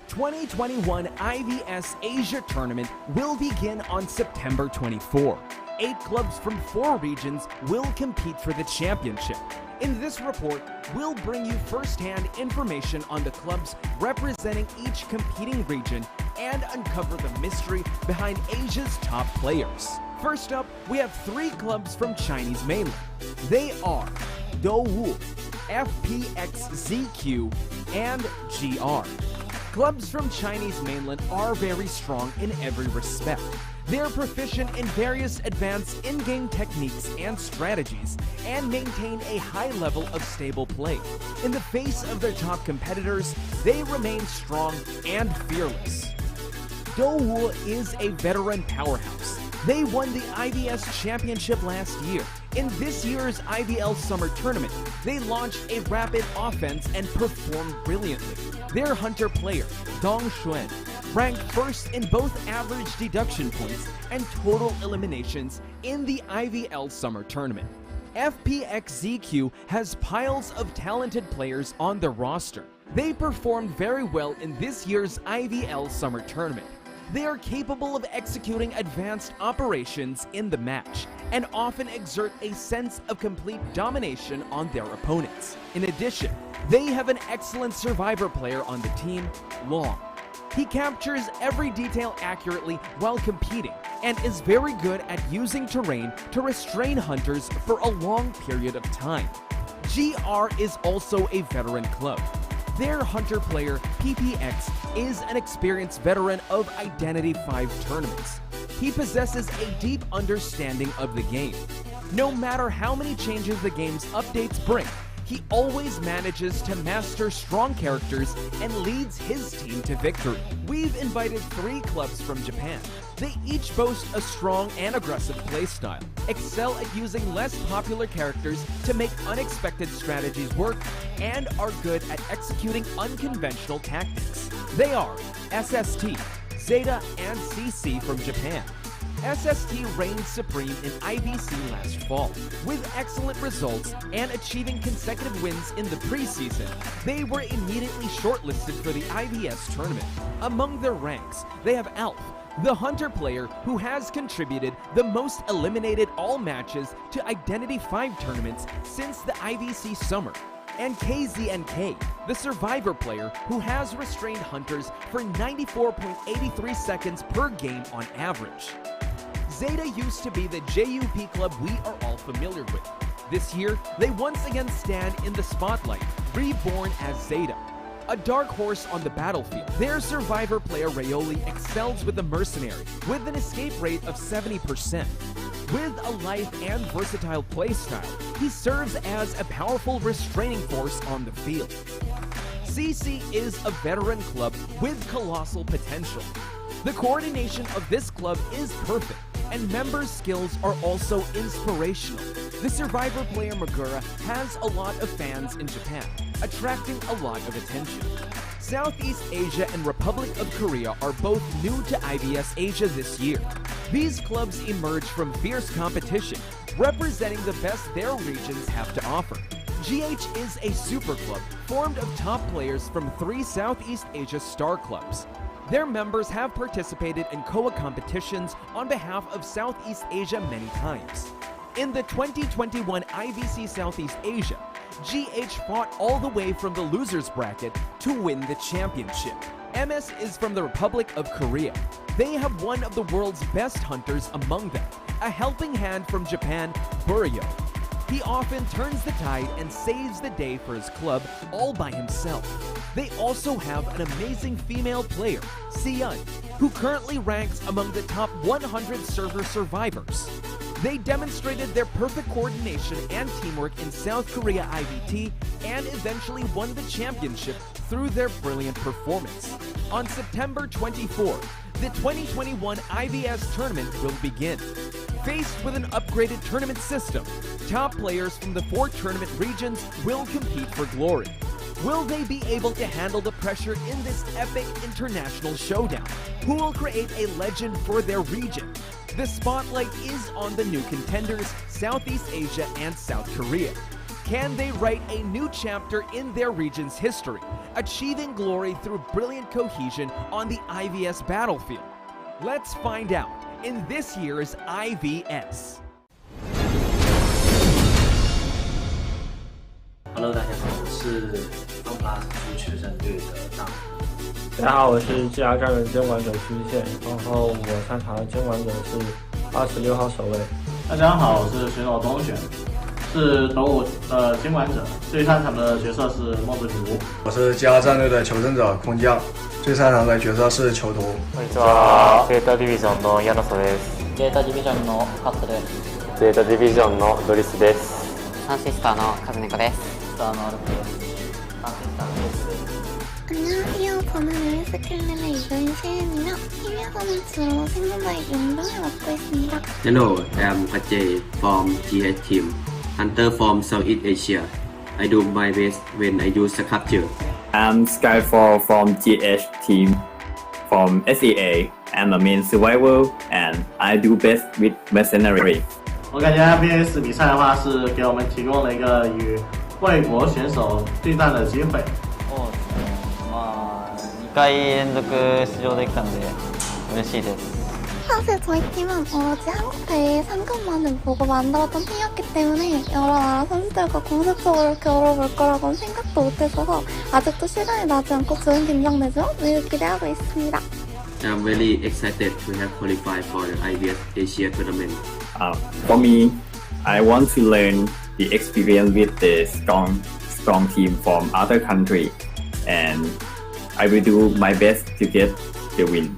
2021 IVS Asia Tournament will begin on September 24. 8 clubs from 4 regions will compete for the championship. In this report, we'll bring you first-hand information on the clubs representing each competing region and uncover the mystery behind Asia's top players. First up, we have 3 clubs from Chinese mainland. They are Dou-Wu, FPX.ZQ, and GR. Clubs from Chinese mainland are very strong in every respect. They're proficient in various advanced in-game techniques and strategies, and maintain a high level of stable play. In the face of their top competitors, they remain strong and fearless. Dou-Wu is a veteran powerhouse. They won the IVS Championship last year. In this year's IVL Summer Tournament, they launched a rapid offense and performed brilliantly. Their Hunter player, Dong Shuen, ranked first in both average deduction points and total eliminations in the IVL Summer Tournament. FPX.ZQ has piles of talented players on their roster. They performed very well in this year's IVL Summer Tournament. They are capable of executing advanced operations in the match and often exert a sense of complete domination on their opponents. In addition, they have an excellent survivor player on the team, Long. He captures every detail accurately while competing and is very good at using terrain to restrain hunters for a long period of time. GR is also a veteran club. Their Hunter player, PPX, is an experienced veteran of Identity 5 tournaments. He possesses a deep understanding of the game. No matter how many changes the game's updates bring, he always manages to master strong characters and leads his team to victory. We've invited 3 clubs from Japan. They each boast a strong and aggressive playstyle, excel at using less popular characters to make unexpected strategies work, and are good at executing unconventional tactics. They are SST, ZETA, and CC from Japan. SST reigned supreme in IVC last fall. With excellent results and achieving consecutive wins in the preseason, they were immediately shortlisted for the IVS tournament. Among their ranks, they have Alf, the Hunter player who has contributed the most eliminated all matches to Identity 5 tournaments since the IVC summer, and KZNK, the Survivor player who has restrained hunters for 94.83 seconds per game on average. ZETA used to be the JUP club we are all familiar with. This year, they once again stand in the spotlight, reborn as ZETA, a dark horse on the battlefield. Their Survivor player Rayoli excels with the Mercenary, with an escape rate of 70%. With a life and versatile playstyle, he serves as a powerful restraining force on the field. CC is a veteran club with colossal potential. The coordination of this club is perfect, and members' skills are also inspirational. The Survivor player Magura has a lot of fans in Japan, attracting a lot of attention. Southeast Asia and Republic of Korea are both new to IVS Asia this year. These clubs emerge from fierce competition, representing the best their regions have to offer. GH is a super club formed of top players from 3 Southeast Asia star clubs. Their members have participated in COA competitions on behalf of Southeast Asia many times. In the 2021 IVC Southeast Asia, GH fought all the way from the losers bracket to win the championship. MS is from the Republic of Korea. They have one of the world's best hunters among them, a helping hand from Japan, Buryo. He often turns the tide and saves the day for his club all by himself. They also have an amazing female player, Siyun, who currently ranks among the top 100 server survivors. They demonstrated their perfect coordination and teamwork in South Korea IVT and eventually won the championship through their brilliant performance. On September 24, the 2021 IVS tournament will begin. Faced with an upgraded tournament system, top players from the 4 tournament regions will compete for glory. Will they be able to handle the pressure in this epic international showdown? Who will create a legend for their region? The spotlight is on the new contenders, Southeast Asia and South Korea. Can they write a new chapter in their region's history, achieving glory through brilliant cohesion on the IVS battlefield? Let's find out in this year's IVS.
Hello， 大家好，我是 Untitled 学生队的大。
大家好，我是质押战人监管者虚线，然后我擅长的监管者是26号守卫。
大家好，我是选手东选，是斗武的监管者，最擅长的角色是梦之女巫。
我是质押战队的求生者空降，最擅长的角色是囚徒。
こんにちは。ゼータディビジョンのヤナソです。
ゼータディビジョンのカットです。
ゼータディビジョンのドリスです。
サンシスターのカズネコです。スターのアルプです。サンシスターのベースです。
안녕하세요. 저는 웨스킬렌의 이도인시입니다. TV에서는 주로 생존자의 용병을 맡고 있습니다.
Hello, I'm Ajay from GH team, hunter from Southeast Asia. I do my best when I use the capture.
I'm Skyfall from GH team. From SEA, I'm a main survivor and I do best with mercenary.
我感觉 FPX 比赛的话是给我们提供了一个与外国选手对战的机会。
そうですね。まあ2回連続出場できたので嬉しいです。
사실 저희 팀은 오로지 한국 대회 상금만을 보고 만들었던 팀이었기 때문에 여러 나라 선수들과 공식적으로 겨뤄볼 거라고는 생각도 못했어서 아직도 시간이 나지 않고 좋은 긴장되지만 매우 기대하고 있습니다.
I'm very excited to have qualified for the IVS Asia tournament.
For me, I want to learn the experience with the strong team from other country, and I will do my best to get the win.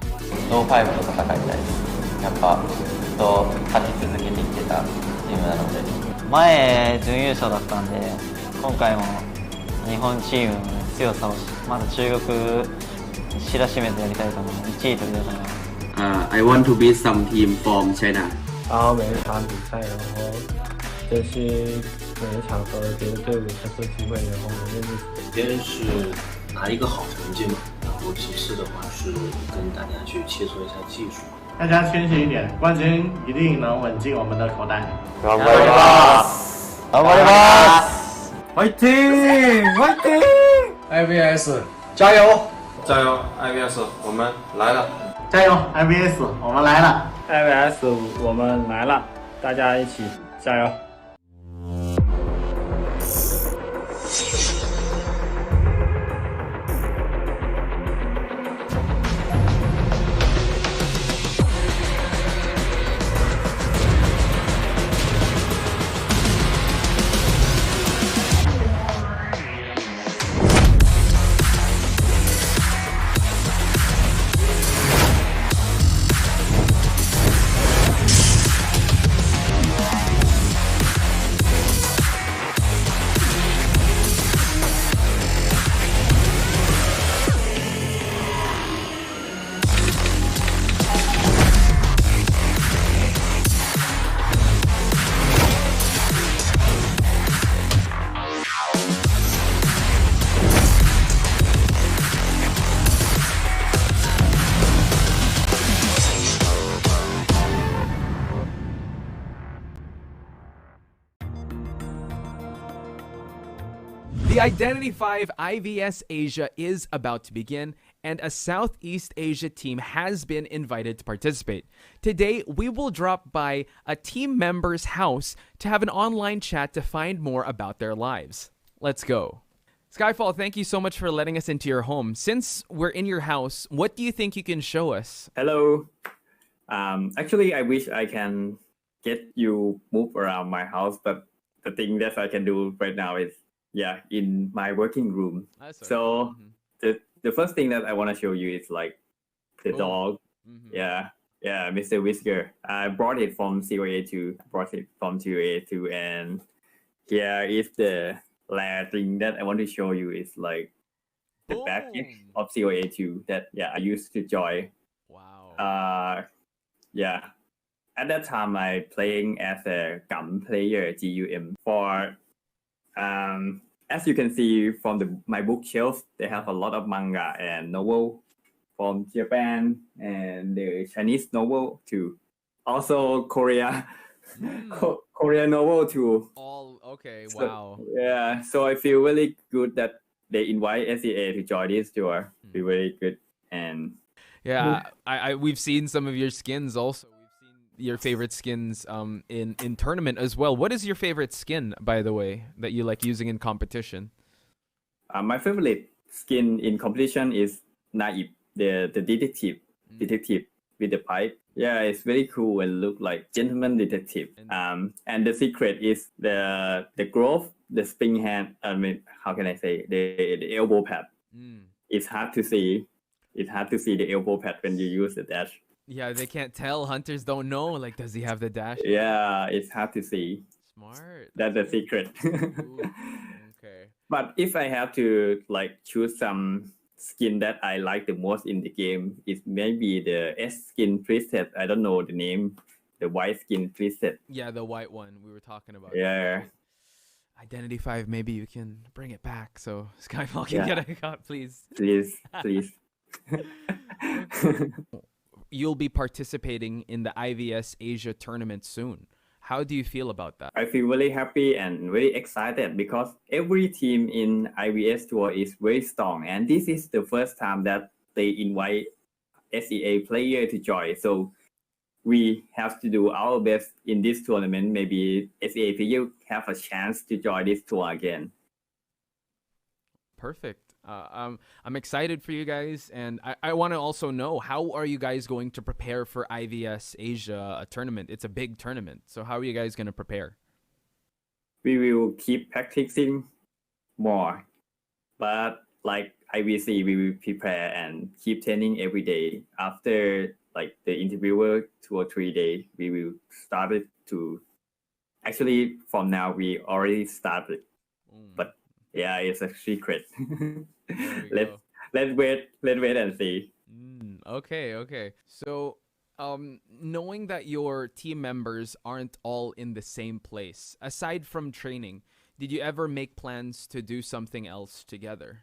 ノー5と戦いたいです。やっぱずっと勝ち続けてきてたチームなので、前準優勝だったんで、今回も日本チームの強さをまず中国知らしめてやりたいと思う。1位取りたいと思います。
I want to beat some team from China.
然后每一场比赛，然后就是每一场和别的队伍合作机会，然后我认识。
首先是拿一个好成绩嘛，然后其次的话是跟大家去切磋一下技术。
大家谦虚一点，冠军一定能稳进我们的口袋。
頑張ります。
頑張ります。
Fighting! IVS 加油！
加油 IVS， 我们来了！
加油 IVS， 我们来了！
IVS 我们来了，大家一起加油！
The Identity 5 IVS Asia is about to begin, and a Southeast Asia team has been invited to participate. Today, we will drop by a team member's house to have an online chat to find more about their lives. Let's go. Skyfall, thank you so much for letting us into your home. Since we're in your house, what do you think you can show us?
Hello. Actually, I wish I can get you move around my house, but the thing that I can do right now is, in my working room. So the first thing that I want to show you is like the dog. Yeah, Mr. Whisker. I brought it from COA2. And here is the last thing that I want to show you is like the package of COA2 that I used to join. Wow. At that time I playing as a GUM player, GUM. For as you can see from my bookshelf, they have a lot of manga and novel from Japan and the Chinese novel too. Also Korea novel too.
All okay, wow.
So I feel really good that they invite SEA to join this tour. Be very good. And
we've seen some of your skins also. We've seen your favorite skins in tournament as well. What is your favorite skin, by the way, that you like using in competition?
My favorite skin in competition is Naive, the detective with the pipe. Yeah, it's very cool and look like gentleman detective. And the secret is the glove, the spring hand. I mean, how can I say the elbow pad? It's hard to see. It's hard to see the elbow pad when you use the dash.
Yeah, they can't tell. Hunters don't know. Like, does he have the dash?
Yeah, it's hard to see.
Smart.
That's the secret.
Ooh, okay.
But if I have to like choose some skin that I like the most in the game, it's maybe the S skin preset. I don't know the name. The white skin preset.
Yeah, the white one we were talking about.
Yeah.
Identity 5, maybe you can bring it back so Skyfall can get a cut, please.
Please.
You'll be participating in the IVS Asia tournament soon. How do you feel about that?
I feel really happy and very excited because every team in IVS tour is very strong, and this is the first time that they invite SEA player to join. So we have to do our best in this tournament. Maybe SEA player have a chance to join this tour again.
Perfect. I'm excited for you guys, and I want to also know, how are you guys going to prepare for IVS Asia tournament? It's a big tournament, so how are you guys going to prepare?
We will keep practicing more, but like IVC, we will prepare and keep training every day. After like the interviewer 2 or 3 days, we will start it to. Actually, from now we already started, but it's a secret. Let's wait and see.
Okay. So, knowing that your team members aren't all in the same place, aside from training, did you ever make plans to do something else together?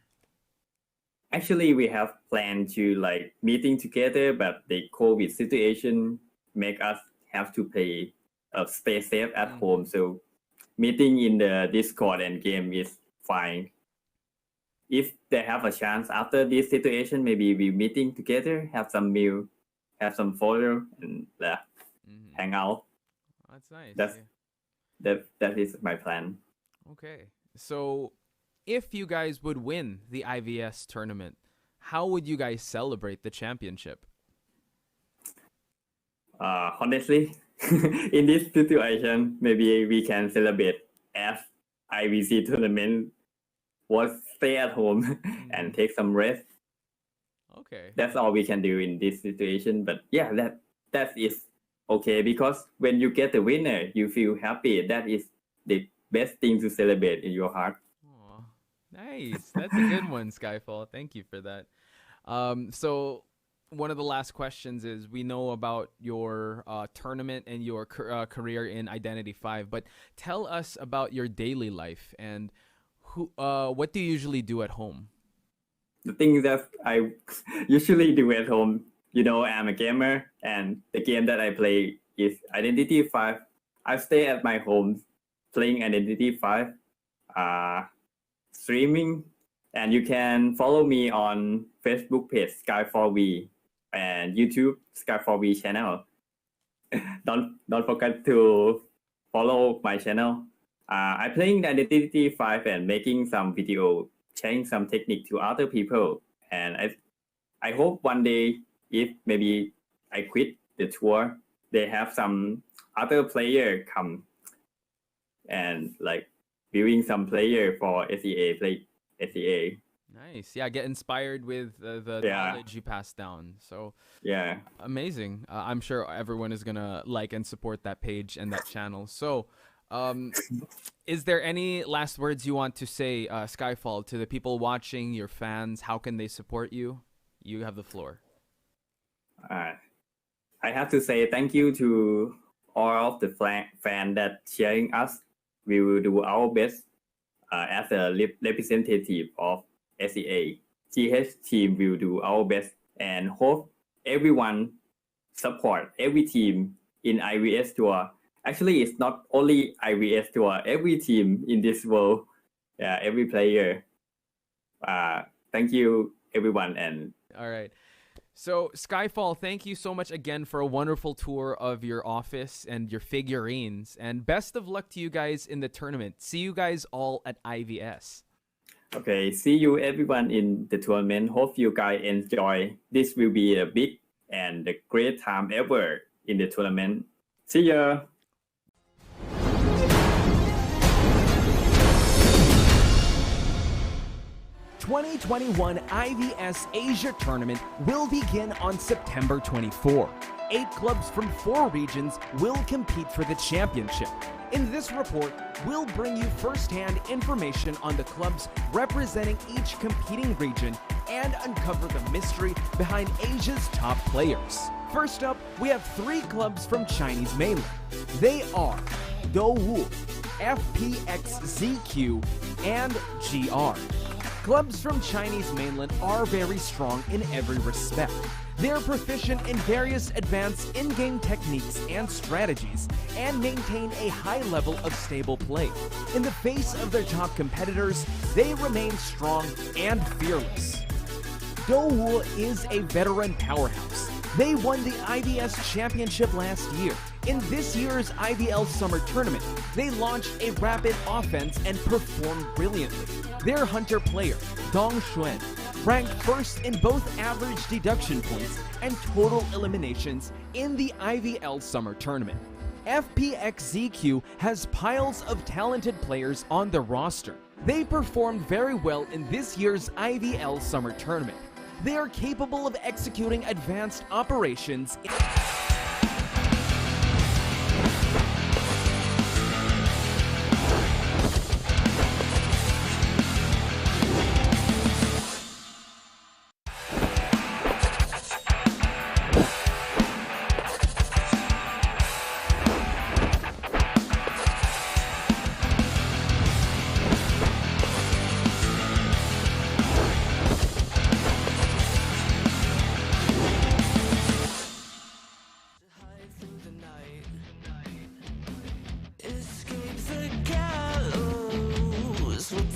Actually, we have planned to like meeting together, but the COVID situation make us have to stay safe at home. So meeting in the Discord and game is fine. If they have a chance after this situation, maybe we meeting together, have some meal, have some photo, and hang out.
That's nice.
That is my plan.
Okay, so if you guys would win the IVS tournament, how would you guys celebrate the championship?
Honestly, in this situation, maybe we can celebrate as IVC tournament was stay at home and take some rest.
Okay.
That's all we can do in this situation. But that is okay, because when you get the winner, you feel happy. That is the best thing to celebrate in your heart.
Aww, nice. That's a good one, Skyfall. Thank you for that. So one of the last questions is, we know about your tournament and your career in Identity 5, but tell us about your daily life and what do you usually do at home?
The thing that I usually do at home, I'm a gamer, and the game that I play is Identity 5. I stay at my home playing Identity 5. streaming, and you can follow me on Facebook page Sky4V and YouTube Sky4V channel. Don't forget to follow my channel. I'm playing Identity 5 and making some video, sharing some technique to other people. And I hope one day, if maybe I quit the tour, they have some other player come and like viewing some player for SEA, play SEA.
Nice. Yeah, get inspired with the knowledge you pass down. So
yeah,
amazing. I'm sure everyone is gonna like and support that page and that channel. So is there any last words you want to say, Skyfall, to the people watching, your fans? How can they support you? You have the floor.
I have to say thank you to all of the fans that cheering us. We will do our best as a representative of SEA. GH team will do our best and hope everyone support every team in IVS tour. Actually, it's not only IVS tour. Every team in this world, every player. Thank you, everyone. And
all right. So, Skyfall, thank you so much again for a wonderful tour of your office and your figurines. And best of luck to you guys in the tournament. See you guys all at IVS.
Okay, see you everyone in the tournament. Hope you guys enjoy. This will be a big and a great time ever in the tournament. See ya!
2021 IVS Asia Tournament will begin on September 24. 8 clubs from 4 regions will compete for the championship. In this report, we'll bring you first-hand information on the clubs representing each competing region and uncover the mystery behind Asia's top players. First up, we have 3 clubs from Chinese mainland. They are Dou, FPX.ZQ, and GR. Clubs from Chinese mainland are very strong in every respect. They're proficient in various advanced in-game techniques and strategies, and maintain a high level of stable play. In the face of their top competitors, they remain strong and fearless. Dou is a veteran powerhouse. They won the IVS Championship last year. In this year's IVL Summer Tournament, they launched a rapid offense and performed brilliantly. Their hunter player, Dong Xuan, ranked first in both average deduction points and total eliminations in the IVL Summer Tournament. FPX.ZQ has piles of talented players on the roster. They performed very well in this year's IVL Summer Tournament. They are capable of executing advanced operations
From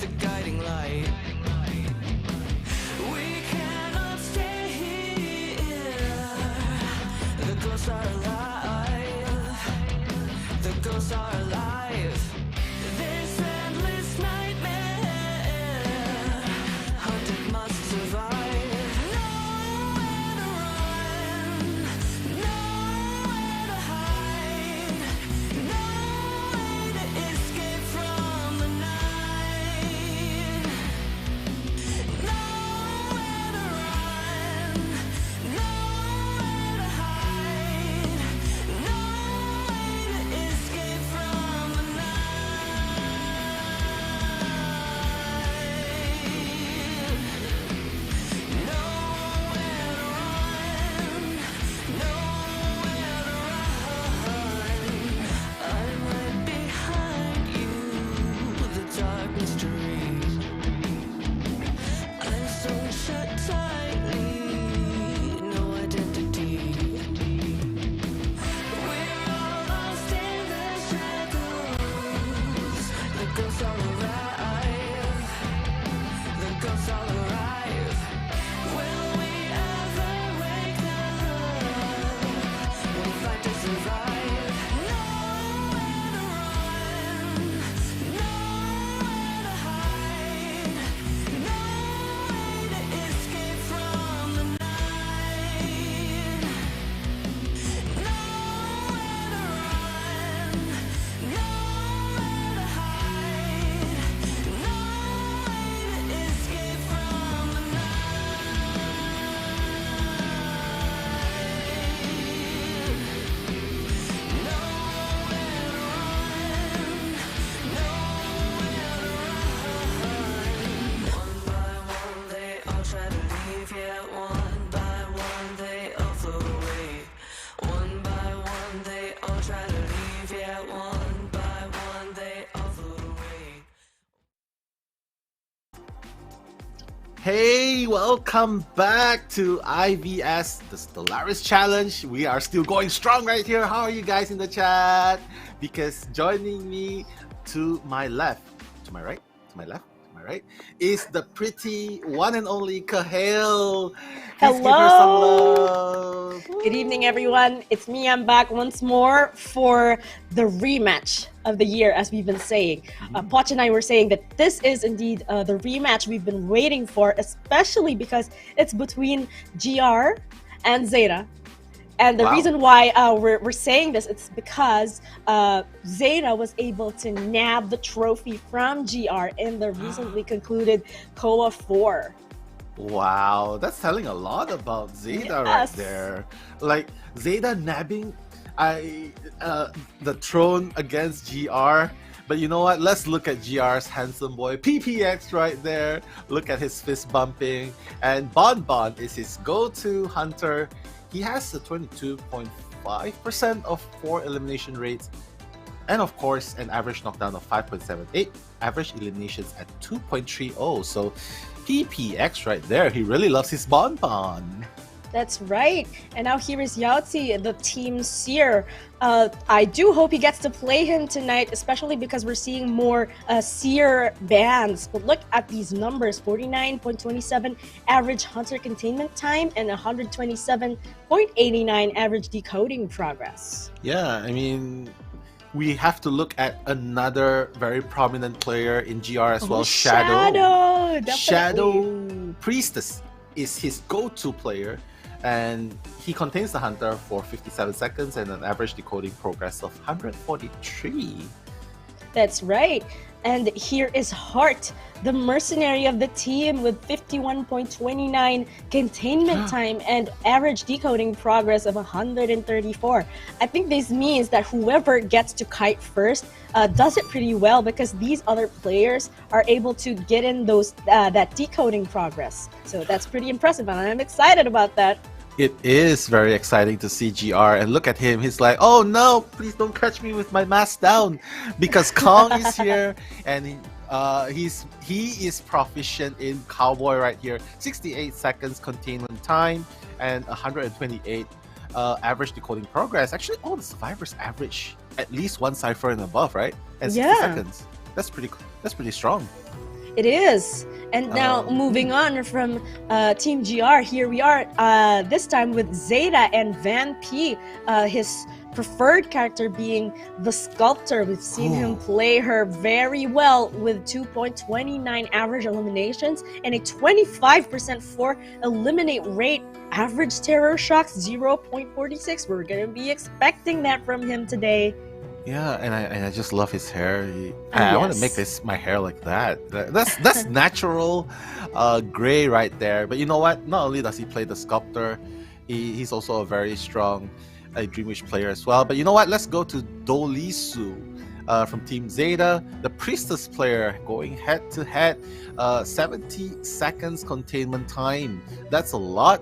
Hey, welcome back to IVS, the Stellaris Challenge. We are still going strong right here. How are you guys in the chat? Because joining me to my left, to my right, to my left, to my right, is the pretty one and only Kahale. Please give her some love.
Good evening, everyone. It's me. I'm back once more for the rematch of the year, as we've been saying. Poch and I were saying that this is indeed the rematch we've been waiting for, especially because it's between GR and ZETA. And the reason why we're saying this, it's because ZETA was able to nab the trophy from GR in the recently concluded KOA 4.
Wow, that's telling a lot about ZETA right there. Like ZETA nabbing the throne against GR. But you know what? Let's look at GR's handsome boy PPX right there. Look at his fist bumping. And Bon Bon is his go-to hunter. He has a 22.5% of 4 elimination rates. And of course, an average knockdown of 5.78. Average eliminations at 2.30. So PPX right there. He really loves his Bon Bon.
That's right. And now here is Yaozi, the team Seer. I do hope he gets to play him tonight, especially because we're seeing more Seer bans. But look at these numbers, 49.27 average hunter containment time and 127.89 average decoding progress.
Yeah, I mean, we have to look at another very prominent player in GR as well, Shadow. Shadow Priestess is his go-to player, and he contains the hunter for 57 seconds and an average decoding progress of 143.
That's right. And here is Heart, the mercenary of the team, with 51.29 containment time and average decoding progress of 134. I think this means that whoever gets to kite first does it pretty well, because these other players are able to get in those that decoding progress. So that's pretty impressive, and I'm excited about that.
It is very exciting to see GR, and look at him. He's like, oh no, please don't catch me with my mask down, because Kong is here, and he is proficient in Cowboy right here. 68 seconds containment time and 128 average decoding progress. Actually, all the survivors average at least 1 cipher and above, right? And 60 seconds. That's pretty strong.
It is. And now moving on from Team GR, here we are this time with ZETA and Van P, his preferred character being the Sculptor. We've seen him play her very well with 2.29 average eliminations and a 25% for eliminate rate. Average terror shocks 0.46. We're going to be expecting that from him today.
Yeah, and I just love his hair. I want to make my hair like that. That's natural gray right there. But you know what? Not only does he play the Sculptor, he's also a very strong Dream Wish player as well. But you know what? Let's go to Dolisu from Team ZETA, the Priestess player, going head to head. 70 seconds containment time. That's a lot.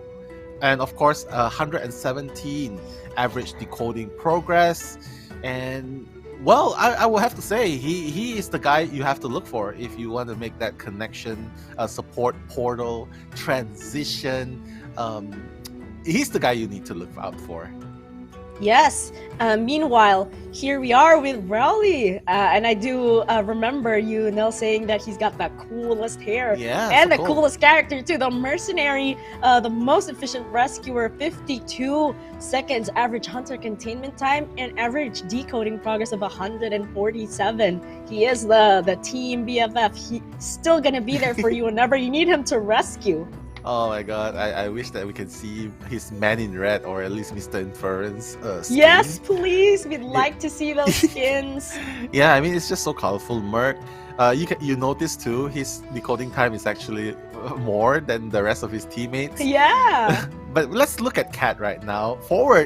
And of course, 117 average decoding progress. And well, I will have to say he is the guy you have to look for if you want to make that connection, support portal transition. He's the guy you need to look out for.
Yes. Meanwhile, here we are with Rowley, and I do remember you, Nell, saying that he's got the coolest hair, and the coolest character too. The mercenary, the most efficient rescuer, 52 seconds average hunter containment time and average decoding progress of 147. He is the team BFF. He's still gonna be there for you whenever you need him to rescue.
Oh my god, I wish that we can see his Man in Red, or at least Mr. Inference skin.
Yes, please! We'd like to see those skins.
Yeah, I mean, it's just so colorful. Merc, you notice too, his decoding time is actually more than the rest of his teammates.
Yeah!
But let's look at Cat right now.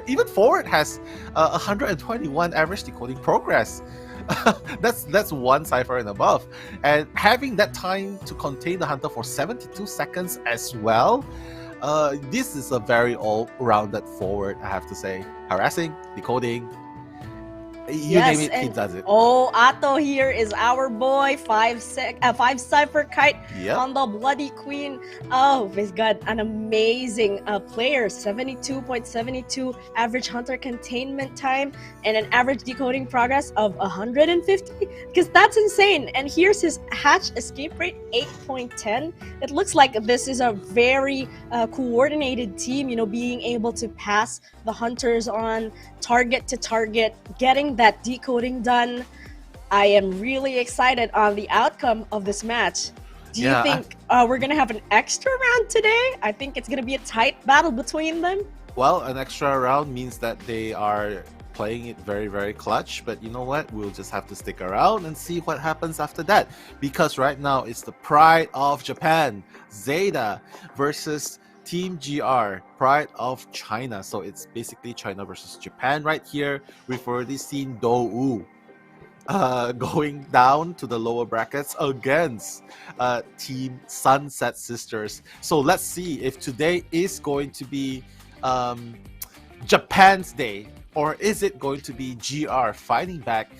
Even Forward has 121 average decoding progress. that's 1 cipher and above, and having that time to contain the hunter for 72 seconds as well. This is a very all-rounded Forward, I have to say. Harassing, decoding, You name it, he does it.
Oh, Atto here is our boy, 5 Cypher Kite on the Bloody Queen. Oh, he's got an amazing player, 72.72 average hunter containment time and an average decoding progress of 150, because that's insane. And here's his hatch escape rate, 8.10. It looks like this is a very coordinated team, you know, being able to pass the hunters on target to target, getting that decoding done. I am really excited on the outcome of this match. Do you think we're gonna have an extra round today? I think it's gonna be a tight battle between them.
Well, an extra round means that they are playing it very, very clutch, but you know what? We'll just have to stick around and see what happens after that, because right now it's the pride of Japan, ZETA, versus Team GR, Pride of China. So it's basically China versus Japan right here. We've already seen Dou going down to the lower brackets against Team Sunset Sisters. So let's see if today is going to be Japan's day, or is it going to be GR fighting back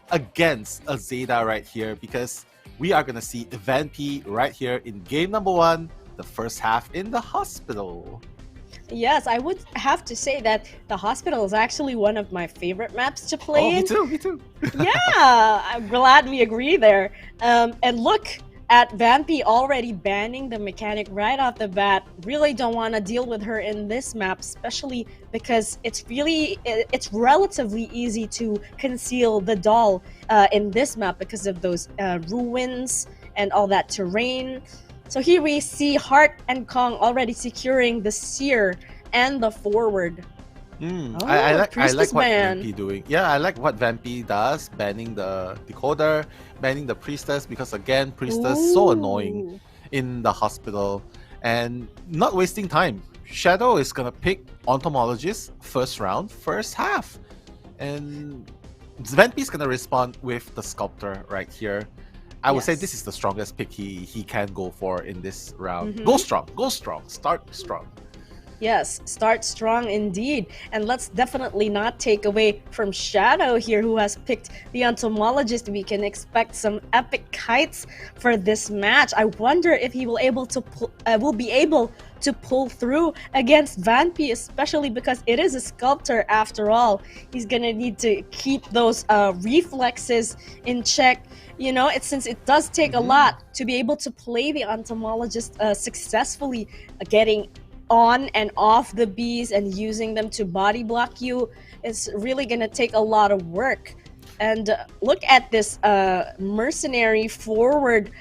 against a ZETA right here, because we are going to see Vanpy right here in game number 1, the first half in the hospital.
Yes, I would have to say that the hospital is actually one of my favorite maps to play in.
Me too.
Yeah, I'm glad we agree there. And look at Vanpy already banning the mechanic right off the bat. Really don't want to deal with her in this map, especially because it's relatively easy to conceal the doll in this map because of those ruins and all that terrain. So here we see Heart and Kong already securing the Seer and the Forward.
I like what Vanpy doing. Yeah, I like what Vanpy does, banning the Decoder, banning the Priestess, because again, Priestess so annoying in the hospital, and not wasting time. Shadow is gonna pick Entomologist first round, first half, and Vanpy is gonna respond with the Sculptor right here. I would say this is the strongest pick he can go for in this round. Go strong, start strong.
Yes, start strong indeed. And let's definitely not take away from Shadow here, who has picked the Entomologist. We can expect some epic kites for this match. I wonder if he will be able to pull through against Vanpy, especially because it is a Sculptor after all. He's gonna need to keep those reflexes in check. You know, since it does take a lot to be able to play the Entomologist successfully, getting on and off the bees and using them to body block you, it's really gonna take a lot of work. And look at this mercenary forward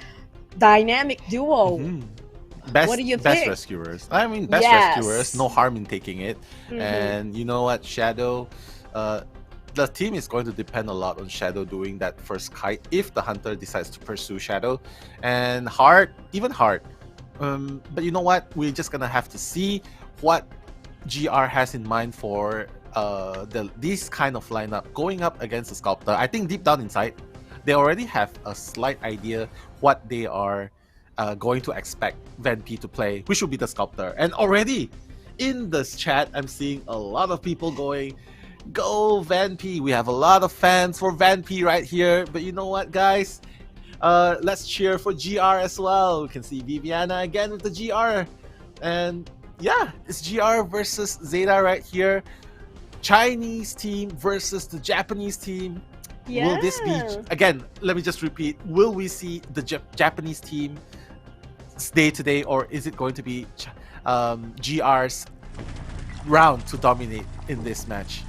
dynamic duo. What do you think?
Best rescuers. I mean, best rescuers. No harm in taking it. And you know what, Shadow, the team is going to depend a lot on Shadow doing that first kite if the hunter decides to pursue Shadow. And Heart, even Heart. But you know what? We're just gonna have to see what GR has in mind for this kind of lineup going up against the Sculptor. I think deep down inside, they already have a slight idea what they are going to expect Vanpy to play, which will be the Sculptor. And already in this chat, I'm seeing a lot of people going, "Go Vanpy!" We have a lot of fans for Vanpy right here. But you know what, guys? Let's cheer for GR as well. We can see Viviana again with the GR. And yeah, it's GR versus ZETA right here. Chinese team versus the Japanese team.
Yeah.
Will this be, again, let me just repeat, will we see the Japanese team stay today, or is it going to be GR's round to dominate in this match?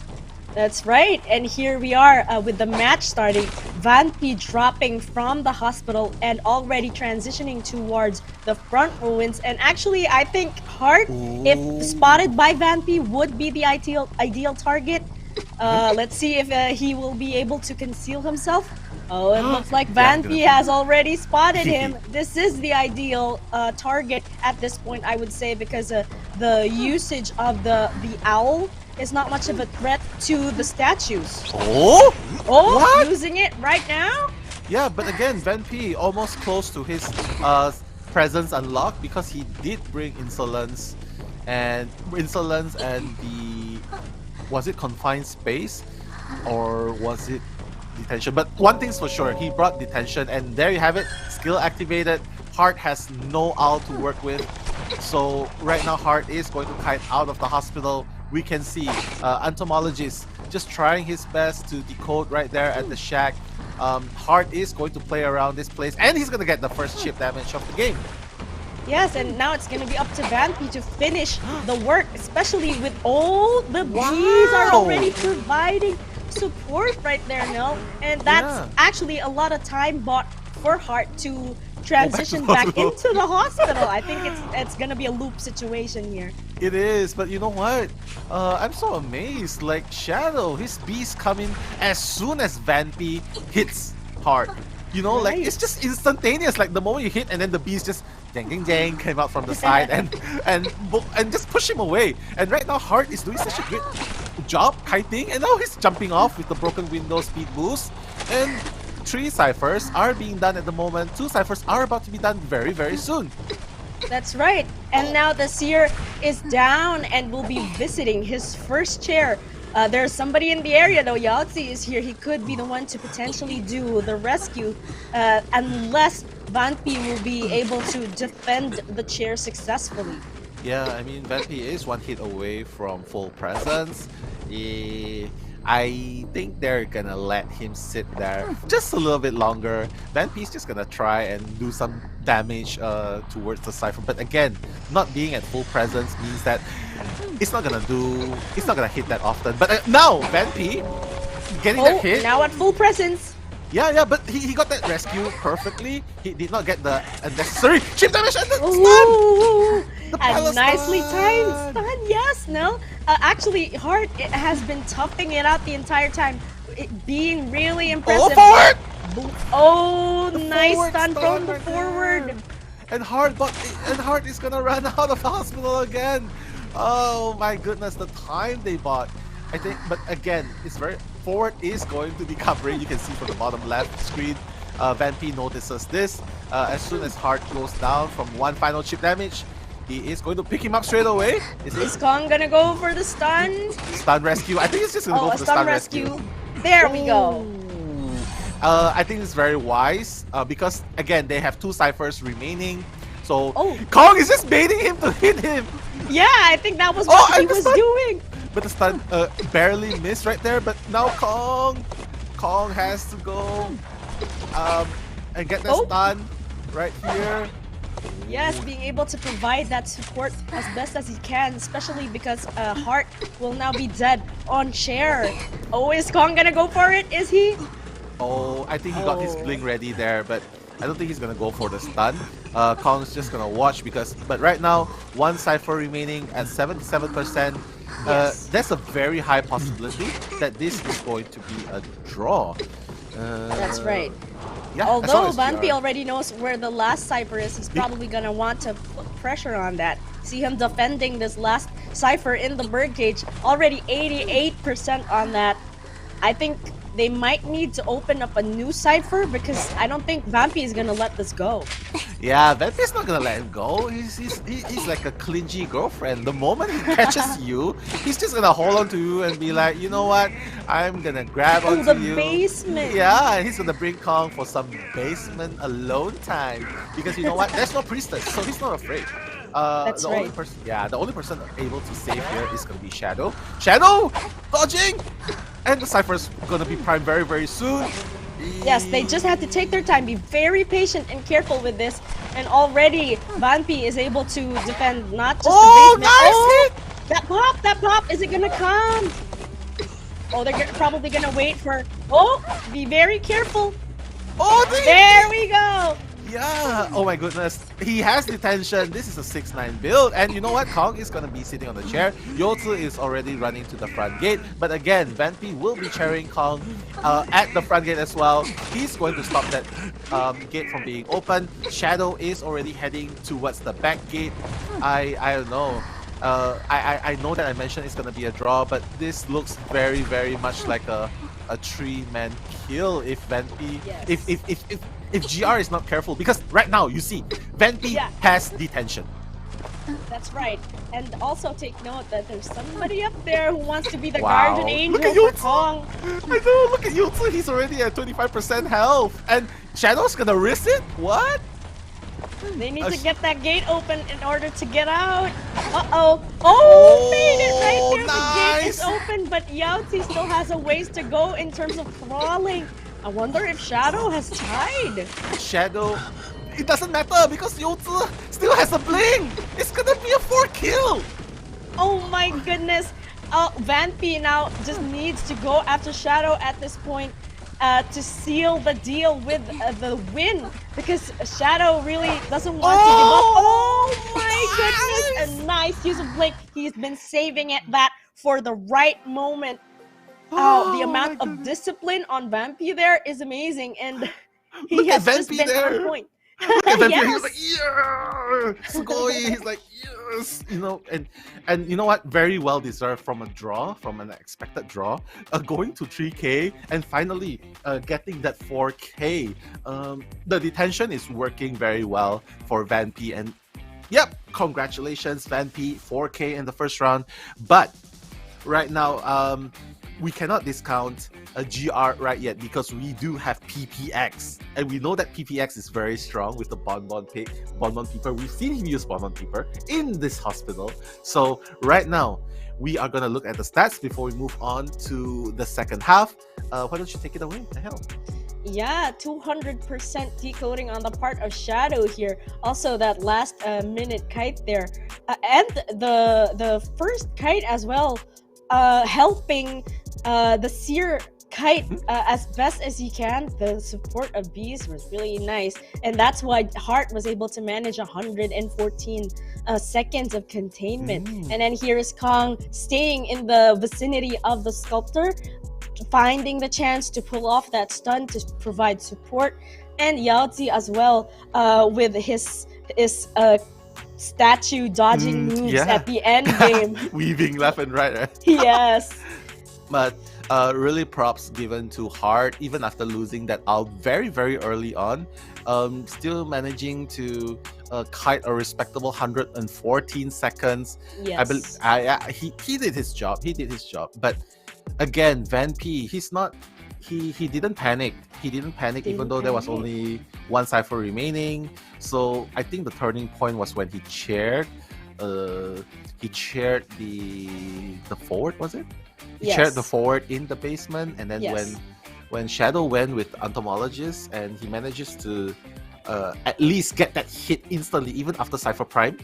That's right, and here we are with the match starting. Vanpy dropping from the hospital and already transitioning towards the front ruins. And actually, I think Heart, if spotted by Vanpy, would be the ideal target. Let's see if he will be able to conceal himself. Oh, it looks like Vanpy has already spotted him. This is the ideal target at this point, I would say, because the usage of the owl is not much of a threat to the statues.
What?
Using it right now?
Yeah, but again, Vanpy almost close to his presence unlocked, because he did bring Insolence and the, was it Confined Space? or was it detention? But one thing's for sure, he brought detention, and there you have it. Skill activated. Heart has no owl to work with, so right now Heart is going to kite out of the hospital. We can see Entomologist just trying his best to decode right there at the shack. Heart is going to play around this place, and he's going to get the first chip damage of the game.
Yes, and now it's going to be up to Vampy to finish the work, especially with all the G's are already providing support right there, no? And that's actually a lot of time bought for Heart to transition back into the hospital. I think it's gonna be a loop situation here.
It is, but you know what? I'm so amazed. Like Shadow, his beast coming as soon as Vampy hits Heart. You know, like it's just instantaneous. Like the moment you hit, and then the beast just dang came out from the side and just push him away. And right now, Heart is doing such a great job kiting, and now he's jumping off with the broken window speed boost. And 3 ciphers are being done at the moment. 2 ciphers are about to be done very, very soon.
That's right. And now the Seer is down and will be visiting his first chair. There's somebody in the area though. Yahtzee is here. He could be the one to potentially do the rescue unless Vampy will be able to defend the chair successfully.
Yeah, I mean, Vampy is 1 hit away from full presence. I think they're gonna let him sit there just a little bit longer. Vampy's just gonna try and do some damage towards the Cypher. But again, not being at full presence means that it's not gonna hit that often. But now, Vampy getting that hit.
Now at full presence.
Yeah, but he got that rescue perfectly. He did not get the unnecessary chip damage and the stun!
And nicely timed stun, yes, no? Actually, Heart has been toughing it out the entire time. Being really impressive. Oh, nice stun from the forward.
And Heart is gonna run out of the hospital again. Oh my goodness, the time they bought. I think, but again, it's very forward is going to be covering. You can see from the bottom left screen. Vampy notices this. As soon as Heart goes down from 1 final chip damage, he is going to pick him up straight away.
Is Kong gonna go for the stun?
Stun rescue. I think he's just gonna go for the stun rescue.
There we go.
I think it's very wise because again they have 2 ciphers remaining. So Kong is just baiting him to hit him.
Yeah, I think that was what he was doing.
But the stun barely missed right there. But now Kong has to go and get that stun right here.
Yes, being able to provide that support as best as he can, especially because Heart will now be dead on chair. Oh, is Kong gonna go for it? Is he?
Oh, I think he got his bling ready there, but I don't think he's gonna go for the stun. Kong's just gonna watch but right now 1 cipher remaining at 77%. That's a very high possibility that this is going to be a draw.
That's right.
Yeah,
although Vampy already knows where the last cipher is, he's probably gonna want to put pressure on that. See him defending this last cipher in the birdcage. Already 88% on that. I think they might need to open up a new cipher because I don't think Vampy is gonna let this go.
Yeah, Vampy's not gonna let him go. He's like a clingy girlfriend. The moment he catches you, he's just gonna hold on to you and be like, you know what? I'm gonna grab onto you.
The basement.
Yeah, and he's gonna bring Kong for some basement alone time because you know what? There's no priestess, so he's not afraid.
That's
the
right.
only person, the only person able to save here is gonna be Shadow. Shadow dodging, and the cipher's gonna be primed very, very soon.
Yes, they just have to take their time, be very patient and careful with this. And already Vampy is able to defend not just the basement.
Nice hit!
That pop, is it gonna come? Oh, they're probably gonna wait for. Be very careful. There we go.
Yeah, oh my goodness. He has detention. This is a 6-9 build. And you know what? Kong is going to be sitting on the chair. Yotsu is already running to the front gate. But again, Vampy will be carrying Kong at the front gate as well. He's going to stop that gate from being open. Shadow is already heading towards the back gate. I don't know. I know that I mentioned it's going to be a draw, but this looks very, very much like a 3-man kill if Vampy... If GR is not careful, because right now you see Vampy has detention.
That's right. And also take note that there's somebody up there who wants to be the
Wow.
guardian angel
Look at
for
Yotsu.
Kong.
I know, look at Yotsu, he's already at 25% health. And Shadow's gonna risk it? What?
They need to get that gate open in order to get out. Uh-oh. Oh, made it right there. The gate is open, but Yaozi still has a ways to go in terms of crawling. I wonder if Shadow has tied.
Shadow, it doesn't matter because Yotsu still has a bling. It's gonna be a 4-kill.
Oh my goodness. Vanpy now just needs to go after Shadow at this point to seal the deal with the win, because Shadow really doesn't want to give up. Oh my goodness! A nice use of blink. He's been saving that for the right moment. The amount of discipline on Vanpy there is amazing, and he has just been on point.
And then
Yes.
he's like, yeah, Sugoi. He's like, yes, you know, and you know what? Very well deserved from a draw, from an expected draw, going to 3K and finally getting that 4K. The detention is working very well for Vanpy, and yep, congratulations, Vanpy, 4K in the first round. But right now, we cannot discount a GR right yet because we do have PPX, and we know that PPX is very strong with the Bonbon Peeper. We've seen him use Bonbon Peeper in this hospital. So right now, we are gonna look at the stats before we move on to the second half. Why don't you take it away, the hell?
Yeah, 200% decoding on the part of Shadow here. Also, that last minute kite there, and the first kite as well, helping the Seer kite as best as he can. The support of Bees was really nice, and that's why Heart was able to manage 114 seconds of containment. And then here is Kong staying in the vicinity of the Sculptor, finding the chance to pull off that stun to provide support, and Yaozi as well with his statue dodging moves at the end game.
Weaving left and right, right?
Yes.
But really props given to Heart, even after losing that out very, very early on. Still managing to kite a respectable 114 seconds.
Yes.
He did his job. He did his job. But again, Vanpy, he didn't panic. He didn't panic even though there was only one cipher remaining. So I think the turning point was when he chaired the forward, was it? He chaired the forward in the basement, and then when Shadow went with Entomologist and he manages to at least get that hit instantly, even after Cypher Prime.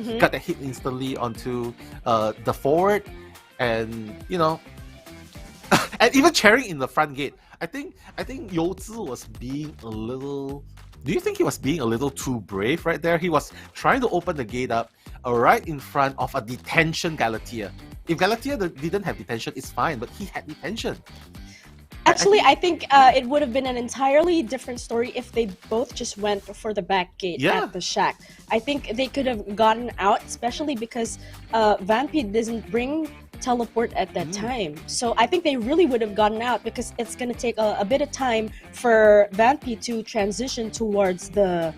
He got that hit instantly onto the forward, and you know, and even chairing in the front gate. I think Youzi was being a little. Do you think he was being a little too brave right there? He was trying to open the gate up right in front of a detention Galatea. If Galatea didn't have detention, it's fine, but he had detention.
Actually, I think it would have been an entirely different story if they both just went for the back gate at the shack. I think they could have gotten out, especially because Vanpy doesn't bring teleport at that time. So I think they really would have gotten out, because it's going to take a bit of time for Vanpy to transition towards the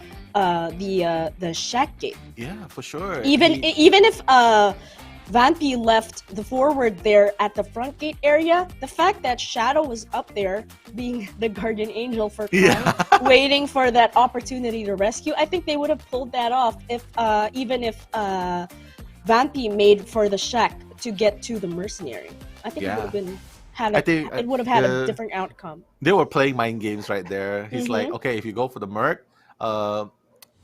shack gate.
Yeah, for sure.
Even if Vanpy left the forward there at the front gate area, the fact that Shadow was up there being the guardian angel for Kong, waiting for that opportunity to rescue, I think they would have pulled that off if even if Vanpy made for the shack to get to the mercenary. I think it would have been it would have had a different outcome.
They were playing mind games right there. He's like, okay, if you go for the merc,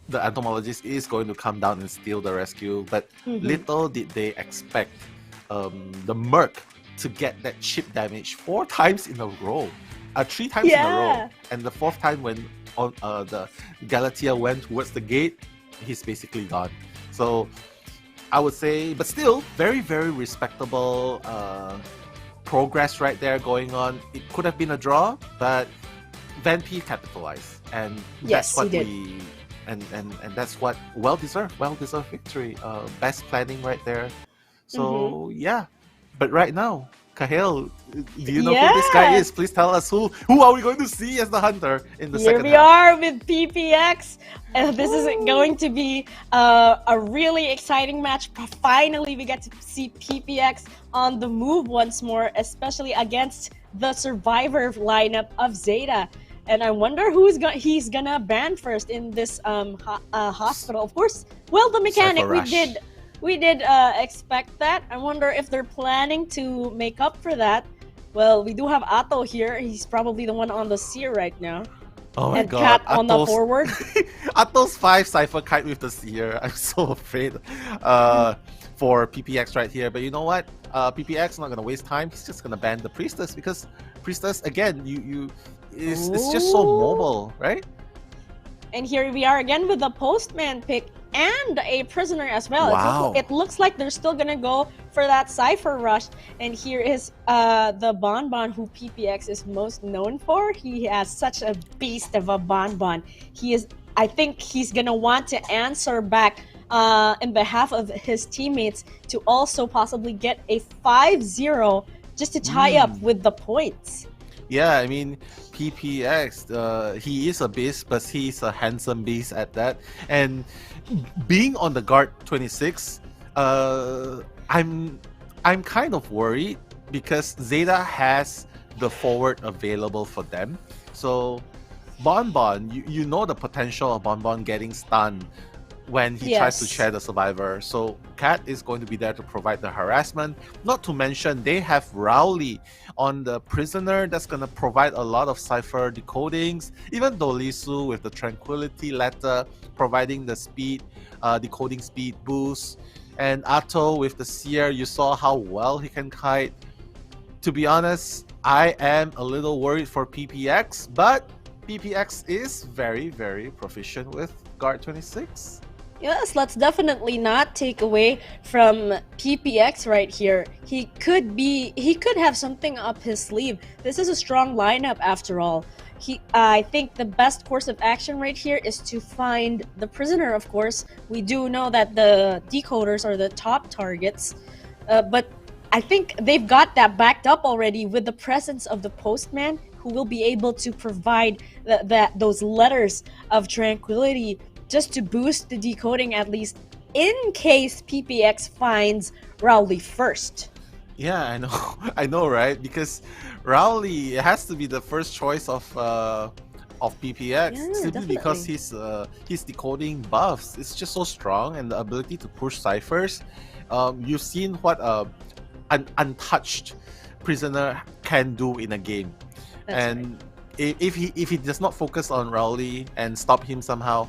the entomologist is going to come down and steal the rescue. But little did they expect the merc to get that chip damage 4 times in a row, 3 times in a row, and the 4th time when the Galatea went towards the gate, he's basically gone. So I would say, but still very, very respectable progress right there going on. It could have been a draw, but Vanpy capitalized, and that's what we. And that's what well-deserved victory. Best planning right there. So yeah, but right now Kahil, do you know who this guy is? Please tell us who are we going to see as the hunter in the second half?
Here we are with PPX. This is going to be a really exciting match. Finally, we get to see PPX on the move once more, especially against the survivor lineup of ZETA. And I wonder who's he's gonna ban first in this hospital. Of course, well, the mechanic we did expect that. I wonder if they're planning to make up for that. Well, we do have Atto here. He's probably the one on the seer right now.
Oh my
and
god.
Cat on the forward.
Atto's 5 Cypher Kite with the seer. I'm so afraid for PPX right here. But you know what? PPX not gonna waste time. He's just gonna ban the Priestess because Priestess again, it's just so mobile, right?
And here we are again with the Postman pick and a Prisoner as well.
Wow.
It looks like they're still gonna go for that Cypher Rush. And here is the Bonbon who PPX is most known for. He has such a beast of a Bonbon. I think he's gonna want to answer back in behalf of his teammates to also possibly get a 5-0 just to tie up with the points.
Yeah, I mean, PPX, he is a beast, but he's a handsome beast at that. And being on the guard 26, I'm kind of worried because ZETA has the forward available for them. So Bonbon, you know the potential of Bonbon getting stunned when he tries to share the survivor. So Cat is going to be there to provide the harassment. Not to mention they have Rowley on the Prisoner that's going to provide a lot of Cypher decodings. Even Dolisu with the Tranquility Letter providing the speed, decoding speed boost. And Atto with the Seer, you saw how well he can kite. To be honest, I am a little worried for PPX, but PPX is very, very proficient with Guard 26.
Yes, let's definitely not take away from PPX right here. He could have something up his sleeve. This is a strong lineup after all. I think the best course of action right here is to find the Prisoner, of course. We do know that the decoders are the top targets, but I think they've got that backed up already with the presence of the Postman, who will be able to provide those letters of tranquility just to boost the decoding, at least in case PPX finds Rowley first.
Yeah, I know, I know, right? Because Rowley has to be the first choice of PPX simply because his decoding buffs is just so strong, and the ability to push ciphers. You've seen what an untouched Prisoner can do in a game. If he does not focus on Rowley and stop him somehow,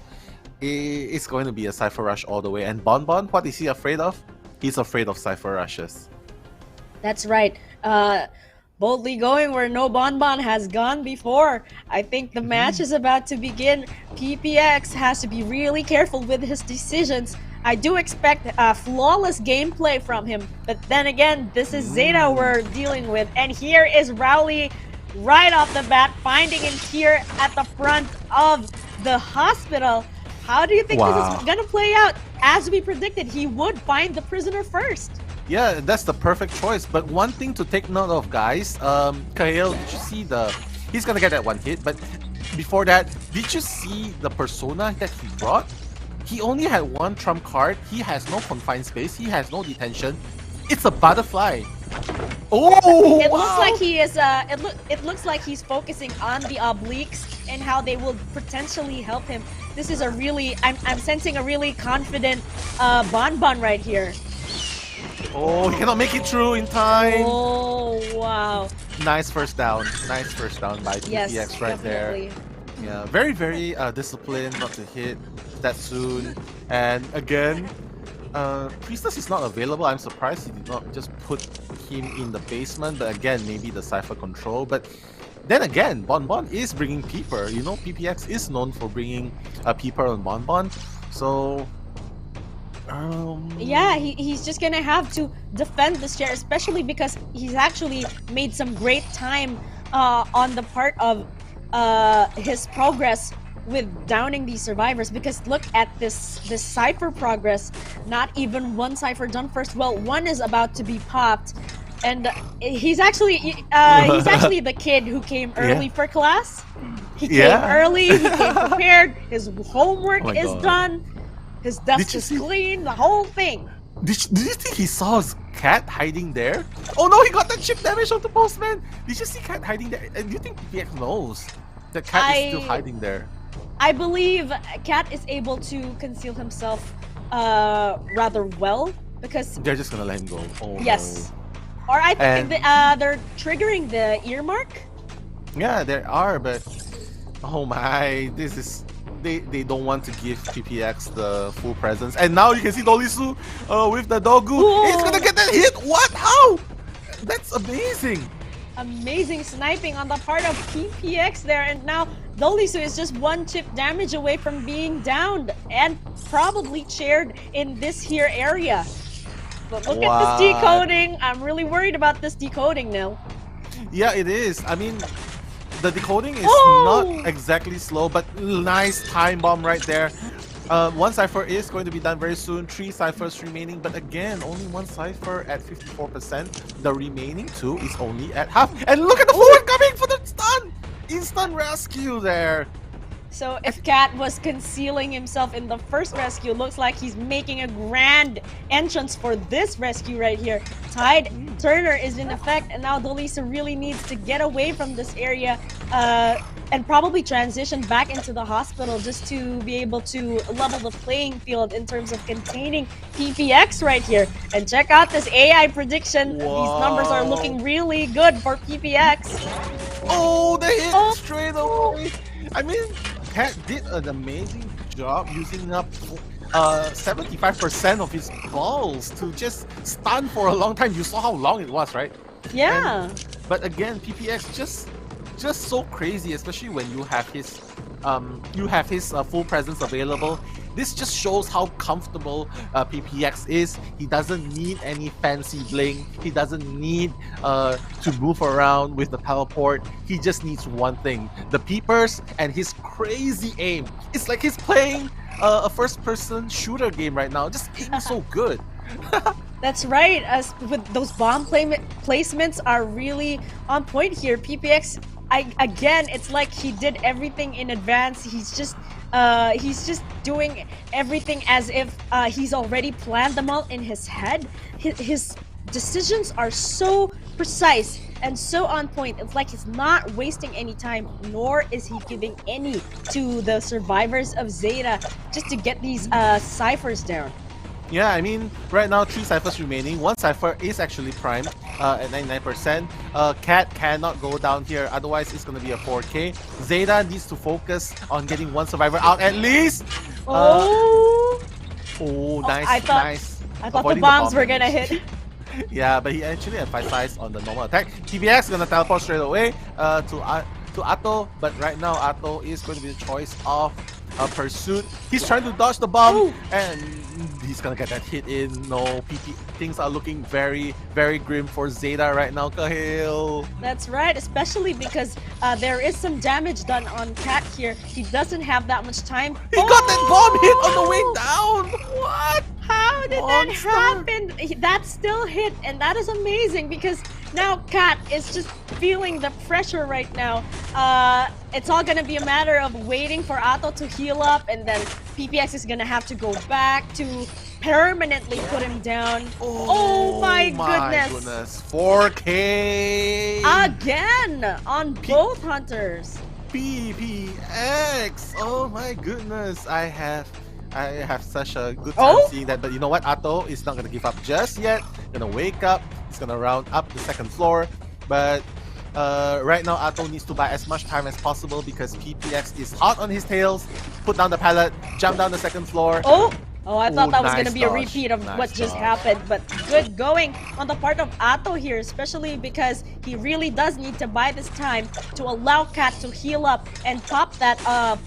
it's going to be a Cypher Rush all the way. And Bonbon, what is he afraid of? He's afraid of Cypher Rushes.
That's right. Boldly going where no Bonbon has gone before. I think the match is about to begin. PPX has to be really careful with his decisions. I do expect flawless gameplay from him, but then again, this is ZETA we're dealing with. And here is Rowley right off the bat, finding him here at the front of the hospital. How do you think this is gonna play out? As we predicted, he would find the Prisoner first.
Yeah, that's the perfect choice. But one thing to take note of, guys, Kael, did you see he's gonna get that one hit, but before that, did you see the persona that he brought? He only had one trump card. He has no confined space. He has no detention. It's a butterfly. Oh!
It looks like he is. It looks like he's focusing on the obliques and how they will potentially help him. This is a really. I'm sensing a really confident Bonbon right here.
Oh, he cannot make it through in time.
Oh wow!
Nice first down. Nice first down by PPX right
definitely.
there. Yeah, very, very disciplined not to hit that soon. And again, Priestess is not available. I'm surprised he did not just put him in the basement. But again, maybe the Cypher control. But then again, Bonbon is bringing Peeper. You know, PPX is known for bringing Peeper on Bonbon. So...
yeah, he's just gonna have to defend this chair, especially because he's actually made some great time on the part of his progress with downing these survivors. Because look at this Cypher progress. Not even one Cypher done first. Well, one is about to be popped, And he's actually the kid who came early for class. He came early. He came prepared. His homework is done. His desk is clean. The whole thing.
Did you think he saw his cat hiding there? Oh no, he got that chip damage on the postman. Did you see cat hiding there? And do you think PPX knows the cat is still hiding there?
I believe Cat is able to conceal himself rather well because
they're just gonna let him go. Oh
yes.
no.
Or I think they're triggering the earmark.
Yeah, there are, but oh my, this is they don't want to give PPX the full presence. And now you can see Dolisu with the Dogu. He's gonna get that hit. What? How? That's amazing.
Amazing sniping on the part of PPX there, and now Dolisu is just one chip damage away from being downed and probably chaired in this here area. But look at this decoding. I'm really worried about this decoding now.
Yeah, it is. I mean, the decoding is not exactly slow, but nice time bomb right there. One cipher is going to be done very soon. 3 ciphers remaining, but again, only 1 cipher at 54%. The remaining 2 is only at half. And look at the forward coming for the stun! Instant rescue there.
So if Cat was concealing himself in the first rescue, looks like he's making a grand entrance for this rescue right here. Tide Turner is in effect, and now Dolisu really needs to get away from this area and probably transition back into the hospital just to be able to level the playing field in terms of containing PPX right here. And check out this AI prediction. These numbers are looking really good for PPX.
Oh, they hit straight away. I mean, Cat did an amazing job using up 75% of his balls to just stun for a long time. You saw how long it was, right?
Yeah.
But again, PPX just so crazy, especially when you have his full presence available. This just shows how comfortable PPX is. He doesn't need any fancy bling. He doesn't need to move around with the teleport. He just needs one thing: the peepers and his crazy aim. It's like he's playing a first-person shooter game right now. Just aiming so good.
That's right. As with those bomb placements are really on point here. PPX, again, it's like he did everything in advance. He's just doing everything as if he's already planned them all in his head. His decisions are so precise and so on point. It's like he's not wasting any time, nor is he giving any to the survivors of ZETA just to get these ciphers down.
Yeah, I mean, right now 3 ciphers remaining. 1 cipher is actually primed at 99%. Cat cannot go down here, otherwise it's going to be a 4K. ZETA needs to focus on getting 1 survivor out at least. Nice, nice.
I thought the bombs were going to hit.
Yeah, but he actually emphasized on the normal attack. PPX is going to teleport straight away to Atto, but right now Atto is going to be the choice of pursuit. He's trying to dodge the bomb, and he's gonna get that hit in. No, things are looking very, very grim for ZETA right now, Kahil.
That's right, especially because there is some damage done on Cat here. He doesn't have that much time.
He got that bomb hit on the way down! What?
How did that happen? That still hit, and that is amazing because now Cat is just feeling the pressure right now. It's all gonna be a matter of waiting for Atto to heal up, and then PPX is gonna have to go back to permanently put him down. Oh my goodness.
4K!
Again! On both hunters.
PPX! Oh my goodness. I have such a good time seeing that, but you know what? Atto is not gonna give up just yet. Gonna wake up. He's gonna round up the 2nd floor, but right now Atto needs to buy as much time as possible because PPX is hot on his tails. Put down the pallet, jump down the 2nd floor.
I thought that was going to be a repeat of what just happened, but good going on the part of Atto here, especially because he really does need to buy this time to allow Cat to heal up and pop that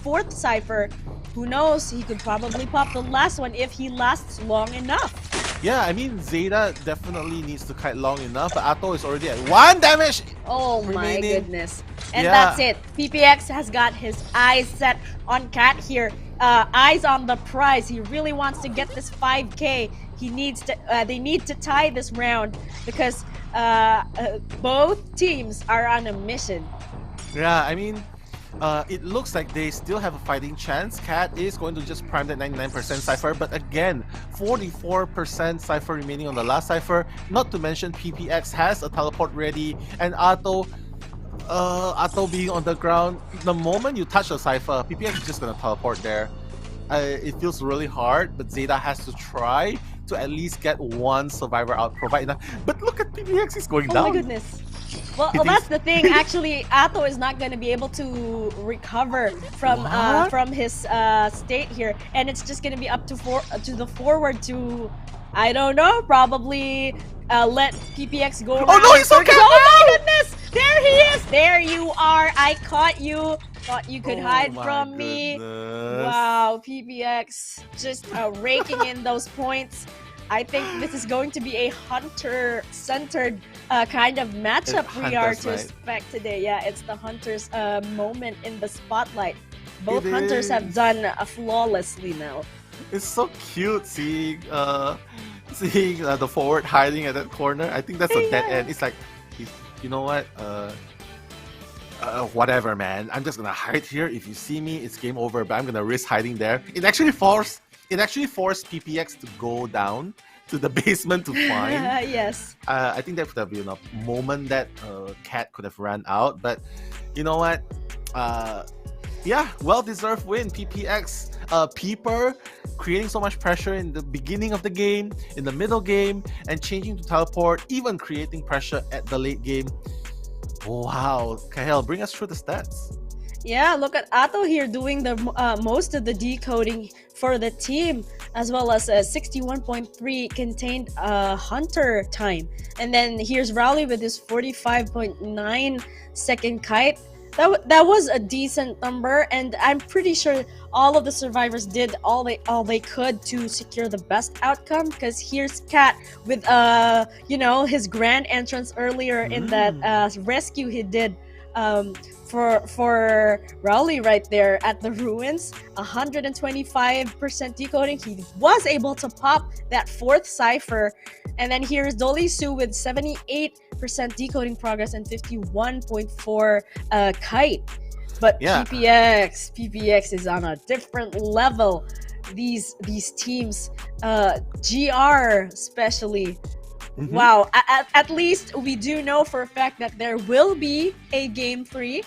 4th cipher. Who knows, he could probably pop the last one if he lasts long enough.
Yeah, I mean, ZETA definitely needs to kite long enough, but Atto is already at 1 damage.
Oh my
remaining.
goodness. And
Yeah.
that's it. PPX has got his eyes set on Cat here. Eyes on the prize. He really wants to get this 5K. He needs to. They need to tie this round because both teams are on a mission.
Yeah, I mean, it looks like they still have a fighting chance. Cat is going to just prime that 99% Cypher, but again, 44% Cypher remaining on the last Cypher. Not to mention PPX has a teleport ready, and Atto being on the ground, the moment you touch the Cypher, PPX is just gonna teleport there. It feels really hard, but ZETA has to try to at least get one survivor out, provide enough. But look at PPX, he's going down.
Oh my goodness. Well, that's the thing. Actually, Atto is not going to be able to recover from his state here, and it's just going to be up to the forward to, I don't know, probably let PPX go.
Oh no, he's okay!
Oh my goodness! There he is! There you are! I caught you! Thought you could hide from me. Wow, PPX just raking in those points. I think this is going to be a hunter-centered kind of matchup we are to expect today. Yeah, it's the Hunters moment in the spotlight. Both Hunters have done flawlessly now.
It's so cute seeing the forward hiding at that corner. I think that's a dead end. It's like, you know what? Whatever, man. I'm just gonna hide here. If you see me, it's game over. But I'm gonna risk hiding there. It actually forced PPX to go down to the basement to find.
Yes.
I think that would have been a moment that Cat could have ran out. But you know what? Yeah, well-deserved win. PPX, Peeper, creating so much pressure in the beginning of the game, in the middle game, and changing to teleport, even creating pressure at the late game. Wow, Kahel, bring us through the stats.
Yeah, look at Atto here doing the most of the decoding for the team, as well as 61.3 contained Hunter time. And then here's Rowley with his 45.9 second kite. That was a decent number, and I'm pretty sure all of the survivors did all they could to secure the best outcome. Because here's Cat with his grand entrance earlier in that rescue he did for Rowley right there at the ruins. 125% decoding. He was able to pop that fourth cipher. And then here's Dolly Sue with 78% decoding progress and 51.4 kite. But yeah. PPX is on a different level. These teams, GR especially. Mm-hmm. Wow, at least we do know for a fact that there will be a Game 3,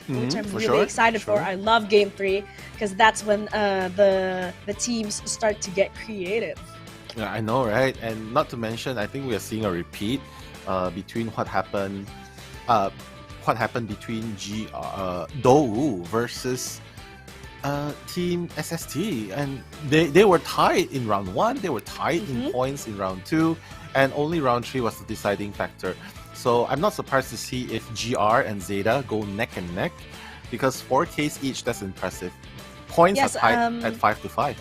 which I'm really excited for. I love Game 3 because that's when the teams start to get creative.
Yeah, I know, right? And not to mention, I think we are seeing a repeat between what happened between Dou versus Team SST, and they were tied in round 1. They were tied in points in round 2. And only round 3 was the deciding factor. So I'm not surprised to see if GR and ZETA go neck and neck, because 4Ks each, that's impressive. Points are tied at 5-5.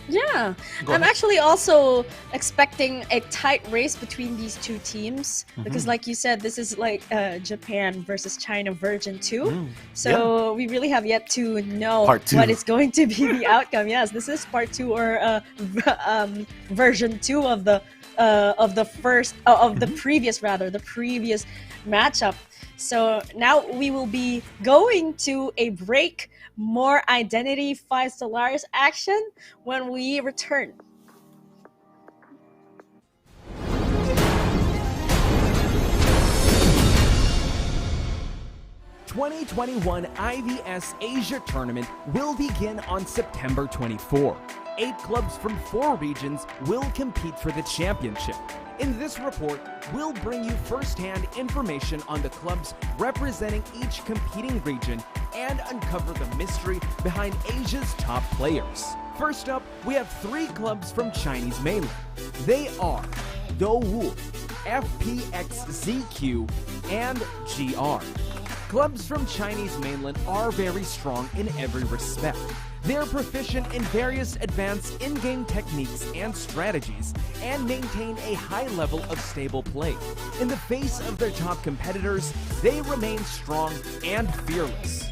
Yeah, I'm actually also expecting a tight race between these two teams because, like you said, this is like Japan versus China version 2. So we really have yet to know what is going to be the outcome. Yes, this is part 2 or version 2 of the previous matchup. So now we will be going to a break. More Identity 5 Stellaris action when we return.
The 2021 IVS Asia Tournament will begin on September 24. 8 clubs from 4 regions will compete for the championship. In this report, we'll bring you first-hand information on the clubs representing each competing region and uncover the mystery behind Asia's top players. First up, we have 3 clubs from Chinese mainland. They are Dou, FPX.ZQ, and GR. Clubs from Chinese mainland are very strong in every respect. They're proficient in various advanced in-game techniques and strategies, and maintain a high level of stable play. In the face of their top competitors, they remain strong and fearless.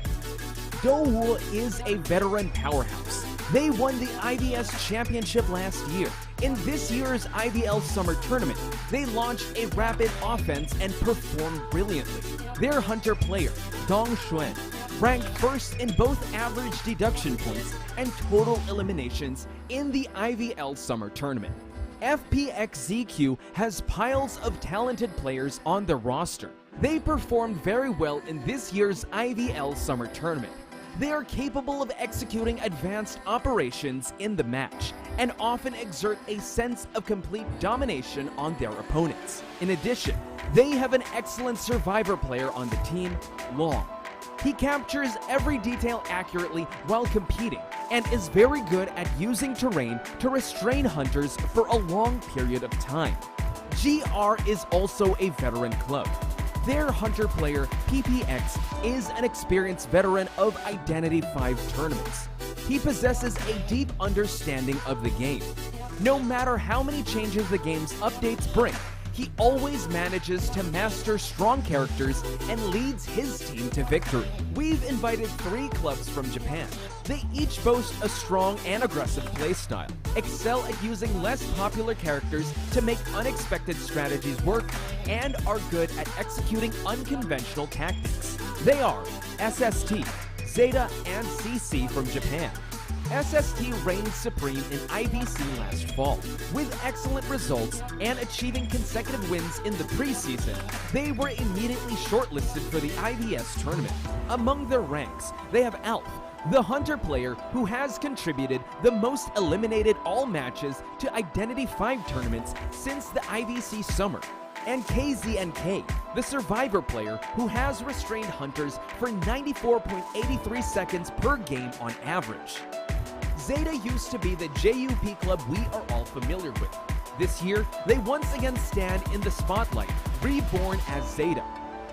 Dowu is a veteran powerhouse. They won the IVS Championship last year. In this year's IVL Summer Tournament, they launched a rapid offense and performed brilliantly. Their hunter player, Dong Xuan, ranked first in both average deduction points and total eliminations in the IVL Summer Tournament. FPX.ZQ has piles of talented players on their roster. They performed very well in this year's IVL Summer Tournament. They are capable of executing advanced operations in the match and often exert a sense of complete domination on their opponents. In addition, they have an excellent survivor player on the team, Long. He captures every detail accurately while competing and is very good at using terrain to restrain hunters for a long period of time. GR is also a veteran club. Their hunter player, PPX, is an experienced veteran of Identity V tournaments. He possesses a deep understanding of the game. No matter how many changes the game's updates bring, he always manages to master strong characters and leads his team to victory. We've invited 3 clubs from Japan. They each boast a strong and aggressive playstyle, excel at using less popular characters to make unexpected strategies work, and are good at executing unconventional tactics. They are SST, ZETA, and CC from Japan. SST reigned supreme in IVC last fall. With excellent results and achieving consecutive wins in the preseason, they were immediately shortlisted for the IVS tournament. Among their ranks, they have Alf, the hunter player who has contributed the most eliminated all matches to Identity V tournaments since the IVC summer, and KZNK, the survivor player who has restrained hunters for 94.83 seconds per game on average. ZETA used to be the JUP club we are all familiar with. This year, they once again stand in the spotlight, reborn as ZETA,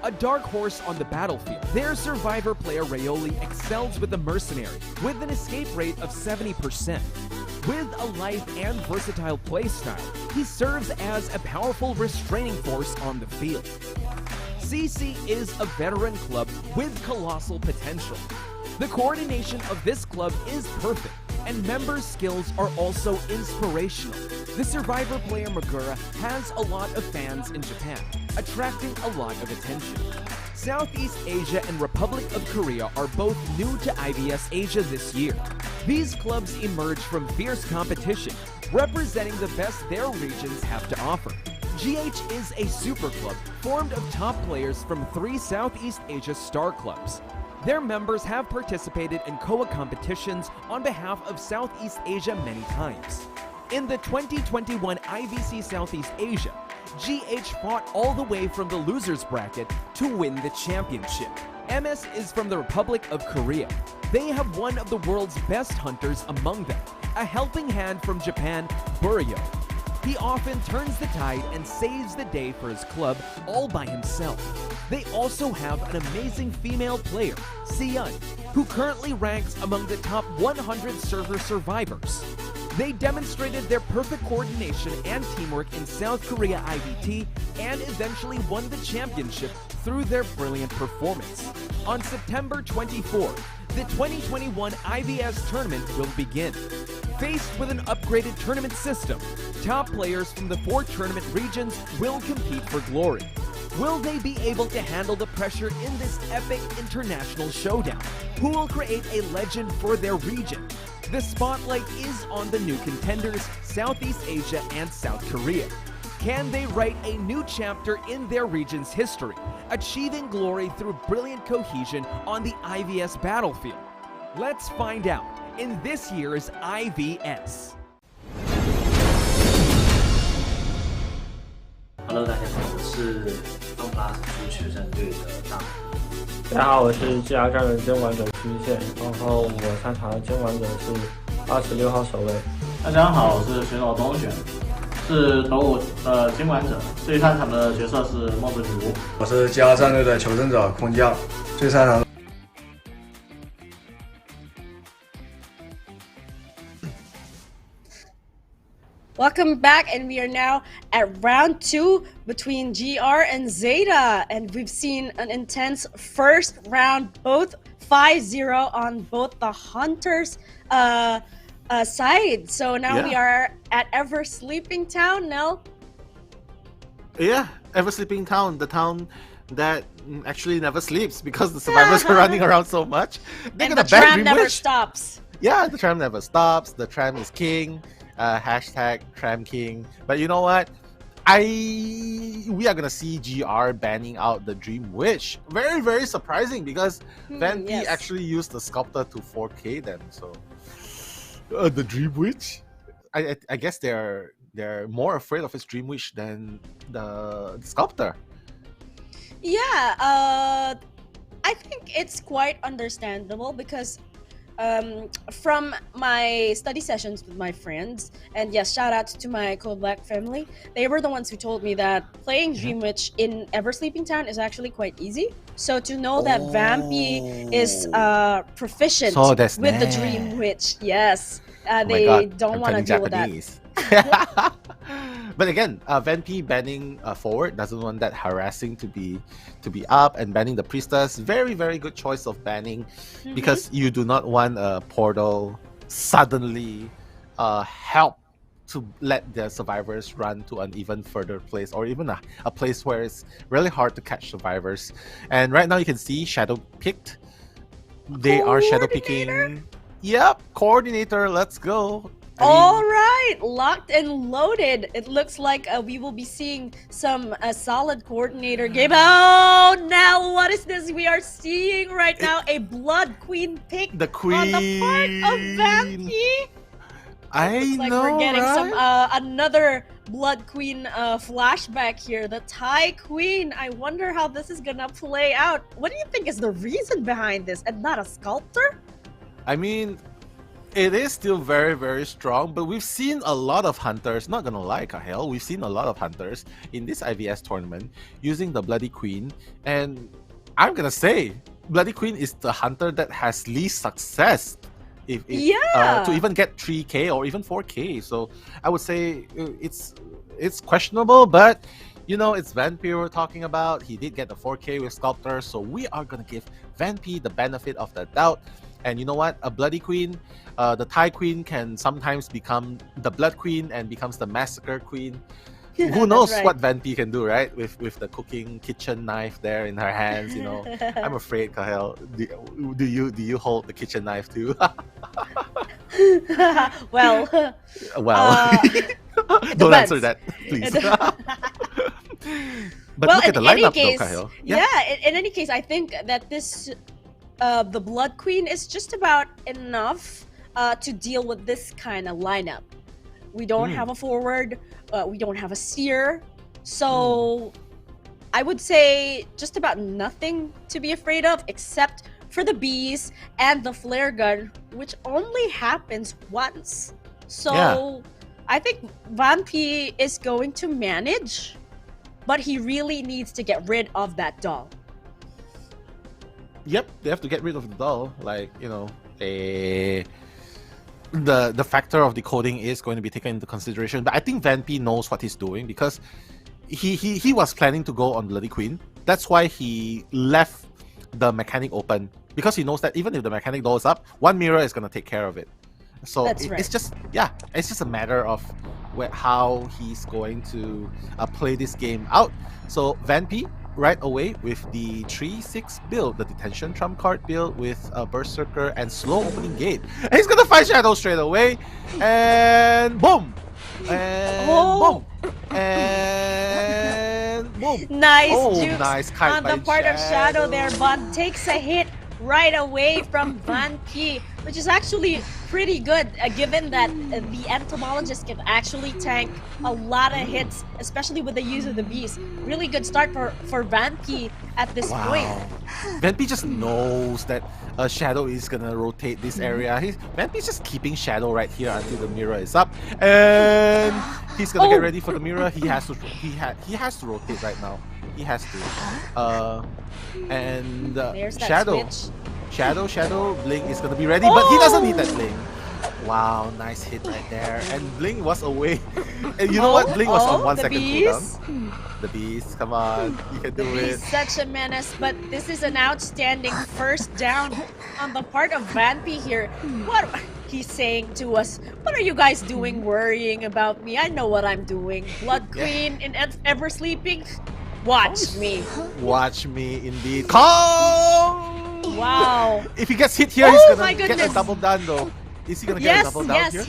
a dark horse on the battlefield. Their survivor player Rayoli excels with the mercenary, with an escape rate of 70%. With a life and versatile playstyle, he serves as a powerful restraining force on the field. CC is a veteran club with colossal potential. The coordination of this club is perfect, and members' skills are also inspirational. The survivor player Magura has a lot of fans in Japan, attracting a lot of attention. Southeast Asia and Republic of Korea are both new to IVS Asia this year. These clubs emerge from fierce competition, representing the best their regions have to offer. GH is a super club formed of top players from 3 Southeast Asia star clubs. Their members have participated in COA competitions on behalf of Southeast Asia many times. In the 2021 IVC Southeast Asia, GH fought all the way from the losers bracket to win the championship. MS is from the Republic of Korea. They have one of the world's best hunters among them, a helping hand from Japan, Buryo. He often turns the tide and saves the day for his club all by himself. They also have an amazing female player, Siyun, who currently ranks among the top 100 server survivors. They demonstrated their perfect coordination and teamwork in South Korea IVT and eventually won the championship through their brilliant performance. On September 24, the 2021 IVS tournament will begin. Faced with an upgraded tournament system, top players from the 4 tournament regions will compete for glory. Will they be able to handle the pressure in this epic international showdown? Who will create a legend for their region? The spotlight is on the new contenders, Southeast Asia and South Korea. Can they write a new chapter in their region's history, achieving glory through brilliant cohesion on the IVS battlefield? Let's find out in this year's IVS.
Hello， 大家好，我是Untitled 足球战队的大。
大家好，我是GR战人监管者区线，然后我擅长的监管者是26号守卫。
大家好，我是选手东选，是斗武监管者，最擅长的角色是梦之女巫。
我是GR战队的求生者空降，最擅长
Welcome back, and we are now at round 2 between GR and ZETA, and we've seen an intense first round, both 5-0 on both the Hunters side. So now we are at Ever Sleeping Town, Nell.
Yeah, Ever Sleeping Town, the town that actually never sleeps because the survivors are running around so much.
And the tram never stops.
Yeah, the tram never stops. The tram is king. Hashtag tram king. But you know what? We are gonna see GR banning out the Dream Witch. Very, very surprising because Van P actually used the sculptor to 4K them. So the Dream Witch, I guess they're more afraid of his Dream Witch than the sculptor.
Yeah, I think it's quite understandable because from my study sessions with my friends, and yes, shout out to my Code Black family, they were the ones who told me that playing Dream Witch in Ever Sleeping Town is actually quite easy. So to know that Vampy is proficient with the Dream Witch, yes, they don't want to deal with that.
But again, Van P banning forward doesn't want that harassing to be up, and banning the priestess, very, very good choice of banning because you do not want a portal suddenly help to let the survivors run to an even further place, or even a place where it's really hard to catch survivors. And right now you can see shadow picked. They are shadow picking. Yep, coordinator, let's go.
All right, locked and loaded. It looks like we will be seeing some solid coordinator game. Oh, now what is this we are seeing right now? A Blood Queen pick on the part of Vampy.
Looks
like
know,
we're getting
right?
some another Blood Queen flashback here. The Thai Queen. I wonder how this is gonna play out. What do you think is the reason behind this, and not a sculptor?
I mean, it is still very, very strong, but we've seen a lot of hunters, not gonna lie, Kahel, we've seen a lot of hunters in this IVS tournament using the Bloody Queen, and I'm gonna say, Bloody Queen is the hunter that has least success to even get 3K or even 4K, so I would say it's questionable, but you know, it's Van P we're talking about. He did get the 4K with Sculptor, so we are gonna give Van P the benefit of the doubt. And you know what? A Bloody Queen, the Thai Queen can sometimes become the Blood Queen and becomes the Massacre Queen. Who knows what Van P can do, right? With the cooking kitchen knife there in her hands, you know. I'm afraid, Kahel. Do you hold the kitchen knife too?
Well,
don't answer that, please. But
well,
look at the lineup, though, Kahel.
In any case, I think that this the Blood Queen is just about enough to deal with this kind of lineup. We don't have a forward, we don't have a seer, so I would say just about nothing to be afraid of except for the bees and the flare gun, which only happens once. So I think Van P is going to manage, but he really needs to get rid of that doll.
Yep, they have to get rid of the doll. Like, you know, the factor of decoding is going to be taken into consideration. But I think Van P knows what he's doing because he was planning to go on Bloody Queen. That's why he left the mechanic open, because he knows that even if the mechanic doll is up, one mirror is going to take care of it. So it's just a matter of how he's going to play this game out. So Van P right away with the 3-6 build, the detention trump card build with a berserker and slow opening gate. And he's gonna fight Shadow straight away, and boom, and boom, and boom.
Nice
jukes
nice
kite
on the part of Shadow there, but takes a hit right away from Van P, which is actually pretty good, given that the entomologist can actually tank a lot of hits, especially with the use of the beast. Really good start for Van P at this point.
Van P just knows that Shadow is gonna rotate this area. Van P's just keeping Shadow right here until the mirror is up, and he's gonna get ready for the mirror. He has to rotate right now. He has to.
There's that
Shadow.
switch.
Shadow Blink is gonna be ready, but he doesn't need that Blink. Wow, nice hit right there. And Bling was away. And you know what? Bling was on 1 second cooldown. The beast, come on. You can do it.
He's such a menace, but this is an outstanding first down on the part of Vanpy here. What he's saying to us, what are you guys doing worrying about me? I know what I'm doing. Blood Queen in Ever Sleeping? Watch me.
Watch me indeed. Kong!
Wow.
If he gets hit here, he's gonna get a double down though. Is he gonna get a double down here?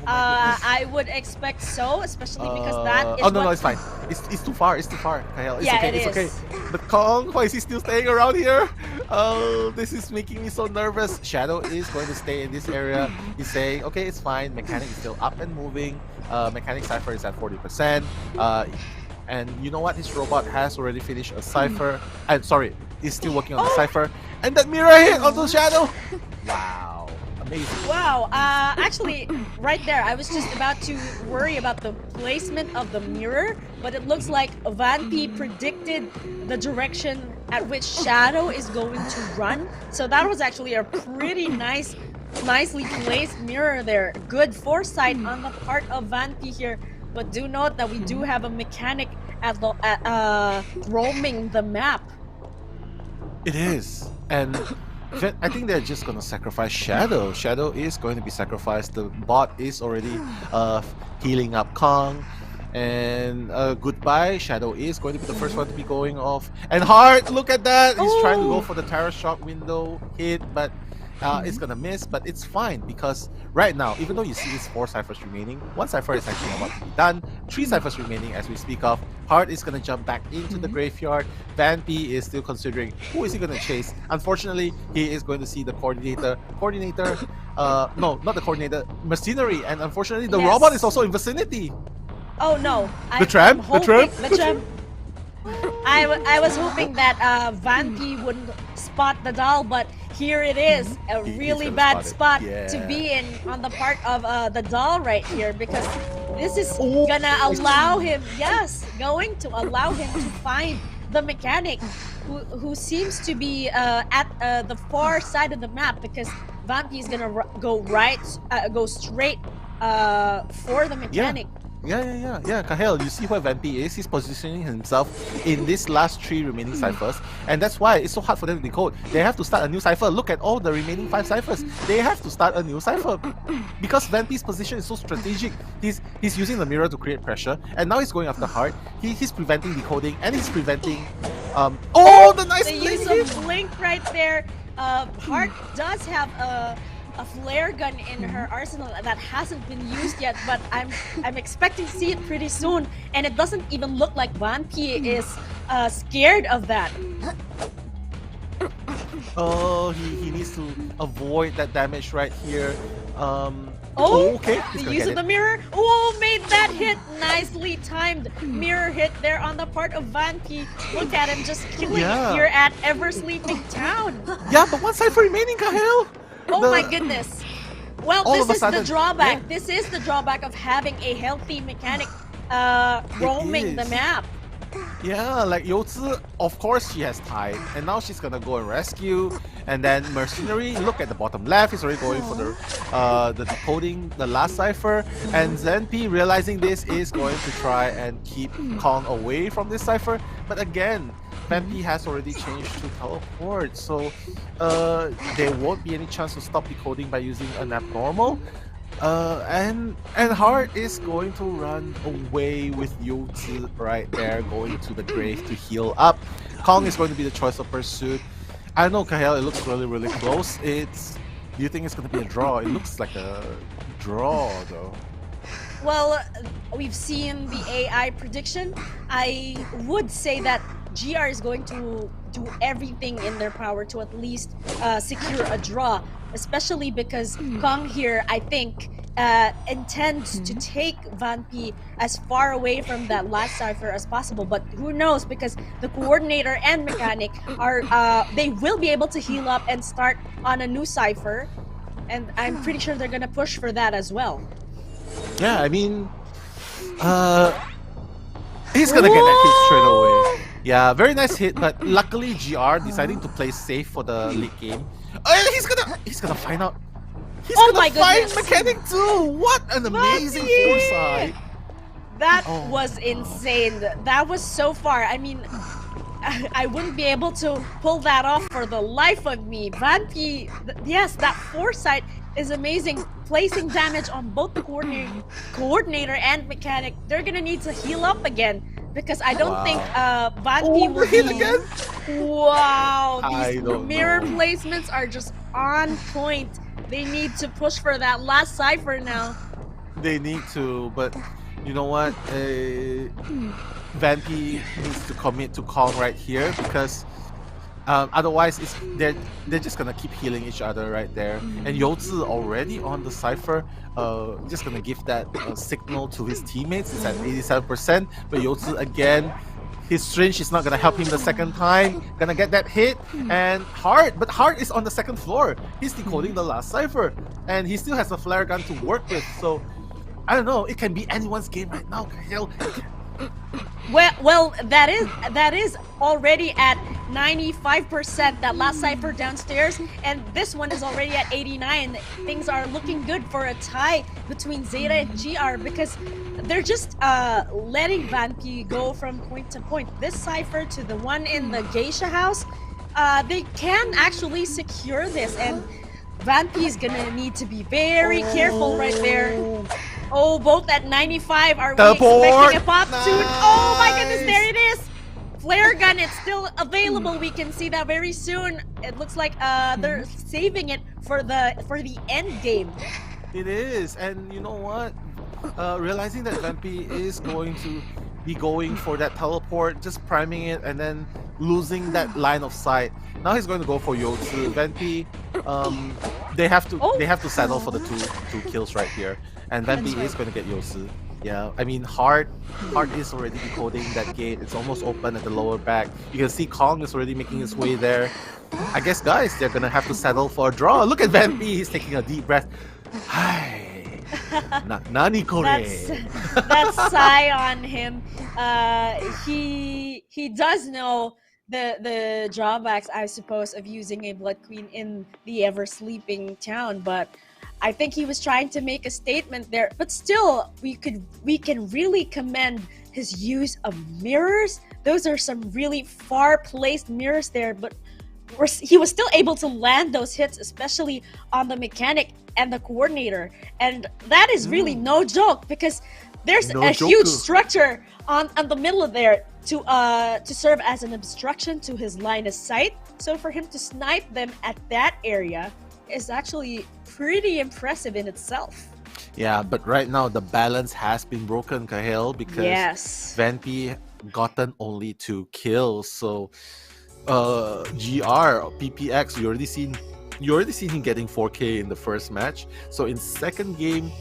I would expect so, especially because that is
no, it's fine. It's too far. It's too far. Kyle, it's okay. It's okay.
is.
But Kong, why is he still staying around here? Oh, this is making me so nervous. Shadow is going to stay in this area. He's saying, okay, it's fine. Mechanic is still up and moving. Mechanic Cypher is at 40%. And you know what? His robot has already finished a Cypher. I'm sorry, he's still working on the Cypher. And that mirror hit onto Shadow. Wow. Amazing.
Wow, actually, right there, I was just about to worry about the placement of the mirror, but it looks like Vanpy predicted the direction at which Shadow is going to run. So that was actually a pretty nicely placed mirror there. Good foresight on the part of Vanpy here, but do note that we do have a mechanic at roaming the map.
It is, and I think they're just gonna sacrifice Shadow. Shadow is going to be sacrificed. The bot is already healing up Kong. And goodbye. Shadow is going to be the first one to be going off. And Heart, look at that! He's trying to go for the Terror Shock window hit, but it's gonna miss. But it's fine because right now, even though you see these 4 ciphers remaining, 1 cipher is actually about to be done. 3 ciphers remaining as we speak of. Heart is gonna jump back into the graveyard. Vanpy is still considering who is he gonna chase. Unfortunately, he is going to see the coordinator. No, not the coordinator. Mercenary, and unfortunately, the robot is also in vicinity.
Oh no!
The tram.
I was hoping that Vanpy wouldn't spot the doll, but here it is, a really bad spot to be in on the part of the doll right here, because this is gonna allow him, going to allow him to find the mechanic who seems to be at the far side of the map, because Vanpy is gonna go straight for the mechanic.
Yeah, Kahel, you see where Vanpy is? He's positioning himself in this last 3 remaining ciphers, and that's why it's so hard for them to decode. They have to start a new cipher. Look at all the remaining 5 ciphers. They have to start a new cipher because Vanpy's position is so strategic. He's using the mirror to create pressure, and now he's going after Heart. He's preventing decoding, and he's preventing the nice
use of Blink right there. Heart does have a flare gun in her arsenal that hasn't been used yet, but I'm expecting to see it pretty soon, and it doesn't even look like Vanpy is scared of that.
Oh, he needs to avoid that damage right here. Okay.
The use of the mirror. Oh, made that hit. Nicely timed mirror hit there on the part of Vanpy. Look at him just killing here at Ever Sleeping Town.
Yeah, but 1 cipher remaining, Kahel.
Oh my goodness. Well, this is the drawback. Yeah. This is the drawback of having a healthy mechanic roaming the map.
Yeah, like Youzi, of course she has tied, and now she's gonna go and rescue. And then Mercenary, look at the bottom left, he's already going for the decoding the last cipher. And Zenpi, realizing this, is going to try and keep Kong away from this cipher. But again, Vanpy has already changed to teleport, so there won't be any chance to stop decoding by using an abnormal. And Heart is going to run away with Youzi right there, going to the grave to heal up. Kong is going to be the choice of pursuit. I don't know, Kahel, it looks really close. Do you think it's going to be a draw? It looks like a draw, though.
Well, we've seen the AI prediction. I would say that GR is going to do everything in their power to at least secure a draw, especially because Kong here, I think, intends to take Vanpy as far away from that last cipher as possible. But who knows, because the coordinator and mechanic are they will be able to heal up and start on a new cipher, and I'm pretty sure they're gonna push for that as well.
Yeah, I mean, he's gonna get that hit straight away. Yeah, very nice hit, but luckily GR deciding to play safe for the late game. He's gonna find out. He's
Oh
gonna
my
find
goodness.
mechanic too. What an amazing
Vampi!
foresight.
That was insane. That was so far. I mean, I wouldn't be able to pull that off for the life of me. Vampi, yes, that foresight is amazing. Placing damage on both the coordinator and mechanic. They're gonna need to heal up again because I don't think Vampi will
Overhit
be.
again?
Wow,
I
these
don't
mirror
know.
placements are just on point. They need to push for that last cipher now.
They need to, but you know what? Vampi needs to commit to Kong right here because otherwise they're just gonna keep healing each other right there. And Youzi already on the cipher, just gonna give that signal to his teammates. It's at 87%, but Youzi again, his syringe is not gonna help him the second time. Gonna get that hit, and but Hart is on the second floor. He's decoding the last cipher, and he still has a flare gun to work with. So I don't know. It can be anyone's game right now. Hell.
Well, that is already at 95%. That last cipher downstairs, and this one is already at 89. Things are looking good for a tie between ZETA and GR because they're just letting Vampi go from point to point. This cipher to the one in the geisha house, they can actually secure this, and Vampi is gonna need to be very careful right there. Oh, both at 95. Are we expecting a pop soon? Oh my goodness, there it is! Flare gun, it's still available. We can see that very soon. It looks like they're saving it for the end game.
It is, and you know what? Realizing that Vampi is going to be going for that teleport, just priming it, and then losing that line of sight. Now he's going to go for Youzi. Vampi, they have to settle for the two kills right here, and Vampi is going to get Youzi. Yeah, I mean Hart is already decoding that gate. It's almost open at the lower back. You can see Kong is already making his way there. I guess guys, they're gonna have to settle for a draw. Look at Vampi, he's taking a deep breath. Hi, nani kore?
That's sigh on him. He does know the drawbacks, I suppose, of using a Blood Queen in the ever sleeping town, but I think he was trying to make a statement there. But still, we can really commend his use of mirrors. Those are some really far placed mirrors there, but he was still able to land those hits, especially on the mechanic and the coordinator, and that is really no joke because there's a huge structure on the middle of there to serve as an obstruction to his line of sight. So for him to snipe them at that area is actually pretty impressive in itself.
Yeah, but right now the balance has been broken, Kahil, because Vampi gotten only 2 kills. So GR PPX, you already seen him getting 4K in the first match. So in second game,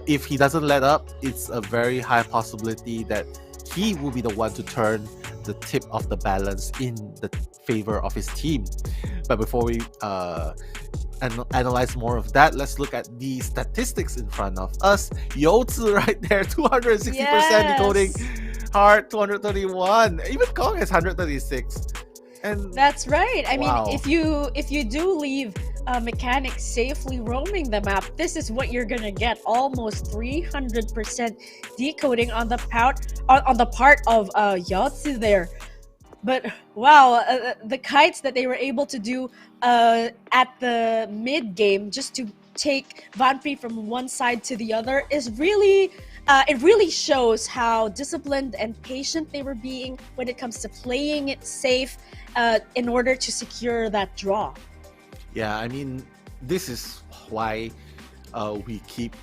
if he doesn't let up, it's a very high possibility that he will be the one to turn the tip of the balance in the favor of his team. But before we analyze more of that, let's look at the statistics in front of us. Youzi right there, 260% decoding. Hart 231. Even Kong has 136. And
that's right. I mean, if you do leave a mechanic safely roaming the map, this is what you're gonna get: almost 300% decoding on the part of Youzi there. But wow, the kites that they were able to do at the mid game just to take Vampi from one side to the other is really. It really shows how disciplined and patient they were being when it comes to playing it safe in order to secure that draw.
Yeah, I mean, this is why we keep...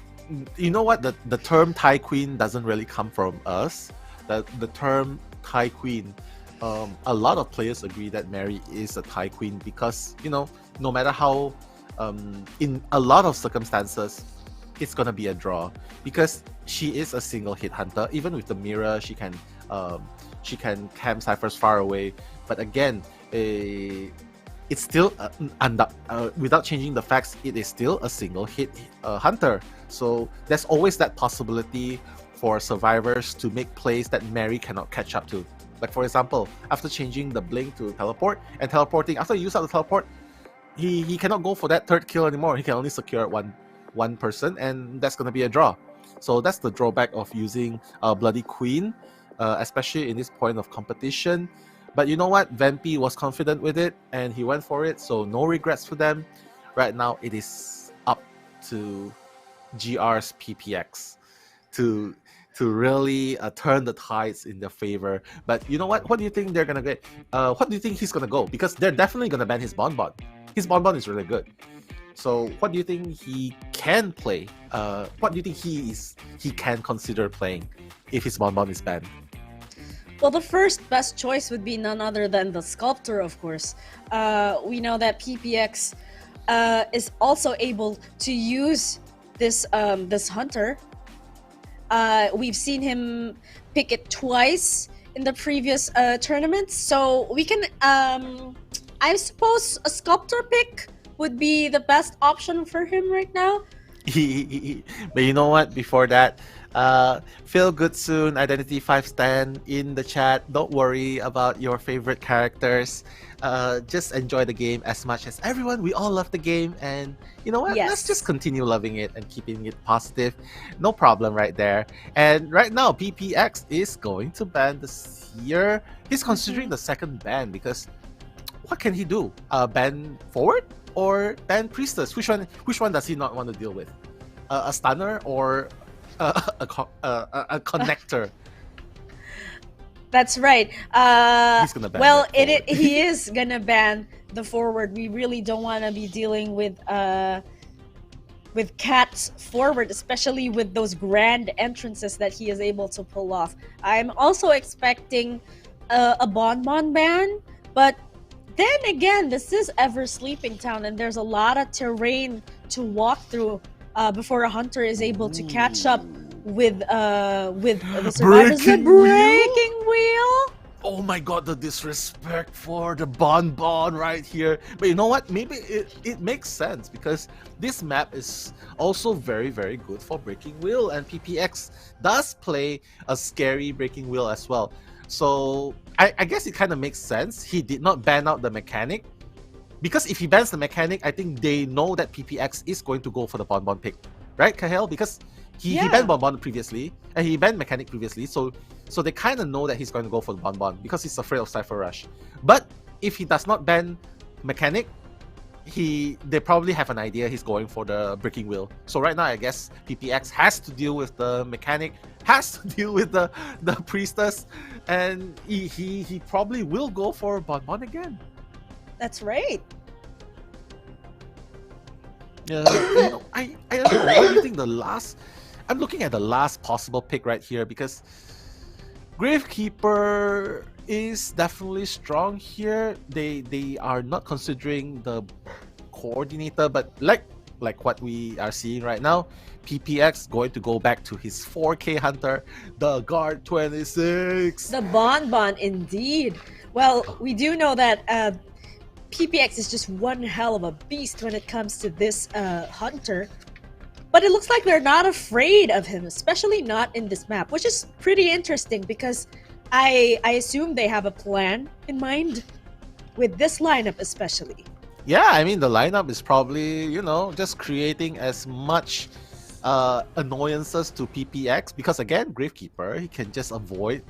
You know what? The term Thai Queen doesn't really come from us. The term Thai Queen, a lot of players agree that Mary is a Thai Queen because, you know, no matter how... in a lot of circumstances, it's gonna be a draw because she is a single hit hunter. Even with the mirror, she can camp ciphers far away. But again, it's still without changing the facts, it is still a single hit hunter. So there's always that possibility for survivors to make plays that Mary cannot catch up to. Like for example, after changing the blink to teleport and teleporting, after you use out the teleport, he cannot go for that third kill anymore. He can only secure one person, and that's gonna be a draw. So that's the drawback of using Bloody Queen, especially in this point of competition. But you know what? Vampy was confident with it, and he went for it. So no regrets for them. Right now, it is up to GR's PPX to really turn the tides in their favor. But you know what? What do you think they're gonna get? What do you think he's gonna go? Because they're definitely gonna ban his Bonbon. His Bonbon is really good. So what do you think he can play? What do you think he can consider playing if his Bonbon is banned?
Well, the first best choice would be none other than the Sculptor, of course. We know that PPX is also able to use this Hunter. We've seen him pick it twice in the previous tournaments, so we can, I suppose, a Sculptor pick would be the best option for him right now.
But you know what? Before that, feel good soon. Identity 5 Stan in the chat. Don't worry about your favorite characters. Just enjoy the game as much as everyone. We all love the game, and you know what?
Yes.
Let's just continue loving it and keeping it positive. No problem right there. And right now, PPX is going to ban the Seer. He's considering the second ban because what can he do? Ban forward or ban Priestess? Which one does he not want to deal with? A stunner or a connector?
That's right.
He's gonna ban
well,
that
he is gonna ban the forward. We really don't want to be dealing with Cat's forward, especially with those grand entrances that he is able to pull off. I'm also expecting a Bonbon ban, but then again, this is Ever Sleeping Town, and there's a lot of terrain to walk through before a hunter is able to catch up with the survivors. The breaking wheel.
Oh my god, the disrespect for the Bonbon right here. But you know what? Maybe it makes sense because this map is also very, very good for Breaking Wheel, and PPX does play a scary Breaking Wheel as well. So I guess it kind of makes sense. He did not ban out the mechanic. Because if he bans the mechanic, I think they know that PPX is going to go for the Bonbon pick. Right, Kahel? Because he banned Bonbon previously, and he banned mechanic previously, so they kind of know that he's going to go for the Bonbon because he's afraid of Cypher Rush. But if he does not ban mechanic, they probably have an idea he's going for the Breaking Wheel. So right now, I guess PPX has to deal with the mechanic, has to deal with the Priestess, and he probably will go for Bonbon again.
That's right.
Yeah, you know, I don't know. What do you think the last? I'm looking at the last possible pick right here because Gravekeeper is definitely strong here. They are not considering the coordinator, but like what we are seeing right now, PPX going to go back to his 4K hunter, the Guard 26.
The Bonbon, indeed. Well, we do know that PPX is just one hell of a beast when it comes to this hunter. But it looks like they're not afraid of him, especially not in this map, which is pretty interesting because I assume they have a plan in mind with this lineup especially.
Yeah, I mean, the lineup is probably, you know, just creating as much annoyances to PPX because, again, Gravekeeper, he can just avoid.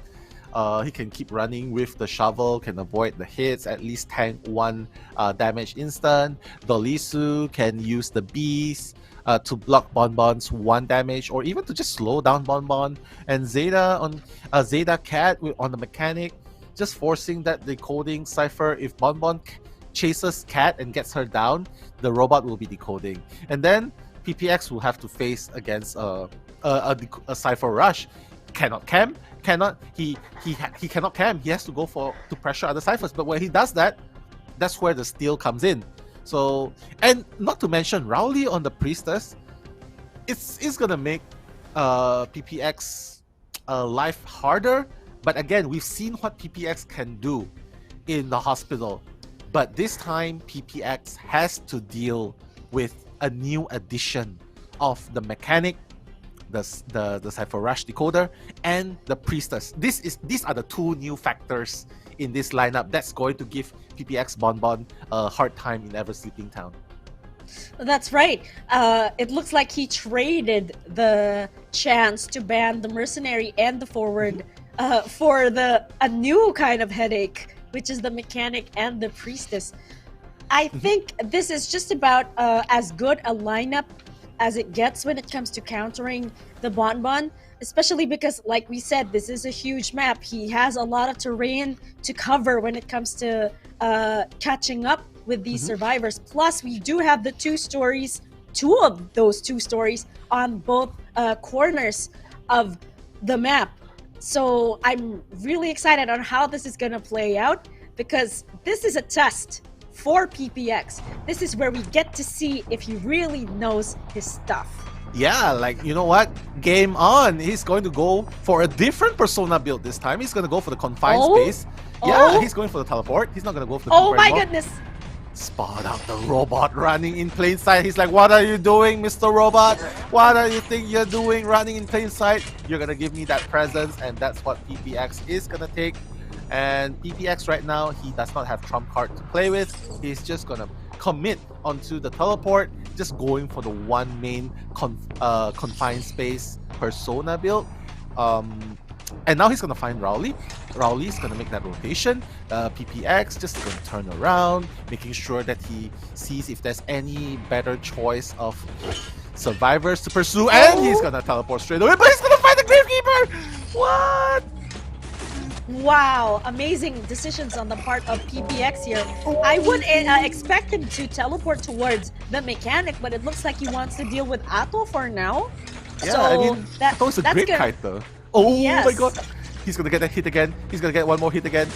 He can keep running with the shovel, can avoid the hits, at least tank 1 damage instant. Dolisu can use the beast to block Bonbon's 1 damage, or even to just slow down Bonbon. And Zeta on Zeta Cat on the mechanic, just forcing that decoding cipher. If Bonbon chases Cat and gets her down, the robot will be decoding. And then PPX will have to face against a cipher rush. Cannot camp. He cannot camp. He has to go to pressure other ciphers. But when he does that, that's where the steal comes in. So, and not to mention Rowley on the Priestess, it's gonna make PPX life harder. But again, we've seen what PPX can do in the hospital. But this time, PPX has to deal with a new addition of the mechanic the Cypher Rush decoder, and the Priestess. These are the two new factors in this lineup that's going to give PPX Bonbon a hard time in Ever Sleeping Town.
That's right. It looks like he traded the chance to ban the Mercenary and the Forward for a new kind of headache, which is the Mechanic and the Priestess. I think this is just about as good a lineup as it gets when it comes to countering the Bonbon, especially because, like we said, this is a huge map. He has a lot of terrain to cover when it comes to catching up with these survivors. Plus, we do have the two of those two stories on both corners of the map. So I'm really excited on how this is going to play out, because this is a test for PPX. This is where we get to see if he really knows his stuff.
Yeah, like, you know what? Game on. He's going to go for a different persona build this time. He's going to go for the confined space. Yeah, he's going for the teleport. He's not going to go for the
Oh my
anymore.
goodness.
Spot out the robot running in plain sight. He's like, what are you doing, Mr. Robot? What do you think you're doing running in plain sight? You're going to give me that presence, and that's what PPX is going to take. And PPX right now, he does not have trump card to play with. He's just going to commit onto the teleport, just going for the one main confined space persona build. And now he's going to find Rowley. Rowley's going to make that rotation. PPX just going to turn around, making sure that he sees if there's any better choice of survivors to pursue. And he's going to teleport straight away, but he's going to find the Gravekeeper! What?
Wow, amazing decisions on the part of PPX here. I would expect him to teleport towards the Mechanic, but it looks like he wants to deal with Atto for now.
Yeah,
so
I mean,
that's
a great
good.
kite though. Oh
Yes.
my god. He's gonna get that hit again. He's gonna get one more hit again.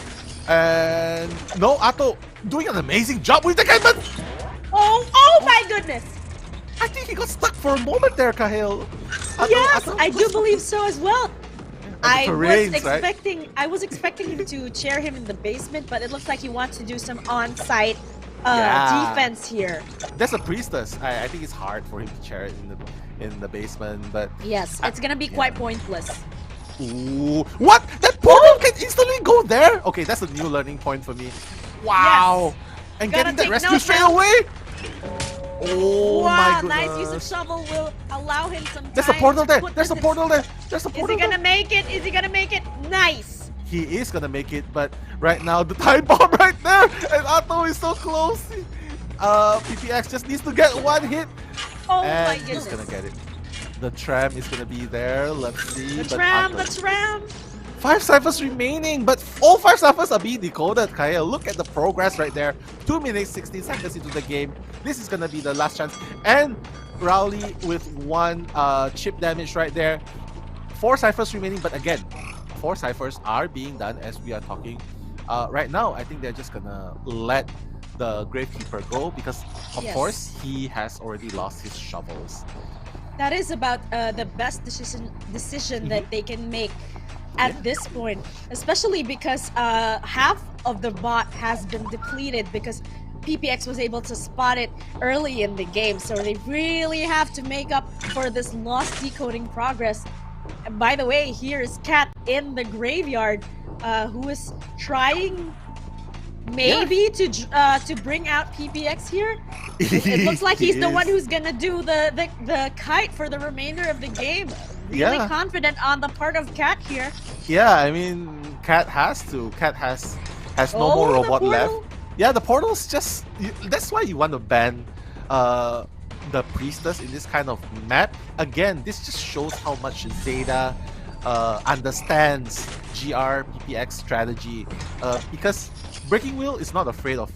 And no, Atto doing an amazing job with the kite, but
Oh my goodness.
I think he got stuck for a moment there, Kahil.
Yes, I do believe so as well. I was
right?
expecting him to chair him in the basement, but it looks like he wants to do some on-site defense here.
That's a Priestess. I think it's hard for him to chair it in the basement, but
yes, it's gonna be quite pointless.
Ooh, what? That portal can instantly go there? Okay, that's a new learning point for me. Wow.
Yes.
And
Gotta
getting that
take
rescue
notes
straight
now.
away? Oh
Wow,
my goodness.
nice use of shovel will allow him some time.
There's a portal there.
to put
There's a
this-
portal there. There's a
Is
portal
he gonna make it? Is he gonna make it? Nice.
He is gonna make it, but right now the time bomb right there, and Atto is so close. PPX just needs to get one hit,
Oh
and
my
he's
goodness.
gonna get it. The tram is gonna be there. Let's see.
The
but
tram,
Atto-
the tram.
5 ciphers remaining, but all 5 ciphers are being decoded, Kaya. Look at the progress right there. 2 minutes, 16 seconds into the game. This is gonna be the last chance. And Rowley with 1 chip damage right there. 4 ciphers remaining, but again, 4 ciphers are being done as we are talking. Right now, I think they're just gonna let the Gravekeeper go because, of
Yes.
course, he has already lost his shovels.
That is about the best decision that they can make at this point, especially because half of the bot has been depleted because PPX was able to spot it early in the game, so they really have to make up for this lost decoding progress. And by the way, here is Cat in the graveyard, who is trying maybe to bring out PPX here. It looks like he's the one who's gonna do the kite for the remainder of the game. Really
Yeah.
confident on the part of Cat here.
Yeah, I mean, Cat has to. Cat has no more
Oh, the
robot left.
portal.
Yeah, the portal's just... That's why you want to ban the Priestess in this kind of map. Again, this just shows how much ZETA understands GR PPX strategy. Because Breaking Wheel is not afraid of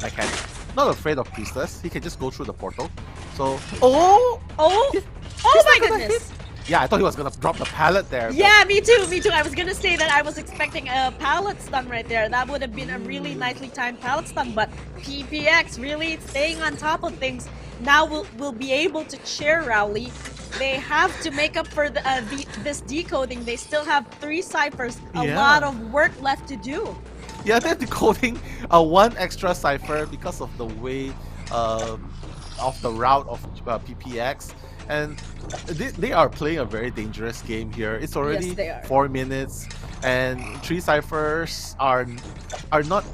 Mechanic. Not afraid of Priestess. He can just go through the portal. So... Oh
my goodness.
Yeah, I thought he was gonna drop the pallet there. but-
Yeah, me too. I was gonna say that I was expecting a pallet stun right there. That would have been a really nicely timed pallet stun, but PPX really staying on top of things. Now we'll be able to chair Rowley. They have to make up for this decoding. They still have 3 ciphers. A
Yeah.
lot of work left to do.
Yeah, they're decoding 1 extra cipher because of the way of the route of PPX. and they are playing a very dangerous game here. It's already
Yes, they are.
4 minutes, and 3 ciphers are not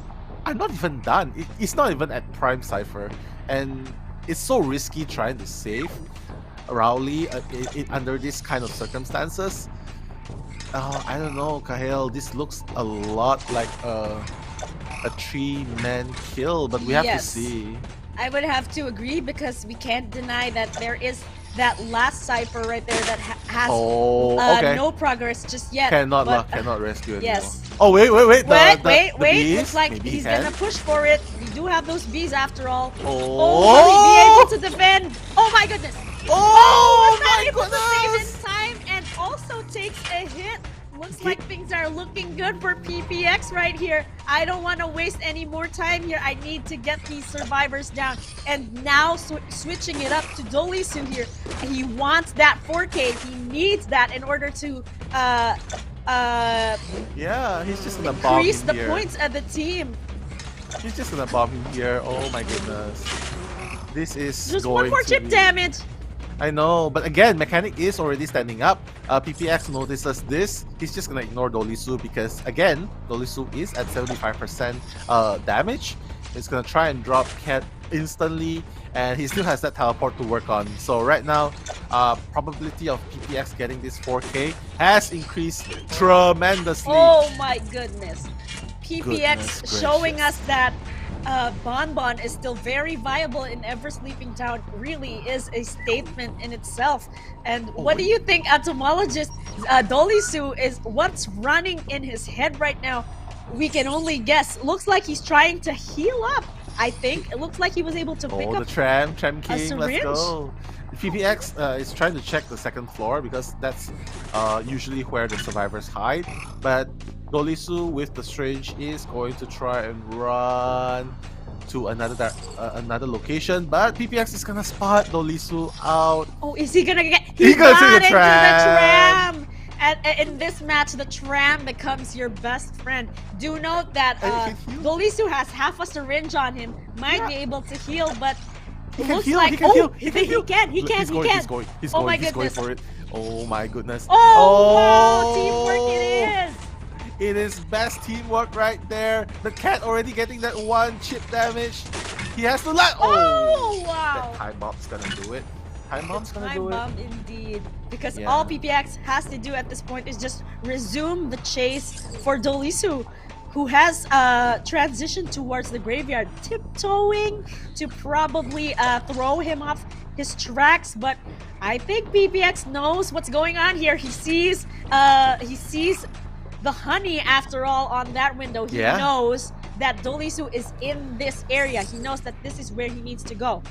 even done. It's not even at prime cipher, and it's so risky trying to save Rowley under this kind of circumstances. I don't know, Kahel. This looks a lot like a 3-man kill, but we have to see.
I would have to agree because we can't deny that there is that last cipher right there that has no progress just yet.
Cannot
but,
rescue anymore.
Yes.
Oh wait.
Wait.
Bees?
Looks like
Maybe
he's
he can.
gonna push for it. We do have those bees after all.
Oh,
will he be able to defend? Oh my goodness.
Oh
not
my
able to
goodness.
save in time and also takes a hit. Looks like things are looking good for PPX right here. I don't want to waste any more time here. I need to get these survivors down. And now switching it up to Dolisu here. He wants that 4K. He needs that in order to
yeah, he's just gonna bomb
increase
him
the
here.
points of the team.
He's just gonna bomb him here. Oh my goodness. This is
Just
going
one more
to
chip
be...
damage.
I know, but again, Mechanic is already standing up. PPX notices this. He's just gonna ignore Dolisu because, again, Dolisu is at 75% damage. He's gonna try and drop Cat instantly, and he still has that teleport to work on. So right now, probability of PPX getting this 4K has increased tremendously.
Oh my goodness. PPX
Goodness
showing
gracious.
us that Bonbon is still very viable in Ever Sleeping Town really is a statement in itself. And what do you think, entomologist Dolisu is what's running in his head right now? We can only guess. Looks like he's trying to heal up. I think it looks like he was able to pick up
the tram
a
king, let's
syringe.
go. PPX is trying to check the second floor because that's usually where the survivors hide. But Dolisu with the syringe is going to try and run to another location. But PPX is gonna spot Dolisu out.
Oh, is he gonna get?
He gonna
got
take the
into
tram.
the tram. And in this match, the tram becomes your best friend. Do note that Dolisu has half a syringe on him. Might be able to heal, but it looks like
he can heal.
He can. He's
going for it. Oh my goodness.
Oh, wow, teamwork it is.
It is best teamwork right there. The cat already getting that 1 chip damage. He has to let.
Oh wow.
That time bomb's gonna do it. Time bomb's gonna do it.
Time bomb indeed. Because
Yeah.
all PPX has to do at this point is just resume the chase for Dolisu, who has transitioned towards the graveyard, tiptoeing to probably throw him off his tracks. But I think PPX knows what's going on here. He sees the honey after all on that window. He knows that Dolisu is in this area. He knows that this is where he needs to go.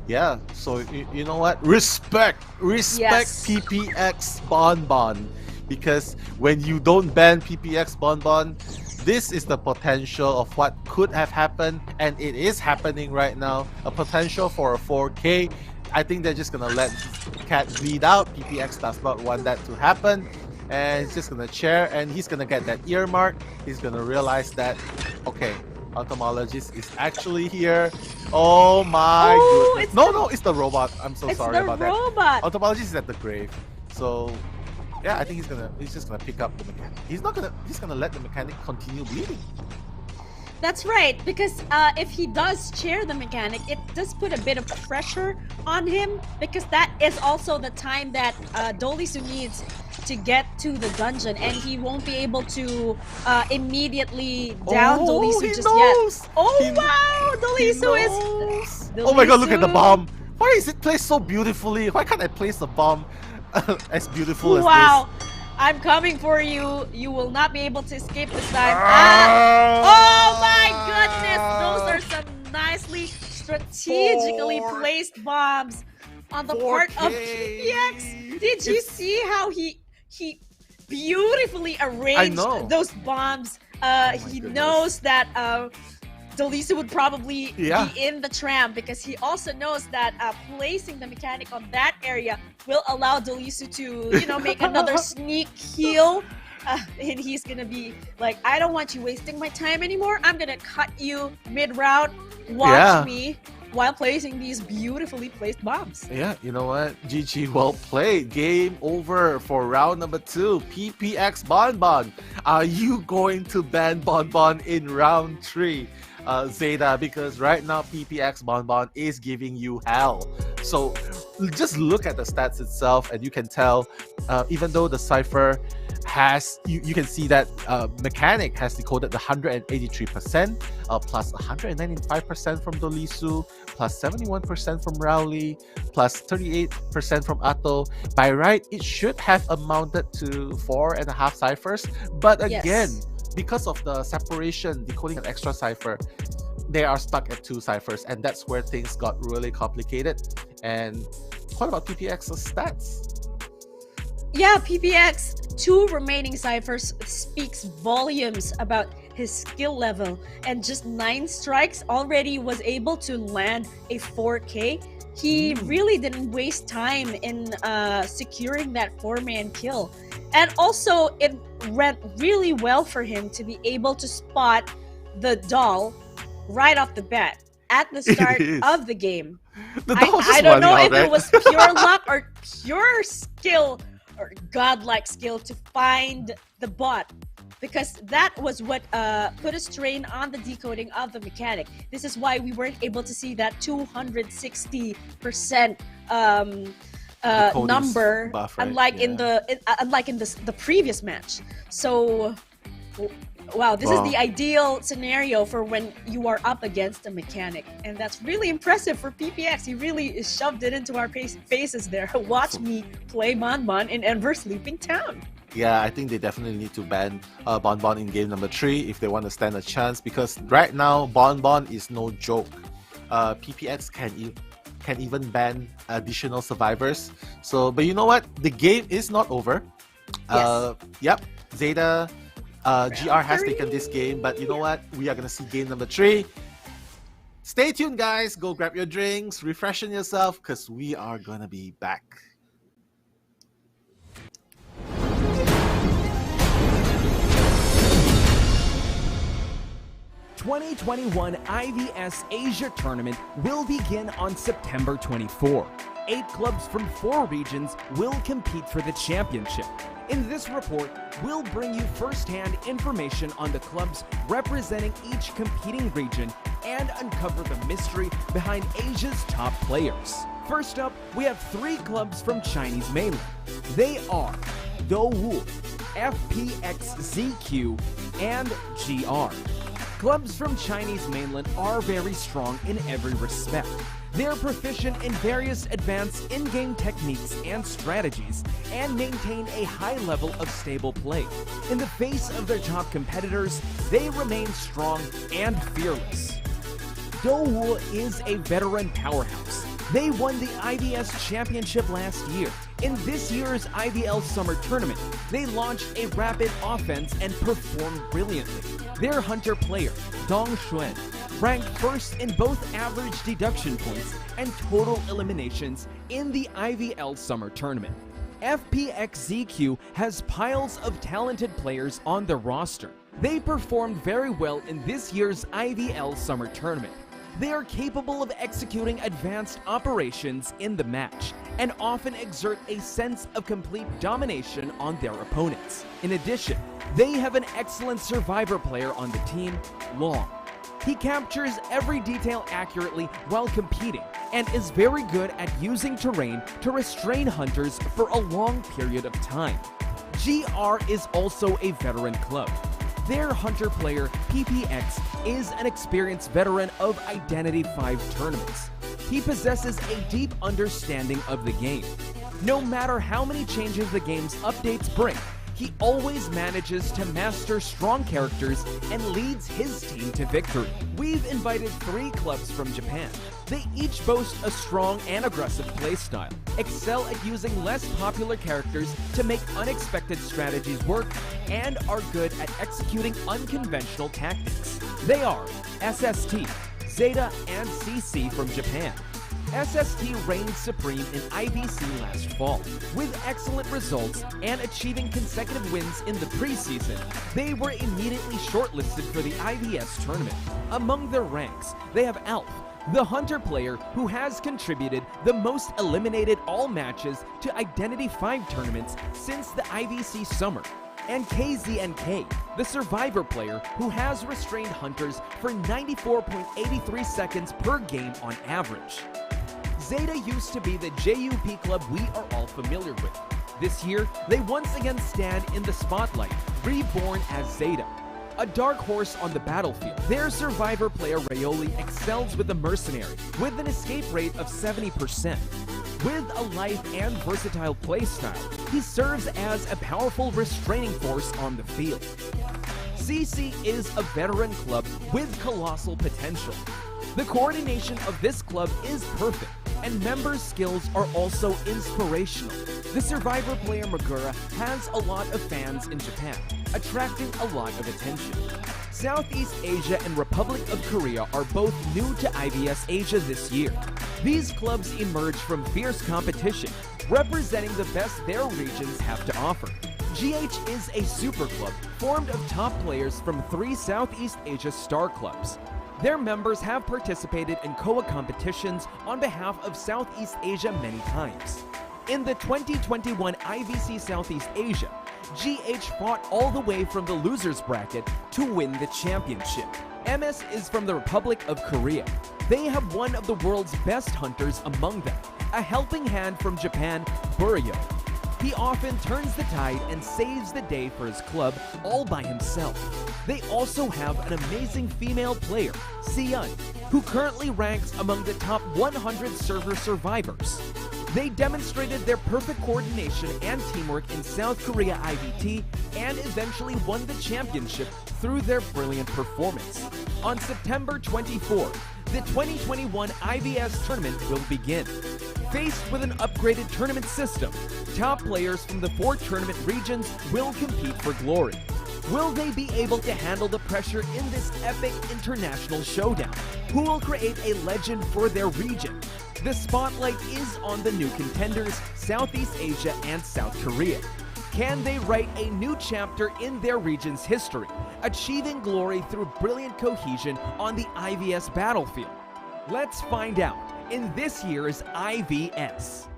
Yeah, so you know what? Respect
Yes.
PPX Bonbon, because when you don't ban PPX Bonbon, this is the potential of what could have happened, and it is happening right now. A potential for a 4K. I think they're just gonna let Cat bleed out. PPX does not want that to happen, and he's just gonna chair, and he's gonna get that earmark. He's gonna realize that, okay, Entomologist is actually here. Oh my goodness. No, it's the robot. I'm so sorry about that.
It's the robot.
Entomologist is at the grave. So yeah, I think he's just gonna pick up the mechanic. He's gonna let the mechanic continue bleeding.
That's right, because if he does chair the mechanic, it does put a bit of pressure on him, because that is also the time that Dolisu needs to get to the dungeon, and he won't be able to immediately down Dolisu
he
just
knows.
yet. Oh wow, Dolisu is...
Oh my god, look at the bomb. Why is it placed so beautifully? Why can't I place the bomb as beautiful as
Wow, I'm coming for you. You will not be able to escape this time. Oh my goodness, those are some nicely strategically placed bombs on the part of PPX. Did you see how he beautifully arranged those bombs? He knows that Dolisu would probably be in the tram, because he also knows that placing the mechanic on that area will allow Dolisu to, make another sneak heal. And he's gonna be like, I don't want you wasting my time anymore. I'm gonna cut you mid-route. Watch me. while placing these beautifully placed bombs.
Yeah, you know what? GG, well played. Game over for round number 2. PPX Bonbon. Are you going to ban Bonbon in round 3? ZETA, because right now PPX Bonbon is giving you hell. So just look at the stats itself and you can tell, even though the Cypher has, you can see that Mechanic has decoded the 183%, plus 195% from Dolisu, plus 71% from Rowley, plus 38% from Atto. By right, it should have amounted to 4.5 ciphers, but again, because of the separation, decoding an extra cipher, they are stuck at 2 ciphers, and that's where things got really complicated. And what about PPX's stats?
Yeah, PPX, 2 remaining ciphers speaks volumes about his skill level, and just 9 strikes already was able to land a 4K. He really didn't waste time in securing that 4-man kill. And also, it went really well for him to be able to spot the doll right off the bat at the start of the game. I don't know if it was pure luck or pure skill or godlike skill to find the bot, because that was what put a strain on the decoding of the Mechanic. This is why we weren't able to see that 260% number, unlike in the previous match. So, wow, this is the ideal scenario for when you are up against a Mechanic, and that's really impressive for PPX. He really shoved it into our faces there. Watch me play Bonbon in Enver's Sleeping Town.
Yeah, I think they definitely need to ban Bonbon in game number 3 if they want to stand a chance, because right now Bonbon is no joke. PPX can even ban additional survivors. So, but you know what? The game is not over. Yep, ZETA, GR has taken this game, but you know what? We are gonna see game number 3. Stay tuned, guys. Go grab your drinks, refreshing yourself, because we are gonna be back.
The 2021 IVS Asia Tournament will begin on September 24. 8 clubs from 4 regions will compete for the championship. In this report, we'll bring you first-hand information on the clubs representing each competing region and uncover the mystery behind Asia's top players. First up, we have 3 clubs from Chinese mainland. They are Douwu, FPX.ZQ, and GR. Clubs from Chinese mainland are very strong in every respect. They're proficient in various advanced in-game techniques and strategies, and maintain a high level of stable play. In the face of their top competitors, they remain strong and fearless. Douwu is a veteran powerhouse. They won the IVS Championship last year. In this year's IVL Summer Tournament, they launched a rapid offense and performed brilliantly. Their hunter player, Dong Xuan, ranked first in both average deduction points and total eliminations in the IVL Summer Tournament. FPX.ZQ has piles of talented players on their roster. They performed very well in this year's IVL Summer Tournament. They are capable of executing advanced operations in the match and often exert a sense of complete domination on their opponents. In addition, they have an excellent survivor player on the team, Long. He captures every detail accurately while competing and is very good at using terrain to restrain hunters for a long period of time. GR is also a veteran club. Their hunter player, PPX, is an experienced veteran of Identity 5 tournaments. He possesses a deep understanding of the game. No matter how many changes the game's updates bring, he always manages to master strong characters and leads his team to victory. We've invited 3 clubs from Japan. They each boast a strong and aggressive playstyle, excel at using less popular characters to make unexpected strategies work, and are good at executing unconventional tactics. They are SST, ZETA, and CC from Japan. SST reigned supreme in IBC last fall. With excellent results and achieving consecutive wins in the preseason, they were immediately shortlisted for the IVS tournament. Among their ranks, they have Alf, the Hunter player who has contributed the most eliminated all matches to Identity 5 tournaments since the IVC summer, and KZNK, the Survivor player who has restrained Hunters for 94.83 seconds per game on average. ZETA used to be the JUP club we are all familiar with. This year, they once again stand in the spotlight, reborn as ZETA, a dark horse on the battlefield. Their Survivor player Rayoli excels with the Mercenary, with an escape rate of 70%. With a life and versatile playstyle, he serves as a powerful restraining force on the field. CC is a veteran club with colossal potential. The coordination of this club is perfect, and members' skills are also inspirational. The Survivor player Magura has a lot of fans in Japan, attracting a lot of attention. Southeast Asia and Republic of Korea are both new to IVS Asia this year. These clubs emerge from fierce competition, representing the best their regions have to offer. GH is a super club formed of top players from 3 Southeast Asia star clubs. Their members have participated in COA competitions on behalf of Southeast Asia many times. In the 2021 IVC Southeast Asia, GH fought all the way from the losers bracket to win the championship. MS is from the Republic of Korea. They have one of the world's best hunters among them, a helping hand from Japan, Buryo. He often turns the tide and saves the day for his club all by himself. They also have an amazing female player, Siyun, who currently ranks among the top 100 server survivors. They demonstrated their perfect coordination and teamwork in South Korea IVT and eventually won the championship through their brilliant performance. On September 24, the 2021 IVS tournament will begin. Faced with an upgraded tournament system, top players from the 4 tournament regions will compete for glory. Will they be able to handle the pressure in this epic international showdown? Who will create a legend for their region? The spotlight is on the new contenders, Southeast Asia and South Korea. Can they write a new chapter in their region's history, achieving glory through brilliant cohesion on the IVS battlefield? Let's find out in this year's IVS.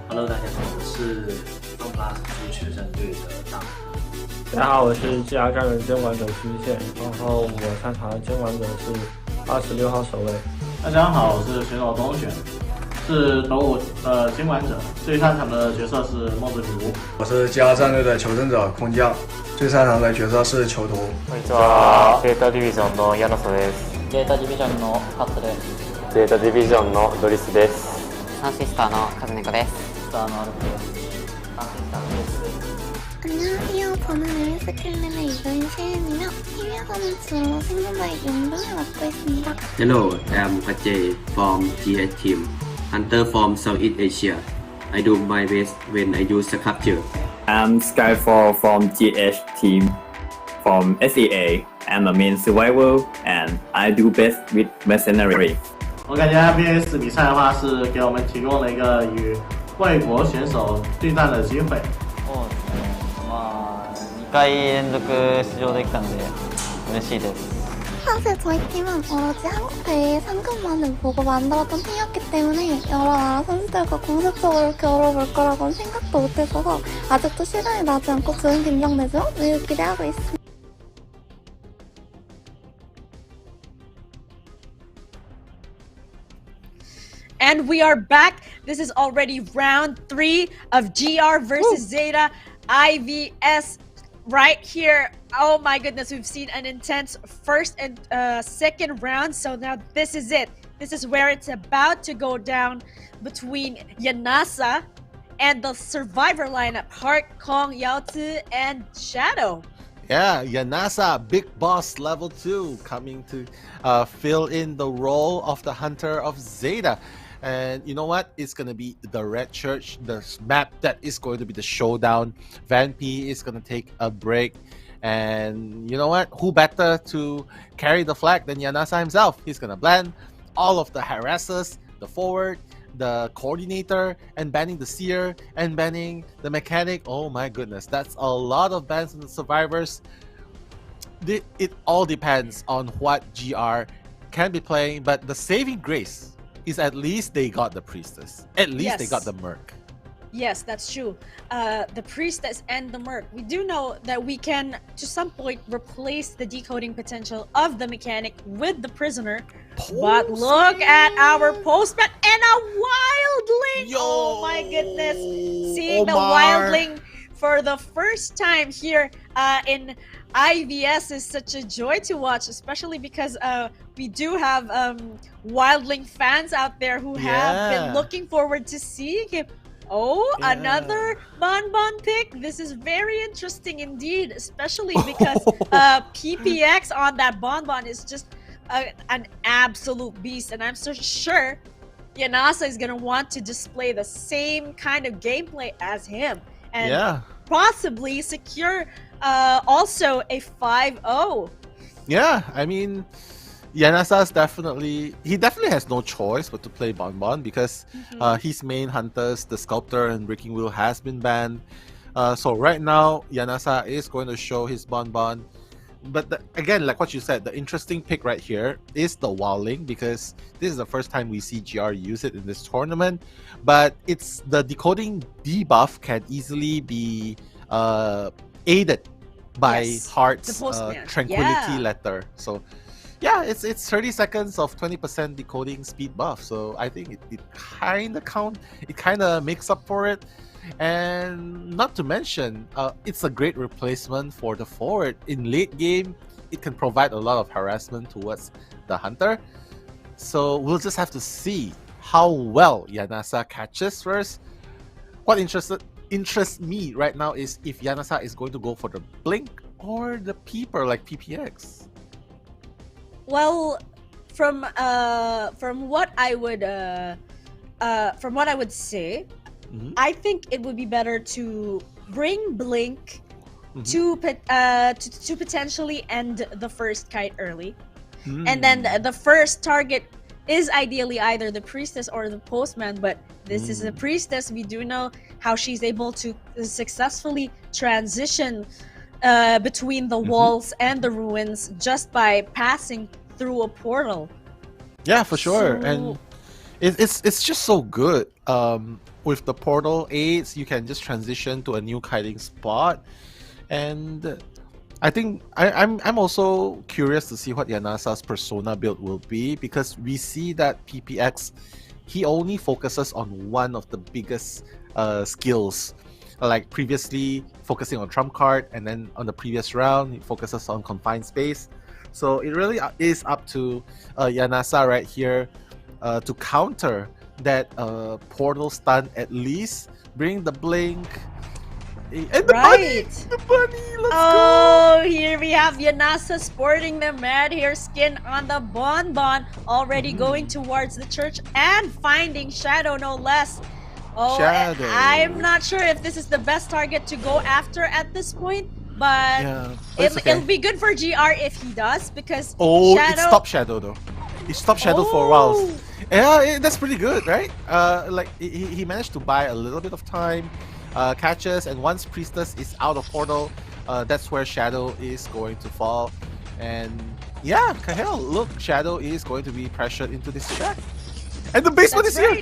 Hello， 大家好，我是 Untitled 足球战队的大虎。
大家好，我是 GR 战人监管者虚线，然后我擅长的监管者是26号守卫。
大家好，我是选手东选，是斗武监管者，最擅长的角色是梦之女巫。
我是 GR 战队的求生者空降，最擅长的角色是囚徒。
こんにちは。ゼータディビジョンのヤナソです。
ゼータディビジョンのカットです。
ゼータディビジョンのドリスです。
サンシスターのカズネコです。スターのアルフです。サンシスターのレスです。
안녕하세요. 저는 LS킬랜의 이도인시은이며 TV에서는 주로 생존자의 용병을 맡고 있습니다.
Hello, I'm Ajay from GH team, Hunter from Southeast Asia. I do my best when I use Sculpture.
I'm Skyfall from GH team. From SEA, I'm a main survivor and I do best with mercenary.
我感觉 FPX 比赛的话是给我们提供了一个与外国选手对战的机会。
そうですね。まあ2回連続出場できたんで嬉しいです。
사실 저희 팀은 오로지 한국 대회 상금만을 보고 만들었던 팀이었기 때문에 여러 나라 선수들과 공식적으로 겨뤄볼 거라고는 생각도 못했어서 아직도 시간이 나지 않고 좋은 긴장되죠? 매우 기대하고 있습니다.
And we are back. This is already round 3 of GR versus ZETA IVS right here. Oh my goodness, we've seen an intense first and second round. So now this is it. This is where it's about to go down between Yanasa and the Survivor lineup, Heart, Kong, Yaozi, and Shadow.
Yeah, Yanasa, Big Boss Level 2, coming to fill in the role of the Hunter of ZETA. And you know what? It's going to be the Red Church, the map that is going to be the showdown. Van P is going to take a break. And you know what? Who better to carry the flag than Yanasa himself? He's going to blend all of the harassers, the forward, the coordinator, and banning the seer, and banning the mechanic. Oh my goodness, that's a lot of bans on the survivors. it all depends on what GR can be playing, but the saving grace is at least they got the Priestess. At least they got the Merc.
Yes, that's true. The Priestess and the Merc. We do know that we can, to some point, replace the decoding potential of the mechanic with the Prisoner. But look at our Postman and a Wildling! Oh my goodness! Seeing the Wildling for the first time here in IVS is such a joy to watch, especially because we do have Wildling fans out there who have been looking forward to seeing him. Another Bonbon pick. This is very interesting indeed, especially because PPX on that Bonbon is just an absolute beast, and I'm so sure Yanasa is gonna want to display the same kind of gameplay as him, and possibly secure also a 5-0.
Yeah, I mean, Yanasa's definitely has no choice but to play Bonbon because his main hunters, the Sculptor and Breaking Wheel, has been banned. So right now, Yanasa is going to show his Bonbon. But again, like what you said, the interesting pick right here is the Wildling because this is the first time we see GR use it in this tournament. But it's the decoding debuff can easily be aided by Heart's Tranquility Letter. So yeah, it's 30 seconds of 20% decoding speed buff. So I think it kind of makes up for it. And not to mention, it's a great replacement for the forward. In late game, it can provide a lot of harassment towards the hunter. So we'll just have to see how well Yanasa catches first. What interests me right now is if Yanasa is going to go for the blink or the peeper like PPX.
Well, from what I would say, I think it would be better to bring Blink to potentially end the first kite early, and then the first target is ideally either the Priestess or the Postman. But this is a Priestess. We do know how she's able to successfully transition between the walls and the ruins just by passing through a portal.
Yeah, for sure. And it's just so good. With the portal aids, you can just transition to a new kiting spot. And I think I'm also curious to see what Yanasa's persona build will be, because we see that PPX, he only focuses on one of the biggest skills. Like previously focusing on trump card, and then on the previous round he focuses on confined space. So it really is up to Yanasa right here to counter that portal stun, at least bring the blink. And the bunny! The bunny! Let's go!
Here we have Yanasa sporting the Mad Hair skin on the Bonbon, already going towards the church and finding Shadow, no less.
Shadow.
I'm not sure if this is the best target to go after at this point, but it'll be good for GR if he does, because
it stopped Shadow though. It stopped Shadow for a while. Yeah, that's pretty good, right? Like he managed to buy a little bit of time, catches, and once Priestess is out of portal, that's where Shadow is going to fall. And yeah, hell, look, Shadow is going to be pressured into this shack. And the basement is here!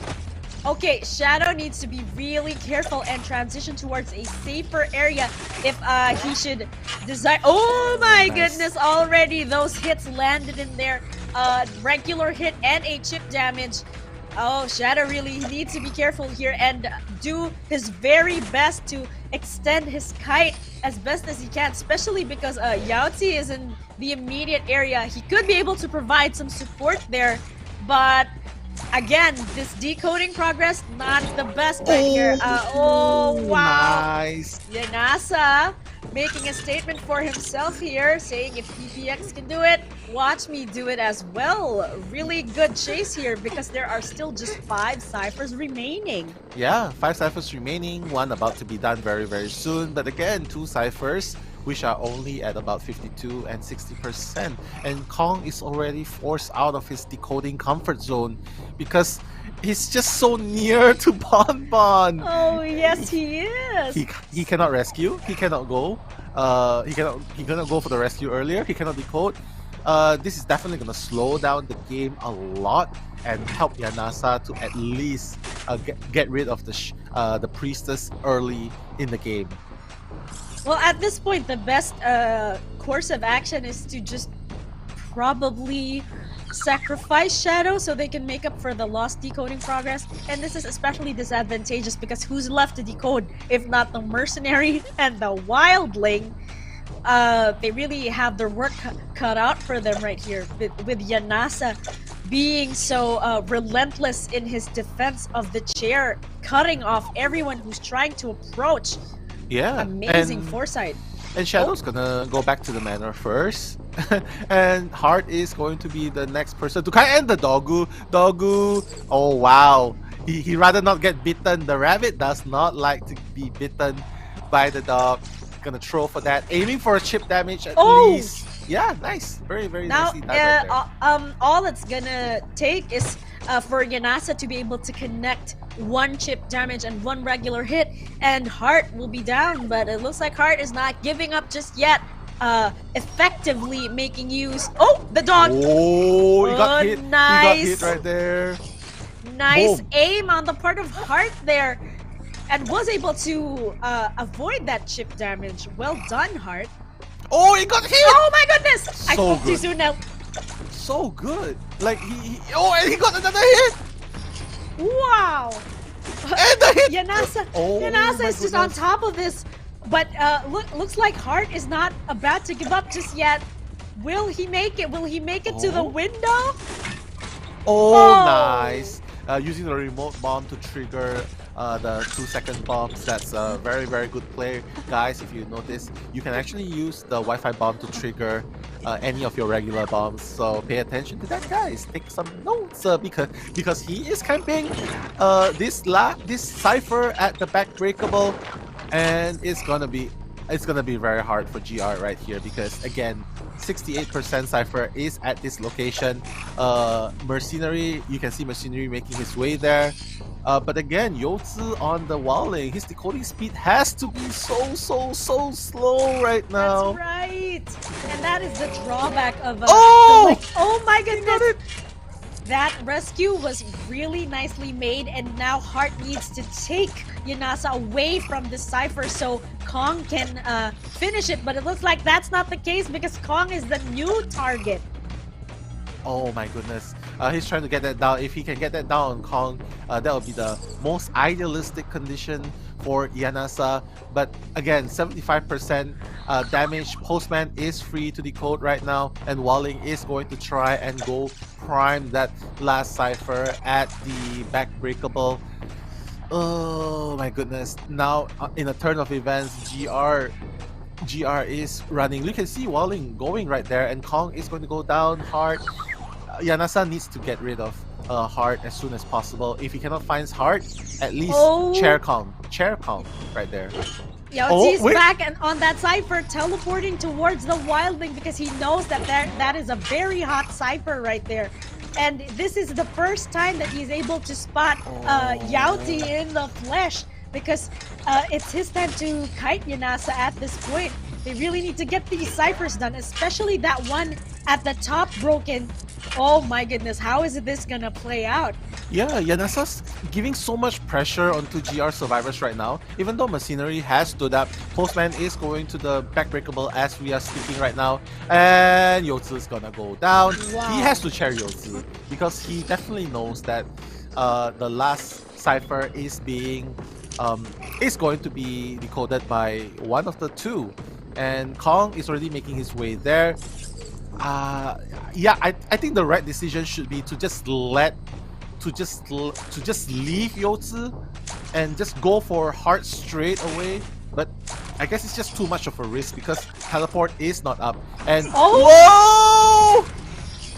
Okay, Shadow needs to be really careful and transition towards a safer area if he should desire. Oh my goodness, already those hits landed in there. Regular hit and a chip damage. Oh, Shadow really needs to be careful here and do his very best to extend his kite as best as he can, especially because Yaozi is in the immediate area. He could be able to provide some support there, but again, this decoding progress, not the best right here. Oh, wow.
Nice.
Yanasa making a statement for himself here, saying if PPX can do it, watch me do it as well. Really good chase here because there are still just 5 ciphers remaining.
Yeah, 5 ciphers remaining, one about to be done very, very soon. But again, 2 ciphers, which are only at about 52 and 60%. And Kong is already forced out of his decoding comfort zone because he's just so near to Bonbon.
Oh, yes, he is.
He cannot rescue, he cannot go. He cannot go for the rescue earlier. He cannot decode. This is definitely gonna slow down the game a lot and help Yanasa to at least get rid of the priestess early in the game.
Well, at this point, the best course of action is to just probably sacrifice Shadow so they can make up for the lost decoding progress. And this is especially disadvantageous because who's left to decode if not the mercenary and the wildling? They really have their work cut out for them right here with Yanasa being so relentless in his defense of the chair, cutting off everyone who's trying to approach.
Yeah,
amazing foresight.
And Shadow's gonna go back to the manor first. And Heart is going to be the next person to kite, and the Dogu. Oh wow. He rather not get bitten. The rabbit does not like to be bitten by the dog. Gonna throw for that. Aiming for a chip damage at least. Yeah, nice. Very, very nicely done right there.
All it's gonna take is for Yanasa to be able to connect one chip damage and one regular hit, and Heart will be down, but it looks like Heart is not giving up just yet. Effectively making use. Oh, the dog!
Oh, he got hit.
Nice.
He got hit right there.
Nice
Boom.
aim on the part of Heart there, and was able to avoid that chip damage. Well done, Heart.
Oh, he got hit!
Oh my goodness! I
So
spoke too
good.
soon now.
So good. Like oh, and he got another hit.
Wow!
And the hit.
Yanasa,
Oh,
Yanasa
my
is just on
goodness.
top of this, but looks like Heart is not about to give up just yet. Will he make it? Will he make it to the window?
Oh, nice. Using the remote bomb to trigger the 2-second bombs. That's a very, very good play. Guys, if you notice, you can actually use the Wi-Fi bomb to trigger any of your regular bombs. So pay attention to that, guys. Take some notes because he is camping this Cypher at the backbreakable, and it's gonna be very hard for GR right here because again, 68% Cypher is at this location. Mercenary, you can see Mercenary making his way there. But again, Youzi on the Walling, his decoding speed has to be so slow right now.
That's right. And that is the drawback of
Oh!
oh my goodness. That rescue was really nicely made, and now Heart needs to take Yanasa away from the Cypher so Kong can finish it, but it looks like that's not the case because Kong is the new target.
Oh my goodness. He's trying to get that down. If he can get that down on Kong, that would be the most idealistic condition for Yanasa. But again, 75% damage. Postman is free to decode right now, and Walling is going to try and go prime that last Cypher at the backbreakable. Oh my goodness. Now, in a turn of events, GR is running. You can see Walling going right there, and Kong is going to go down hard. Yanasa needs to get rid of Heart as soon as possible. If he cannot find Heart, at least Chair Kong right there.
Youzi's back and on that Cypher, teleporting towards the Wildling because he knows that that is a very hot Cypher right there. And this is the first time that he's able to spot Youzi in the flesh because it's his time to kite Yanasa at this point. They really need to get these Cyphers done, especially that one at the top broken. Oh my goodness, how is this gonna play out?
Yeah, Yanasa's giving so much pressure onto GR survivors right now. Even though Machinery has stood up, Postman is going to the backbreakable as we are speaking right now. And Youzi is gonna go down.
Wow.
He has to chair Youzi because he definitely knows that the last Cypher is going to be decoded by one of the two. And Kong is already making his way there. Yeah, I think the right decision should be to just leave Youzi and just go for Heart straight away. But I guess it's just too much of a risk because teleport is not up. And whoa!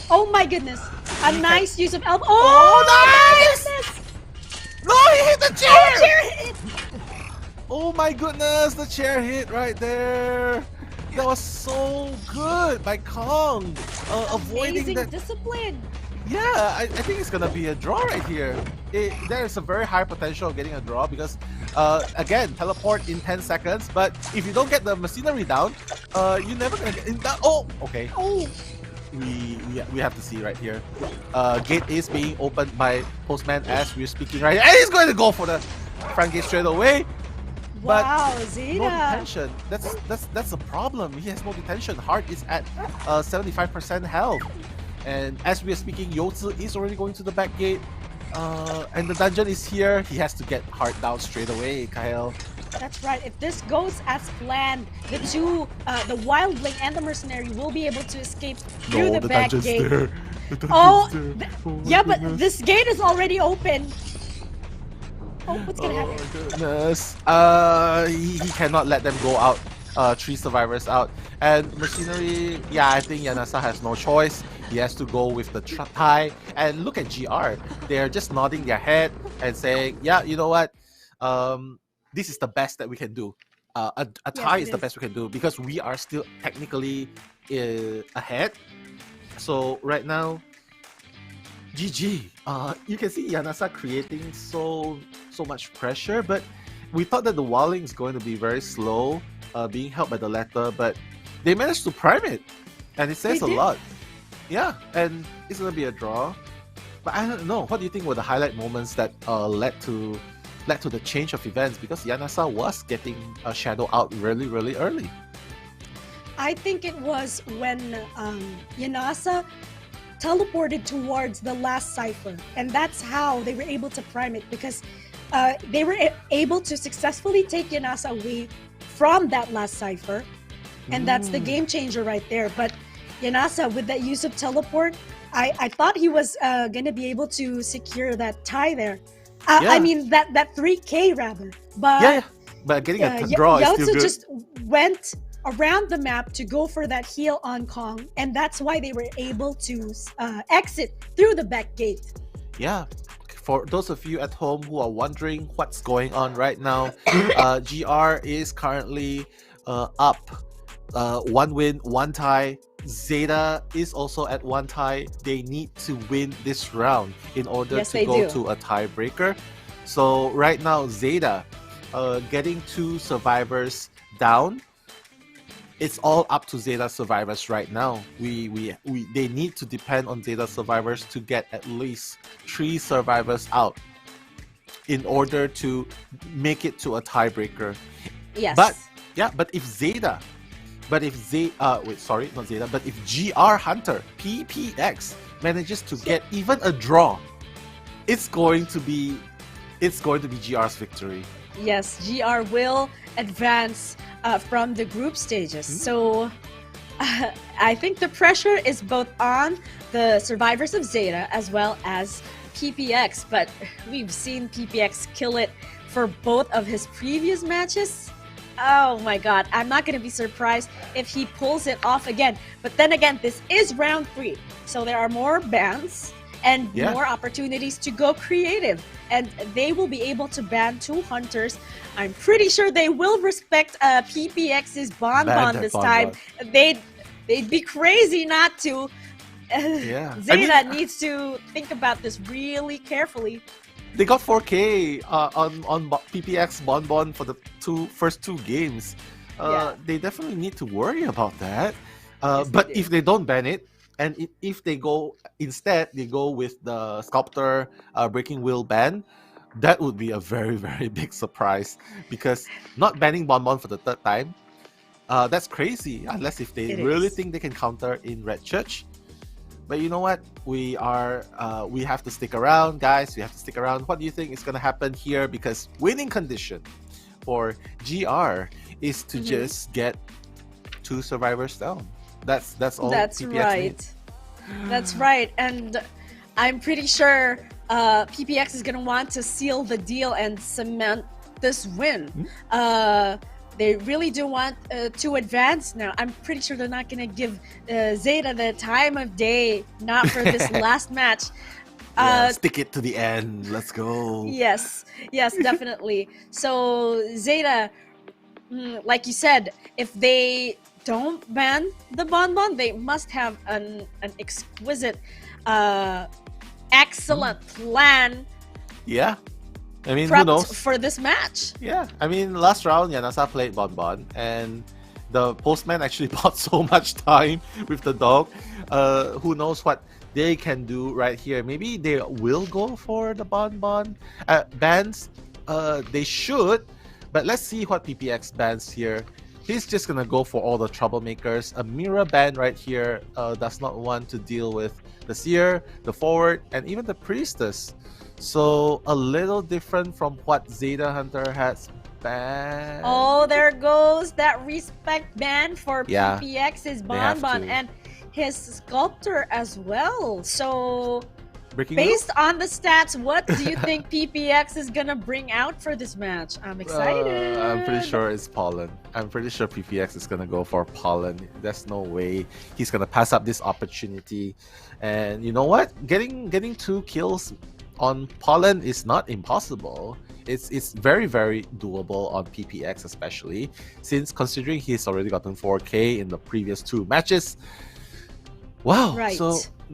Oh my goodness! A nice use of elbow.
Oh, nice! No, he hit the chair!
Oh, chair hit!
Oh my goodness, the chair hit right there. That was so good by Kong. Avoiding
Amazing
that.
discipline.
Yeah, I think it's gonna be a draw right here. There is a very high potential of getting a draw because Again, teleport in 10 seconds, but if you don't get the machinery down, you're never gonna get in that. Oh, okay.
Oh.
We have to see right here. Gate is being opened by Postman as we're speaking right here. And he's going to go for the front gate straight away. But
wow, ZETA.
No detention. That's a problem. He has no detention. Heart is at 75% health. And as we are speaking, Youtsu is already going to the back gate. And the dungeon is here. He has to get Heart down straight away, Kyle.
That's right. If this goes as planned, the two, the Wildling and the Mercenary will be able to escape through the back gate.
There.
Yeah, but this gate is already open. Oh, what's gonna happen?
Oh my goodness. He cannot let them go out. 3 survivors out. And Mercenary, yeah, I think Yanasa has no choice. He has to go with the tie. And look at GR. They're just nodding their head and saying, yeah, you know what? This is the best that we can do. A tie is the best we can do because we are still technically ahead. So right now, GG. You can see Yanasa creating so much pressure, but we thought that the Wildling is going to be very slow, being helped by the letter, but they managed to prime it, and it says a lot. Yeah, and it's gonna be a draw. But I don't know. What do you think were the highlight moments that led to the change of events? Because Yanasa was getting a shadow out really early.
I think it was when Yanasa teleported towards the last cipher, and that's how they were able to prime it, because they were able to successfully take Yanasa away from that last cipher, and that's the game changer right there. But Yanasa, with that use of teleport, I thought he was gonna be able to secure that tie there. I mean that 3K rather, but
but getting a draw is still good.
Just went around the map to go for that heal on Kong, and that's why they were able to exit through the back gate.
Yeah, for those of you at home who are wondering what's going on right now, GR is currently up 1 win, 1 tie. ZETA is also at 1 tie. They need to win this round in order to go to a tiebreaker. So right now, ZETA getting 2 survivors down. It's all up to ZETA survivors right now. They need to depend on ZETA survivors to get at least 3 survivors out in order to make it to a tiebreaker.
Yes.
But if GR Hunter PPX manages to get even a draw, it's going to be GR's victory.
Yes, GR will advance from the group stages. So I think the pressure is both on the survivors of ZETA as well as PPX, but we've seen PPX kill it for both of his previous matches. Oh my god, I'm not going to be surprised if he pulls it off again. But then again, this is round 3, so there are more bans and more opportunities to go creative, and they will be able to ban 2 hunters. I'm pretty sure they will respect PPX's bonbon this time. They'd be crazy not to. ZETA needs to think about this really carefully.
They got 4K on PPX bonbon for the first two games. They definitely need to worry about that. But if they don't ban it, and if they go instead, they go with the Sculptor Breaking Will ban, that would be a very big surprise, because not banning bonbon for the 3rd time, that's crazy, unless if they really think they can counter in Red Church. But you know what? We have to stick around, guys. We have to stick around. What do you think is gonna happen here? Because winning condition for GR is to just get 2 survivors down. That's all.
That's
PPX
right.
needs.
That's right. And I'm pretty sure PPX is gonna want to seal the deal and cement this win. They really do want to advance now. I'm pretty sure they're not going to give ZETA the time of day, not for this last match.
Stick it to the end. Let's go.
Yes, definitely. So ZETA, like you said, if they don't ban the bonbon, they must have an exquisite, excellent plan.
Yeah. I mean, who
prepped
knows?
for this match.
Yeah, I mean, last round, Yanasa played Bonbon, and the postman actually bought so much time with the dog. Who knows what they can do right here? Maybe they will go for the Bonbon bans. They should, but let's see what PPX bans here. He's just gonna go for all the troublemakers. A Mira ban right here does not want to deal with the Seer, the Forward, and even the Priestess. So a little different from what Zeta Hunter has banned.
Oh, there goes that respect ban for
Yeah,
PPX's
they have
Bonbon
to.
and his Sculptor as well. So
Breaking
based on the stats, what do you think PPX is gonna bring out for this match? I'm excited.
I'm pretty sure it's Pollen. I'm pretty sure PPX is gonna go for Pollen. There's no way he's gonna pass up this opportunity. And you know what? Getting 2 kills on Pollen is not impossible. It's very, very doable on PPX, especially since considering he's already gotten 4K in the previous 2 matches. Wow.
Right.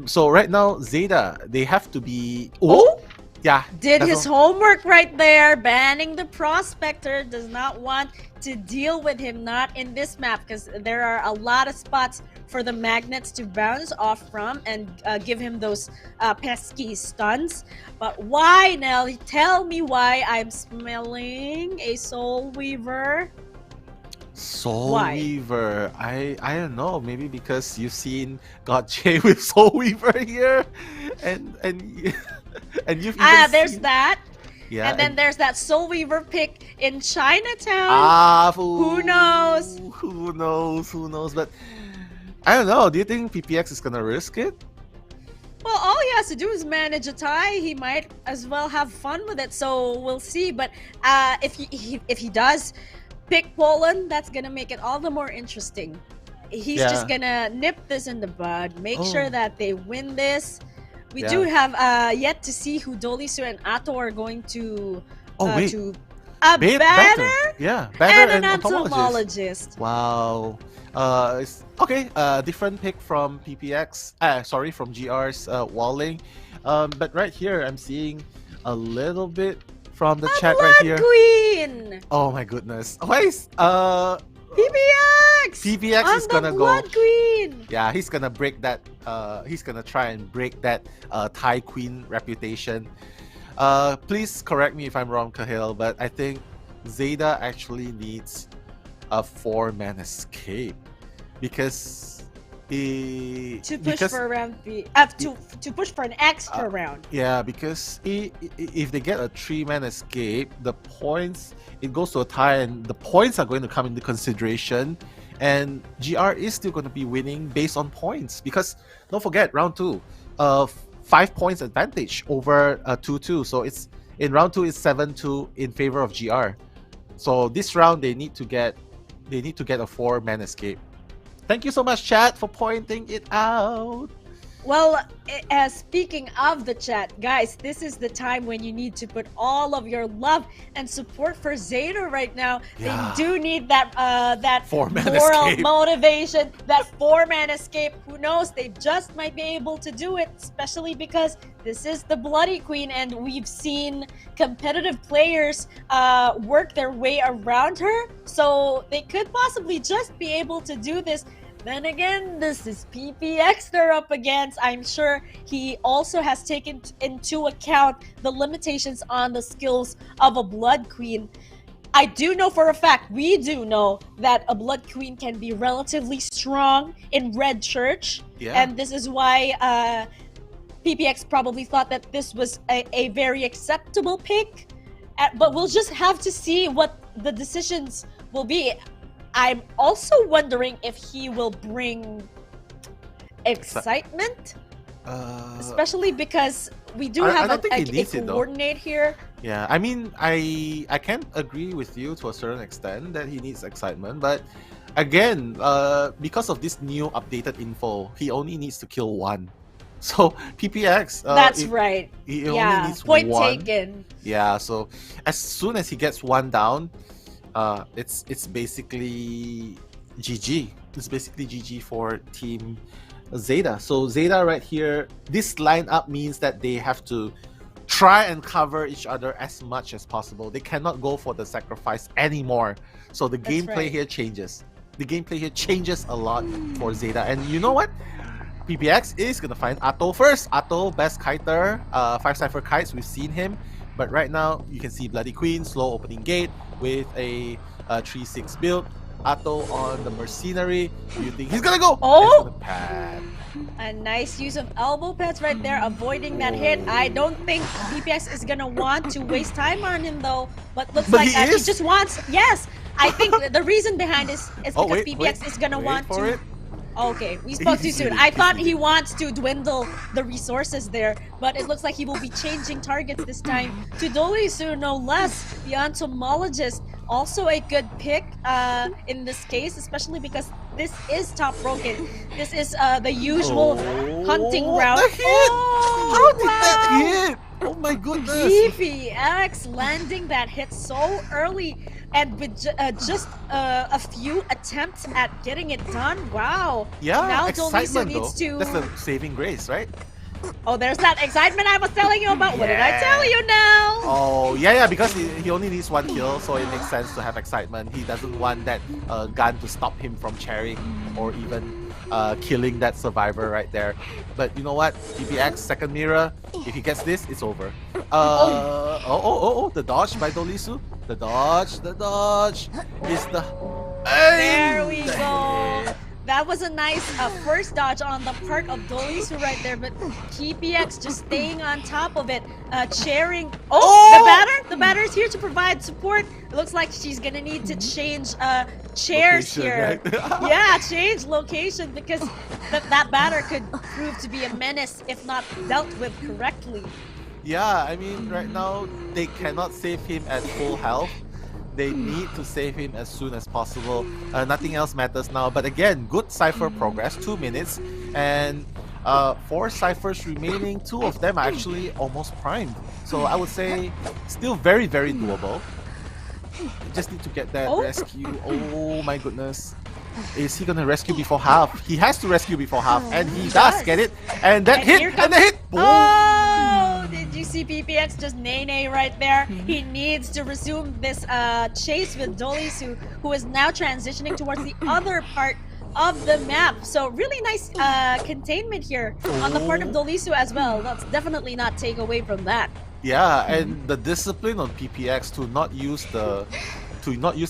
So right now, Zeta, they have to be. Oh, yeah.
Did
that's
his
all.
homework right there. Banning the Prospector, does not want to deal with him, not in this map, because there are a lot of spots for the magnets to bounce off from and give him those pesky stuns. But why, Nelly? Tell me why I'm smelling a Soul Weaver.
Soul
Why?
Weaver. I don't know. Maybe because you've seen God J with Soul Weaver here, and and you've even
There's
seen...
that.
Yeah.
And then there's that Soul Weaver pick in Chinatown. Who knows?
Who knows? Who knows? But I don't know. Do you think PPX is gonna risk it?
Well, all he has to do is manage a tie. He might as well have fun with it. So we'll see. But if he does pick Poland, that's gonna make it all the more interesting. He's just gonna nip this in the bud, make sure that they win this. We do have yet to see who Dolisu and Ato are going to to a banner,
banner
and an
entomologist.
entomologist.
Wow. Okay. Different pick from PPX. Sorry, from GR's Walling. But right here, I'm seeing a little bit from the chat right here.
Queen.
Oh my goodness. Why is
PPX
is gonna go.
Blood Queen.
Yeah, he's gonna break that. He's gonna try and break that Thai Queen reputation. Please correct me if I'm wrong, Cahill, but I think Zeta actually needs a 4-man escape because
to push for a round to push for an extra round.
Yeah, because if they get a 3-man escape, the points, it goes to a tie, and the points are going to come into consideration, and GR is still going to be winning based on points because don't forget round 2, 5 points advantage over 2-2. So it's in round 2 it's 7-2 in favor of GR. So this round they need to get a 4-man escape. Thank you so much, chat, for pointing it out.
Well, speaking of the chat, guys, this is the time when you need to put all of your love and support for Zeta right now.
Yeah.
They do need that
4-man
moral
escape.
motivation, that 4-man escape. Who knows? They just might be able to do it, especially because this is the Bloody Queen, and we've seen competitive players work their way around her. So they could possibly just be able to do this. Then again, this is PPX they're up against. I'm sure he also has taken into account the limitations on the skills of a Blood Queen. I do know for a fact, we do know that a Blood Queen can be relatively strong in Red Church.
Yeah.
And this is why PPX probably thought that this was a very acceptable pick. But we'll just have to see what the decisions will be. I'm also wondering if he will bring excitement, especially because we do have a coordinate here.
Yeah, I mean, I can agree with you to a certain extent that he needs excitement, but again, because of this new updated info, he only needs to kill 1. So PPX,
that's right.
He only needs
point
1.
taken.
Yeah, so as soon as he gets 1 down, it's basically GG. It's basically GG for Team Zeta. So Zeta right here, this lineup means that they have to try and cover each other as much as possible. They cannot go for the sacrifice anymore. So the gameplay here changes. The gameplay here changes a lot for ZETA. And you know what? PPX is gonna find Atto first. Atto, best kiter, 5 Cypher kites, we've seen him. But right now, you can see Bloody Queen, slow opening gate with a 3-6 build. Atto on the Mercenary. Do you think he's gonna go?
Oh!
Gonna pad.
A nice use of elbow pads right there, avoiding that hit. I don't think PPX is gonna want to waste time on him though. But looks like he just wants. Yes, I think the reason behind this is because PPX is gonna want to. Okay, we spoke too soon. I thought he wants to dwindle the resources there, but it looks like he will be changing targets this time to Dolisu, no less, the entomologist. Also a good pick in this case, especially because this is top broken. This is the usual hunting route.
How did that hit? Oh my goodness!
PPX landing that hit so early and with just a few attempts at getting it done. Wow.
Yeah,
now
excitement
needs
though. That's the saving grace, right?
Oh, there's that excitement I was telling you about. What did I tell you now?
Oh, yeah, because he only needs 1 kill, so it makes sense to have excitement. He doesn't want that gun to stop him from cherrying or even killing that survivor right there. But you know what? PPX, second mirror, if he gets this, it's over. The dodge by Dolisu. The dodge is the...
There we go. That was a nice first dodge on the part of Dolisu right there, but PPX just staying on top of it, cheering. The batter is here to provide support. It looks like she's gonna need to change chairs
location,
here.
Right?
Yeah, change location because that batter could prove to be a menace if not dealt with correctly.
Yeah, I mean, right now they cannot save him at full health. They need to save him as soon as possible. Nothing else matters now. But again, good Cypher progress, 2 minutes. And 4 Cyphers remaining, 2 of them are actually almost primed. So I would say still very, very doable. Just need to get that rescue. Oh my goodness. Is he gonna rescue before half? He has to rescue before half, and he does get it. And that hit, and the hit! Boom!
Oh! Did you see PPX just nay-nay right there? He needs to resume this chase with Dolisu, who is now transitioning towards the other part of the map. So really nice containment here on the part of Dolisu as well. Let's definitely not take away from that.
Yeah, and the discipline on PPX to not use the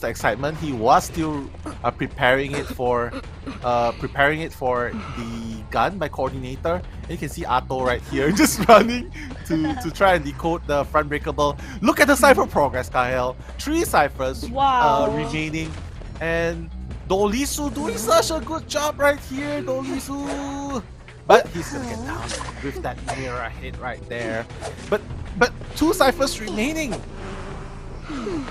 excitement. He was still preparing it for the gun by coordinator. And you can see Atto right here just running to try and decode the front breakable. Look at the Cypher progress, Kyle. 3 Cyphers remaining, and Dolisu doing such a good job right here. Dolisu, but he's gonna get down with that mirror hit right there. But 2 Cyphers remaining.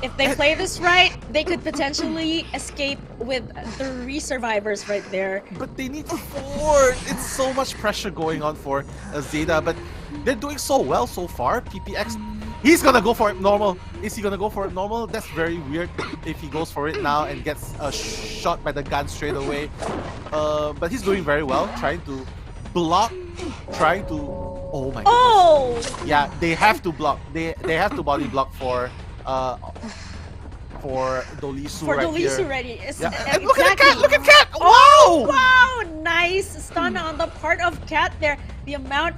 If they play this right, they could potentially escape with 3 survivors right there.
But they need 4. It's so much pressure going on for ZETA, but they're doing so well so far. PPX, he's gonna go for it normal. Is he gonna go for it normal? That's very weird if he goes for it now and gets shot by the gun straight away. But he's doing very well, trying to block, oh my goodness. Yeah, they have to block. They have to body block for Dolisu right here.
Dolisu ready.
And look at Cat! Look at Cat! Wow!
Oh, wow! Nice stun on the part of Cat there. The amount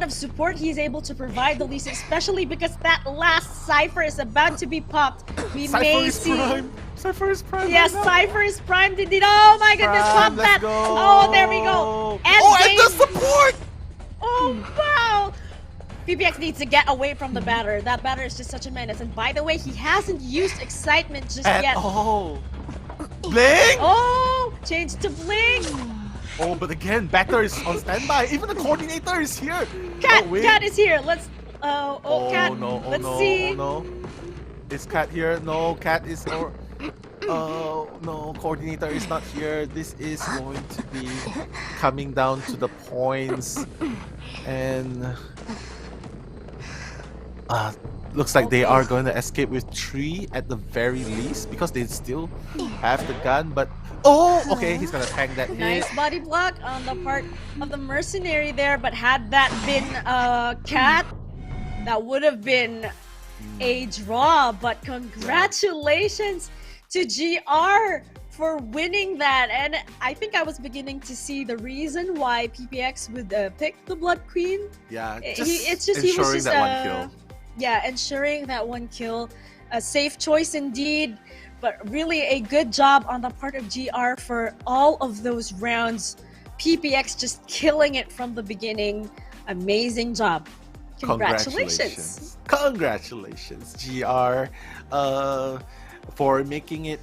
of support he's able to provide Dolisu, especially because that last Cypher is about to be popped. We may see.
Cypher is prime.
Yes, Cypher is primed indeed. Oh my goodness, pop that! Oh, there we go.
And the support!
Oh wow! PPX needs to get away from the batter. That batter is just such a menace. And by the way, he hasn't used excitement just yet.
Oh, Bling!
Oh, change to Bling.
Oh, but again, batter is on standby. Even the coordinator is here.
Cat is here. Let's. Cat.
No,
let's see.
Oh no! Is Cat here? No, Cat is. Oh no, coordinator is not here. This is going to be coming down to the points, and looks like they are going to escape with 3 at the very least because they still have the gun. But okay, he's gonna tank that hit.
Nice body block on the part of the mercenary there, but had that been Cat, that would have been a draw. But congratulations to GR for winning that. And I think I was beginning to see the reason why PPX would pick the Blood Queen.
Yeah,
it's just
ensuring
he was just
that one kill.
Yeah, ensuring that one kill. A safe choice indeed, but really a good job on the part of GR for all of those rounds. PPX just killing it from the beginning. Amazing job. Congratulations.
Congratulations, GR, for making it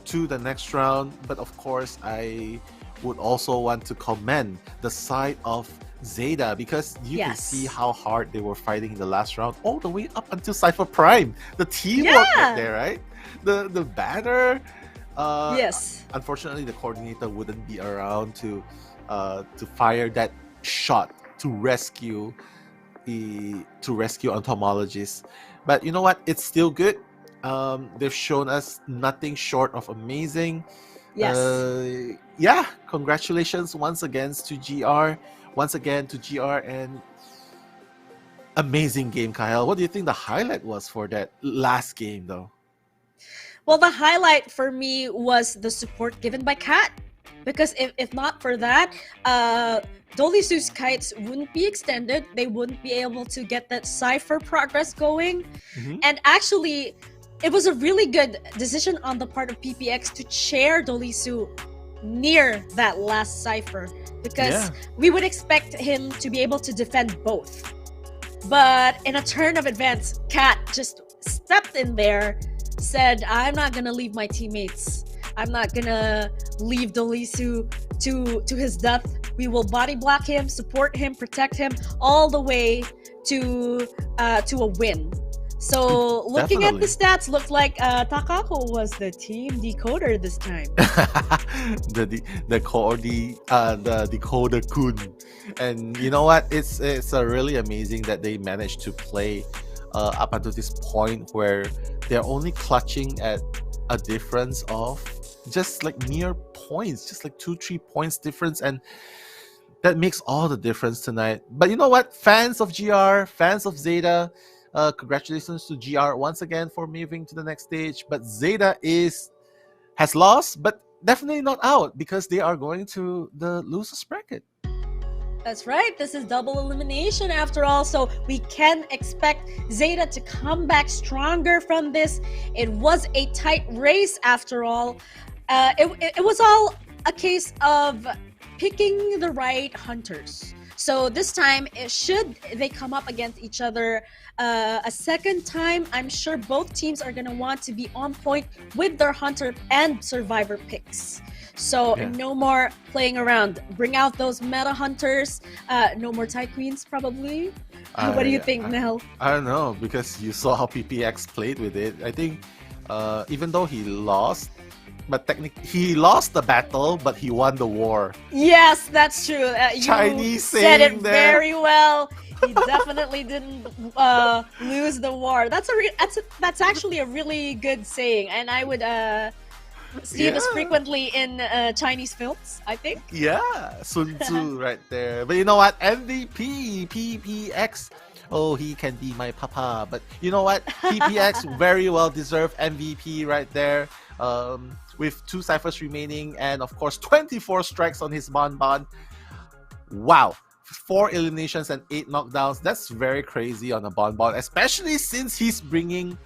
to the next round. But of course, I would also want to commend the side of ZETA, because you can see how hard they were fighting in the last round, all the way up until Cypher Prime. The teamwork right there, right? The banner.
Yes.
Unfortunately, the coordinator wouldn't be around to fire that shot to rescue entomologists. But you know what? It's still good. They've shown us nothing short of amazing.
Yes.
Yeah. Congratulations once again to GR. And amazing game, Kyle. What do you think the highlight was for that last game, though?
Well, the highlight for me was the support given by Cat, because if not for that, Dolisu's kites wouldn't be extended. They wouldn't be able to get that Cypher progress going. And actually, it was a really good decision on the part of PPX to chair Dolisu near that last Cypher, because we would expect him to be able to defend both. But in a turn of advance, Cat just stepped in there, said, I'm not gonna leave my teammates. I'm not gonna leave Dolisu to his death. We will body block him, support him, protect him all the way to a win. So looking at the stats, looked like Takako was the team decoder this time.
the decoder kun. And you know what? It's really amazing that they managed to play up until this point where they're only clutching at a difference of just like mere points, just like 2-3 points difference, and that makes all the difference tonight. But you know what? Fans of GR, fans of ZETA, congratulations to GR once again for moving to the next stage. But ZETA has lost, but definitely not out, because they are going to the losers bracket.
That's right. This is double elimination after all, so we can expect ZETA to come back stronger from this. It was a tight race after all. It was all a case of picking the right hunters. So this time, should they come up against each other a second time, I'm sure both teams are going to want to be on point with their hunter and survivor picks. So no more playing around. Bring out those meta hunters. No more Tie Queens, probably. What do you think, Nell?
I don't know, because you saw how PPX played with it. I think even though he lost, but technically he lost the battle, but he won the war.
Yes, that's true.
Chinese
said it
there.
very well. He definitely didn't lose the war. That's actually a really good saying, and I would see this frequently in Chinese films, I think.
Yeah, Sun Tzu right there. But you know what? MVP PPX. Oh, he can be my papa. But you know what? PPX very well deserved MVP right there. With 2 ciphers remaining, and of course 24 strikes on his bonbon. Wow, 4 eliminations and 8 knockdowns. That's very crazy on a bonbon, especially since he's bringing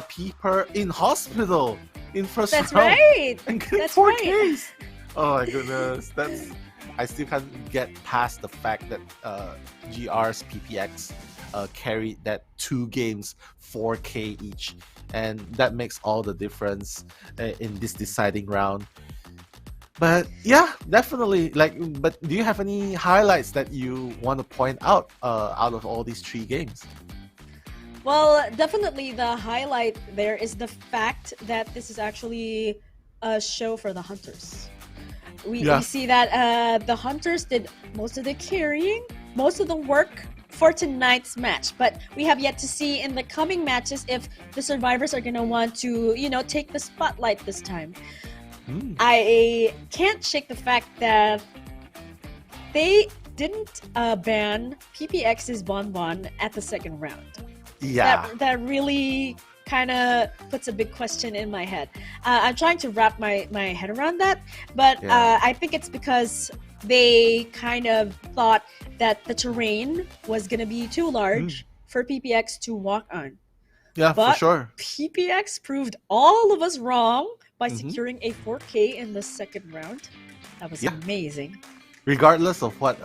Peeper in hospital in first round.
That's right.
And getting
That's
4
right.
Ks. Oh my goodness, I still can't get past the fact that GR's PPX carried that 2 games 4K each, and that makes all the difference in this deciding round. But yeah, definitely. But do you have any highlights that you want to point out of all these 3 games?
Well, definitely the highlight there is the fact that this is actually a show for the hunters. We see that the hunters did most of the carrying, most of the work for tonight's match, but we have yet to see in the coming matches if the survivors are gonna want to, take the spotlight this time. I can't shake the fact that they didn't ban PPX's Bonbon at the second round.
Yeah.
That really kind of puts a big question in my head. I'm trying to wrap my head around that, but I think it's because they kind of thought that the terrain was going to be too large for PPX to walk on.
Yeah,
but
for sure.
PPX proved all of us wrong by securing a 4K in the second round. That was amazing.
Regardless of what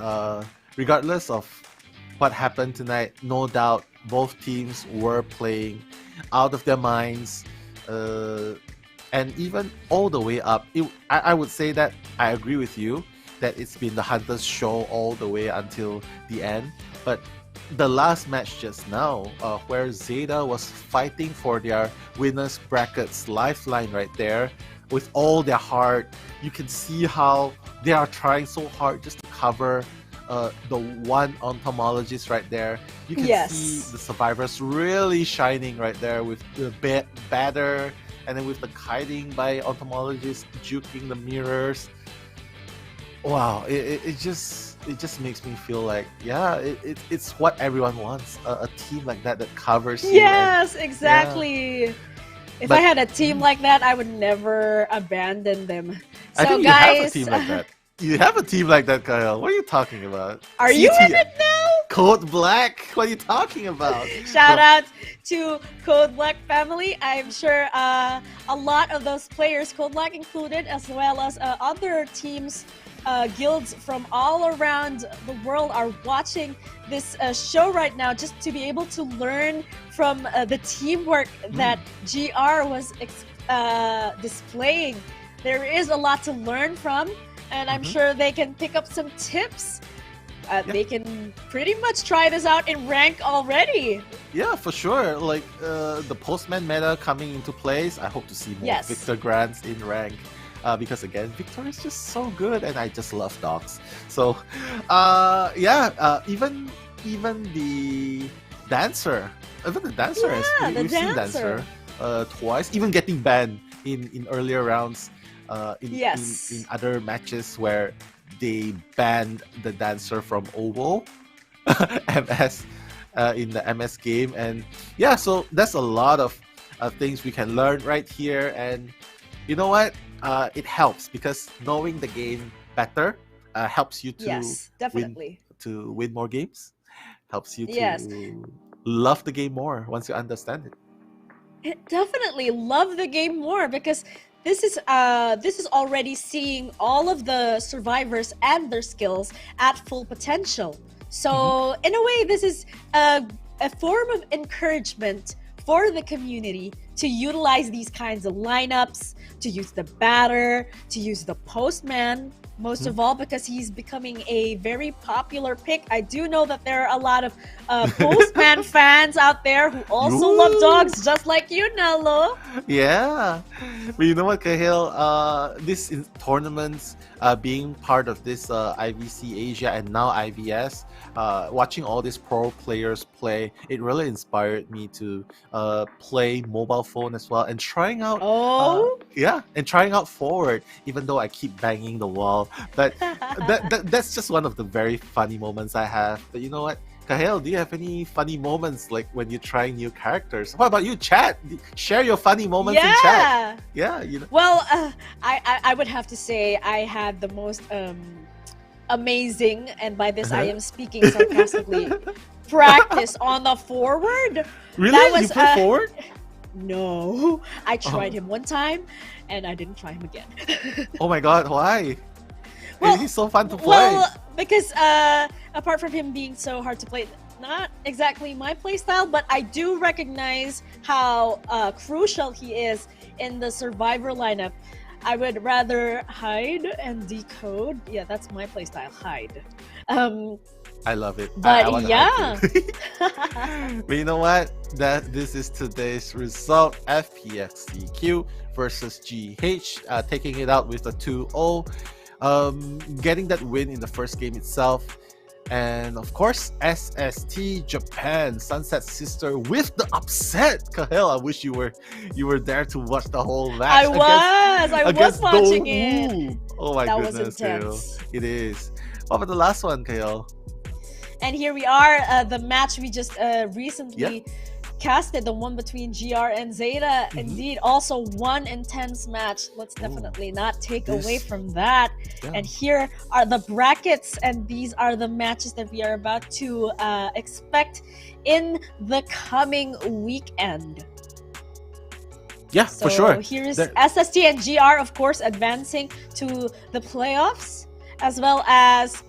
happened tonight, no doubt both teams were playing out of their minds, and even all the way up. I would say that I agree with you that it's been the Hunters show all the way until the end, but the last match just now, where ZETA was fighting for their winners brackets lifeline right there with all their heart, you can see how they are trying so hard just to cover the one entomologist right there. You can see the survivors really shining right there with the batter, and then with the kiting by entomologists juking the mirrors. Wow, it just makes me feel like it's what everyone wants, a team like that covers you.
Yes, exactly. If I had a team like that, I would never abandon them. So
I think
guys,
you have a team like that. You have a team like that, Kyle. What are you talking about?
Are you in it now?
Code Black? What are you talking about?
Shout out to Code Black family. I'm sure a lot of those players, Code Black included, as well as other teams, guilds from all around the world, are watching this show right now just to be able to learn from the teamwork that GR was displaying. There is a lot to learn from, and I'm sure they can pick up some tips. They can pretty much try this out in rank already.
Yeah, for sure. Like the Postman meta coming into place, I hope to see more Victor Grants in rank. Because again, Victor is just so good, and I just love dogs. So, even the dancer, we've seen dancer twice, even getting banned in earlier rounds, in other matches where they banned the dancer from Oval MS in the MS game, and so that's a lot of things we can learn right here. And you know what? It helps because knowing the game better helps you to win more games. Helps you to love the game more once you understand it.
Definitely love the game more, because this is already seeing all of the survivors and their skills at full potential. So in a way, this is a form of encouragement for the community to utilize these kinds of lineups, to use the batter, to use the postman, most of all, because he's becoming a very popular pick. I do know that there are a lot of postman fans out there who also love dogs, just like you, Nello.
Yeah. But you know what, Cahill? This tournaments, being part of this IVC Asia and now IVS, watching all these pro players play, it really inspired me to play mobile phone as well, and trying out trying out forward, even though I keep banging the wall. But that's just one of the very funny moments I have. But you know what, Cahill, do you have any funny moments like when you're trying new characters? What about you, chat? Share your funny moments in chat. Yeah, you know.
Well, I would have to say I had the most amazing, and by this I am speaking sarcastically, practice on the forward.
Really? You play forward?
No, I tried him one time, and I didn't try him again.
Oh my god, why?
Well,
he's so fun to play.
Well, because apart from him being so hard to play, not exactly my playstyle, but I do recognize how crucial he is in the survivor lineup. I would rather hide and decode. Yeah, that's my playstyle, hide.
I love it.
But
But you know what? This is today's result. FPX.ZQ versus GH, taking it out with a 2-0. Getting that win in the first game itself, And of course, SST Japan, Sunset Sister with the upset. Kahel, I wish you were there to watch the whole match.
I was watching it.
Oh my
that
goodness,
was intense.
Kahel. It is. What about the last one, Kahel?
And here we are, the match we just recently casted, the one between GR and ZETA. Indeed, also one intense match. Let's definitely not take away from that. And here are the brackets, and these are the matches that we are about to expect in the coming weekend.
Yeah, for sure.
Here's SST and GR, of course, advancing to the playoffs, as well as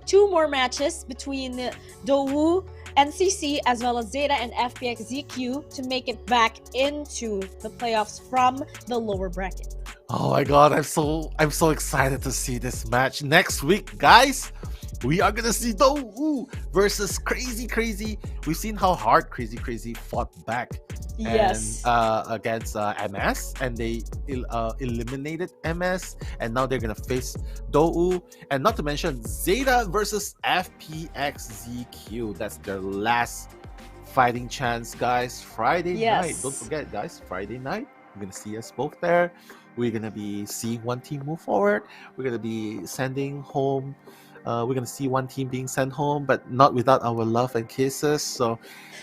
2 more matches between Dowu and CC, as well as ZETA and FPX.ZQ to make it back into the playoffs from the lower bracket.
Oh my god, I'm so excited to see this match next week, guys. We are gonna see Dowu versus Crazy. We've seen how hard Crazy fought back against MS, and they eliminated MS, and now they're gonna face Dowu, and not to mention ZETA versus FPX.ZQ. That's their last fighting chance, guys. Friday night. Don't forget, guys, Friday night. You're gonna see us both there. We're gonna be seeing one team move forward. We're gonna be sending home. We're gonna see one team being sent home, but not without our love and kisses. So,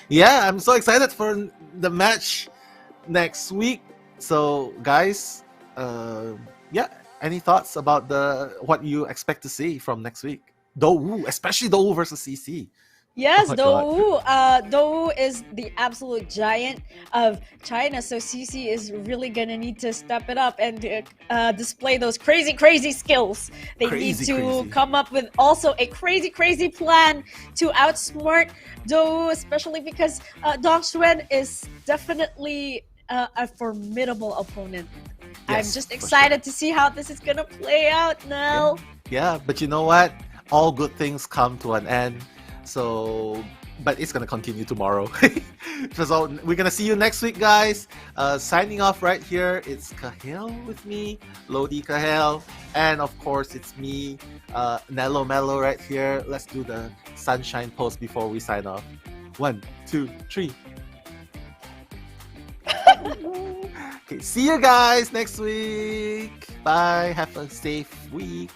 yeah, I'm so excited for the match next week. So, guys, any thoughts about what you expect to see from next week? Dowu, especially Dowu versus CC.
Yes, Dowu is the absolute giant of China, so CC is really gonna need to step it up and display those crazy skills. They need to come up with also a crazy plan to outsmart Dowu, especially because Dong Xuen is definitely a formidable opponent. I'm just excited to see how this is gonna play out now.
Yeah, but you know what? All good things come to an end. So, but it's gonna continue tomorrow. So we're gonna see you next week, guys. Signing off right here. It's Kahel with me, Lodi Kahel, and of course it's me, Nello Mello right here. Let's do the sunshine pose before we sign off. 1, 2, 3. Okay, see you guys next week. Bye. Have a safe week.